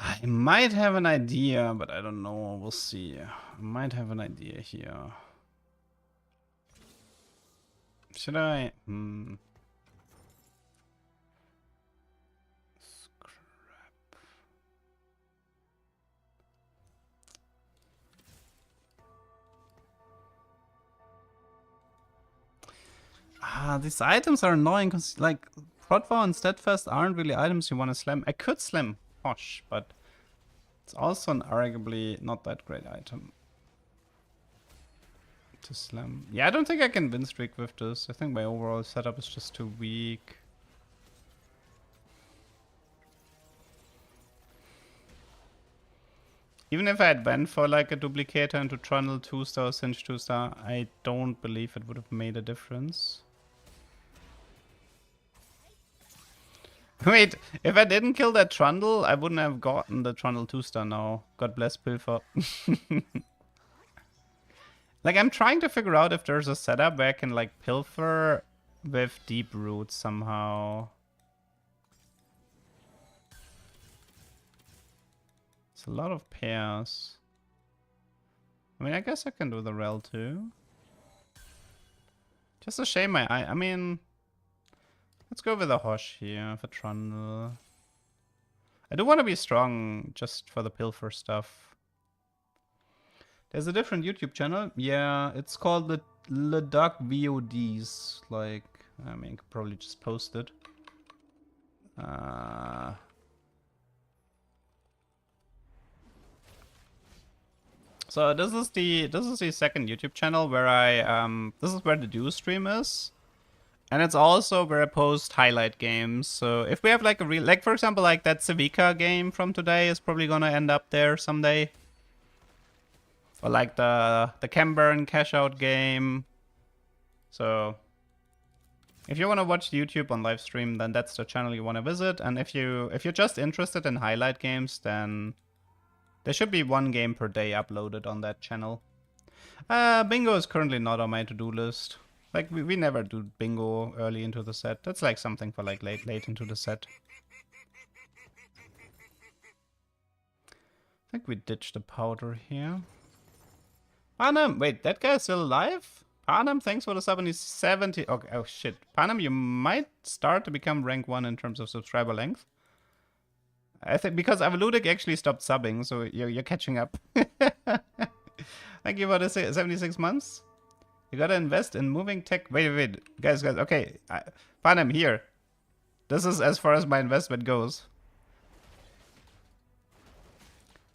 I might have an idea, but I don't know. We'll see. I might have an idea here. Should I? These items are annoying because, like, Protvar and Steadfast aren't really items you want to slam. I could slam Hosh, but it's also an arguably not that great item to slam. Yeah, I don't think I can win streak with this. I think my overall setup is just too weak. Even if I had went for like a duplicator into Trundle 2-star, Singe 2-star, I don't believe it would have made a difference. Wait, if I didn't kill that Trundle, I wouldn't have gotten the Trundle 2-star now. God bless Pilfer. Like, I'm trying to figure out if there's a setup where I can, like, Pilfer with Deep Root somehow. It's a lot of pairs. I mean, I guess I can do the Rel too. Just a shame I mean... Let's go with a Hosh here for Trundle. I do want to be strong just for the Pilfer stuff. There's a different YouTube channel. Yeah, it's called the LeDuck VODs. Like, I mean, could probably just post it. So this is the second YouTube channel where this is where the do stream is. And it's also where I post highlight games. So if we have like like for example, like that Civica game from today is probably gonna end up there someday. Or like the Camburn cash out game. So if you want to watch YouTube on live stream, then that's the channel you want to visit. And if you're just interested in highlight games, then there should be one game per day uploaded on that channel. Bingo is currently not on my to-do list. Like, we never do bingo early into the set. That's like something for like late into the set. I think we ditched the powder here. Panem, wait, that guy's still alive? Panem, thanks for the 70. Okay, oh shit. Panem, you might start to become rank 1 in terms of subscriber length. I think because Avaludic actually stopped subbing, so you're catching up. Thank you for the 76 months. You gotta invest in moving tech. Wait, guys, okay. Panem, here. This is as far as my investment goes.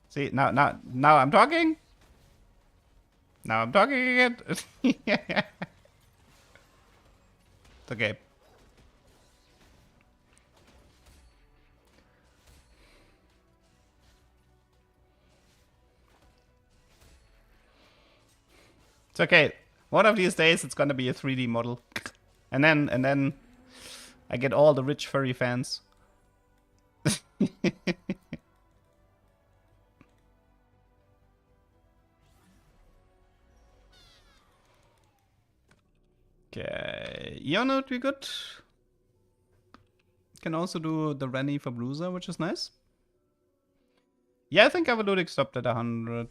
See, now I'm talking. Now I'm talking again. It's okay. It's okay. One of these days it's gonna be a 3D model. And then I get all the rich furry fans. Okay, Ionut, we good. Can also do the Rennie for Bruiser, which is nice. Yeah, I think Avaludic stopped at 100.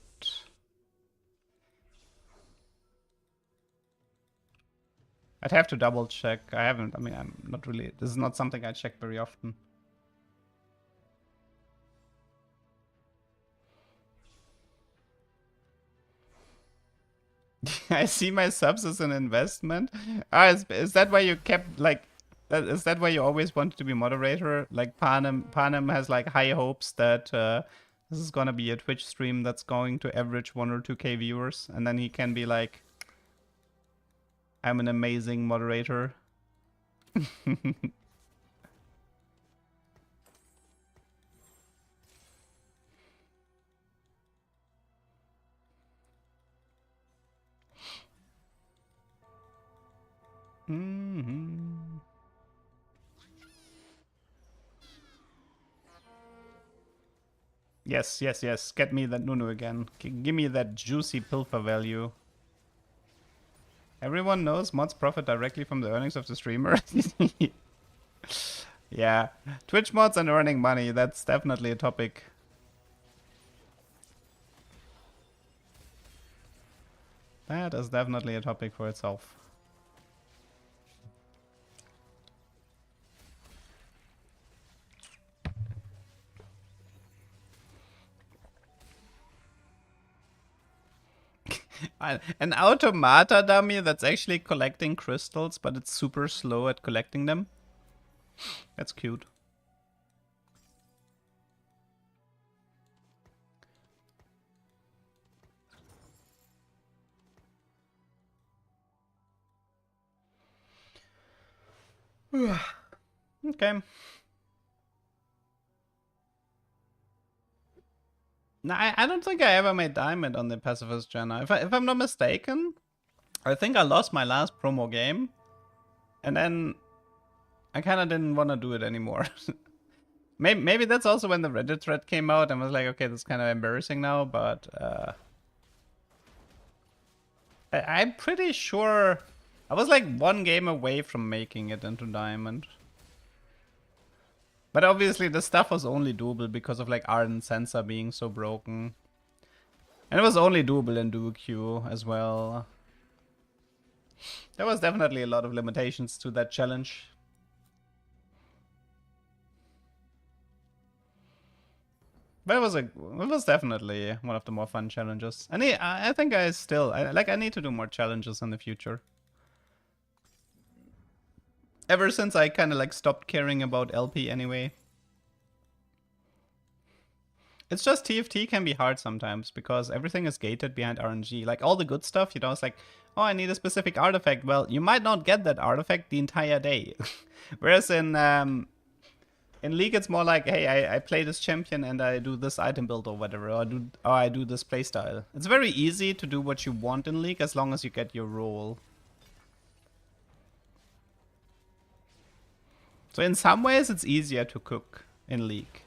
I'd have to double check. I mean, I'm not really, this is not something I check very often. I see my subs as an investment. Is that why you kept like? Is that why you always wanted to be moderator? Like Panem has like high hopes that this is gonna be a Twitch stream that's going to average 1 or 2K viewers, and then he can be like, "I'm an amazing moderator." Yes. Get me that Nunu again. Give me that juicy pilfer value. Everyone knows mods profit directly from the earnings of the streamer. Yeah, Twitch mods and earning money, that's definitely a topic. That is definitely a topic for itself. An automata dummy that's actually collecting crystals, but it's super slow at collecting them. That's cute. Okay. No, I don't think I ever made diamond on the pacifist Jenna. If I'm not mistaken, I think I lost my last promo game, and then I kind of didn't want to do it anymore. Maybe that's also when the Reddit thread came out and was like, okay, that's kind of embarrassing now, but I'm pretty sure I was like 1 game away from making it into diamond. But obviously the stuff was only doable because of like Ardent Sensor being so broken. And it was only doable in Duo Q as well. There was definitely a lot of limitations to that challenge. But it was definitely one of the more fun challenges. And I think I need to do more challenges in the future. Ever since I kind of like stopped caring about LP anyway. It's just TFT can be hard sometimes because everything is gated behind RNG. Like all the good stuff, you know, it's like, oh, I need a specific artifact. Well, you might not get that artifact the entire day. Whereas in League, it's more like, hey, I play this champion and I do this item build or whatever, or I do this playstyle. It's very easy to do what you want in League as long as you get your role. So in some ways, it's easier to cook in League.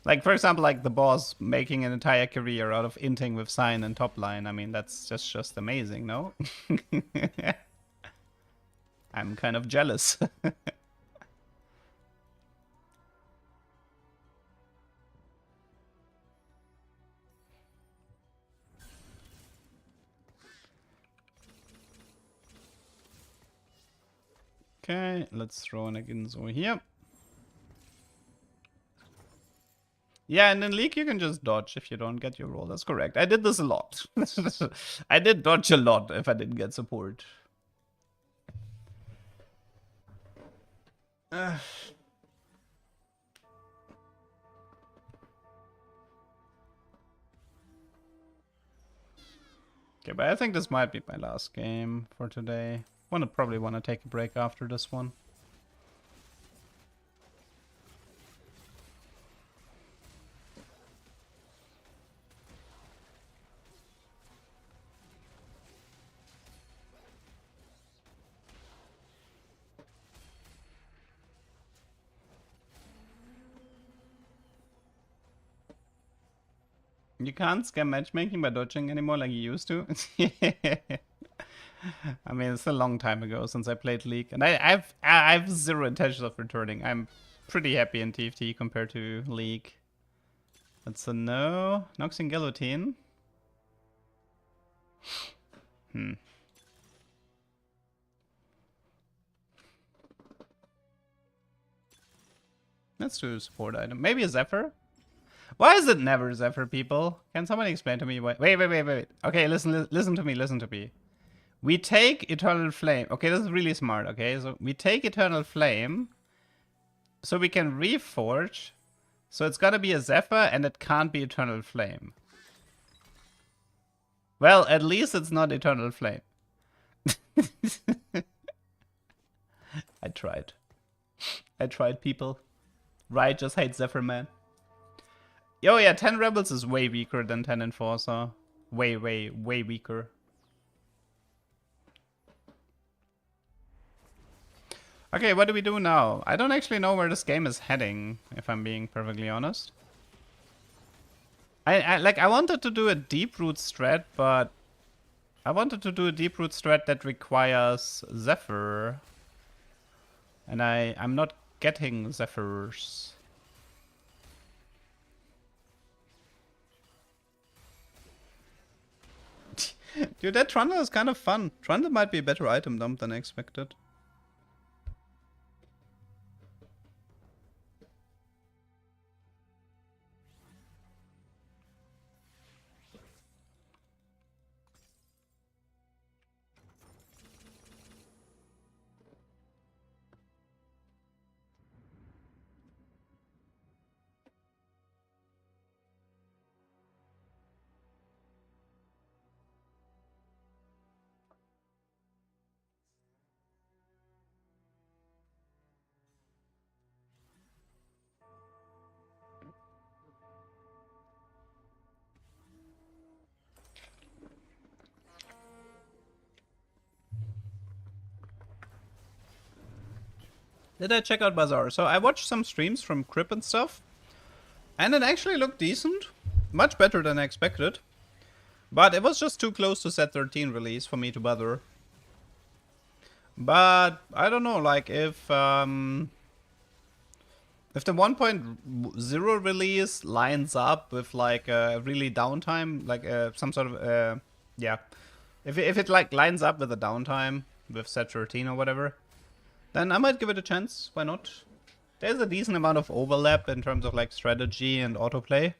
Like, for example, like the boss making an entire career out of inting with sign and top line. I mean, that's just amazing, no? I'm kind of jealous. Okay, let's throw an Aginzo here. Yeah, and in League you can just dodge if you don't get your roll. That's correct. I did this a lot. I did dodge a lot if I didn't get support. Okay, but I think this might be my last game for today. Probably want to take a break after this one. You can't scam matchmaking by dodging anymore like you used to. I mean, it's a long time ago since I played League, and I have zero intentions of returning. I'm pretty happy in TFT compared to League. That's a no. Noxian Guillotine. Let's do a support item. Maybe a Zephyr? Why is it never Zephyr, people? Can someone explain to me why? Wait. Okay, listen to me. We take Eternal Flame. Okay, this is really smart, okay? So we take Eternal Flame so we can reforge. So it's gotta be a Zephyr and it can't be Eternal Flame. Well, at least it's not Eternal Flame. I tried, people. Riot just hates Zephyr, man. Yo, yeah, 10 Rebels is way weaker than 10 Enforcer. Way weaker. Okay, what do we do now? I don't actually know where this game is heading, if I'm being perfectly honest. I wanted to do a deep root strat, but I wanted to do a deep root strat that requires Zephyr. And I'm not getting Zephyrs. Dude, that Trundle is kind of fun. Trundle might be a better item dump than I expected. Did I check out Bazaar? So I watched some streams from Crip and stuff. And it actually looked decent. Much better than I expected. But it was just too close to set 13 release for me to bother. But I don't know, like if the 1.0 release lines up with like a really downtime, like some sort of yeah, if it like lines up with a downtime with set 13 or whatever, then I might give it a chance. Why not? There's a decent amount of overlap in terms of like strategy and autoplay.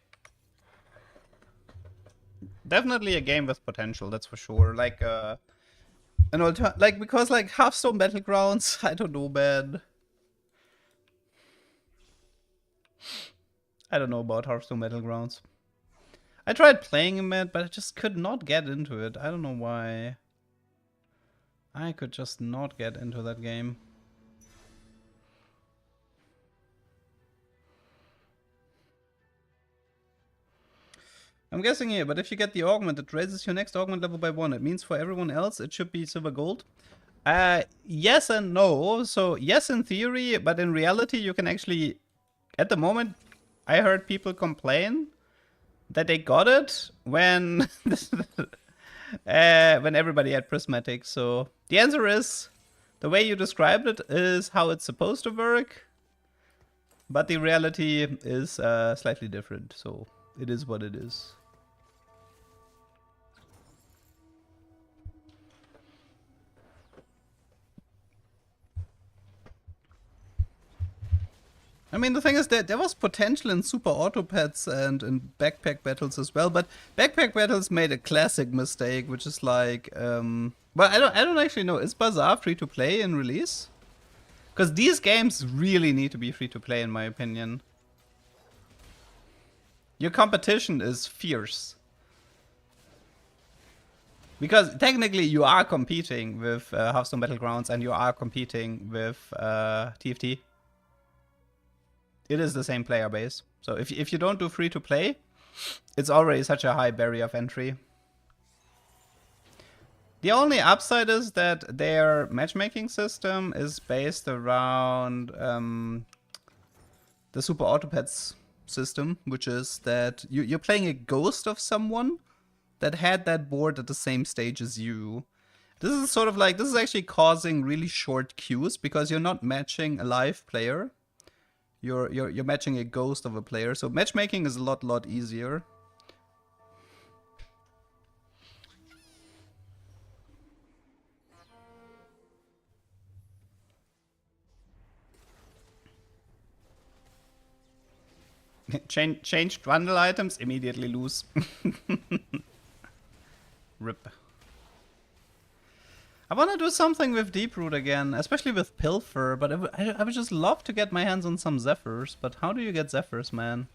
Definitely a game with potential, that's for sure. Like an like, because like Hearthstone Battlegrounds, I don't know, man. I don't know about Hearthstone Battlegrounds. I tried playing it, but I just could not get into it. I don't know why. I could just not get into that game. I'm guessing here, but if you get the augment, it raises your next augment level by 1. It means for everyone else, it should be silver gold. Yes and no. So yes in theory, but in reality, you can actually, at the moment, I heard people complain that they got it when when everybody had prismatic. So the answer is, the way you described it is how it's supposed to work, but the reality is slightly different. So it is what it is. I mean, the thing is that there was potential in super auto pets and in backpack battles as well, but backpack battles made a classic mistake, which is like, well, I don't actually know. Is Bazaar free to play in release? Because these games really need to be free to play, in my opinion. Your competition is fierce. Because technically you are competing with Hearthstone Battlegrounds and you are competing with TFT. It is the same player base. So if you don't do free to play, it's already such a high barrier of entry. The only upside is that their matchmaking system is based around the Super Autopets system, which is that you're playing a ghost of someone that had that board at the same stage as you. This is sort of like, this is actually causing really short queues because you're not matching a live player. You're matching a ghost of a player, so matchmaking is a lot easier. Changed bundle items, immediately lose. Rip. I want to do something with Deeproot again, especially with Pilfer, but I would just love to get my hands on some Zephyrs. But how do you get Zephyrs, man?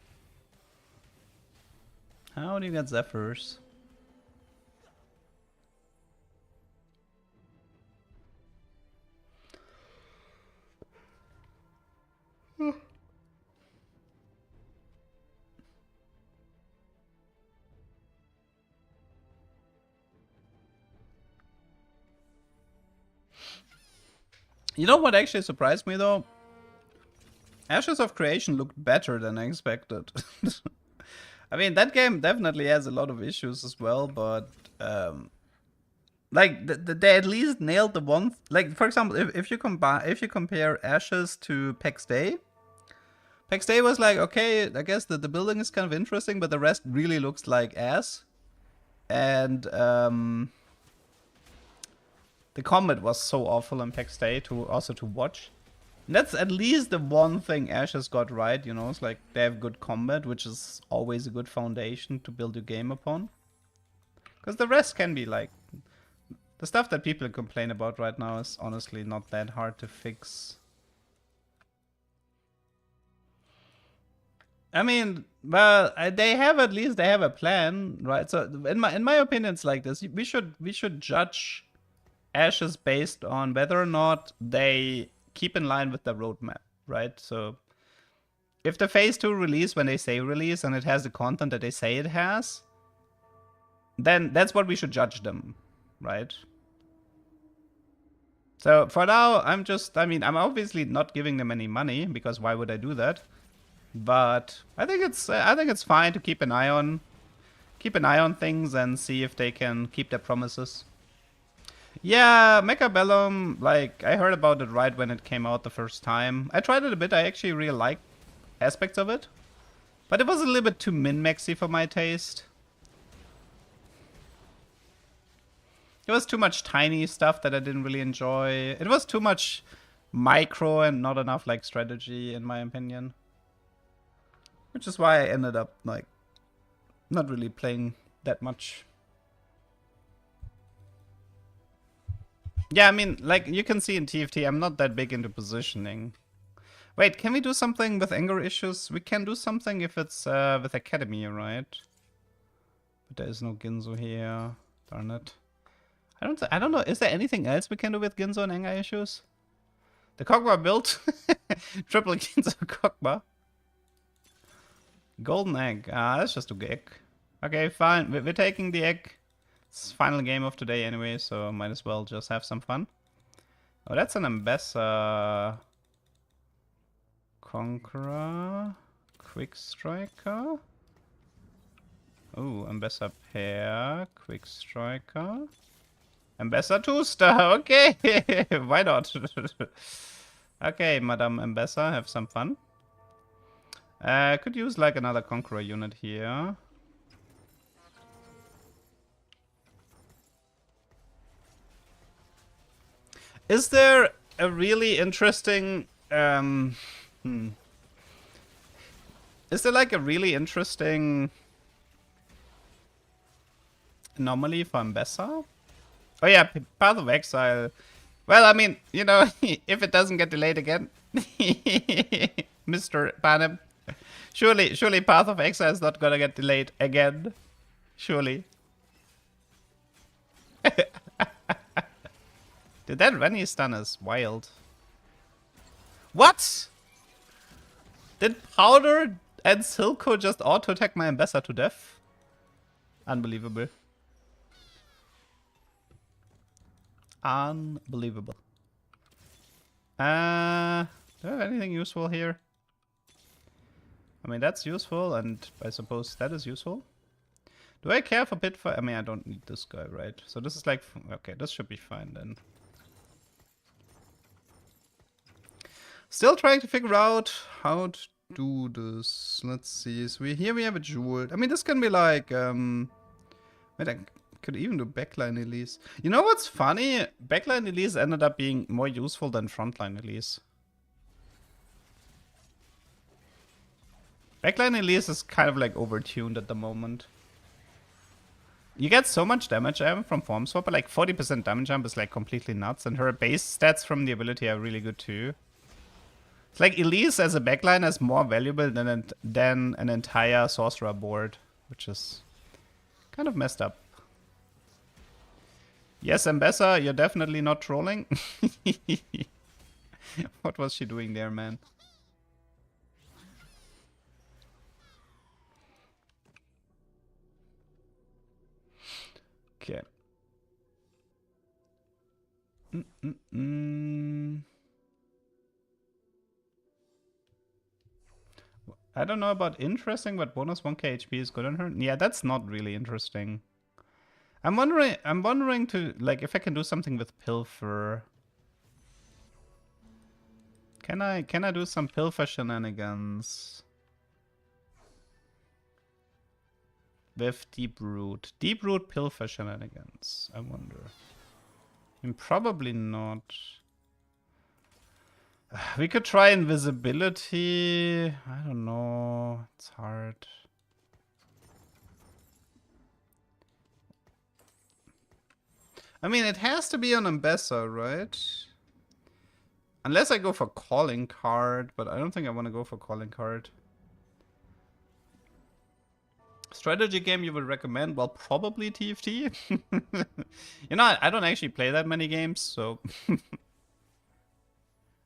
How do you get Zephyrs? You know what actually surprised me though? Ashes of Creation looked better than I expected. I mean, that game definitely has a lot of issues as well, but like they at least nailed the one. Like for example, if you compare Ashes to PAX Day, PAX Day was like, okay, I guess the building is kind of interesting, but the rest really looks like ass. And the combat was so awful in PAX Day to watch. And that's at least the one thing Ashes got right, you know. It's like they have good combat, which is always a good foundation to build your game upon. Because the rest can be like, the stuff that people complain about right now is honestly not that hard to fix. I mean, well, they have a plan, right? So in my opinion, it's like this: we should judge Ashes based on whether or not they keep in line with the roadmap, right? So if the phase 2 release, when they say release, and it has the content that they say it has, then that's what we should judge them, right? So for now, I'm obviously not giving them any money, because why would I do that? But I think it's fine to keep an eye on things and see if they can keep their promises. Yeah, Mechabellum, like, I heard about it right when it came out the first time. I tried it a bit, I actually really liked aspects of it. But it was a little bit too min-maxy for my taste. It was too much tiny stuff that I didn't really enjoy. It was too much micro and not enough, like, strategy, in my opinion. Which is why I ended up, like, not really playing that much. Yeah, I mean, like, you can see in TFT, I'm not that big into positioning. Wait, can we do something with anger issues? We can do something if it's with Academy, right? But there is no Ginzo here. Darn it. I don't know. Is there anything else we can do with Ginzo and anger issues? The Kog'Maw build? Triple Ginzo Kog'Maw. Golden egg. Ah, that's just a egg. Okay, fine. We're taking the egg. It's final game of today anyway, so might as well just have some fun. Oh, that's an Ambassador. Conqueror. Quick Striker. Oh, Ambassador pair. Quick Striker. Ambassador 2-star. Okay, why not? Okay, Madame Ambassador, have some fun. Could use like another Conqueror unit here. Is there a really interesting... Is there like a really interesting anomaly for Ambassador? Oh yeah, Path of Exile. Well, I mean, you know, if it doesn't get delayed again, Mr. Panem, surely Path of Exile is not gonna get delayed again. Surely. Dude, that Rennie stun is wild. What? Did Powder and Silco just auto-attack my Ambassador to death? Unbelievable. Unbelievable. Do I have anything useful here? I mean, that's useful, and I suppose that is useful. Do I care for Pitfire? I mean, I don't need this guy, right? So this is like... Okay, this should be fine then. Still trying to figure out how to do this. Let's see. So here we have a jewel. I mean, this can be like... Wait, I could even do backline Elise. You know what's funny? Backline Elise ended up being more useful than frontline Elise. Backline Elise is kind of like overtuned at the moment. You get so much damage from Form Swap, but like 40% damage jump is like completely nuts, and her base stats from the ability are really good too. It's like Elise as a backline is more valuable than an entire Sorcerer board, which is kind of messed up. Yes, Ambassador, you're definitely not trolling. What was she doing there, man? Okay. I don't know about interesting, but bonus 1k HP is good on her. Yeah, that's not really interesting. I'm wondering to like if I can do something with Pilfer. Can I do some Pilfer shenanigans? With Deep Root. Deep Root Pilfer shenanigans. I wonder. I mean, probably not. We could try invisibility. I don't know. It's hard. I mean, it has to be on Ambassador, right? Unless I go for Calling Card, but I don't think I want to go for Calling Card. Strategy game you would recommend? Well, probably TFT. You know, I don't actually play that many games, so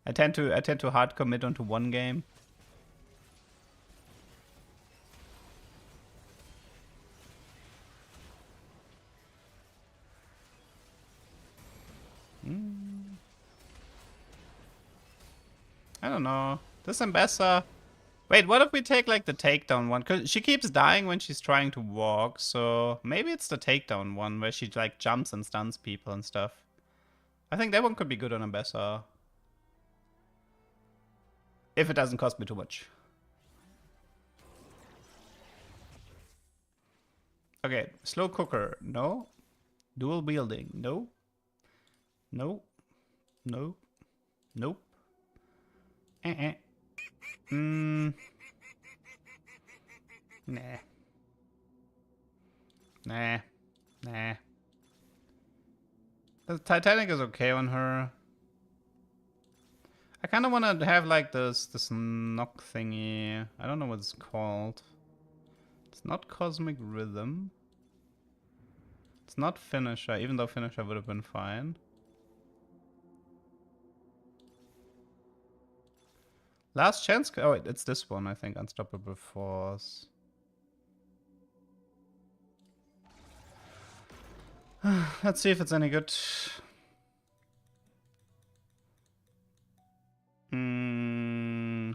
I tend to hard commit onto one game. I don't know. This Ambassador. Wait, what if we take like the takedown one? Cause she keeps dying when she's trying to walk, so maybe it's the takedown one where she like jumps and stuns people and stuff. I think that one could be good on Ambassador. If it doesn't cost me too much. Okay, slow cooker, no. Dual wielding, no. No. No. Nope. Nah. Nah. Nah. The Titanic is okay on her. I kind of want to have like this knock thingy. I don't know what it's called. It's not Cosmic Rhythm. It's not Finisher, even though Finisher would have been fine. Last Chance. Oh wait, it's this one I think. Unstoppable Force. Let's see if it's any good. Oh,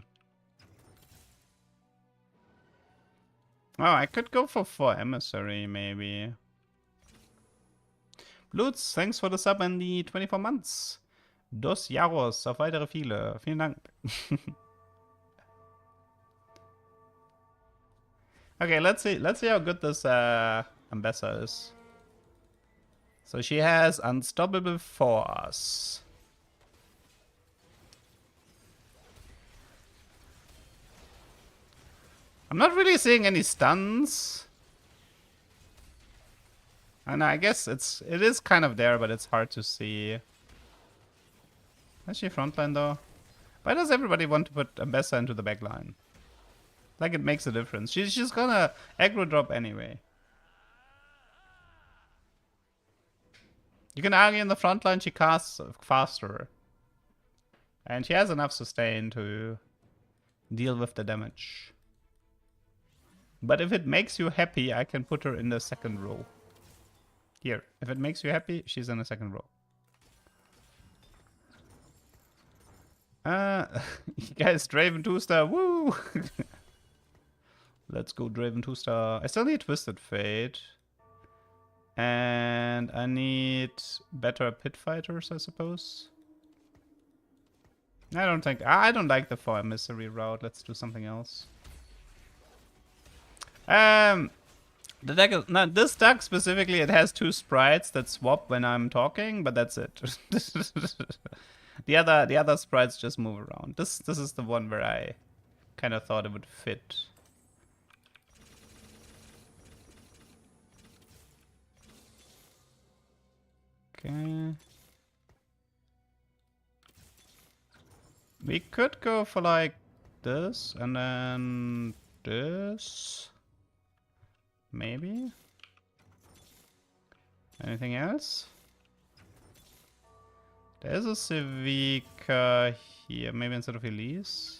I could go for 4 Emissary, maybe. Blutz, thanks for the sub and the 24 months. Dos Jaros, auf weitere viele. Vielen Dank. Okay, let's see how good this Ambessa is. So she has Unstoppable Force. I'm not really seeing any stuns. And I guess it is kind of there, but it's hard to see. Is she frontline though? Why does everybody want to put Ambessa into the backline? Like it makes a difference. She's gonna aggro drop anyway. You can argue in the front line she casts faster. And she has enough sustain to deal with the damage. But if it makes you happy, I can put her in the second row. Here, if it makes you happy, she's in the second row. You guys, Draven 2-star, woo! Let's go Draven 2-star. I still need Twisted Fate. And I need better pit fighters, I suppose. I don't like the 4 Emissary route. Let's do something else. The deck is, not this deck specifically, it has 2 sprites that swap when I'm talking, but that's it. The other sprites just move around. This is the one where I kind of thought it would fit. Okay. We could go for like this and then this. Maybe. Anything else? There's a Civica here, maybe instead of Elise.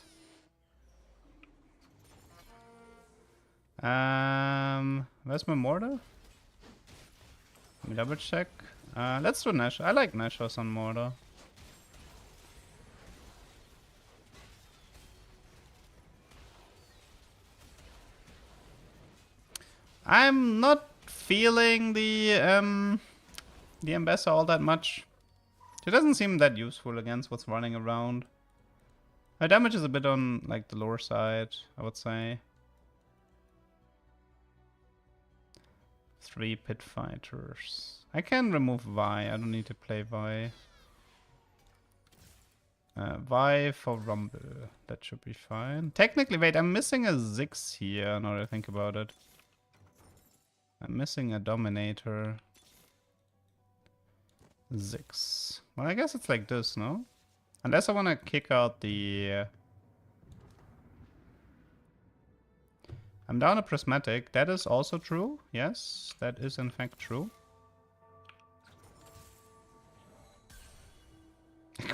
Where's my mortar? Let me double check. Let's do Nash. I like Nashos on mortar. I'm not feeling the Ambessa all that much. She doesn't seem that useful against what's running around. Her damage is a bit on like the lower side, I would say. 3 pit fighters. I can remove Vi. I don't need to play Vi. Vi for Rumble. That should be fine. Technically, wait, I'm missing a Ziggs here now that I think about it. I'm missing a Dominator. Ziggs. Well, I guess it's like this, no? Unless I want to kick out the... I'm down a Prismatic. That is also true. Yes, that is in fact true.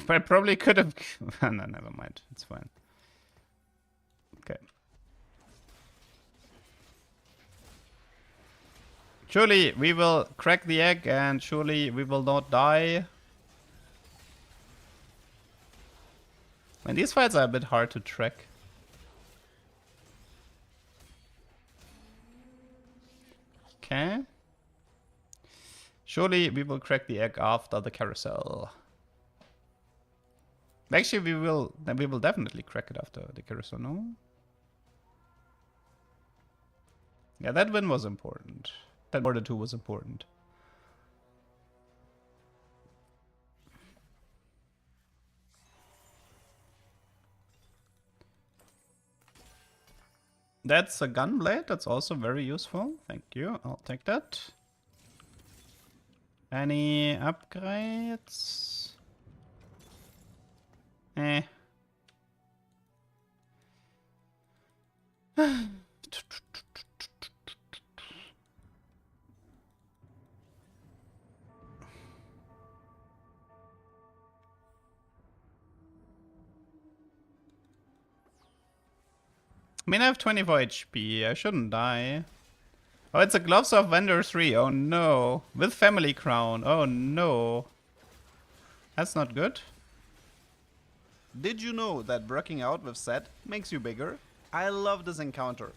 I probably could have... no, never mind. It's fine. Okay. Surely we will crack the egg and surely we will not die. And these fights are a bit hard to track. Okay. Surely we will crack the egg after the carousel. Actually, we will definitely crack it after the carousel, no? Yeah, that win was important. That order 2 was important. That's a gunblade. That's also very useful. Thank you. I'll take that. Any upgrades? Eh. I mean, I have 24 HP. I shouldn't die. Oh, it's a Gloves of Vendor 3. Oh no. With Family Crown. Oh no. That's not good. Did you know that working out with Set makes you bigger? I love this encounter.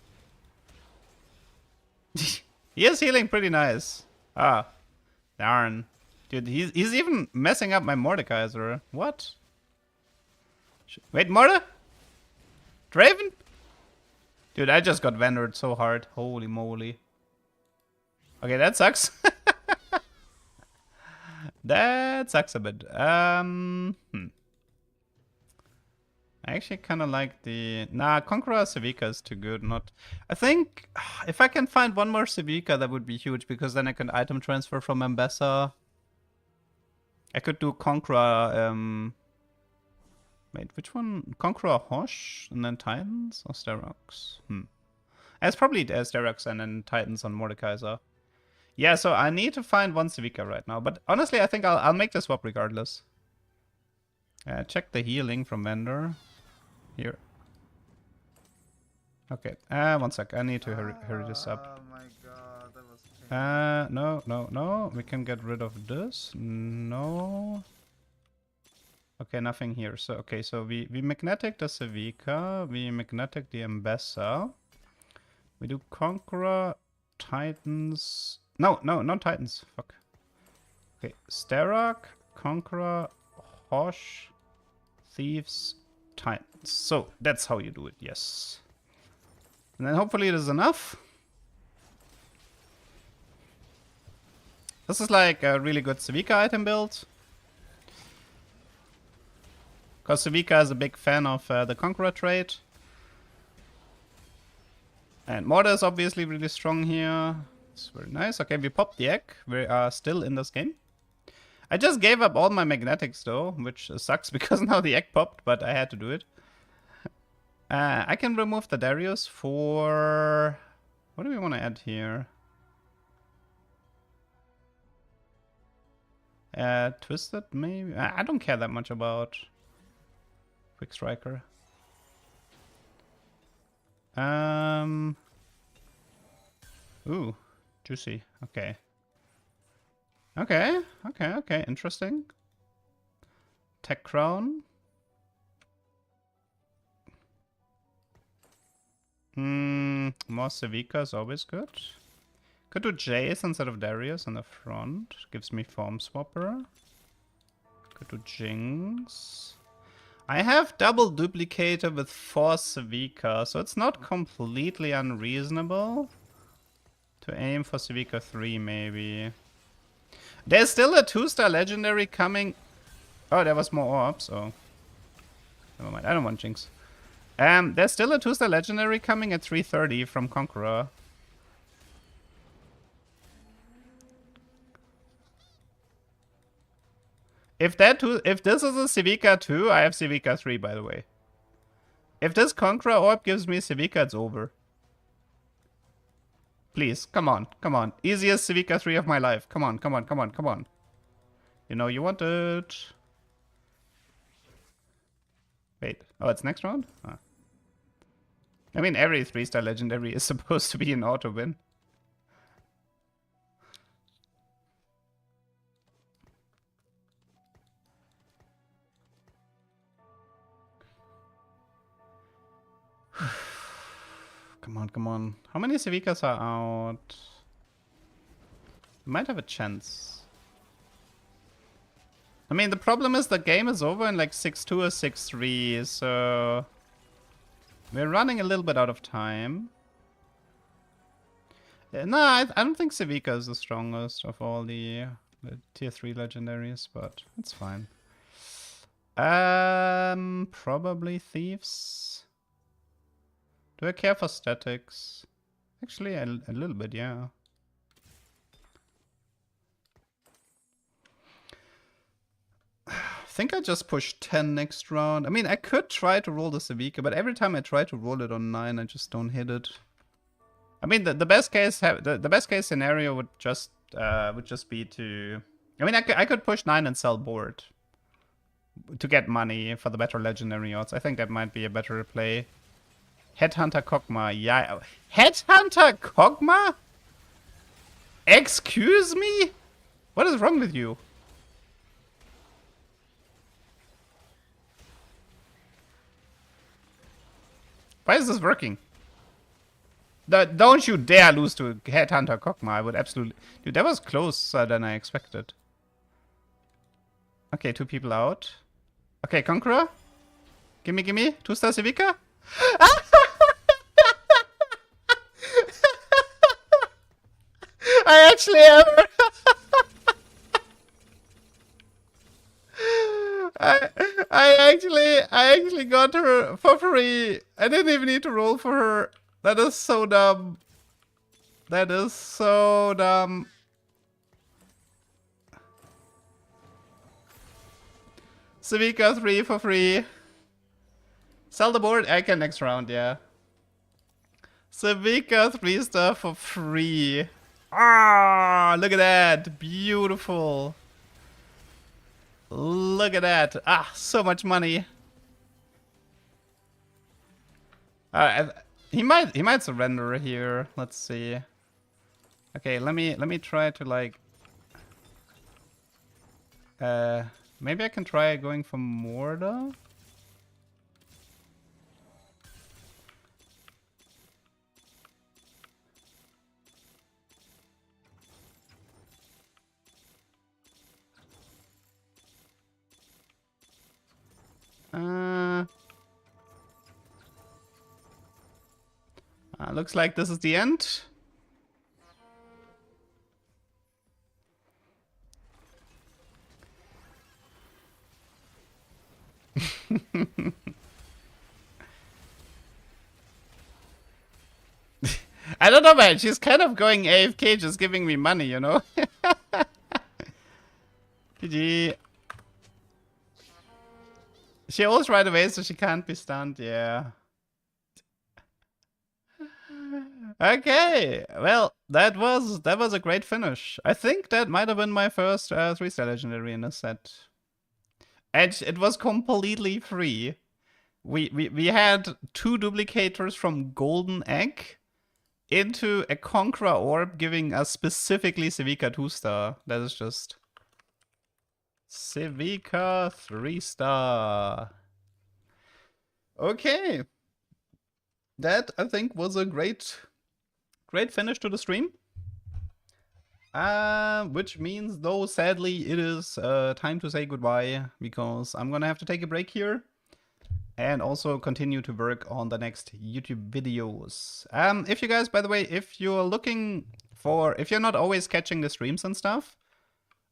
He is healing pretty nice. Ah. Darn. Dude, he's even messing up my Mordekaiser. What? Wait, Morde? Draven? Dude, I just got Vandered so hard. Holy moly. Okay, that sucks. That sucks a bit. I actually kind of like the... Nah, Conqueror Civica is too good. Not. I think if I can find one more Civica, that would be huge, because then I can item transfer from Ambassa. I could do Conqueror... Wait, which one? Conqueror Hosh and then Titans or Sterox? It's probably Sterox and then Titans on Mordekaiser. Yeah, so I need to find one Civica right now. But honestly, I think I'll make the swap regardless. Check the healing from vendor. Here. Okay, 1 sec. I need to hurry this up. Oh my god, that was painful. No. We can get rid of this. No. Okay, nothing here. So, okay, so we magnetic the Civica. We magnetic the Ambassa. We do Conqueror, Titans... No, not Titans. Fuck. Okay, Sterak, Conqueror, Hosh, Thieves, Titans. So, that's how you do it, yes. And then hopefully it is enough. This is like a really good Civica item build. Because Civica is a big fan of the Conqueror trait. And Mortar is obviously really strong here. It's very nice. Okay, we popped the egg. We are still in this game. I just gave up all my magnetics though, which sucks because now the egg popped, but I had to do it. I can remove the Darius for... What do we want to add here? Twisted maybe? I don't care that much about Quick Striker. Ooh, juicy. Okay. Okay. Interesting. Tech Crown. More Civica is always good. Could do Jace instead of Darius on the front. Gives me Form Swapper. Could do Jinx. I have double duplicator with 4 Civica, so it's not completely unreasonable to aim for Civica 3 maybe. There's still a 2-star legendary coming. Oh, there was more orbs. Oh, never mind. I don't want Jinx. There's still a 2-star legendary coming at 330 from Conqueror. If this is a Civica 2, I have Civica 3, by the way. If this Conqueror orb gives me Civica, it's over. Please, come on. Easiest Civica 3 of my life. Come on. You know you want it. Wait. Oh, it's next round? Ah. I mean, every 3-star legendary is supposed to be an auto win. Come on. How many Civicas are out? We might have a chance. I mean, the problem is the game is over in like 6-2 or 6-3, so... We're running a little bit out of time. No, I don't think Civica is the strongest of all the tier 3 legendaries, but it's fine. Probably Thieves. Do I care for statics? Actually, a little bit, yeah. think I just push 10 next round. I mean, I could try to roll the Civica, but every time I try to roll it on 9, I just don't hit it. I mean, the best case the best case scenario would just be to. I mean, I could push 9 and sell board to get money for the better legendary odds. I think that might be a better play. Headhunter Kog'Maw, yeah. Headhunter Kog'Maw? Excuse me? What is wrong with you? Why is this working? Don't you dare lose to Headhunter Kog'Maw. I would absolutely... Dude, that was closer than I expected. Okay, 2 people out. Okay, Conqueror. Gimme. 2-star Civica. I actually am. I actually got her for free. I didn't even need to roll for her. That is so dumb. That is so dumb. Civica 3 for free. Sell the board. I can next round, yeah. Civica 3-star for free. Ah, look at that. Beautiful. Look at that. Ah, so much money. He might surrender here. Let's see. Okay, let me try to like maybe I can try going for more though. Looks like this is the end. I don't know, man. She's kind of going AFK, just giving me money, you know? GG. She ults right away, so she can't be stunned, yeah. Okay, well, that was a great finish. I think that might have been my first 3-star legendary in a set. And it was completely free. We had 2 duplicators from Golden Egg into a Conqueror Orb, giving us specifically Civica 2-star. That is just Civica 3-star. Okay. That, I think, was a great finish to the stream. Which means, though, sadly, it is time to say goodbye, because I'm gonna have to take a break here and also continue to work on the next YouTube videos. If you guys, by the way, if you're not always catching the streams and stuff,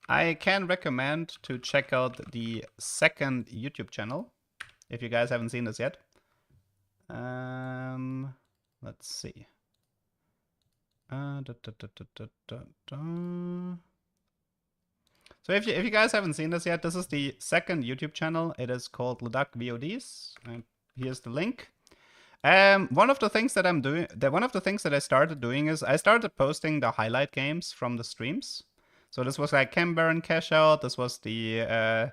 I can recommend to check out the second YouTube channel, if you guys haven't seen this yet. Let's see. So if you guys haven't seen this yet, this is the second YouTube channel. It is called LeDuck VODs. Here's the link. One of the things that I started doing is I started posting the highlight games from the streams. So this was like Chem Baron Cash Out. This was the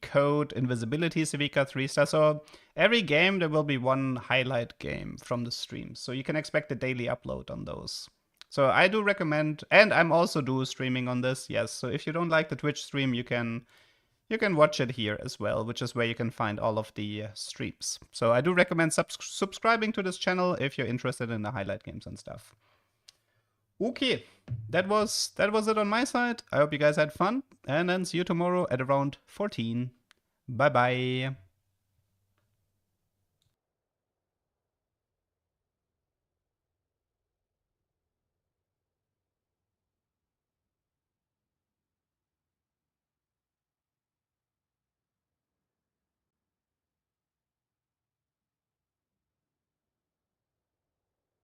Code Invisibility Civica 3-star. So every game there will be one highlight game from the stream. So you can expect a daily upload on those. So I do recommend, and I'm also streaming on this, yes. So if you don't like the Twitch stream, you can watch it here as well, which is where you can find all of the streams. So I do recommend subscribing to this channel if you're interested in the highlight games and stuff. Okay, that was it on my side. I hope you guys had fun, and then see you tomorrow at around 14. Bye bye.